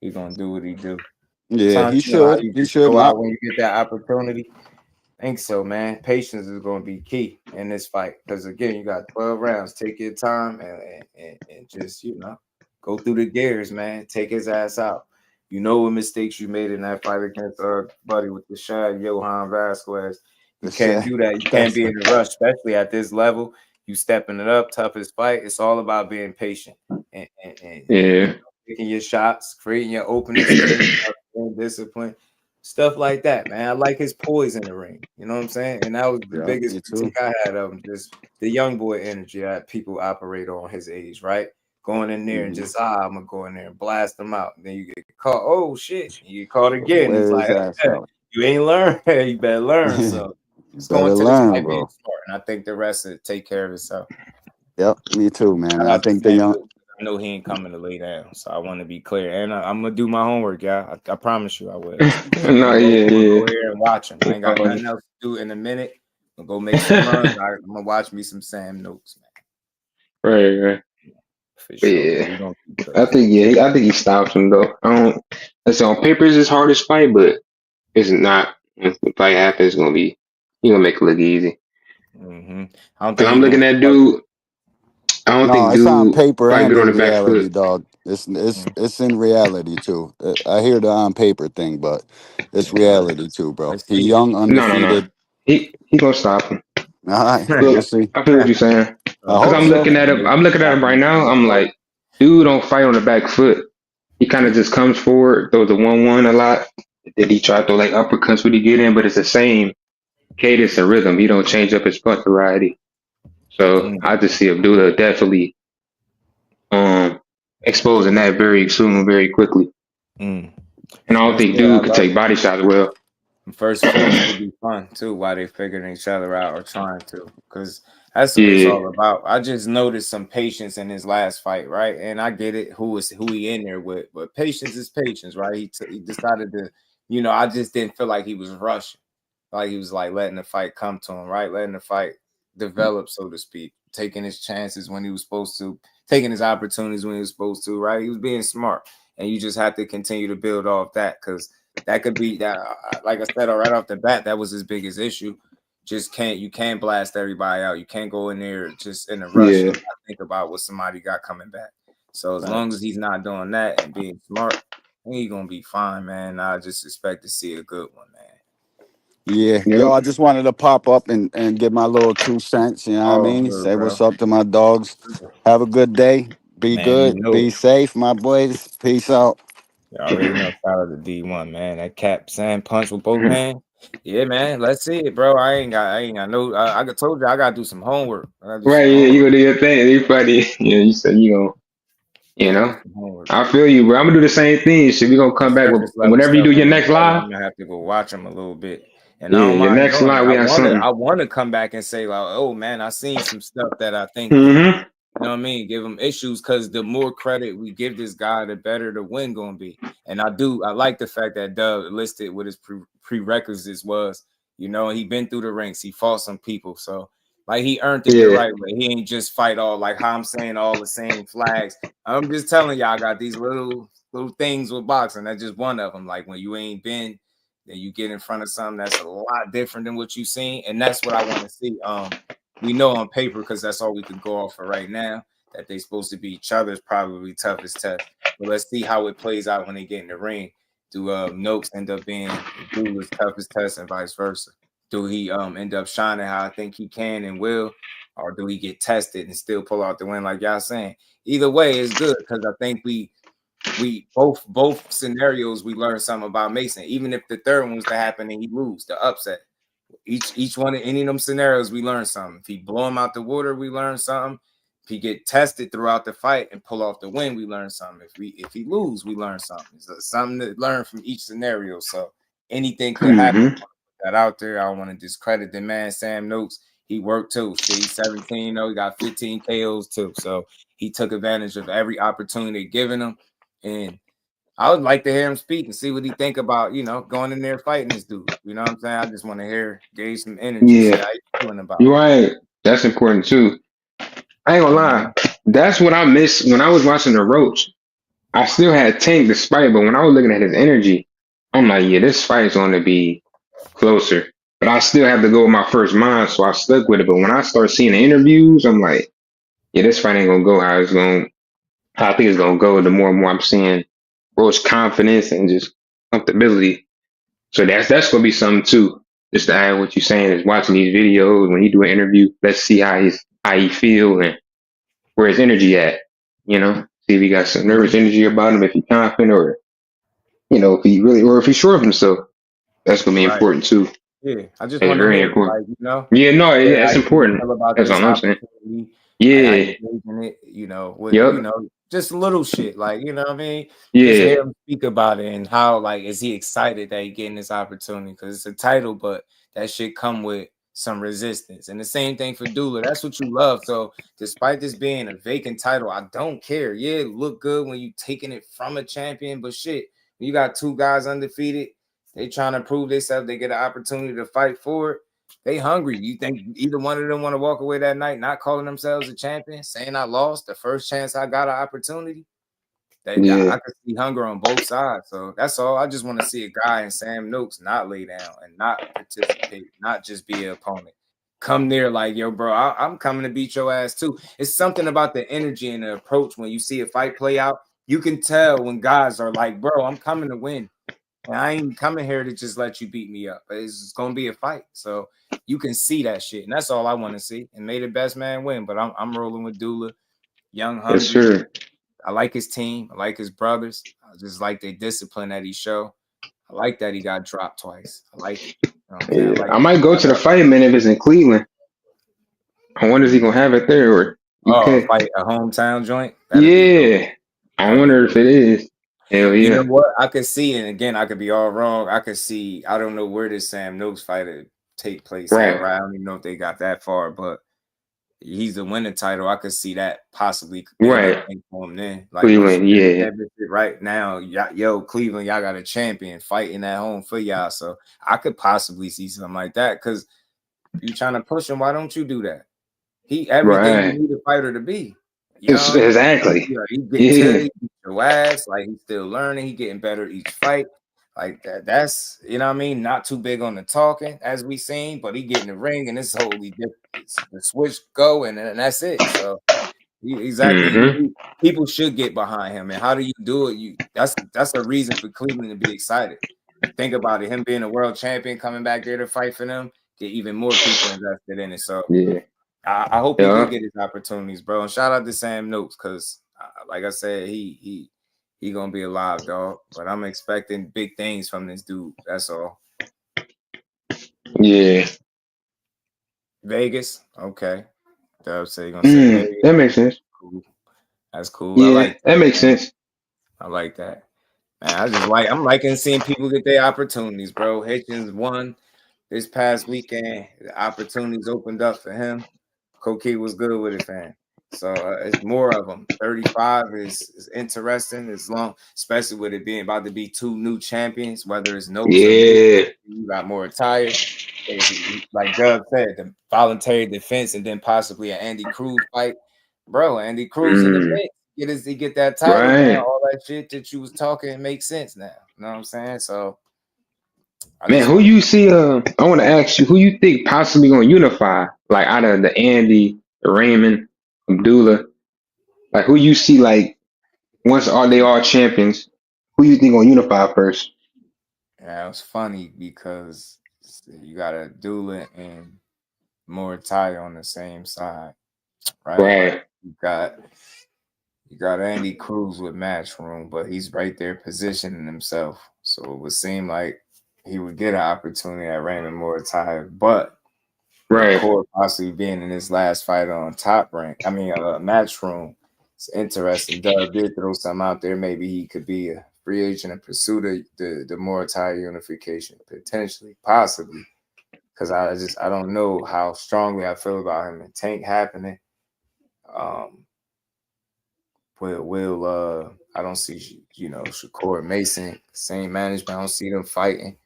Speaker 12: do what he do.
Speaker 13: Yeah,
Speaker 12: Sometimes
Speaker 13: he
Speaker 12: you know how
Speaker 13: should.
Speaker 12: you
Speaker 13: He
Speaker 12: just
Speaker 13: should
Speaker 12: show
Speaker 13: not.
Speaker 12: out when you get that opportunity. I think so, man. Patience is going to be key in this fight because again, you got 12 rounds. Take your time and just go through the gears, man. Take his ass out. You know what mistakes you made in that fight against buddy with the shot, Johan Vasquez. You
Speaker 13: The
Speaker 12: can't
Speaker 13: shit.
Speaker 12: do that. You can't be in a rush, especially at this level. You stepping it up, toughest fight. It's all about being patient and
Speaker 9: Yeah.
Speaker 12: taking your shots, creating your opening space, training, discipline, stuff like that, man. I like his poise in the ring. You know what I'm saying? And that was the
Speaker 13: Yeah,
Speaker 12: biggest
Speaker 13: me too.
Speaker 12: critique I had of him, just the young boy energy that people operate on his age, right? Going in there and just I'm gonna go in there and blast them out. And then you get caught. Oh shit! You get caught again. It's
Speaker 13: Where
Speaker 12: like
Speaker 13: is that out?
Speaker 12: you ain't learned. You better learn. So just go
Speaker 13: Better
Speaker 12: into this
Speaker 13: learn,
Speaker 12: fight being
Speaker 13: bro.
Speaker 12: smart, and I think the rest will take care of itself.
Speaker 13: Yep, me too, man.
Speaker 12: Shout
Speaker 13: I
Speaker 12: out to
Speaker 13: think the
Speaker 12: Sam
Speaker 13: young.
Speaker 12: Luke. I know he ain't coming to lay down, so I want to be clear. And I'm gonna do my homework, y'all. I promise you, I will.
Speaker 9: No, yeah,
Speaker 12: I'm gonna
Speaker 9: yeah.
Speaker 12: go here and watch him. I ain't got nothing else to do in a minute. I'm gonna go make some runs. I'm gonna watch me some Sam Noakes, man.
Speaker 9: Right.
Speaker 12: For
Speaker 9: But
Speaker 12: sure, man.
Speaker 9: yeah.
Speaker 12: We gonna keep
Speaker 9: I
Speaker 12: cooking.
Speaker 9: think I think he stops him though. I don't. It's on paper it's his hardest fight, but it's not. If the fight happens, it's gonna be he gonna make it look easy.
Speaker 12: I don't
Speaker 9: Cause
Speaker 12: think
Speaker 9: I'm
Speaker 12: he
Speaker 9: looking
Speaker 12: gonna
Speaker 9: at
Speaker 12: start.
Speaker 9: dude. I don't
Speaker 13: No,
Speaker 9: think
Speaker 13: it's on
Speaker 9: dude
Speaker 13: paper
Speaker 9: fight
Speaker 13: and
Speaker 9: good on
Speaker 13: in
Speaker 9: the back
Speaker 13: reality,
Speaker 9: foot.
Speaker 13: dog. It's in reality too. I hear the on paper thing, but it's reality too, bro.
Speaker 12: Let's
Speaker 13: He
Speaker 12: see.
Speaker 13: young,
Speaker 9: No.
Speaker 13: undefeated.
Speaker 9: He gonna stop him.
Speaker 13: All right, we'll
Speaker 9: Look,
Speaker 13: see.
Speaker 9: I feel what you're saying.
Speaker 13: I
Speaker 9: Cause
Speaker 13: hope
Speaker 9: I'm
Speaker 13: so.
Speaker 9: looking at him. I'm looking at him right now. I'm like, dude, don't fight on the back foot. He kind of just comes forward, throws a 1-1 a lot. Then he try to throw like uppercuts when he get in, but it's the same cadence and rhythm. He don't change up his punch variety. So I just see Abdullah definitely exposing that very soon, very quickly. And I don't
Speaker 12: That's
Speaker 9: think
Speaker 12: good. I
Speaker 9: dude could
Speaker 12: love
Speaker 9: take
Speaker 12: it.
Speaker 9: body shots well.
Speaker 12: First forms could be fun too while they figuring each other out or trying to, because that's what it's
Speaker 9: Yeah,
Speaker 12: all about. I just noticed some patience in his last fight, right? And I get it, who he in there with, but patience is patience, right? He decided to, I just didn't feel like he was rushing, like he was like letting the fight come to him, right? Letting the fight develop, so to speak, taking his chances when he was supposed to, taking his opportunities when he was supposed to, right? He was being smart, and you just have to continue to build off that because that could be that, like I said, right off the bat, that was his biggest issue. You can't blast everybody out. You can't go in there just in a rush
Speaker 9: yeah.
Speaker 12: and not think about what somebody got coming back. So as long as he's not doing that and being smart, he's gonna be fine, man. I just expect to see a good one, man.
Speaker 13: Yeah, yo,
Speaker 9: Yep.
Speaker 13: I just wanted to pop up and get my little 2 cents. You know what I
Speaker 12: Oh,
Speaker 13: mean?
Speaker 12: good,
Speaker 13: Say
Speaker 12: bro.
Speaker 13: what's up to my dogs. Have a good day. Be
Speaker 12: Man, you
Speaker 13: good.
Speaker 12: know
Speaker 13: Be
Speaker 12: it.
Speaker 13: safe, my boys. Peace out.
Speaker 12: You already know. Shout out to D1, man. That cap sand punch with both hands. Yeah, man. Let's see it, bro. I ain't got no. I told you I gotta do some homework. I gotta do
Speaker 9: Right,
Speaker 12: some
Speaker 9: yeah, you
Speaker 12: homework.
Speaker 9: gonna do your thing. You funny. Yeah, you said you gonna,
Speaker 12: I
Speaker 9: you
Speaker 12: gotta do
Speaker 9: know.
Speaker 12: some homework.
Speaker 9: I feel you, bro. I'm gonna do the same thing. Shit, we gonna
Speaker 12: The
Speaker 9: come back with
Speaker 12: surface level
Speaker 9: whenever you
Speaker 12: stuff
Speaker 9: do
Speaker 12: on
Speaker 9: your
Speaker 12: them
Speaker 9: next
Speaker 12: brothers,
Speaker 9: live.
Speaker 12: I'm gonna have to go watch them a little bit, and I
Speaker 9: Yeah,
Speaker 12: don't
Speaker 9: your
Speaker 12: mind
Speaker 9: next
Speaker 12: doing it.
Speaker 9: live, we have something.
Speaker 12: I wanna come back and say like, oh man, I seen some stuff that I think can,
Speaker 9: Mm-hmm.
Speaker 12: you know what I mean, give him issues because the more credit we give this guy, the better the win gonna be. And I like the fact that Dub listed what his prerequisites was. He been through the ranks, he fought some people, so like he earned it the
Speaker 9: Yeah.
Speaker 12: right way. He ain't just fight all like how I'm saying all the same flags. I'm just telling y'all, I got these little things with boxing. That's just one of them. Like when you ain't been, then you get in front of something that's a lot different than what you seen, and that's what I want to see. We know on paper because that's all we could go off for right now that they supposed to be each other's probably toughest test. But let's see how it plays out when they get in the ring. Do Noakes end up being Dula's toughest test and vice versa? Do he end up shining how I think he can and will, or do he get tested and still pull out the win like y'all saying? Either way, it's good because I think we both scenarios we learned something about Mason. Even if the third one was to happen and he lose, the upset. Each one of any of them scenarios, we learn something. If he blow him out the water, we learn something. If he get tested throughout the fight and pull off the win, we learn something. If he lose, we learn something. So something to learn from each scenario. So anything could happen.
Speaker 9: Mm-hmm.
Speaker 12: That out there, I don't want to discredit the man, Sam Noakes. He worked too. Shit, he's 17, he got 15 KOs too. So he took advantage of every opportunity given him. And I would like to hear him speak and see what he think about, going in there fighting this dude. You know what I'm saying? I just want to gauge some energy, see
Speaker 9: Yeah.
Speaker 12: how he's feeling about
Speaker 9: You're right. That's important too. I ain't gonna
Speaker 12: it.
Speaker 9: lie. That's what I missed when I was watching the Roach. I still had Tank despite, but when I was looking at his energy, I'm like, yeah, this fight's gonna be closer. But I still have to go with my first mind, so I stuck with it. But when I start seeing the interviews, I'm like, yeah, this fight ain't gonna go how I think it's gonna go. The more and more I'm seeing Roach confidence and just comfortability. So that's gonna be something too. Just to add what you're saying is watching these videos when he do an interview. Let's see how he feel and where his energy at. See if he got some nervous energy about him, if he's confident or if he really, or if he's sure of himself, that's gonna be
Speaker 12: Right.
Speaker 9: important too.
Speaker 12: Yeah. I just
Speaker 9: It's
Speaker 12: want to
Speaker 9: very
Speaker 12: hear it,
Speaker 9: important.
Speaker 12: like, you know.
Speaker 9: Yeah, no,
Speaker 12: Yeah,
Speaker 9: that's
Speaker 12: like how you
Speaker 9: important.
Speaker 12: feel about
Speaker 9: That's
Speaker 12: this
Speaker 9: all I'm saying.
Speaker 12: opportunity, like how you
Speaker 9: Yeah.
Speaker 12: taking it, you know, with
Speaker 9: Yep.
Speaker 12: just little shit, like what I mean. Just
Speaker 9: Yeah.
Speaker 12: hear him speak about it and how like is he excited that he getting this opportunity because it's a title, but that shit come with some resistance. And the same thing for Dula. That's what you love. So despite this being a vacant title, I don't care. Yeah, it look good when you taking it from a champion, but shit, you got two guys undefeated. They trying to prove themselves. They get an opportunity to fight for it. They hungry. You think either one of them want to walk away that night not calling themselves a champion, saying I lost the first chance I got an opportunity? I
Speaker 9: Yeah.
Speaker 12: could see hunger on both sides. So that's all. I just want to see a guy in Sam Noakes not lay down and not participate, not just be an opponent. Come there like, yo, bro, I'm coming to beat your ass too. It's something about the energy and the approach when you see a fight play out. You can tell when guys are like, bro, I'm coming to win. And I ain't coming here to just let you beat me up. It's going to be a fight. So you can see that shit. And that's all I want to see. And may the best man win. But I'm rolling with Dula. Young,
Speaker 9: Yes,
Speaker 12: hungry.
Speaker 9: sir.
Speaker 12: I like his team. I like his brothers. I just like the discipline that he show. I like that he got dropped twice. I like it. You know what I'm saying? I
Speaker 9: Yeah.
Speaker 12: like
Speaker 9: I might go to the fight, man, if it's in Cleveland. I wonder if he gonna have it there or UK.
Speaker 12: fight a hometown joint. That'd be dope.
Speaker 9: Yeah. I
Speaker 12: That'd be
Speaker 9: wonder if
Speaker 12: dope.
Speaker 9: it is. Hell
Speaker 12: You know
Speaker 9: yeah.
Speaker 12: what? I could see, and again, I could be all wrong. I could see, I don't know where this Sam Noakes fight would take place at,
Speaker 9: Right.
Speaker 12: right? I don't even know if they got that far, but he's the winning title. I could see that possibly being a
Speaker 9: Right.
Speaker 12: thing for him then. Like, oh shit,
Speaker 9: Cleveland, yeah.
Speaker 12: right now, yo, Cleveland, y'all got a champion fighting at home for y'all. So I could possibly see something like that because you trying to push him. Why don't you do that? He everything you
Speaker 9: Right.
Speaker 12: need a fighter to be.
Speaker 9: It's,
Speaker 12: Young,
Speaker 9: exactly.
Speaker 12: he getting to
Speaker 9: Yeah.
Speaker 12: it, he beat your ass, like he's still learning, he getting better each fight. Like that's what I mean. Not too big on the talking as we seen, but he get in the ring and it's wholly different. It's the switch go and that's it. So exactly,
Speaker 9: Mm-hmm.
Speaker 12: people should get behind him. And how do you do it? That's a reason for Cleveland to be excited. You think about it, him being a world champion, coming back there to fight for them, get even more people invested in it. So
Speaker 9: Yeah.
Speaker 12: I hope he do
Speaker 9: Yeah.
Speaker 12: get his opportunities, bro. And shout out to Sam Noakes because, like I said, he gonna be alive, dog. But I'm expecting big things from this dude. That's all.
Speaker 9: Yeah.
Speaker 12: Vegas, okay. Dub say gonna say Vegas.
Speaker 9: That makes sense.
Speaker 12: Cool. That's cool. I
Speaker 9: Yeah,
Speaker 12: like
Speaker 9: that
Speaker 12: that,
Speaker 9: makes
Speaker 12: man.
Speaker 9: sense.
Speaker 12: I like that. Man, I'm liking seeing people get their opportunities, bro. Hitchins won this past weekend. The opportunities opened up for him. Koki was good with it, fam. So it's more of them. 35 is interesting. It's long, especially with it being about to be two new champions, whether it's Noakes or Mason.
Speaker 9: Yeah.
Speaker 12: You got more attire. Like Dub said, the voluntary defense and then possibly an Andy Cruz fight. Bro, Andy Cruz in the mix. He get that title now.
Speaker 9: Right.
Speaker 12: All that shit that you was talking makes sense now. You know what I'm saying? So I
Speaker 9: Man,
Speaker 12: just
Speaker 9: who
Speaker 12: want
Speaker 9: you see, I want to ask you, who you think possibly going to unify, like out of the Andy, the Raymond, Abdullah, like who you see, like once they all champions, who you think going to unify first?
Speaker 12: Yeah, it was funny because you got a Doolin and Muratalla on the same side, right?
Speaker 9: Right.
Speaker 12: You got Andy Cruz with Matchroom, but he's right there positioning himself. So it would seem like he would get an opportunity at Raymond Muratalla, but with
Speaker 9: Right.
Speaker 12: Core possibly being in his last fight on Matchroom, it's interesting. Doug did throw something out there. Maybe he could be a free agent and pursue the Muratalla unification, potentially, possibly. Because I don't know how strongly I feel about him and Tank happening. I don't see Shakur Mason, same management. I don't see them fighting.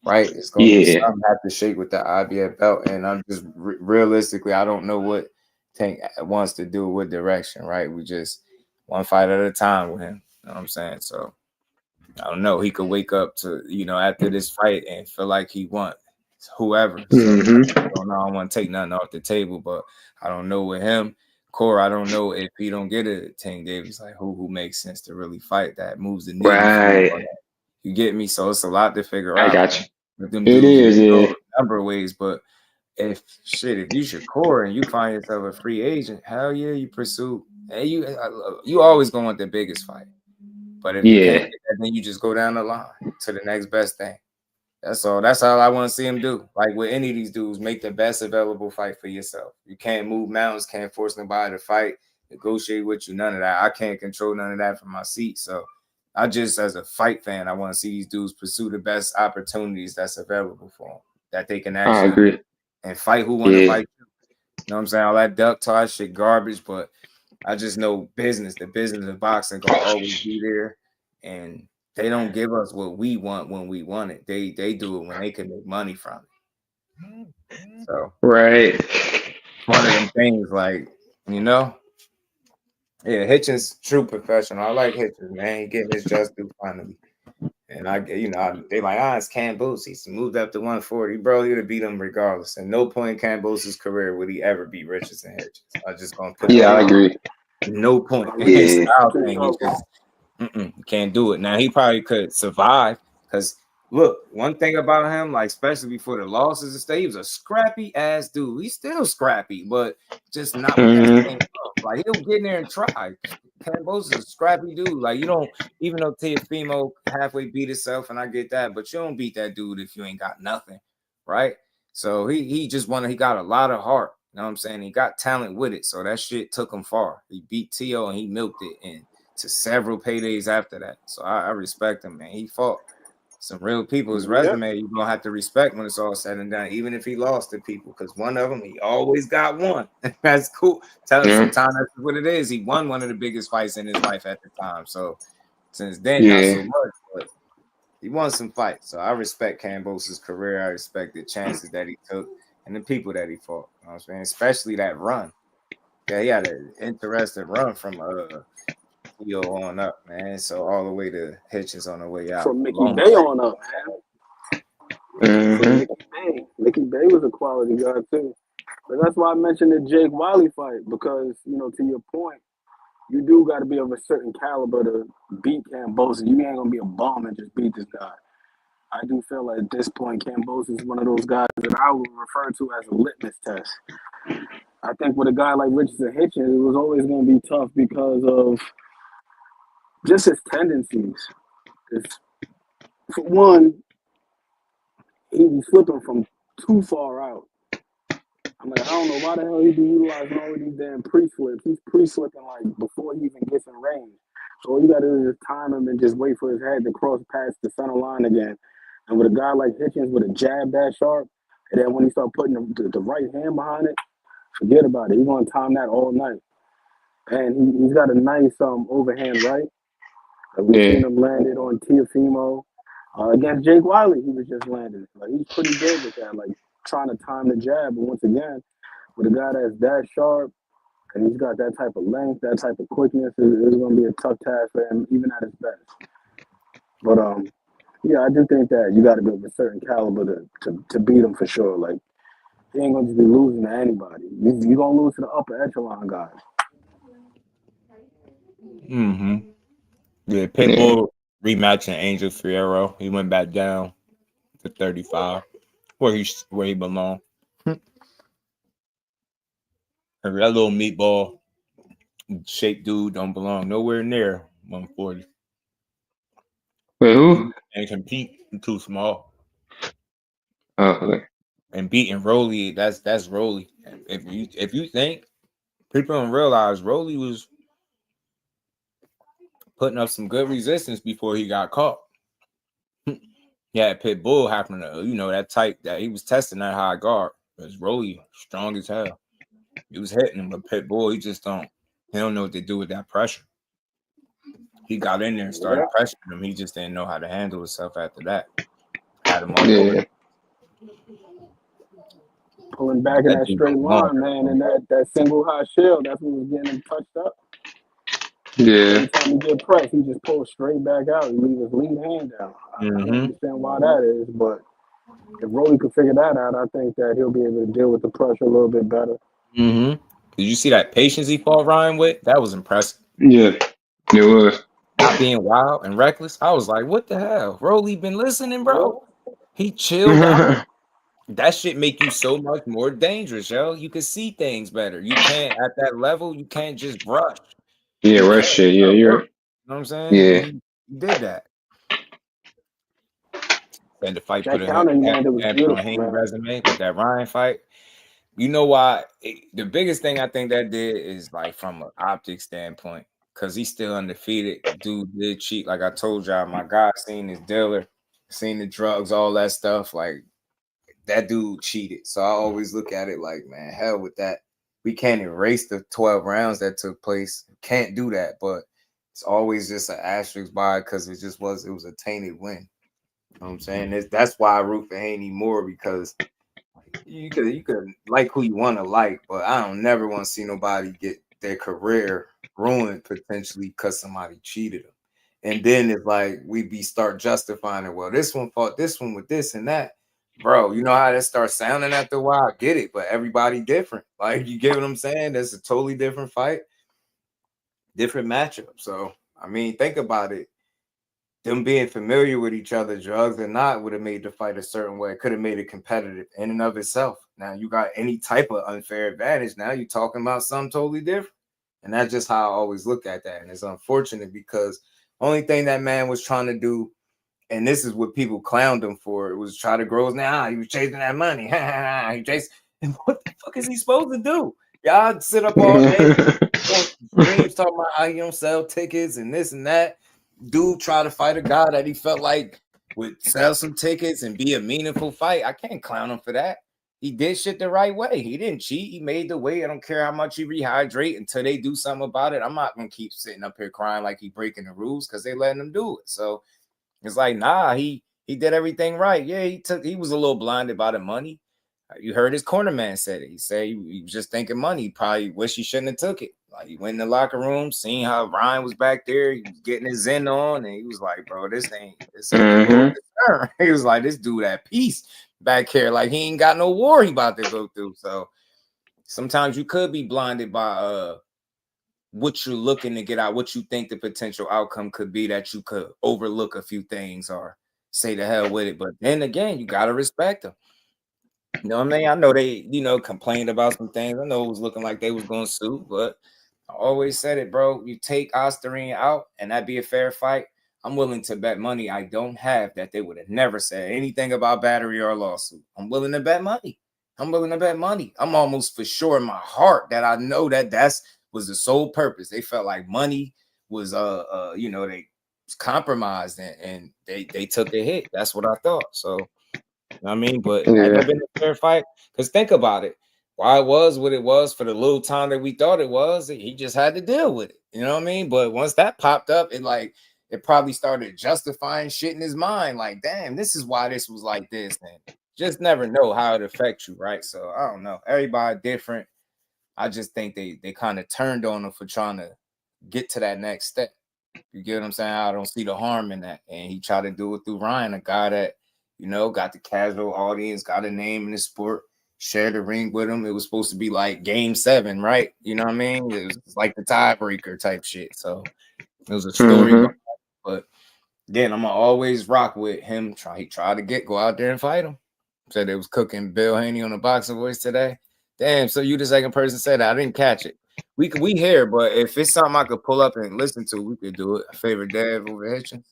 Speaker 12: Right, it's gonna be
Speaker 9: Yeah.
Speaker 12: something have to shake with the IBF belt, and I'm just realistically, I don't know what Tank wants to do, what direction. Right, we just one fight at a time with him. You know what I'm saying? So I don't know. He could wake up to after this fight and feel like he won whoever. So
Speaker 9: Mm-hmm.
Speaker 12: I don't know. I don't want to take nothing off the table, but I don't know with him. Core, I don't know if he don't get a Tank Davis, like who makes sense to really fight that moves the needle for you.
Speaker 9: Right.
Speaker 12: You get me? So it's a lot to figure
Speaker 9: I
Speaker 12: out,
Speaker 9: got
Speaker 12: man.
Speaker 9: you.
Speaker 12: With them
Speaker 9: It
Speaker 12: dudes, we
Speaker 9: is,
Speaker 12: can go
Speaker 9: yeah.
Speaker 12: a number of ways, but if you should core and you find yourself a free agent, hell yeah, you pursue. And you always gonna want the biggest fight. But if you can't get that, then you just go down the line to the next best thing. That's all. That's all I want to see him do. Like with any of these dudes, make the best available fight for yourself. You can't move mountains, can't force nobody to fight, negotiate with you, none of that. I can't control none of that from my seat. So I just, as a fight fan, I want to see these dudes pursue the best opportunities that's available for them, that they can
Speaker 9: I
Speaker 12: actually
Speaker 9: agree.
Speaker 12: and fight who want to fight you. You know what I'm saying? All that duck talk shit garbage, but I just know business. The business of boxing gonna always be there, and they don't give us what we want when we want it. They do it when they can make money from it. So
Speaker 9: Right.
Speaker 12: one of them things, like, you know, yeah, Hitchens, true professional. I like Hitchens, man. He getting his just due finally. And they like, it's Camboose. He's moved up to 140. Bro, he would have beat him regardless. And no point in Camboose's career would he ever beat Richardson Hitchens. I'm just gonna put
Speaker 9: Yeah, I
Speaker 12: that out.
Speaker 9: agree.
Speaker 12: No point. His
Speaker 9: Yeah.
Speaker 12: style thing is just can't do it. Now he probably could survive because look, one thing about him, like especially before the losses and stuff, he was a scrappy ass dude. He's still scrappy, but just not with that same love. Like he'll get in there and try. Cambo's is a scrappy dude. Like you don't, even though Teofimo halfway beat himself, and I get that, but you don't beat that dude if you ain't got nothing, right? So he just wanted. He got a lot of heart. You know what I'm saying? He got talent with it, so that shit took him far. He beat Tio and he milked it, and to several paydays after that. So I respect him, man. He fought some real people. His resume, you're gonna have to respect when it's all said and done, even if he lost to people, because one of them, he always got one. That's cool. Tell us sometimes that's what it is. He won one of the biggest fights in his life at the time. So since then, not so much, but he won some fights. So I respect Cambose's career. I respect the chances that he took and the people that he fought. You know what I'm saying? Especially that run. Yeah, he had an interesting run from Theo on up, man. So all the way to Hitchens on the way out.
Speaker 8: From Mickey Bay on up, man. From Mickey Bay. Mickey Bay was a quality guy too. But that's why I mentioned the Jake Wiley fight, because, to your point, you do got to be of a certain caliber to beat Cambosa. You ain't going to be a bum and just beat this guy. I do feel like at this point, Cambosa is one of those guys that I would refer to as a litmus test. I think with a guy like Richardson Hitchens, it was always going to be tough because of just his tendencies. For one, he was flipping from too far out. I'm like, I don't know why the hell he be utilizing all of these damn pre-slips. He's pre-slipping like before he even gets in range. So all you got to do is just time him and just wait for his head to cross past the center line again. And with a guy like Hitchens with a jab that sharp, and then when he start putting the right hand behind it, forget about it. He's going to time that all night. And he's got a nice overhand right. We've seen him landed on Teofimo. Against Jake Wiley, he was just landing. Like, he's pretty good with that, like trying to time the jab. But once again, with a guy that's that sharp and he's got that type of length, that type of quickness, it's going to be a tough task for him, even at his best. But yeah, I do think that you got to be of a certain caliber to beat him for sure. Like, he ain't going to just be losing to anybody. You're going to lose to the upper echelon guys.
Speaker 7: Yeah, Pitbull rematching Angel Fierro. He went back down to 35, where he belonged. That little meatball shaped dude don't belong nowhere near 140.
Speaker 9: Wait, who?
Speaker 7: And compete, too small.
Speaker 9: Oh, okay.
Speaker 7: And beating Rolly, that's Rolly. If you think, people don't realize Rolly was putting up some good resistance before he got caught. Yeah, Pitbull happened to, that type that he was testing that high guard. Because Rolly strong as hell. He was hitting him, but Pitbull, he don't know what to do with that pressure. He got in there and started pressuring him. He just didn't know how to handle himself after that. Had him on over.
Speaker 8: Pulling back in that straight line, man, and that single high shell, that's what was getting him touched up.
Speaker 9: Yeah.
Speaker 8: Every time he get pressed, he just pulls straight back out and leave his lead hand down. I don't understand why that is, but if Rolly could figure that out, I think that he'll be able to deal with the pressure a little bit better.
Speaker 7: Did you see that patience he fought Ryan with? That was impressive.
Speaker 9: Yeah, it was.
Speaker 7: Not being wild and reckless. I was like, what the hell? Rolly been listening, bro. He chilled out. That shit make you so much more dangerous, yo. You can see things better. You can't, at that level, you can't just brush.
Speaker 9: Yeah, rush shit. Yeah, you're right.
Speaker 7: You know what I'm saying?
Speaker 9: Yeah.
Speaker 12: He did that.
Speaker 7: And the fight
Speaker 8: That
Speaker 7: put a
Speaker 8: counter he landed was
Speaker 7: damper on
Speaker 8: beautiful,
Speaker 7: Haney
Speaker 8: man.
Speaker 7: resume, but that Ryan fight, you know why? The biggest thing I think that did is like from an optic standpoint, because he's still undefeated. Dude did cheat. Like I told y'all, my guy seen his dealer, seen the drugs, all that stuff. Like that dude cheated. So I always look at it like, man, hell with that. We can't erase the 12 rounds that took place. Can't do that, but it's always just an asterisk by it because it was a tainted win. You know what I'm saying? That's why I root for Haney more, because you could like who you want to like, but I don't never want to see nobody get their career ruined potentially because somebody cheated them. And then it's like we start justifying it. Well, this one fought this one with this and that. Bro, you know how that starts sounding after a while? I get it, but everybody different. Like, you get what I'm saying? That's a totally different fight, different matchup. So, I mean, think about it. Them being familiar with each other, drugs or not, would have made the fight a certain way. It could have made it competitive in and of itself. Now you got any type of unfair advantage. Now you're talking about something totally different. And that's just how I always look at that. And it's unfortunate because only thing that man was trying to do, and this is what people clowned him for, it was try to grow. Now he was chasing that money. He chased. And what the fuck is he supposed to do? Y'all sit up all day on streams talking about how he don't sell tickets and this and that. Dude try to fight a guy that he felt like would sell some tickets and be a meaningful fight. I can't clown him for that. He did shit the right way. He didn't cheat. He made the weight. I don't care how much he rehydrate until they do something about it. I'm not gonna keep sitting up here crying like he breaking the rules because they letting him do it. So it's like, nah, he did everything right. Yeah, he was a little blinded by the money. You heard his corner man said it. He said he was just thinking money. He probably wish he shouldn't have took it. Like, he went in the locker room, seen how Ryan was back there, he was getting his Zen on, and he was like, bro, this ain't a little concern. He was like, this dude at peace back here. Like, he ain't got no war he about to go through. So sometimes you could be blinded by what you're looking to get out, what you think the potential outcome could be, that you could overlook a few things or say the hell with it. But then again, you gotta respect them. You know what I mean? I know they, complained about some things. I know it was looking like they was going to sue, but I always said it, bro. You take Osterine out and that be a fair fight, I'm willing to bet money I don't have that they would have never said anything about battery or lawsuit. I'm willing to bet money. I'm almost for sure in my heart that I know that was the sole purpose. They felt like money was, they was compromised and they took a hit. That's what I thought. So, I mean, but had that been a fair fight? Because think about it. Why it was what it was for the little time that we thought it was, he just had to deal with it. You know what I mean? But once that popped up, it probably started justifying shit in his mind. Like, damn, this is why this was like this. And just never know how it affects you, right? So I don't know. Everybody different. I just think they kind of turned on him for trying to get to that next step. You get what I'm saying? I don't see the harm in that. And he tried to do it through Ryan, a guy that, got the casual audience, got a name in the sport, shared the ring with him. It was supposed to be like game 7, right? You know what I mean? It was like the tiebreaker type shit. So it was a story behind it. But again, I'm going to always rock with him. He tried to go out there and fight him. Said they was cooking Bill Haney on the Boxing Voice today. Damn, so you the second person said that. I didn't catch it. We hear, but if it's something I could pull up and listen to, we could do it. I favor Dev over Hitchins.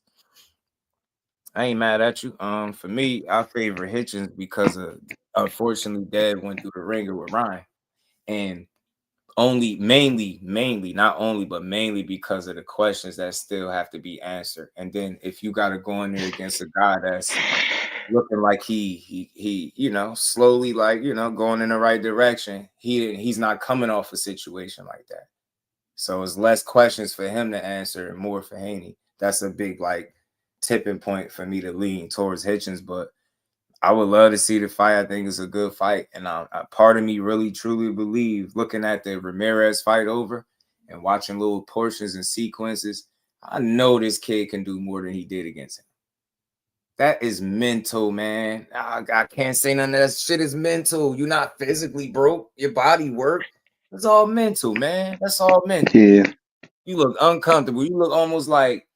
Speaker 7: I ain't mad at you. For me, I favor Hitchens because unfortunately Dev went through the ringer with Ryan, and mainly, not only, but mainly because of the questions that still have to be answered. And then if you got to go in there against a guy that's looking like he slowly, going in the right direction, he's not coming off a situation like that. So it's less questions for him to answer and more for Haney. That's a big tipping point for me to lean towards Hitchens, but I would love to see the fight. I think it's a good fight. And part of me really, truly believe, looking at the Ramirez fight over and watching little portions and sequences, I know this kid can do more than he did against him. That is mental, man. I can't say none of that shit is mental. You're not physically broke. Your body work. It's all mental, man. That's all mental.
Speaker 9: Yeah.
Speaker 12: You look uncomfortable. You look almost like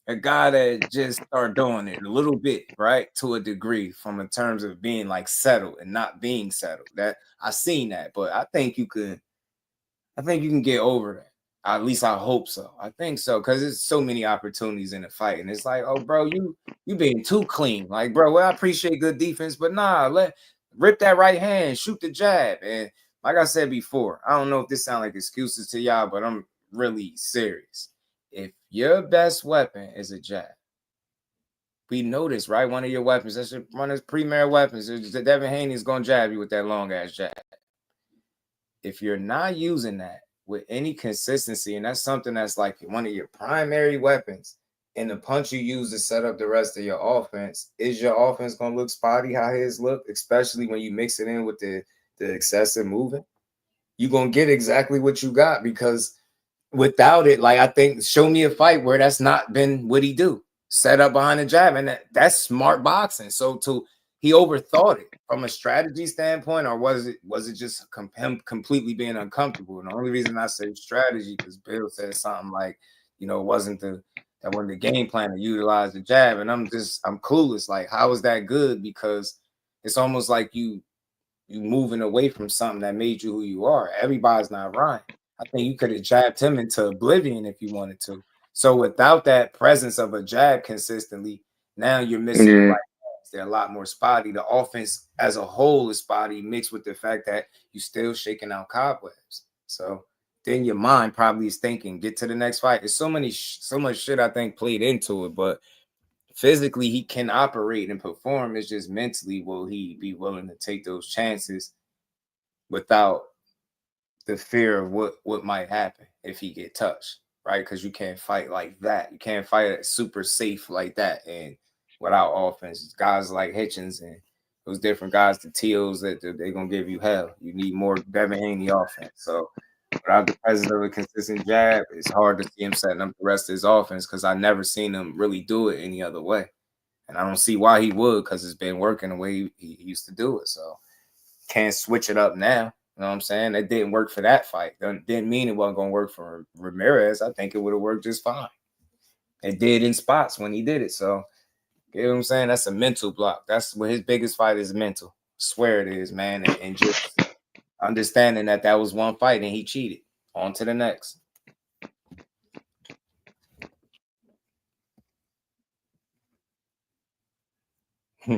Speaker 12: a guy that just started doing it a little bit, right? To a degree, from in terms of being settled and not being settled. That I seen that, but I think you can get over that. At least I hope so. I think so, because there's so many opportunities in the fight, and it's like, oh, bro, you being too clean. Like, bro, well, I appreciate good defense, but nah, rip that right hand, shoot the jab, and like I said before, I don't know if this sounds like excuses to y'all, but I'm really serious. If your best weapon is a jab, we know this, right? One of your weapons, that's one of his premier weapons. Devin Haney is gonna jab you with that long ass jab. If you're not using that with any consistency, and that's something that's like one of your primary weapons, and the punch you use to set up the rest of your offense, is your offense going to look spotty how his look, especially when you mix it in with the excessive moving? You're going to get exactly what you got, because without it, like, I think, show me a fight where that's not been what he do. Set up behind the jab, and that's smart boxing. So he overthought it from a strategy standpoint, or was it just him completely being uncomfortable? And the only reason I say strategy, because Bill said something like, it wasn't the game plan to utilize the jab, and I'm clueless. Like, how is that good? Because it's almost like you moving away from something that made you who you are. Everybody's not right. I think you could have jabbed him into oblivion if you wanted to. So without that presence of a jab consistently, now you're missing the right hands. They're a lot more spotty. The offense as a whole is spotty, mixed with the fact that you're still shaking out cobwebs. So then your mind probably is thinking, get to the next fight. There's so much shit I think played into it, but physically he can operate and perform. It's just mentally, will he be willing to take those chances without the fear of what might happen if he get touched, right? Because you can't fight like that. You can't fight super safe like that and without offense. Guys like Hitchins and those different guys, the TOs, that they're gonna give you hell. You need more Devin Haney offense. So without the presence of a consistent jab, it's hard to see him setting up the rest of his offense, because I never seen him really do it any other way. And I don't see why he would, because it's been working the way he used to do it. So can't switch it up now. You know what I'm saying? It didn't work for that fight. Didn't mean it wasn't going to work for Ramirez. I think it would have worked just fine. It did in spots when he did it. So, you know what I'm saying? That's a mental block. That's what his biggest fight is, mental. I swear it is, man. And just understanding that was one fight and he cheated. On to the next.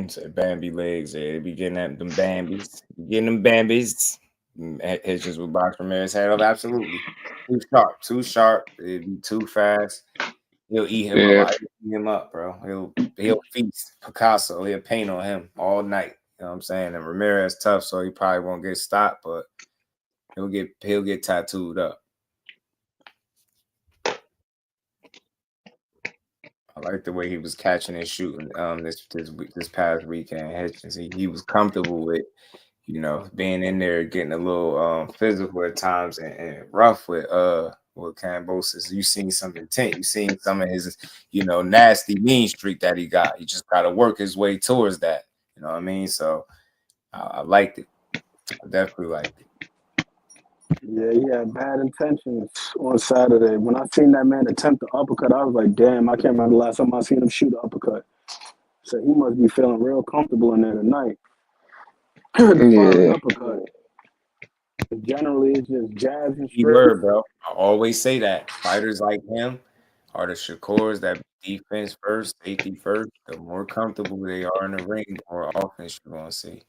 Speaker 12: Said Bambi legs. They be getting at them Bambis. Getting them Bambis. Hitchens with box Ramirez head up. Absolutely. Too sharp. It'd be too fast. He'll eat him up. I'll eat him up, bro. He'll feast Picasso. He'll paint on him all night. You know what I'm saying? And Ramirez tough, so he probably won't get stopped, but he'll get tattooed up. I like the way he was catching and shooting this past weekend. Hitchens, he was comfortable with, being in there, getting a little physical at times and rough with Cambosis. You seen some intent. You seen some of his, nasty mean streak that he got. He just got to work his way towards that. You know what I mean? So I liked it. I definitely liked it.
Speaker 10: Yeah, he had bad intentions on Saturday. When I seen that man attempt the uppercut, I was like, damn, I can't remember the last time I seen him shoot an uppercut. So he must be feeling real comfortable in there tonight. Uppercut. Generally, it's just jabs and strips.
Speaker 12: Word, bro. I always say that. Fighters like him are the Shakurs that defense first, safety first. The more comfortable they are in the ring, the more offense you're going to see.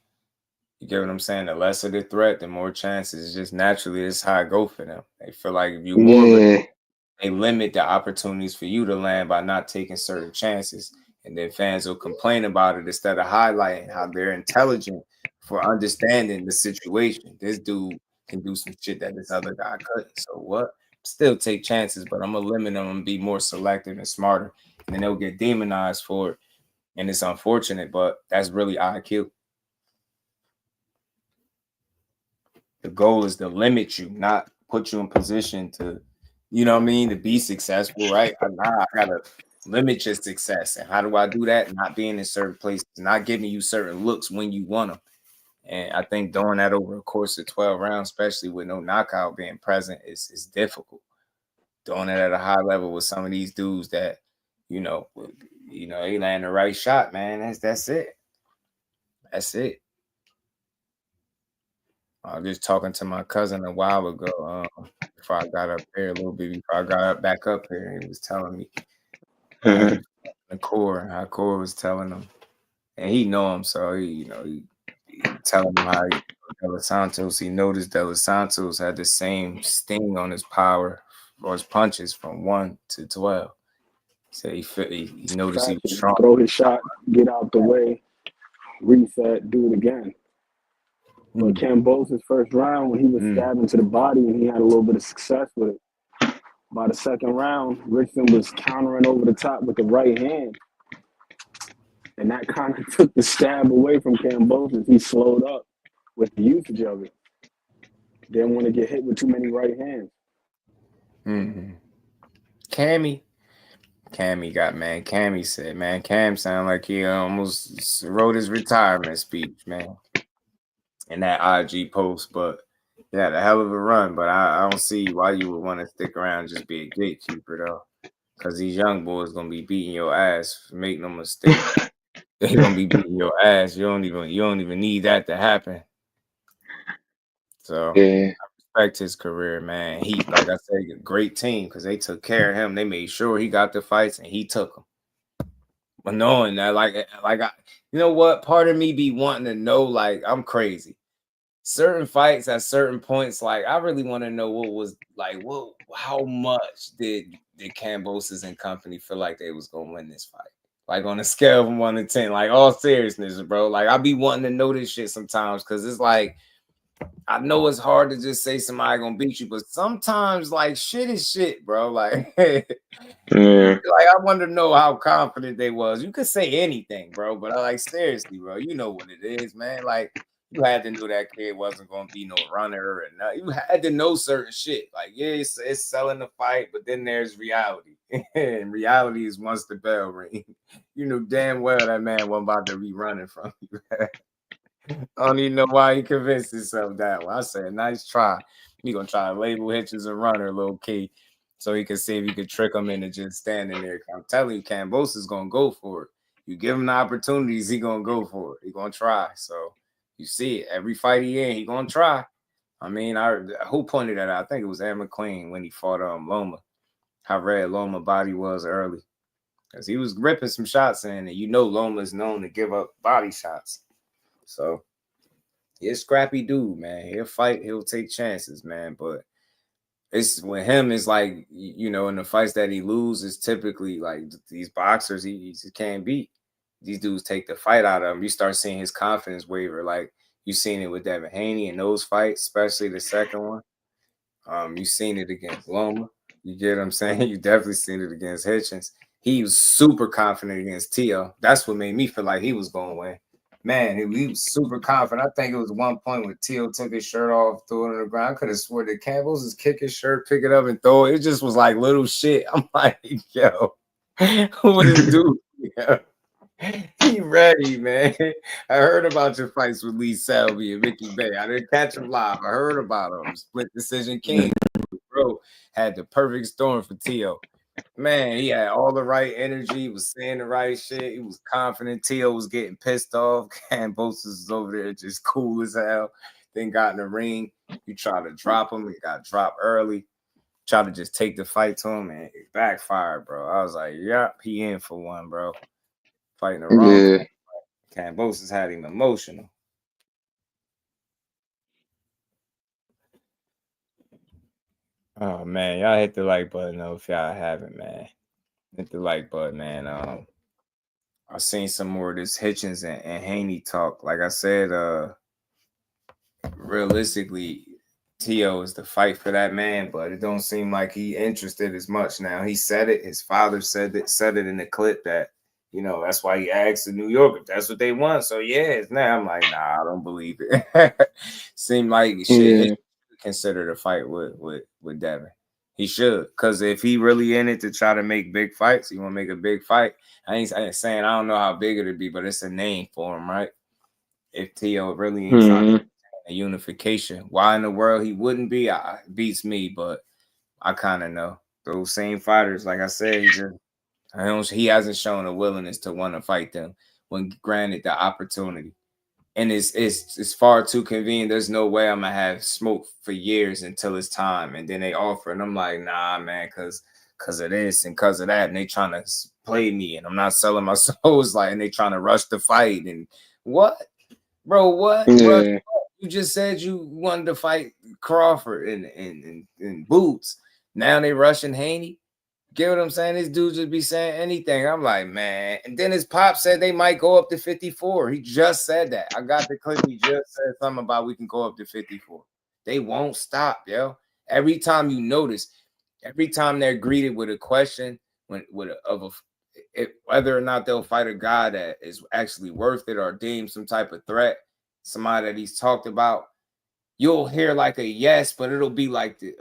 Speaker 12: You get what I'm saying? The lesser the threat, the more chances. It's just naturally, it's how I go for them. They feel like if you're more, they limit the opportunities for you to land by not taking certain chances. And then fans will complain about it instead of highlighting how they're intelligent for understanding the situation. This dude can do some shit that this other guy couldn't. So what? Still take chances, but I'm going to limit them and be more selective and smarter. And then they'll get demonized for it. And it's unfortunate, but that's really IQ. The goal is to limit you, not put you in position to, to be successful, right? I got to limit your success. And how do I do that? Not being in certain places, not giving you certain looks when you want them. And I think doing that over a course of 12 rounds, especially with no knockout being present, is difficult. Doing it at a high level with some of these dudes that, they land the right shot, man. That's it. That's it.
Speaker 7: I was just talking to my cousin a while ago. Before I got up here a little bit, before I got back up here, he was telling me how he the core, how core was telling him, and he know him, so he telling him how De Los Santos. He noticed De Los Santos had the same sting on his power or his punches from 1 to 12. So he noticed he was strong.
Speaker 8: Throw his shot, get out the way, reset, do it again. But Cambose's first round, when he was stabbing to the body and he had a little bit of success with it, by the second round, Richardson was countering over the top with the right hand. And that kind of took the stab away from Cambose. He slowed up with the usage of it. Didn't want to get hit with too many right hands.
Speaker 7: Cammy said, man, Cam sounded like he almost wrote his retirement speech, man, in that IG post. But he had a hell of a run. But I don't see why you would want to stick around and just be a gatekeeper, though, because these young boys gonna be beating your ass. Make no mistake, they gonna be beating your ass. You don't even need that to happen. So
Speaker 9: Yeah.
Speaker 7: I respect his career, man. He, like I said, a great team because they took care of him. They made sure he got the fights and he took them. But knowing that, you know what? Part of me be wanting to know, like, I'm crazy. Certain fights at certain points, like, I really want to know what was like, how much did Cambosis and company feel like they was gonna win this fight? Like on a scale of 1 to 10, like all seriousness, bro. Like I be wanting to know this shit sometimes because it's like I know it's hard to just say somebody gonna beat you, but sometimes like shit is shit, bro. Like, like I want to know how confident they was. You could say anything, bro, but like seriously, bro, you know what it is, man. Like you had to know that kid wasn't gonna be no runner, and you had to know certain shit. Like, yeah, it's selling the fight, but then there's reality, and reality is once the bell ring. You know damn well that man wasn't about to be running from you. I don't even know why he convinced himself that way. I said, nice try. He gonna try to label Hitchens a runner, low key, so he can see if he could trick him into just standing there. I'm telling you, Cambos is gonna go for it. You give him the opportunities, he gonna go for it. He gonna try. So you see it every fight he gonna try. I mean, who pointed that out? I think it was Ed McQueen when he fought Loma. How red Loma body was early, because he was ripping some shots in, and you know Loma's known to give up body shots. So he's a scrappy dude, man. He'll fight, he'll take chances, man. But it's with him, it's like, you know, in the fights that he loses, typically like these boxers, he just can't beat. These dudes take the fight out of him. You start seeing his confidence waver. Like you seen it with Devin Haney in those fights, especially the second one. You seen it against Loma. You get what I'm saying? You definitely seen it against Hitchens. He was super confident against Tio. That's what made me feel like he was going to win. Man, he was super confident. I think it was one point when Tio took his shirt off, threw it on the ground. I could have swore that Campbell's just kick his shirt, pick it up, and throw it. It just was like little shit. I'm like, yo, who would this dude? Yeah. He ready, man. I heard about your fights with Lee Selby and Mickey Bay. I didn't catch him live. I heard about him. Split decision king. Bro had the perfect storm for Tio. Man, he had all the right energy. He was saying the right shit. He was confident. Tio was getting pissed off. Cambosis was over there just cool as hell. Then got in the ring. You try to drop him. He got dropped early. Try to just take the fight to him, and it backfired, bro. I was like, yep, he in for one, bro. Fighting the wrong. Yeah. Cambosis had him emotional. Oh man, y'all hit the like button though if y'all haven't, man. Hit the like button, man. I've seen some more of this Hitchins and Haney talk. Like I said, realistically, Tio is the fight for that man, but it don't seem like he interested as much now. He said it. His father said it in the clip that, you know, that's why he asked the New York if that's what they want. So yeah, it's now I'm like, nah, I don't believe it. Seemed like shit. Yeah. Consider the fight with Devin. He should, because if he really in it to try to make big fights, he want to make a big fight. I ain't saying I don't know how big it'd be, but it's a name for him, right? If Tio really ain't trying to a unification, why in the world he wouldn't be? Beats me, but I kind of know those same fighters. Like I said, he hasn't shown a willingness to want to fight them when granted the opportunity.
Speaker 12: and it's far too convenient. There's no way I'm gonna have smoke for years until it's time, and then they offer, and I'm like, nah, man, because of this and because of that, and they trying to play me, and I'm not selling my soul. It's like, and they trying to rush the fight, and what, bro? What? Rush?
Speaker 9: Yeah.
Speaker 12: You just said you wanted to fight Crawford and Boots. Now they rushing Haney. Get what I'm saying? This dude just be saying anything. I'm like, man. And then his pop said they might go up to 54. He just said that. I got the clip. He just said something about we can go up to 54. They won't stop, yo. Every time you notice, every time they're greeted with a question, whether or not they'll fight a guy that is actually worth it or deemed some type of threat, somebody that he's talked about, you'll hear like a yes, but it'll be like a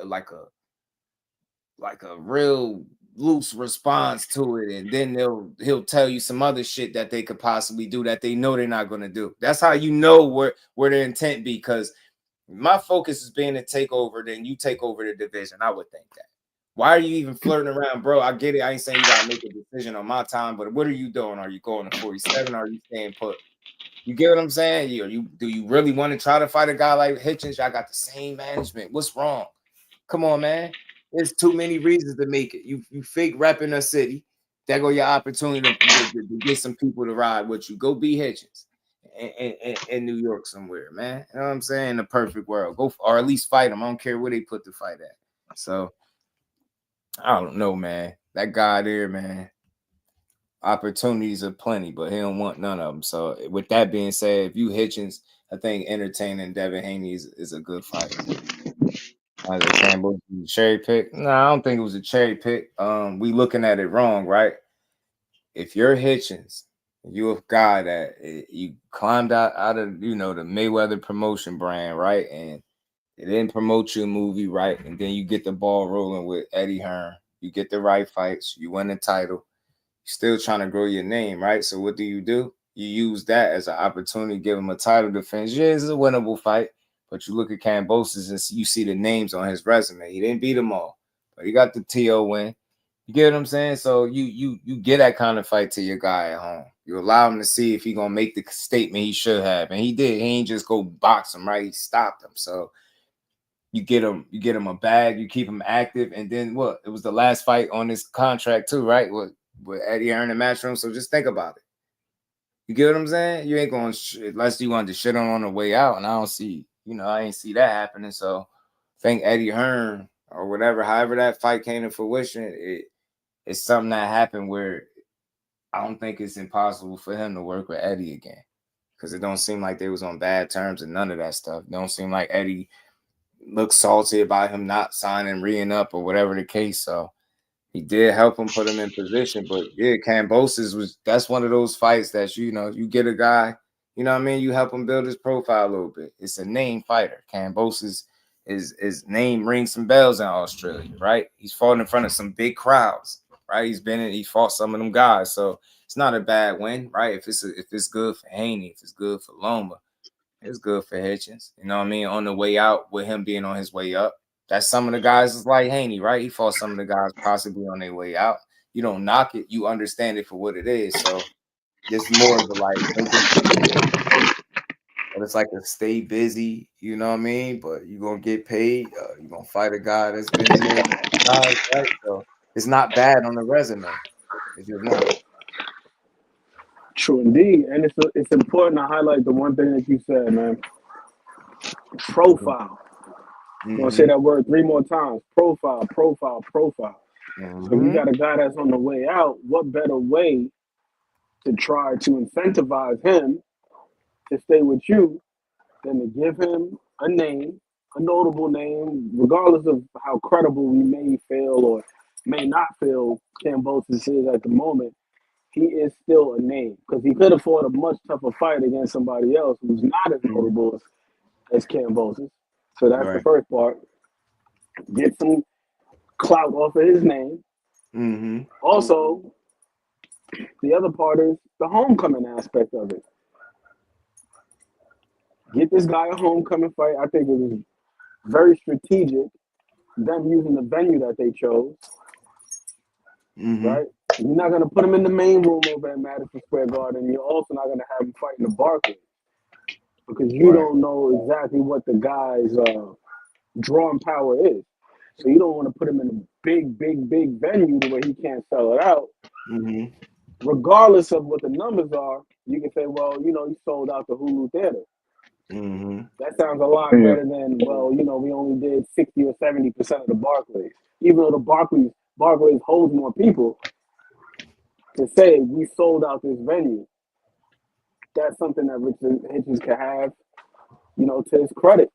Speaker 12: real loose response to it, and then he'll tell you some other shit that they could possibly do that they know they're not going to do. That's how you know where their intent be, because my focus is being to take over, then you take over the division. I would think that. Why are you even flirting around, bro? I get it. I ain't saying you gotta make a decision on my time, but what are you doing? Are you going to 47? Or are you staying put? You get what I'm saying? Do you really want to try to fight a guy like Hitchins? Y'all got the same management. What's wrong? Come on, man. There's too many reasons to make it. You fake repping a city. There go your opportunity to get some people to ride with you. Go be Hitchins in New York somewhere, man. You know what I'm saying? In the perfect world. Go or at least fight them. I don't care where they put the fight at. So I don't know, man. That guy there, man. Opportunities are plenty, but he don't want none of them. So with that being said, if you Hitchins, I think entertaining Devin Haney is a good fight. They saying was a cherry pick? No, I don't think it was a cherry pick. We looking at it wrong, right? If you're Hitchins, you're a guy that you climbed out of the Mayweather promotion brand, right? And they didn't promote your movie, right? And then you get the ball rolling with Eddie Hearn. You get the right fights. You win the title. You're still trying to grow your name, right? So what do? You use that as an opportunity, give him a title defense. Yeah, it's a winnable fight. But you look at Kambosos and you see the names on his resume. He didn't beat them all, but he got the TO win. You get what I'm saying? So you get that kind of fight to your guy at home. You allow him to see if he's gonna make the statement he should have, and he did. He ain't just go box him, right? He stopped him. So you get him a bag, you keep him active, and then what? It was the last fight on this contract too, right? With Eddie Hearn in the matchroom. So just think about it. You get what I'm saying? You ain't going unless you want to shit on the way out, and I don't see. I ain't see that happening. So I think Eddie Hearn or whatever, however that fight came to fruition, it's something that happened where I don't think it's impossible for him to work with Eddie again, because it don't seem like they was on bad terms and none of that stuff. It don't seem like Eddie looked salty about him not signing, re-ing up or whatever the case. So he did help him, put him in position. But yeah, Kambosos that's one of those fights that you get a guy. You know what I mean? You help him build his profile a little bit. It's a name fighter. Kambosos, his name rings some bells in Australia, right? He's fought in front of some big crowds, right? He fought some of them guys. So it's not a bad win, right? If it's good for Haney, if it's good for Loma, it's good for Hitchins. You know what I mean? On the way out, with him being on his way up. That's some of the guys is like Haney, right? He fought some of the guys possibly on their way out. You don't knock it, you understand it for what it is. So it's more of but it's like a stay busy, you know what I mean? But you're gonna get paid. You're gonna fight a guy that's been in there, guys, right? So it's not bad on the resume. It's just not.
Speaker 8: True indeed, and it's important to highlight the one thing that you said, man. Profile. I'm gonna say that word 3 more times. Profile, profile, profile. So if you got a guy that's on the way out, what better way to try to incentivize him to stay with you than to give him a name, a notable name, regardless of how credible we may feel or may not feel Kambosos is at the moment. He is still a name, because he could have fought a much tougher fight against somebody else who's not as notable as Kambosos. So that's the first part. Get some clout off of his name. Also, the other part is the homecoming aspect of it. Get this guy a homecoming fight. I think it was very strategic, them using the venue that they chose. Right? You're not going to put him in the main room over at Madison Square Garden. You're also not going to have him fight in the Barclays. because you don't know exactly what the guy's drawing power is. So you don't want to put him in a big venue to where he can't sell it out.
Speaker 12: Mm-hmm.
Speaker 8: Regardless of what the numbers are, you can say, well, you sold out the Hulu Theater.
Speaker 12: Mm-hmm.
Speaker 8: That sounds a lot better than, well, we only did 60 or 70% of the Barclays. Even though the Barclays holds more people, to say we sold out this venue, that's something that Richardson Hitchens can have, to his credit.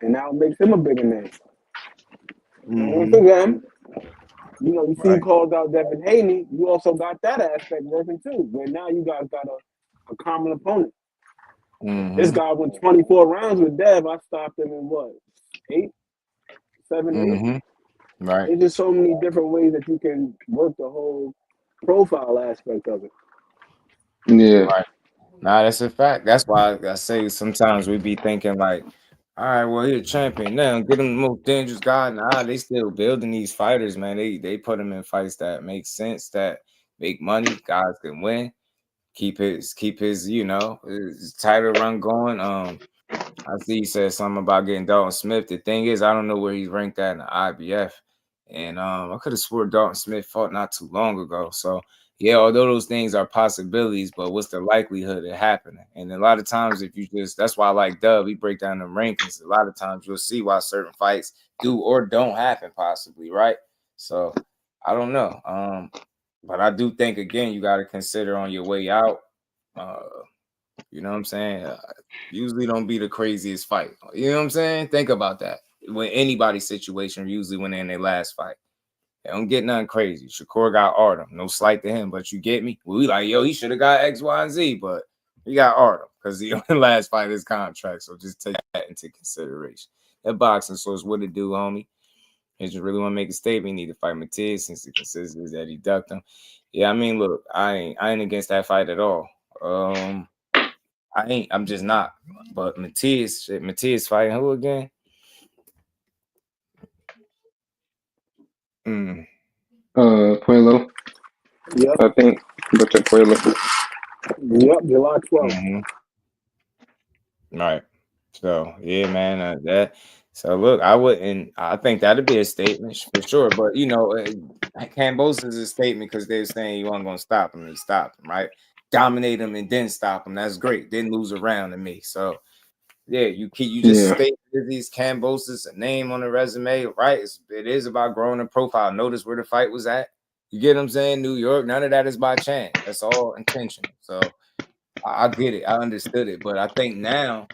Speaker 8: And now it makes him a bigger name. And once again, you see, you called out Devin Haney. You also got that aspect working too, where now you guys got a common opponent. This guy went 24 rounds with Dev. I stopped him in what, 8, 7, 8?
Speaker 12: Right.
Speaker 8: There's just so many different ways that you can work the whole profile aspect of it.
Speaker 9: Yeah.
Speaker 12: Right. Nah, that's a fact. That's why I say sometimes we be thinking like, all right, well, he's a champion now. Get him the most dangerous guy. Nah, they still building these fighters, man. They put them in fights that make sense, that make money. Guys can win. Keep his his title run going. I see he said something about getting Dalton Smith. The thing is, I don't know where he's ranked at in the IBF. And I could have swore Dalton Smith fought not too long ago. So yeah, although those things are possibilities, but what's the likelihood of happening? And a lot of times, if you that's why I like Dub, he break down them rankings. A lot of times you'll see why certain fights do or don't happen, possibly, right? So I don't know. But I do think again, you got to consider on your way out. You know what I'm saying? Usually don't be the craziest fight. You know what I'm saying? Think about that. When anybody's situation, usually when they're in their last fight. They don't get nothing crazy. Shakur got Artem. No slight to him, but you get me? We like, yo, he should have got X, Y, and Z, but he got Artem because he on the last fight of his contract. So just take that into consideration. That boxing source, what it do, homie? He just really want to make a statement. He need to fight Matiz since the consistency that he ducked him. Yeah, I mean, look, I ain't against that fight at all. I'm just not. But Matiz fighting who again?
Speaker 9: Puello.
Speaker 8: Yep.
Speaker 9: I think. But the Puello.
Speaker 8: Yep, July 12th.
Speaker 12: Right. So yeah, man. So look, I think that'd be a statement for sure. But Cambosis is a statement because they're saying you weren't gonna stop him. He stopped him, right? Dominate him and then stop him. That's great. Didn't lose a round to me. So yeah, you just state these Cambosis, a name on the resume, right? It is about growing a profile. Notice where the fight was at. You get what I'm saying? New York. None of that is by chance. That's all intentional. So I get it. I understood it. But I think now,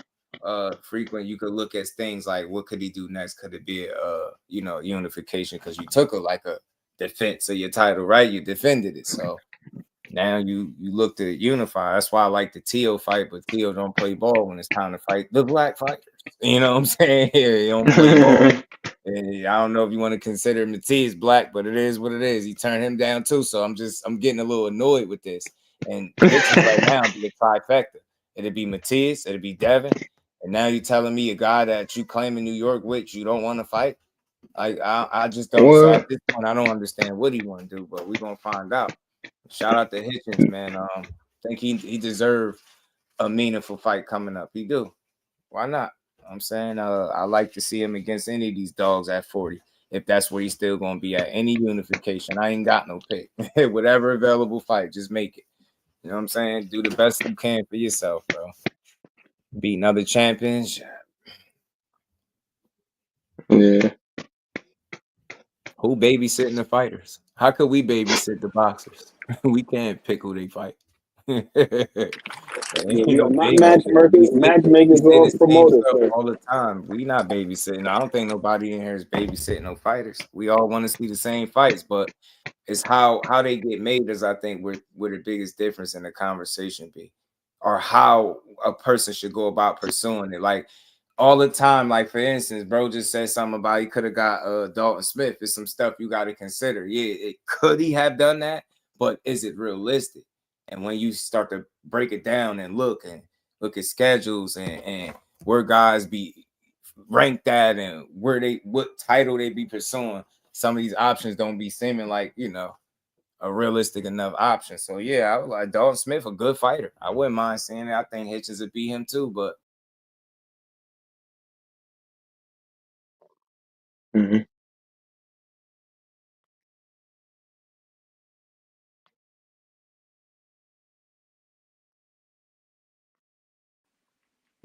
Speaker 12: frequent, you could look at things like what could he do next? Could it be a unification? Because you took a defense of your title, right? You defended it. So now you look to unify. That's why I like the Teal fight, but Teal don't play ball when it's time to fight the black fighters. You know what I'm saying? He don't play ball. And I don't know if you want to consider Matiz black, but it is what it is. He turned him down too. So I'm getting a little annoyed with this. And Hitchens right now be a trifecta. It'd be Matiz, it'd be Devin. And now you're telling me a guy that you claim in New York with you don't want to fight? I just don't. So at this point, I don't understand what he want to do, but we're gonna find out. Shout out to Hitchens, man. I think he deserved a meaningful fight coming up. He do. Why not? I'm saying I like to see him against any of these dogs at 40. If that's where he's still gonna be at. Any unification. I ain't got no pick. Whatever available fight, just make it. You know what I'm saying? Do the best you can for yourself, bro. Beating other champions.
Speaker 9: Yeah.
Speaker 12: Who babysitting the fighters? How could we babysit the boxers? We can't pick who they fight.
Speaker 8: Matchmakers
Speaker 12: We say
Speaker 8: or
Speaker 12: the same
Speaker 8: promoters.
Speaker 12: stuff all the time. We not babysitting. I don't think nobody in here is babysitting no fighters. We all want to see the same fights, but it's how they get made is I think where the biggest difference in the conversation be, or how a person should go about pursuing it. Like all the time, like for instance, bro just said something about he could have got Dalton Smith. It's some stuff you got to consider. Yeah, could he have done that? But is it realistic? And when you start to break it down and look at schedules and where guys be ranked at and what title they be pursuing, some of these options don't be seeming like, a realistic enough option. So yeah, I would like Dalton Smith, a good fighter. I wouldn't mind seeing it. I think Hitchens would beat him too, but
Speaker 9: Mm-hmm.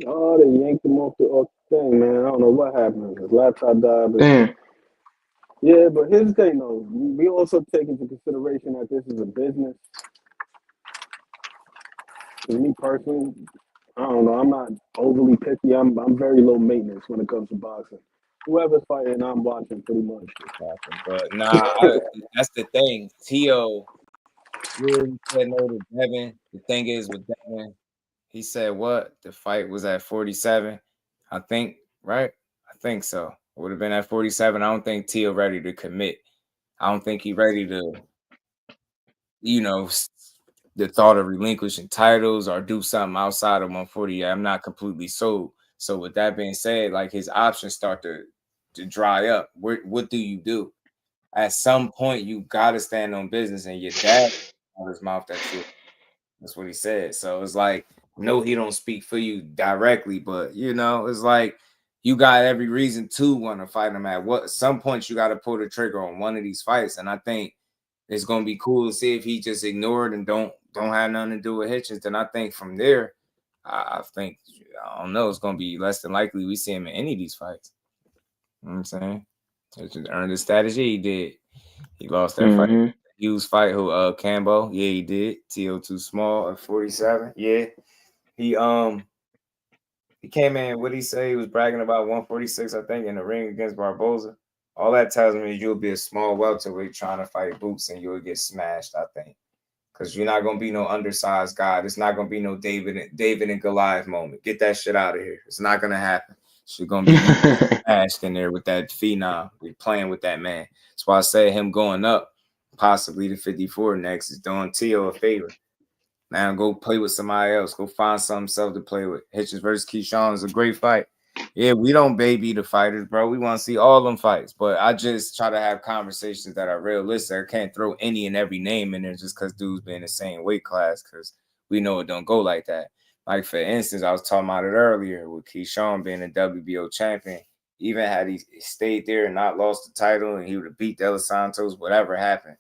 Speaker 8: Oh, they yanked him off the thing, man. I don't know what happened. His laptop died. But
Speaker 9: Damn.
Speaker 8: yeah, but here's the thing, though. We also take into consideration that this is a business. For me personally, I don't know. I'm not overly picky. I'm very low maintenance when it comes to boxing. Whoever's fighting, I'm watching pretty much.
Speaker 12: but nah, that's the thing. Tio really said no to Devin. The thing is with Devin, he said what? The fight was at 47. I think, right? I think so. It would have been at 47. I don't think Tio ready to commit. I don't think he ready to, you know, the thought of relinquishing titles or do something outside of 140. I'm not completely sold. So with that being said, like his options start to dry up. What do you do? At some point, you gotta stand on business, and your dad out his mouth that you. That's what he said. So it's like, no, he don't speak for you directly, but you know, it's like you got every reason to want to fight him at some point you got to pull the trigger on one of these fights. And I think it's gonna be cool to see if he just ignored and don't have nothing to do with Hitchens. Then I think from there, I think I don't know, it's gonna be less than likely we see him in any of these fights. You know what I'm saying? Just earned the status. Yeah, he did. He lost that fight.
Speaker 9: Mm-hmm.
Speaker 12: Hughes fight, who Cambo. Yeah, he did. TO too small at 47. Yeah. He came in, what did he say? He was bragging about 146, I think, in the ring against Barboza. All that tells me you'll be a small welterweight trying to fight Boots and you'll get smashed, I think. Because you're not gonna be no undersized guy. It's not gonna be no David and Goliath moment. Get that shit out of here. It's not gonna happen. You're gonna be smashed in there with that phenom. You're playing with that man. That's why I say him going up, possibly to 54 next, is doing Tio a favor. Now go play with somebody else. Go find something else to play with. Hitchens versus Keshawn is a great fight. Yeah, we don't baby the fighters, bro. We want to see all them fights. But I just try to have conversations that are realistic. I can't throw any and every name in there just because dudes be in the same weight class, because we know it don't go like that. Like, for instance, I was talking about it earlier with Keshawn being a WBO champion. Even had he stayed there and not lost the title and he would have beat De Los Santos, whatever happened,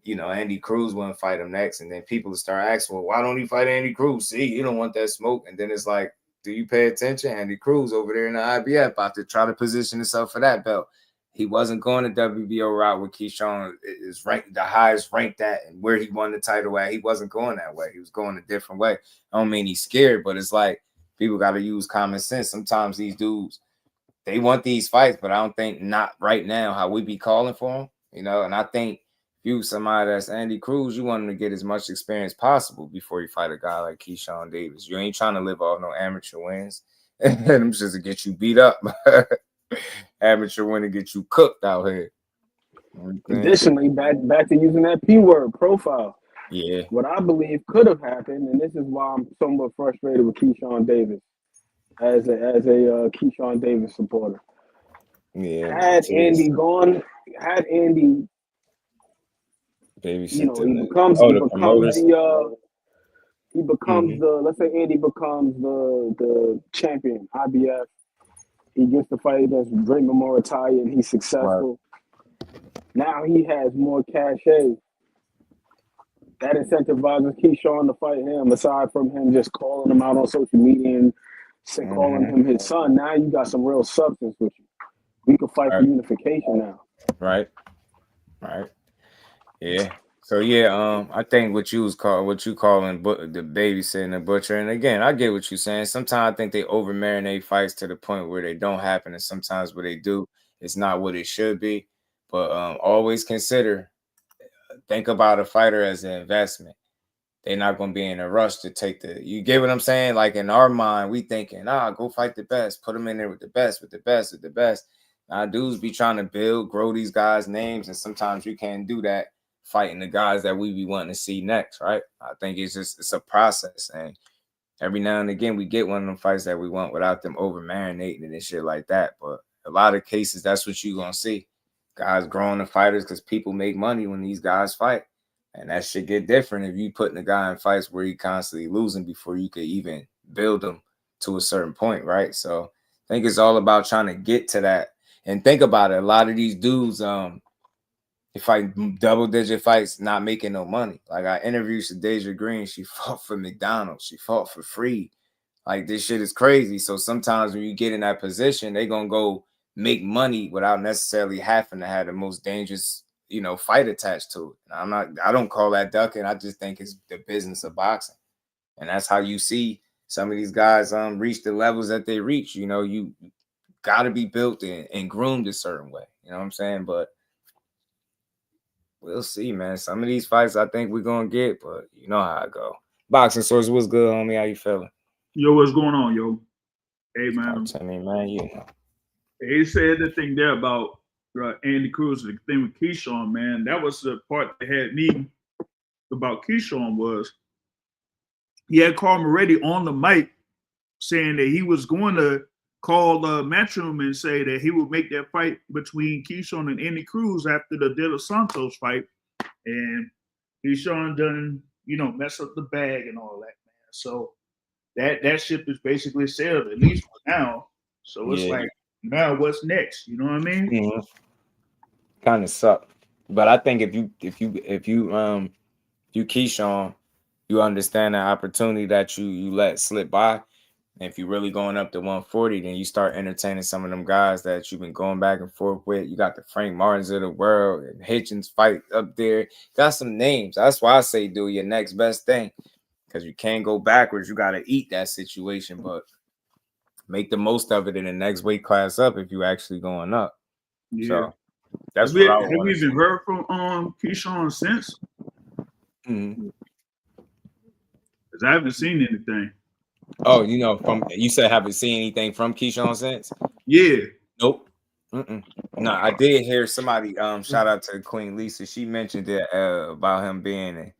Speaker 12: you know, Andy Cruz wouldn't fight him next. And then people would start asking, well, why don't he fight Andy Cruz? See, you don't want that smoke. And then it's like, do you pay attention? Andy Cruz over there in the IBF about to try to position himself for that belt. He wasn't going the WBO route with Keshawn is ranked the highest ranked at and where he won the title at. He wasn't going that way. He was going a different way. I don't mean he's scared, but it's like people got to use common sense. Sometimes these dudes, they want these fights, but I don't think not right now how we be calling for them, you know. And I think you somebody that's Andy Cruz, you want him to get as much experience possible before you fight a guy like Keshawn Davis. You ain't trying to live off no amateur wins. And them just to get you beat up. Amateur win to get you cooked out here.
Speaker 8: Additionally, back to using that P word, profile.
Speaker 12: Yeah.
Speaker 8: What I believe could have happened, and this is why I'm somewhat frustrated with Keshawn Davis as a Keshawn Davis supporter.
Speaker 12: Yeah.
Speaker 8: Had Andy gone, had Andy, you know, he becomes let's say Andy becomes the champion, IBF. He gets to fight against Raymond Muratalla and he's successful. Right. Now he has more cachet. That incentivizes Keshawn to fight him, aside from him just calling him out on social media and calling him his son. Now you got some real substance with you. We can fight for unification now.
Speaker 12: Right. Yeah. So yeah, I think what you calling the babysitting the butcher. And again, I get what you're saying. Sometimes I think they over marinate fights to the point where they don't happen, and sometimes what they do is not what it should be. But always think about a fighter as an investment. They're not going to be in a rush to take you get what I'm saying? Like, in our mind, we thinking, go fight the best, put them in there with the best. Now, dudes be trying to grow these guys' names, and sometimes you can't do that fighting the guys that we be wanting to see next, right? I think it's a process, and every now and again we get one of them fights that we want without them over marinating and shit like that. But a lot of cases, that's what you're gonna see. Guys growing the fighters because people make money when these guys fight. And that shit get different if you putting a guy in fights where he constantly losing before you could even build him to a certain point, right? So I think it's all about trying to get to that. And think about it, a lot of these dudes, they fight double-digit fights, not making no money. Like I interviewed Deja Green, she fought for McDonald's, she fought for free. Like this shit is crazy. So sometimes when you get in that position, they gonna go make money without necessarily having to have the most dangerous, fight attached to it. I don't call that ducking. I just think it's the business of boxing. And that's how you see some of these guys reach the levels that they reach. You gotta be built and groomed a certain way. You know what I'm saying? But we'll see, man. Some of these fights I think we're gonna get, but you know how I go. Boxing Source, what's good, homie? How you feeling?
Speaker 14: Yo, what's going on, yo? Hey, man.
Speaker 12: Talk to me, man.
Speaker 14: He said the thing there about Andy Cruz, the thing with Keshawn, man. That was the part that had me about Keshawn was he had Carl Moretti on the mic saying that he was going to call Matchroom and say that he would make that fight between Keshawn and Andy Cruz after the De Los Santos fight. And Keshawn done, mess up the bag and all that, man. So that ship is basically sailed, at least for now. So it's like, now what's next? You know what I mean?
Speaker 12: Mm-hmm. Kind of suck. But I think if you Keshawn, you understand the opportunity that you let slip by. And if you're really going up to 140, then you start entertaining some of them guys that you've been going back and forth with. You got the Frank Martins of the world and Hitchins fight up there. Got some names. That's why I say do your next best thing. Because you can't go backwards. You got to eat that situation, but make the most of it in the next weight class up if you actually going up.
Speaker 14: Yeah.
Speaker 12: So that's
Speaker 14: have
Speaker 12: what
Speaker 14: we even heard from Keshawn since?
Speaker 12: Mm-hmm.
Speaker 14: Because I haven't seen anything.
Speaker 12: Oh, you said haven't seen anything from Keshawn since?
Speaker 14: Yeah.
Speaker 12: Nope. No, I did hear somebody shout out to Queen Lisa. She mentioned it about him being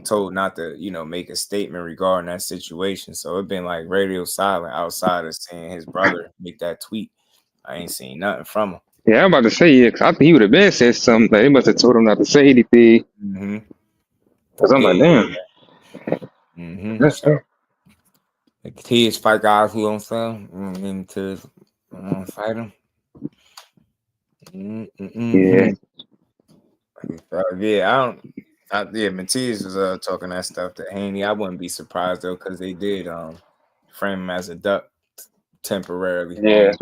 Speaker 12: told not to, make a statement regarding that situation. So it's been like radio silent outside of seeing his brother make that tweet. I ain't seen nothing from him.
Speaker 9: Yeah, I'm about to say, yeah, 'cause I think he would have been said something. Like, they must have told him not to say anything.
Speaker 12: Mm-hmm.
Speaker 9: Because I'm like, damn.
Speaker 12: Mm-hmm. So, the kids fight guys who don't sell to fight them.
Speaker 9: Yeah.
Speaker 12: Matias was talking that stuff to Haney. I wouldn't be surprised though, because they did frame him as a duck temporarily.
Speaker 9: Yeah.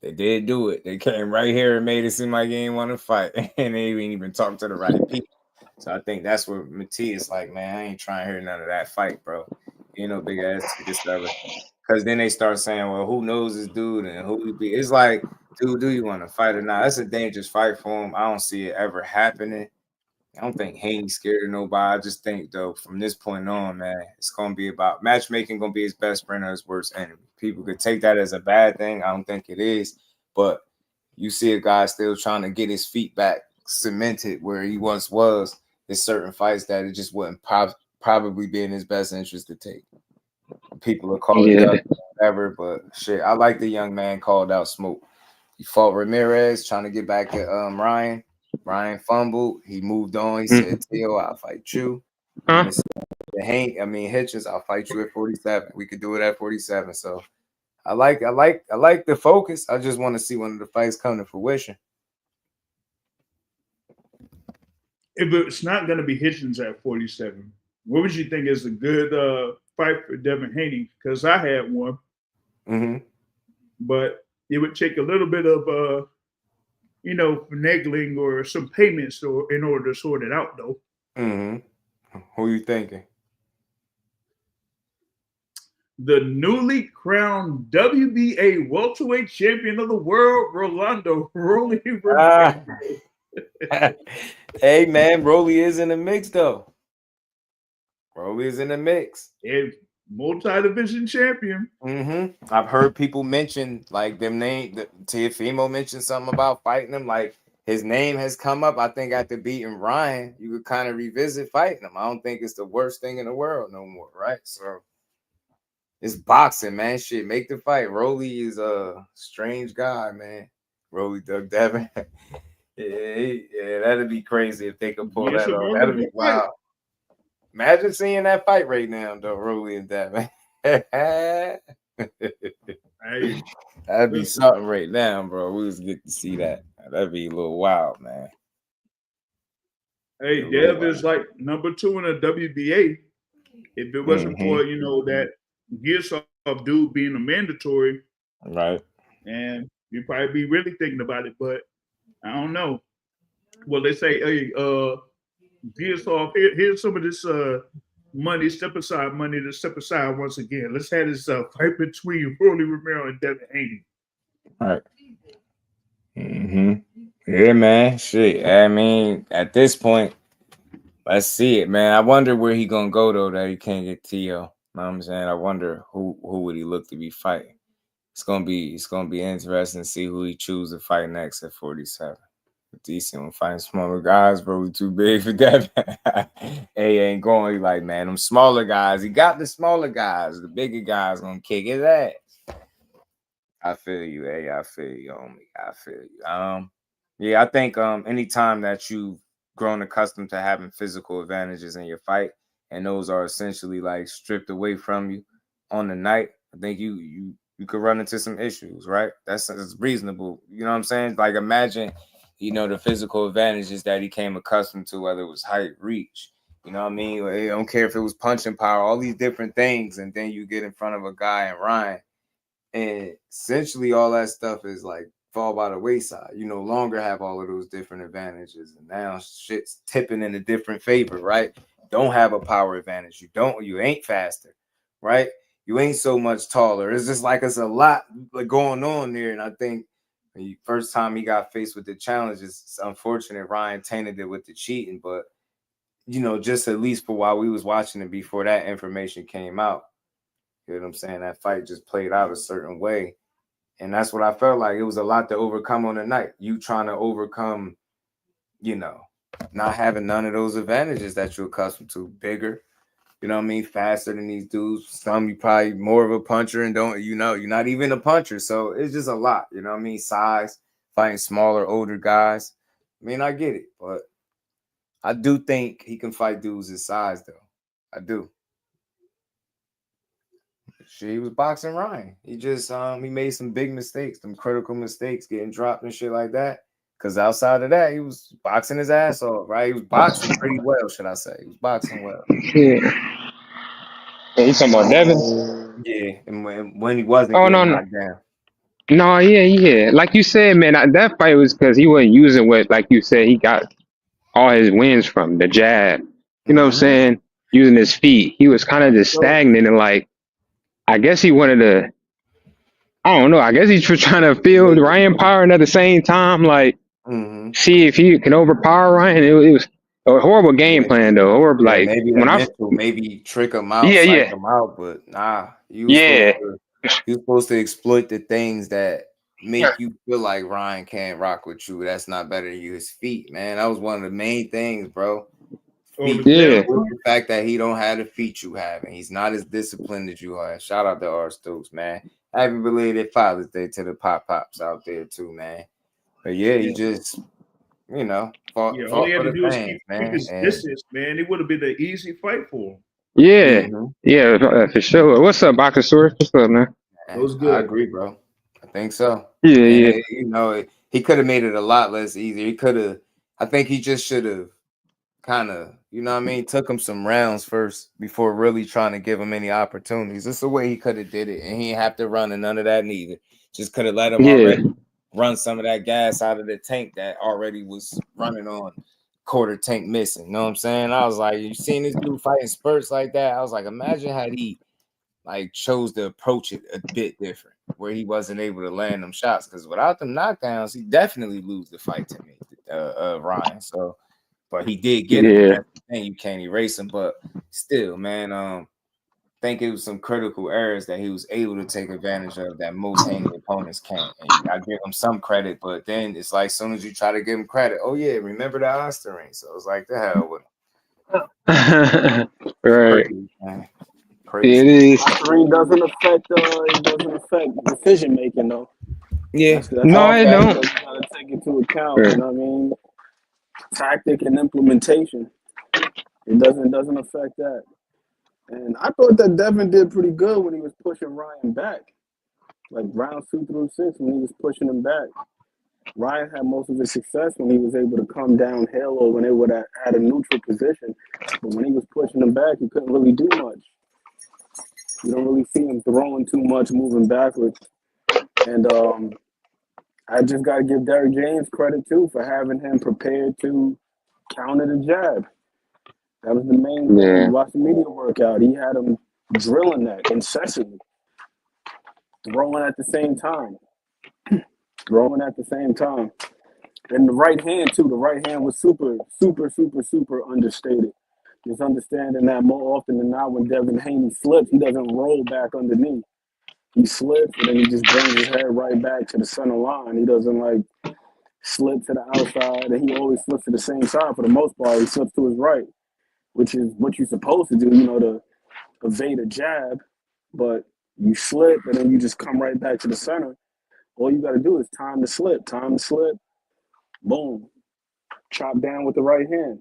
Speaker 12: They did do it. They came right here and made it seem like he ain't want to fight, and they ain't even talk to the right people. So I think that's what Matias like, man. I ain't trying to hear none of that fight, bro. You know, big ass ticket seller. Because then they start saying, well, who knows this dude and who he be? It's like, dude, do you want to fight or not? That's a dangerous fight for him. I don't see it ever happening. I don't think Haney's scared of nobody. I just think, though, from this point on, man, it's going to be about matchmaking, going to be his best friend or his worst enemy. People could take that as a bad thing. I don't think it is. But you see a guy still trying to get his feet back cemented where he once was. There's certain fights that it just wouldn't probably be in his best interest to take. People are calling it up, whatever, but shit, I like the young man called out smoke. He fought Ramirez, trying to get back at Ryan. Ryan fumbled. He moved on. He said, Teo, I'll fight you. Hitchens, I'll fight you at 47. We could do it at 47. So I like the focus. I just want to see one of the fights come to fruition.
Speaker 14: If it's not going to be Hitchens at 47, what would you think is a good fight for Devin Haney? Because I had one, but it would take a little bit of finagling or some payments in order to sort it out, though.
Speaker 12: Who you thinking?
Speaker 14: The newly crowned WBA welterweight champion of the world, Rolando Rolly.
Speaker 12: Hey man, Rolly is in the mix though. Rolly is in the mix.
Speaker 14: And multi-division champion.
Speaker 12: I've heard people mention like them name. Teofimo mentioned something about fighting him. Like his name has come up. I think after beating Ryan, you could kind of revisit fighting him. I don't think it's the worst thing in the world no more, right? So it's boxing, man. Shit, make the fight. Rolly is a strange guy, man. Rolly Doug Devin. Yeah, that'd be crazy if they could pull
Speaker 14: Yes,
Speaker 12: that
Speaker 14: a
Speaker 12: off.
Speaker 14: really
Speaker 12: That'd be
Speaker 14: good fight.
Speaker 12: wild. Imagine seeing that fight right now, though, Rolly and Devin.
Speaker 14: Hey,
Speaker 12: That'd be
Speaker 14: listen,
Speaker 12: something right now, bro. We was good to see that. That'd be a little wild, man.
Speaker 14: hey,
Speaker 12: A little
Speaker 14: Dev is like number 2 in the WBA. If it wasn't for that gear soft dude being a mandatory,
Speaker 12: Right.
Speaker 14: and you'd probably be really thinking about it. But I don't know. Well, they say, hey, gear soft. Here's some of this money, step aside money to step aside once again. Let's have this fight between Rolly Romero and Devin Haney.
Speaker 12: All right. Yeah, man. Shit. I mean, at this point, let's see it, man. I wonder where he gonna go though that he can't get T.O. You know what I'm saying? I wonder who would he look to be fighting. It's gonna be interesting to see who he chooses to fight next at 47. Decent one fighting smaller guys, bro. We too big for that. Hey, ain't going. He like, man, them smaller guys. He got the smaller guys. The bigger guys gonna kick his ass. I feel you, hey. I feel you, homie. I feel you. Yeah, I think anytime that you've grown accustomed to having physical advantages in your fight, and those are essentially like stripped away from you on the night, I think you could run into some issues, right? That's reasonable. You know what I'm saying? Like imagine, the physical advantages that he came accustomed to, whether it was height, reach. You know what I mean? I don't care if it was punching power, all these different things, and then you get in front of a guy and Ryan. And essentially all that stuff is like fall by the wayside. You no longer have all of those different advantages. And now shit's tipping in a different favor, right? Don't have a power advantage. You ain't faster, right? You ain't so much taller. It's just like it's a lot going on there. And I think the first time he got faced with the challenges, it's unfortunate Ryan tainted it with the cheating. But, just at least for while we was watching it before that information came out, you know what I'm saying? That fight just played out a certain way. And that's what I felt like. It was a lot to overcome on the night. You trying to overcome, not having none of those advantages that you're accustomed to. Bigger, faster than these dudes. Some you probably more of a puncher and you're not even a puncher. So it's just a lot, size, fighting smaller, older guys. I get it. But I do think he can fight dudes his size, though. I do. He was boxing Ryan. He just he made some big mistakes, some critical mistakes, getting dropped and shit like that. Because outside of that, he was boxing his ass off, right? He was boxing pretty well, should I say? He was boxing well.
Speaker 9: Yeah. Hey, you talking about Devin?
Speaker 12: Yeah, and when he wasn't
Speaker 9: Oh
Speaker 12: getting
Speaker 9: no, no,
Speaker 12: knocked down.
Speaker 9: no, yeah. Like you said, man, that fight was because he wasn't using what, like you said, he got all his wins from the jab. You know what I'm saying? Using his feet, he was kind of just stagnant and like, I guess he wanted to. I don't know. I guess he's trying to feel Ryan power and at the same time, like, see if he can overpower Ryan. It was a horrible game plan, though. Or
Speaker 12: Yeah,
Speaker 9: like
Speaker 12: maybe the
Speaker 9: when I,
Speaker 12: mental, maybe trick him out, psych
Speaker 9: yeah,
Speaker 12: him out, but nah, you
Speaker 9: yeah,
Speaker 12: was supposed to exploit the things that make you feel like Ryan can't rock with you. That's not better than you. His feet, man. That was one of the main things, bro. Feet.
Speaker 9: yeah.
Speaker 12: The fact that he don't have the feet you have, and he's not as disciplined as you are. Shout out to R. Stokes, man. Happy belated Father's Day to the pops out there too, man. But yeah, he just, fought
Speaker 14: all he had
Speaker 12: for
Speaker 14: to
Speaker 12: the
Speaker 14: do is
Speaker 12: fans,
Speaker 14: keep
Speaker 12: man.
Speaker 14: his distance, man. It would have been an easy fight for him.
Speaker 9: Yeah, for sure. What's up, Boxer Source? What's up, man?
Speaker 14: It was
Speaker 12: I
Speaker 14: good.
Speaker 12: agree, bro. I think so.
Speaker 9: Yeah.
Speaker 12: And he could have made it a lot less easier. He could have. I think he just should have kind of, took him some rounds first before really trying to give him any opportunities. That's the way he could have did it, and he didn't have to run and none of that neither. Just could have let him already run some of that gas out of the tank that already was running on quarter tank missing. You know what I'm saying? I was like, you seen this dude fighting spurts like that? I was like, imagine had he chose to approach it a bit different, where he wasn't able to land them shots. Because without them knockdowns, he definitely lose the fight to me, Ryan. So. But he did get him, and that's the thing. You can't erase him. But still, man, I think it was some critical errors that he was able to take advantage of that most Haney opponents can't. And I give him some credit, but then it's like as soon as you try to give him credit, oh yeah, remember the Osterring. So it's like the hell with him.
Speaker 9: Right.
Speaker 12: Crazy, man.
Speaker 9: It is.
Speaker 8: Osterine doesn't affect decision making though.
Speaker 12: Yeah.
Speaker 8: That's
Speaker 9: No,
Speaker 8: all
Speaker 9: it
Speaker 8: factors
Speaker 9: don't.
Speaker 8: that you gotta take into
Speaker 10: count. You know what I mean? Tactic and implementation. It doesn't affect that. And I thought that Devin did pretty good when he was pushing Ryan back. Like rounds 2 through 6 when he was pushing him back. Ryan had most of his success when he was able to come downhill or when they were at a neutral position. But when he was pushing him back, he couldn't really do much. You don't really see him throwing too much, moving backwards. And I just got to give Derrick James credit, too, for having him prepared to counter the jab. That was the main thing.
Speaker 9: Yeah.
Speaker 10: You watch the media workout. He had him drilling that incessantly. Throwing at the same time. And the right hand, too. The right hand was super understated. Just understanding that more often than not when Devin Haney slips, he doesn't roll back underneath. He slips, and then he just brings his head right back to the center line. He doesn't, like, slip to the outside, and he always slips to the same side for the most part. He slips to his right, which is what you're supposed to do, to evade a jab. But you slip, and then you just come right back to the center. All you got to do is time the slip, boom, chop down with the right hand.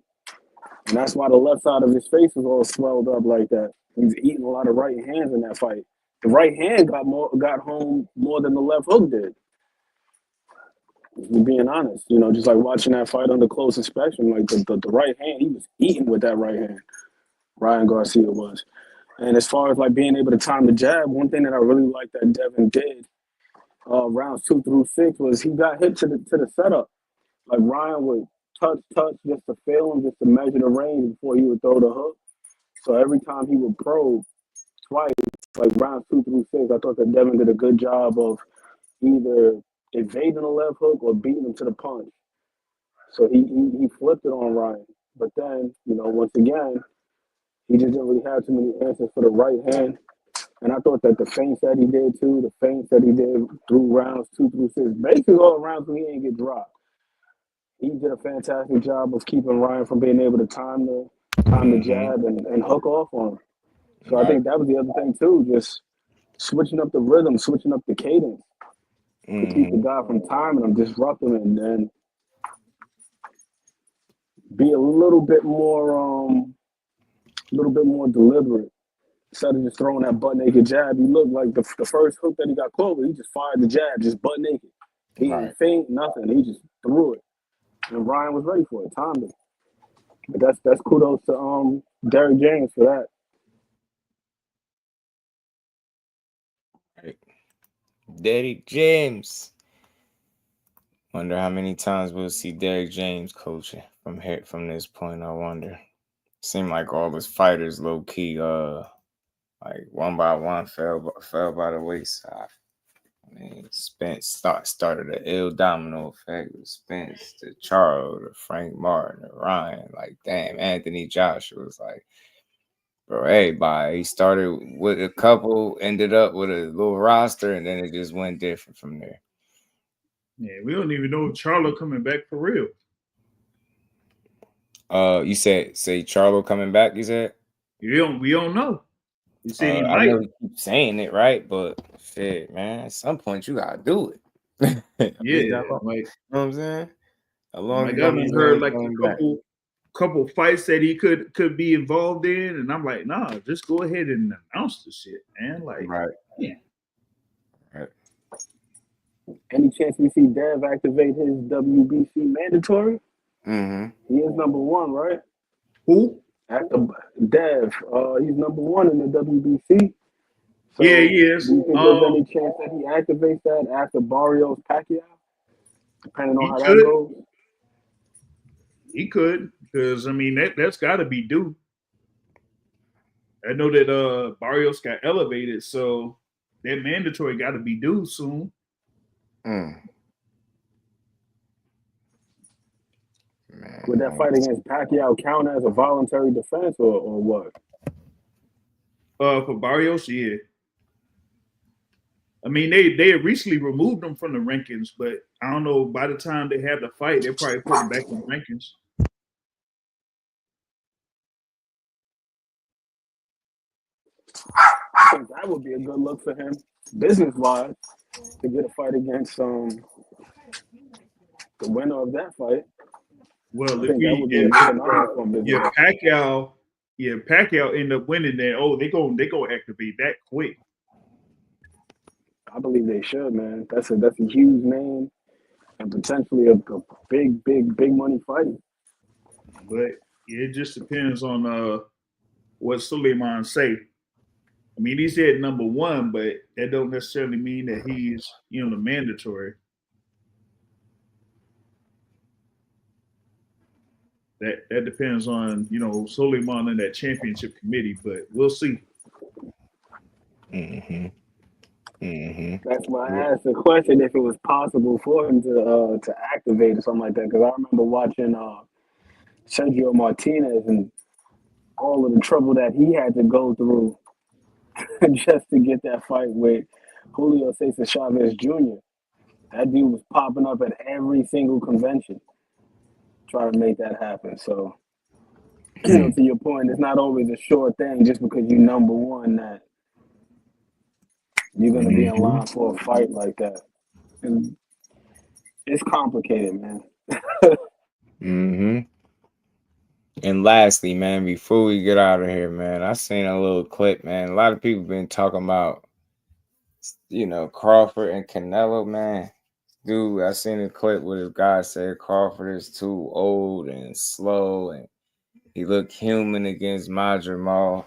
Speaker 10: And that's why the left side of his face was all swelled up like that. He was eating a lot of right hands in that fight. The right hand got home more than the left hook did. Being honest, just like watching that fight under close inspection, like the right hand, he was eating with that right hand. Ryan Garcia was. And as far as like being able to time the jab, one thing that I really liked that Devin did rounds 2 through 6 was he got hit to the setup. Like Ryan would touch just to feel him, just to measure the range before he would throw the hook. So every time he would probe twice, like rounds 2 through 6, I thought that Devin did a good job of either evading a left hook or beating him to the punch. So he flipped it on Ryan. But then, once again, he just didn't really have too many answers for the right hand. And I thought that the feints that he did too, the feints that he did through rounds 2 through 6, basically all rounds when he didn't get dropped. He did a fantastic job of keeping Ryan from being able to time the jab and hook off on him. So I think that was the other thing too, just switching up the rhythm, switching up the cadence to keep the guy from timing him, disrupt him, and be a little bit more deliberate. Instead of just throwing that butt naked jab, he looked like the first hook that he got caught with. He just fired the jab, just butt naked. He didn't feint, nothing. He just threw it, and Ryan was ready for it, timed it. But that's kudos to Derrick James for that.
Speaker 7: Right. Derrick James. Wonder how many times we'll see Derrick James coaching from this point. I wonder. Seemed like all his fighters low key, like one by one fell by the wayside. I mean, Spence started an ill domino effect with Spence to Charles to Frank Martin to Ryan. Like, damn, Anthony Joshua was like, bro, everybody. He started with a couple, ended up with a little roster, and then it just went different from there.
Speaker 14: Yeah, we don't even know if Charlo coming back for real.
Speaker 7: You say Charlo coming back, you said?
Speaker 14: We don't know. You said he might.
Speaker 7: I know you keep saying it, right? But shit, man, at some point you gotta do it.
Speaker 14: Yeah,
Speaker 7: like, you know what I'm saying? How long
Speaker 14: I
Speaker 7: you
Speaker 14: got
Speaker 7: gonna be
Speaker 14: heard like
Speaker 7: coming
Speaker 14: a
Speaker 7: back?
Speaker 14: couple fights that he could be involved in, and I'm like, nah, just go ahead and announce the shit, man. Like,
Speaker 7: Right.
Speaker 14: Yeah.
Speaker 7: Right.
Speaker 10: Any chance we see Dev activate his WBC mandatory?
Speaker 7: Mm-hmm.
Speaker 10: He is number 1, right?
Speaker 14: Who?
Speaker 10: After Dev, he's number 1 in the WBC. So
Speaker 14: Yeah, he is.
Speaker 10: Do you think there's any chance that he activates that after Barrios Pacquiao? Depending on how that goes.
Speaker 14: He could, because I mean that's got to be due. I know that Barrios got elevated, so that mandatory got to be due soon.
Speaker 10: Would that fight against Pacquiao count as a voluntary defense or what?
Speaker 14: For Barrios, yeah. I mean, they had recently removed him from the rankings, but I don't know. By the time they have the fight, they probably put him back in the rankings.
Speaker 10: I think that would be a good look for him, business-wise, to get a fight against
Speaker 8: the winner of that fight.
Speaker 14: Well,
Speaker 8: I
Speaker 14: if
Speaker 8: think that would be a good phenomenon for business.
Speaker 14: Pacquiao end up winning that. Oh, they gonna activate that quick.
Speaker 8: I believe they should, man. That's a huge name and potentially a big money fight.
Speaker 14: But it just depends on what Suleiman say. I mean, he said number one, but that don't necessarily mean that he's the mandatory. That depends on Suleiman and that championship committee, but we'll see.
Speaker 8: That's why I asked the question if it was possible for him to activate or something like that. Because I remember watching Sergio Martinez and all of the trouble that he had to go through just to get that fight with Julio Cesar Chavez Jr. That dude was popping up at every single convention trying to make that happen. So, to your point, it's not always a sure thing just because you're number one that you're going to be in line for a fight like that. And it's complicated, man.
Speaker 7: And lastly, man, before we get out of here, man, I seen a little clip, man. A lot of people been talking about, Crawford and CANELO, man. Dude, I seen a clip where this guy said Crawford is too old and slow, and he looked human against Madrimal.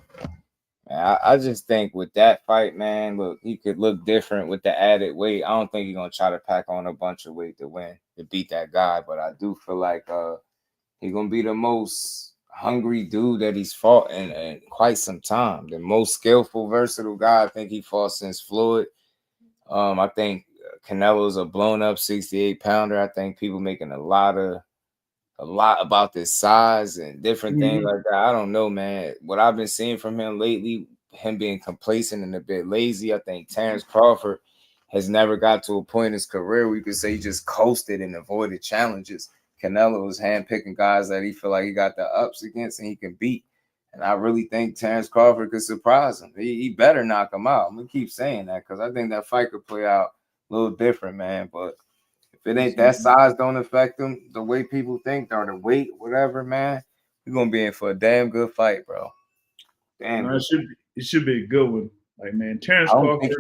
Speaker 7: I just think with that fight, man, look, he could look different with the added weight. I don't think he's gonna try to pack on a bunch of weight to beat that guy, but I do feel like he's gonna be the most hungry dude that he's fought in quite some time. The most skillful, versatile guy I think he fought since Floyd. I think Canelo's a blown up 68-pounder. I think people making a lot about this size and different things like that. I don't know, man. What I've been seeing from him lately, him being complacent and a bit lazy. I think Terence Crawford has never got to a point in his career where you could say he just coasted and avoided challenges. Canelo is handpicking guys that he feel like he got the ups against and he can beat. And I really think Terence Crawford could surprise him. He better knock him out. I'm going to keep saying that because I think that fight could play out a little different, man. But if it ain't that size don't affect him the way people think or the weight, whatever, man, we're going to be in for a damn good fight, bro.
Speaker 14: It should be a good one. Like, man, Terence Crawford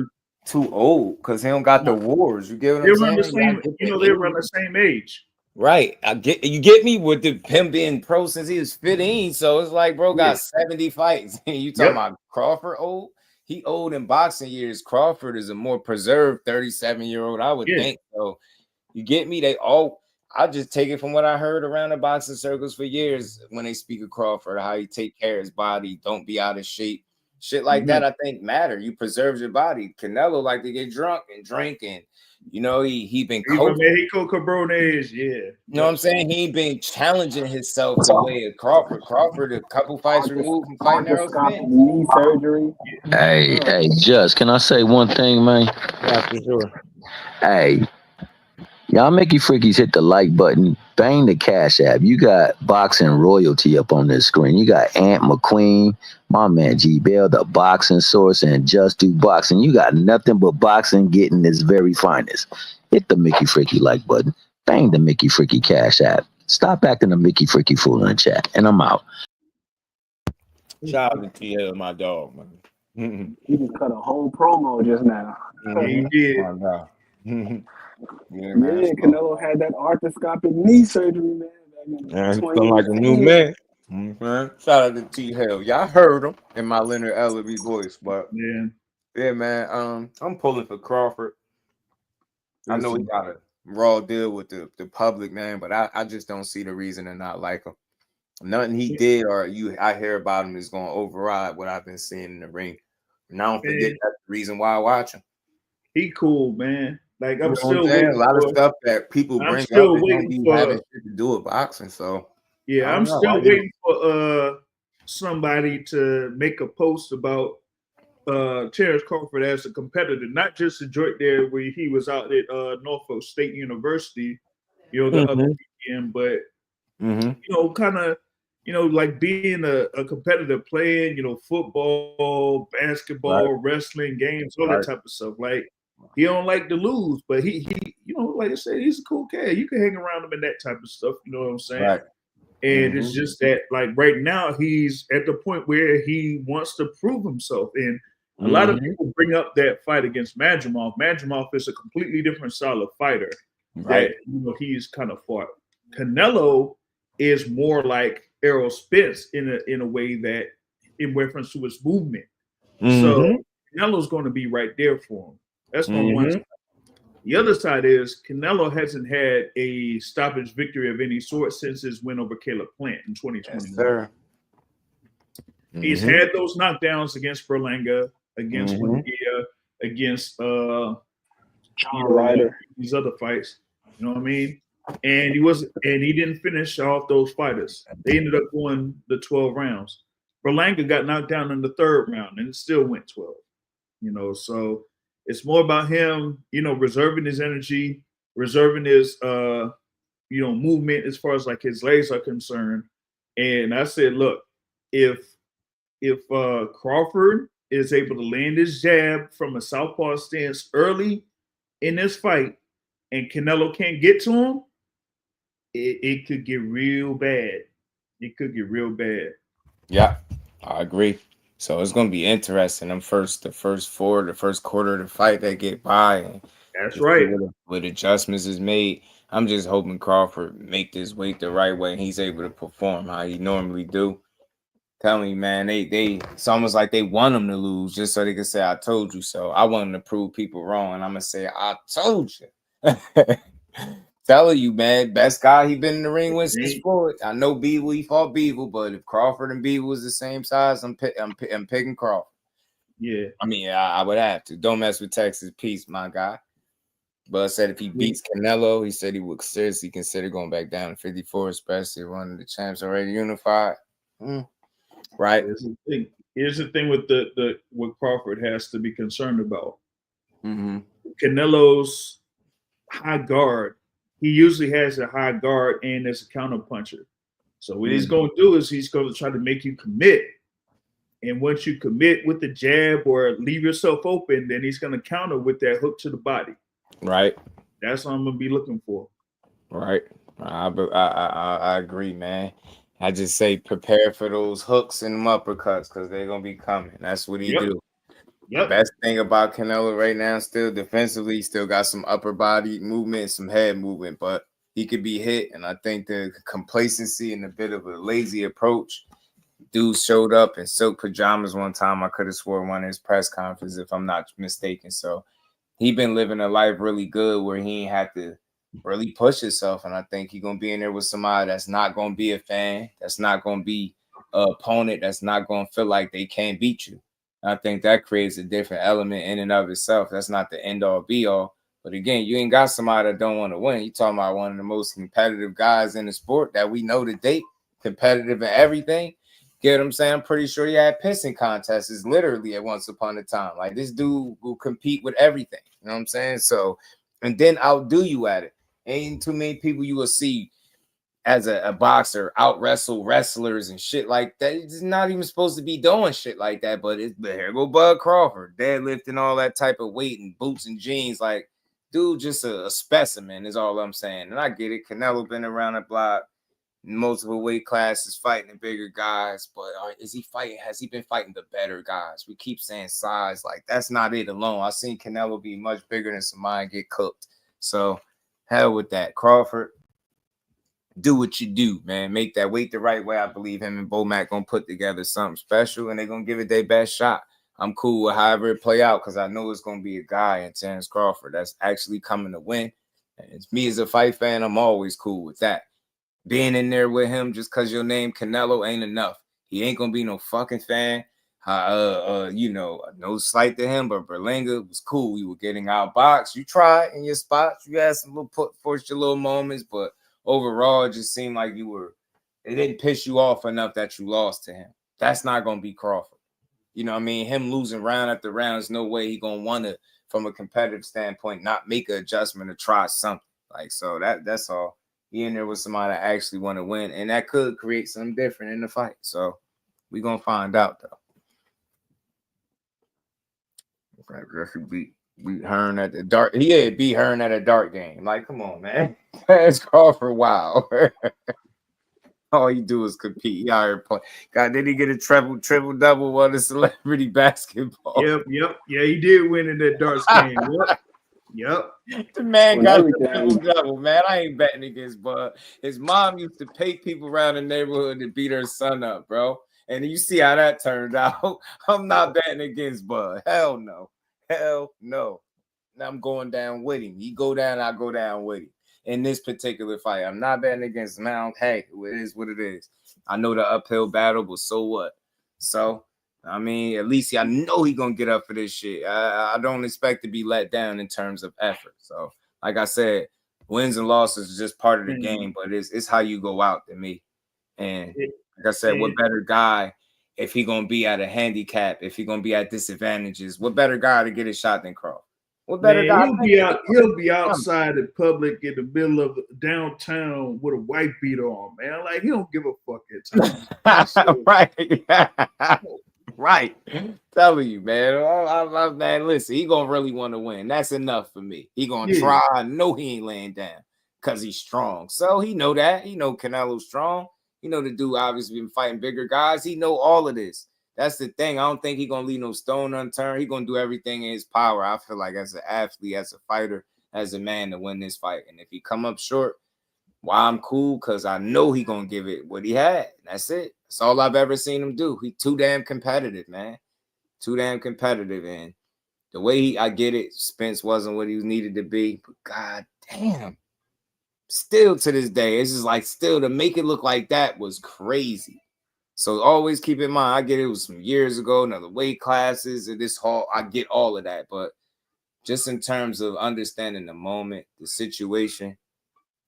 Speaker 7: too old because he don't got the wars. You get what I'm saying?
Speaker 14: They run the same age.
Speaker 7: Right. You get me with him being pro since he was 15. So it's like, bro, got 70 fights. You talking about Crawford old? He old in boxing years. Crawford is a more preserved 37-year-old, I would think. So you get me? I just take it from what I heard around the boxing circles for years when they speak of Crawford, how he take care of his body, don't be out of shape. Shit like that, I think matter. You preserve your body. Canelo like to get drunk and drink, and he been
Speaker 14: coaching. Mexico Cabrones,
Speaker 7: You know what I'm saying? He been challenging himself the way of Crawford. Crawford, a couple fights removed from fighting Errol
Speaker 8: knee surgery.
Speaker 11: Hey, Just, can I say one thing, man?
Speaker 7: Yeah, for sure.
Speaker 11: Hey, y'all Mickey Freakies hit the like button. Bang the Cash App. You got boxing royalty up on this screen. You got Aunt McQueen, my man G Bell, the boxing source, and Jusdueboxing. You got nothing but boxing getting its very finest. Hit the Mickey Freaky like button. Bang the Mickey Freaky Cash App. Stop acting a Mickey Freaky fool in the chat. And I'm out.
Speaker 7: Shout out to TL, my dog, man.
Speaker 8: He just cut a whole promo just now.
Speaker 14: He did.
Speaker 8: Yeah, Canelo had that arthroscopic knee surgery, man.
Speaker 7: He's feeling like a new man. Shout out to T Hell. Y'all heard him in my Leonard Ellerby voice, but yeah, man. I'm pulling for Crawford. I know he got a raw deal with the public, man, but I just don't see the reason to not like him. Nothing he did or I hear about him is going to override what I've been seeing in the ring. And I don't forget that's the reason why I watch him.
Speaker 14: He cool, man. Like I'm
Speaker 7: still waiting. A lot of stuff that people bring up don't be having shit to do with boxing. So
Speaker 14: yeah, I'm still waiting for somebody to make a post about Terence Crawford as a competitor, not just the joint there where he was out at Norfolk State University, the other weekend, but kind of like being a competitor, playing, football, basketball, wrestling, games, all that type of stuff. Like he don't like to lose, but he like I said, he's a cool cat. You can hang around him and that type of stuff. You know what I'm saying?
Speaker 7: Right.
Speaker 14: And it's just that, like right now, he's at the point where he wants to prove himself. And a lot of people bring up that fight against Madrimov. Madrimov is a completely different style of fighter
Speaker 7: Right.
Speaker 14: that he's kind of fought. Canelo is more like Errol Spence in a way that in reference to his movement. So Canelo's going to be right there for him. That's on one side. The other side is Canelo hasn't had a stoppage victory of any sort since his win over Caleb Plant in 2021.
Speaker 12: Yes, sir.
Speaker 14: He's had those knockdowns against Berlanga, against Munguia, against
Speaker 8: Ryder.
Speaker 14: these other fights. You know what I mean? And he didn't finish off those fighters. They ended up going the 12 rounds. Berlanga got knocked down in the third round and it still went 12. You know, so it's more about him, reserving his energy, reserving his movement as far as like his legs are concerned. And I said, look, if Crawford is able to land his jab from a southpaw stance early in this fight and Canelo can't get to him, it could get real bad. It could get real bad.
Speaker 7: Yeah, I agree. So it's gonna be interesting. The first quarter of the fight that get by. And
Speaker 14: that's right.
Speaker 7: With adjustments is made. I'm just hoping Crawford make this weight the right way and he's able to perform how he normally do. Tell me, man, it's almost like they want him to lose just so they can say I told you so. I want him to prove people wrong, and I'm gonna say I told you. Telling you, man, best guy he been in the ring with since Floyd. I know Beaver, he fought Beaver, but if Crawford and Beaver was the same size, I'm picking Crawford.
Speaker 14: Yeah,
Speaker 7: I mean, I would have to. Don't mess with Texas Peace, my guy. But said if he beats Canelo, he said he would seriously consider going back down to 54, especially if one of the champs already unified. Right.
Speaker 14: Here's the thing with what Crawford has to be concerned about. Canelo's high guard. He usually has a high guard and is a counter puncher. So what he's going to do is he's going to try to make you commit. And once you commit with the jab or leave yourself open, then he's going to counter with that hook to the body.
Speaker 7: Right.
Speaker 14: That's what I'm going to be looking for.
Speaker 7: Right. I agree, man. I just say prepare for those hooks and uppercuts because they're going to be coming. That's what he do. The best thing about Canelo right now, still defensively, he still got some upper body movement, some head movement, but he could be hit. And I think the complacency and a bit of a lazy approach. Dude showed up in silk pajamas one time. I could have swore one of his press conferences, if I'm not mistaken. So he been living a life really good where he ain't had to really push himself. And I think he's going to be in there with somebody that's not going to be a fan, that's not going to be an opponent, that's not going to feel like they can't beat you. I think that creates a different element in and of itself. That's not the end all be all. But again, you ain't got somebody that don't want to win. You talking about one of the most competitive guys in the sport that we know to date, competitive in everything. Get what I'm saying? I'm pretty sure he had pissing contests literally at once upon a time. Like this dude will compete with everything. You know what I'm saying? So, and then outdo you at it. Ain't too many people you will see as a boxer out wrestle wrestlers and shit like that. It's not even supposed to be doing shit like that, but here go Bud Crawford, deadlifting all that type of weight and boots and jeans. Like, dude, just a specimen is all I'm saying. And I get it. Canelo been around the block, multiple weight classes, fighting the bigger guys, but is he fighting? Has he been fighting the better guys? We keep saying size, like that's not it alone. I've seen Canelo be much bigger than somebody get cooked. So hell with that. Crawford, do what you do, man. Make that weight the right way. I believe him and Bomac gonna put together something special, and they're gonna give it their best shot. I'm cool with however it play out because I know it's gonna be a guy in Terence Crawford that's actually coming to win. And it's me as a fight fan, I'm always cool with that. Being in there with him just because your name Canelo ain't enough. He ain't gonna be no fucking fan. No slight to him, but Berlanga was cool. We were getting outboxed. You tried in your spots. You had some little forced your little moments, but overall, it just seemed like it didn't piss you off enough that you lost to him. That's not gonna be Crawford. You know what I mean? Him losing round after round, there's no way he gonna want to, from a competitive standpoint, not make an adjustment or try something. Like, so that's all. He in there with somebody that actually want to win, and that could create something different in the fight. So we're gonna find out though.
Speaker 12: We Hearn at the dark. Yeah, beat Hearn at a dark game. Like, come on, man. That's Crawford. Wow. All you do is compete. He out here play. God, did he get a triple double on the celebrity basketball?
Speaker 14: Yep. Yeah, he did win in that darts game. Yep.
Speaker 12: The man
Speaker 8: On
Speaker 12: got the
Speaker 8: everything.
Speaker 12: triple double, man. I ain't betting against Bud. His mom used to pay people around the neighborhood to beat her son up, bro. And you see how that turned out. I'm not betting against Bud. Hell no. Hell no. I'm going down with him. He go down, I go down with him. In this particular fight, I'm not betting against Mount. Hey, it is what it is. I know the uphill battle, but so what? So, I mean, at least I know he gonna get up for this shit. I don't expect to be let down in terms of effort. So, like I said, wins and losses is just part of the game, but it's how you go out to me. And like I said, what better guy if he gonna be at a handicap, if he gonna be at disadvantages? What better guy to get a shot than Crawford? What better guy?
Speaker 14: He'll be outside in public in the middle of downtown with a white beater on, man. Like, he don't give a fuck at times.
Speaker 12: Right. Right. Telling you, man. Man, listen, he gonna really want to win. That's enough for me. He gonna try. I know he ain't laying down because he's strong. So he know that. He know Canelo's strong. He know the dude obviously been fighting bigger guys. He know all of this. That's the thing. I don't think he's going to leave no stone unturned. He's going to do everything in his power. I feel like as an athlete, as a fighter, as a man to win this fight. And if he come up short, why I'm cool, because I know he's going to give it what he had. That's it. That's all I've ever seen him do. He too damn competitive, man. Too damn competitive. And the way I get it, Spence wasn't what he needed to be. But god damn. Still to this day, it's just like still to make it look like that was crazy. So always keep in mind, I get it was some years ago, another weight classes, and this whole, I get all of that. But just in terms of understanding the moment, the situation,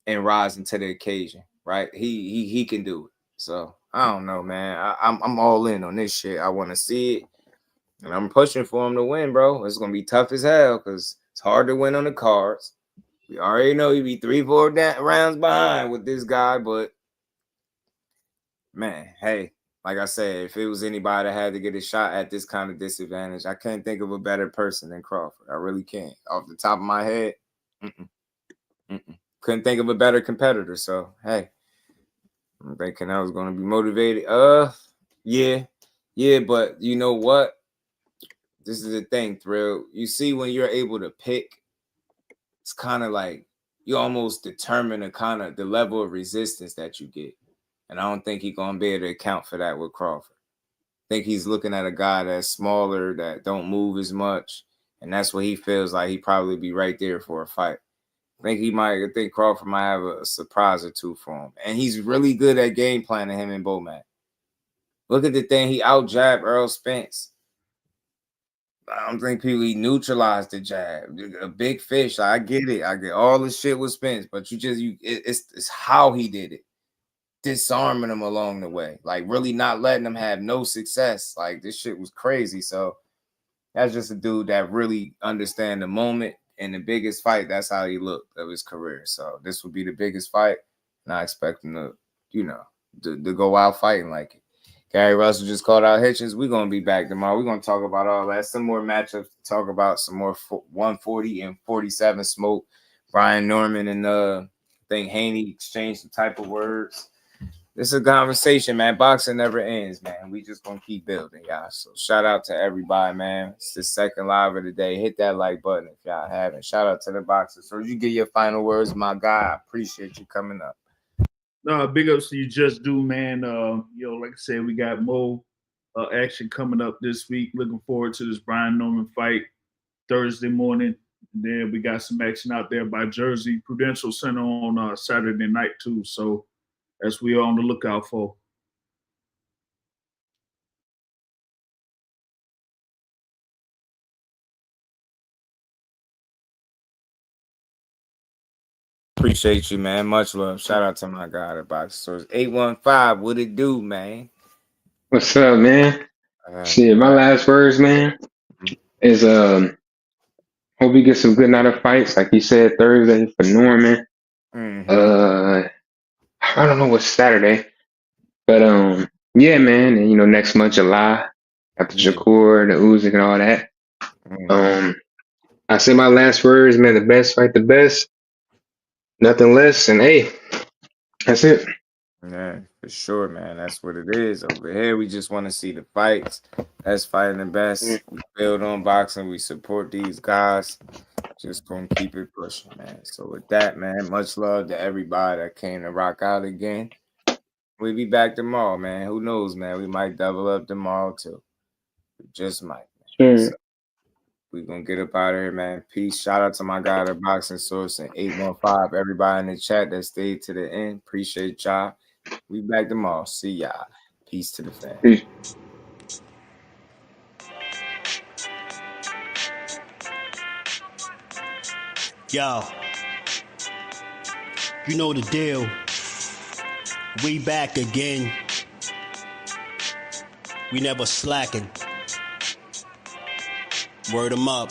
Speaker 12: and rising to the occasion, right? He can do it. So I don't know, man. I'm all in on this shit. I want to see it, and I'm pushing for him to win, bro. It's gonna be tough as hell because it's hard to win on the cards. We already know he'd be 3-4 rounds behind with this guy, but man, hey. Like I said, if it was anybody that had to get a shot at this kind of disadvantage, I can't think of a better person than Crawford. I really can't. Off the top of my head, couldn't think of a better competitor. So, hey, I'm thinking I was going to be motivated. Yeah, but you know what? This is the thing, Thrill. You see, when you're able to pick, it's kind of like you almost determine the level of resistance that you get. And I don't think he's going to be able to account for that with Crawford. I think he's looking at a guy that's smaller, that don't move as much. And that's what he feels like. He'd probably be right there for a fight. I think Crawford might have a surprise or two for him. And he's really good at game planning, him and Bomac. Look at the thing. He out-jabbed Earl Spence. I don't think he neutralized the jab. A big fish. I get it. I get all the shit with Spence. But it's how he did it. Disarming them along the way, like really not letting them have no success. Like this shit was crazy. So that's just a dude that really understand the moment and the biggest fight. That's how he looked of his career. So this would be the biggest fight, and I expect him to go out fighting like it. Gary Russell just called out Hitchins. We're gonna be back tomorrow. We're gonna talk about all that. Some more matchups to talk about. Some more 140 and 47 smoke. Brian Norman and I think Haney exchanged some type of words. This is a conversation, man. Boxing never ends, man. We just gonna keep building, y'all. So shout out to everybody, man. It's the second live of the day. Hit that like button if y'all haven't. Shout out to the boxers. So you get your final words, my guy. I appreciate you coming up.
Speaker 14: Big ups to you, Just Do, man. Like I said, we got more action coming up this week. Looking forward to this Brian Norman fight Thursday morning. And then we got some action out there by Jersey Prudential Center on Saturday night too. So that's what we're on the lookout for.
Speaker 12: Appreciate you, man. Much love. Shout out to my guy, the box. So it's 815. What it do, man?
Speaker 9: What's up, man? Shit, my last words, man, is hope we get some good night of fights, like you said, Thursday for Norman. I don't know what's Saturday, but yeah, man, and next month July, after Shakur, the Usyk and all that. I say my last words, man. The best fight the best, nothing less. And hey, that's it.
Speaker 7: Yeah, for sure, man. That's what it is. Over here, we just want to see the fights. That's fighting the best. We build on boxing. We support these guys. Just gonna keep it pushing, man. So with that, man, much love to everybody that came to rock out again. We'll be back tomorrow, man. Who knows, man? We might double up tomorrow too. We just might, man.
Speaker 9: Sure.
Speaker 7: So we gonna get up out of here, man. Peace. Shout out to my guy, the boxing source, and 815. Everybody in the chat that stayed to the end. Appreciate y'all. We back tomorrow. See y'all. Peace to the fam.
Speaker 9: Peace.
Speaker 3: Yo, you know the deal. We back again. We never slacking. Word 'em up.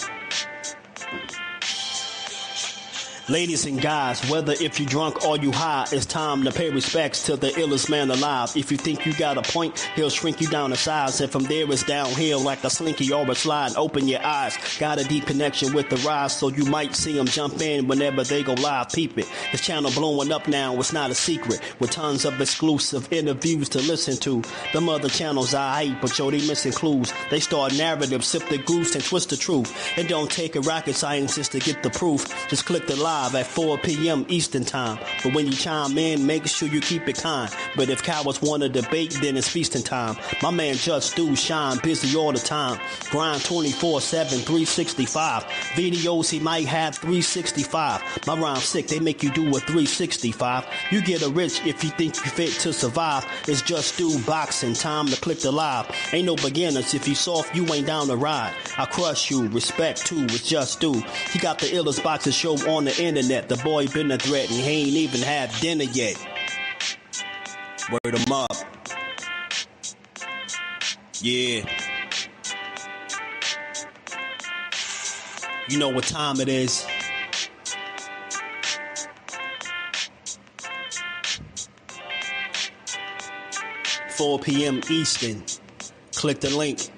Speaker 3: Ladies and guys, whether if you drunk or you high, it's time to pay respects to the illest man alive. If you think you got a point, he'll shrink you down to size. And from there it's downhill like a slinky or a slide. Open your eyes, got a deep connection with the rise, so you might see them jump in whenever they go live. Peep it, this channel blowing up now, it's not a secret. With tons of exclusive interviews to listen to. Them other channels I hate, but yo, they missing clues. They start narratives, sip the goose and twist the truth. It don't take a rocket scientist to get the proof. Just click the live at 4 p.m. Eastern time. But when you chime in, make sure you keep it kind. But if cowards want to debate, then it's feasting time. My man Jusdu shine busy all the time. Grind 24/7, 365. Videos he might have 365. My rhyme sick, they make you do a 365. You get a rich if you think you fit to survive. It's Jusdueboxing, time to click the live. Ain't no beginners, if you soft, you ain't down to ride. I crush you, respect too, it's Jusdu. He got the illest boxing show on the internet. The boy been a threat and he ain't even had dinner yet. Word him up. Yeah. You know what time it is. 4 p.m. Eastern. Click the link.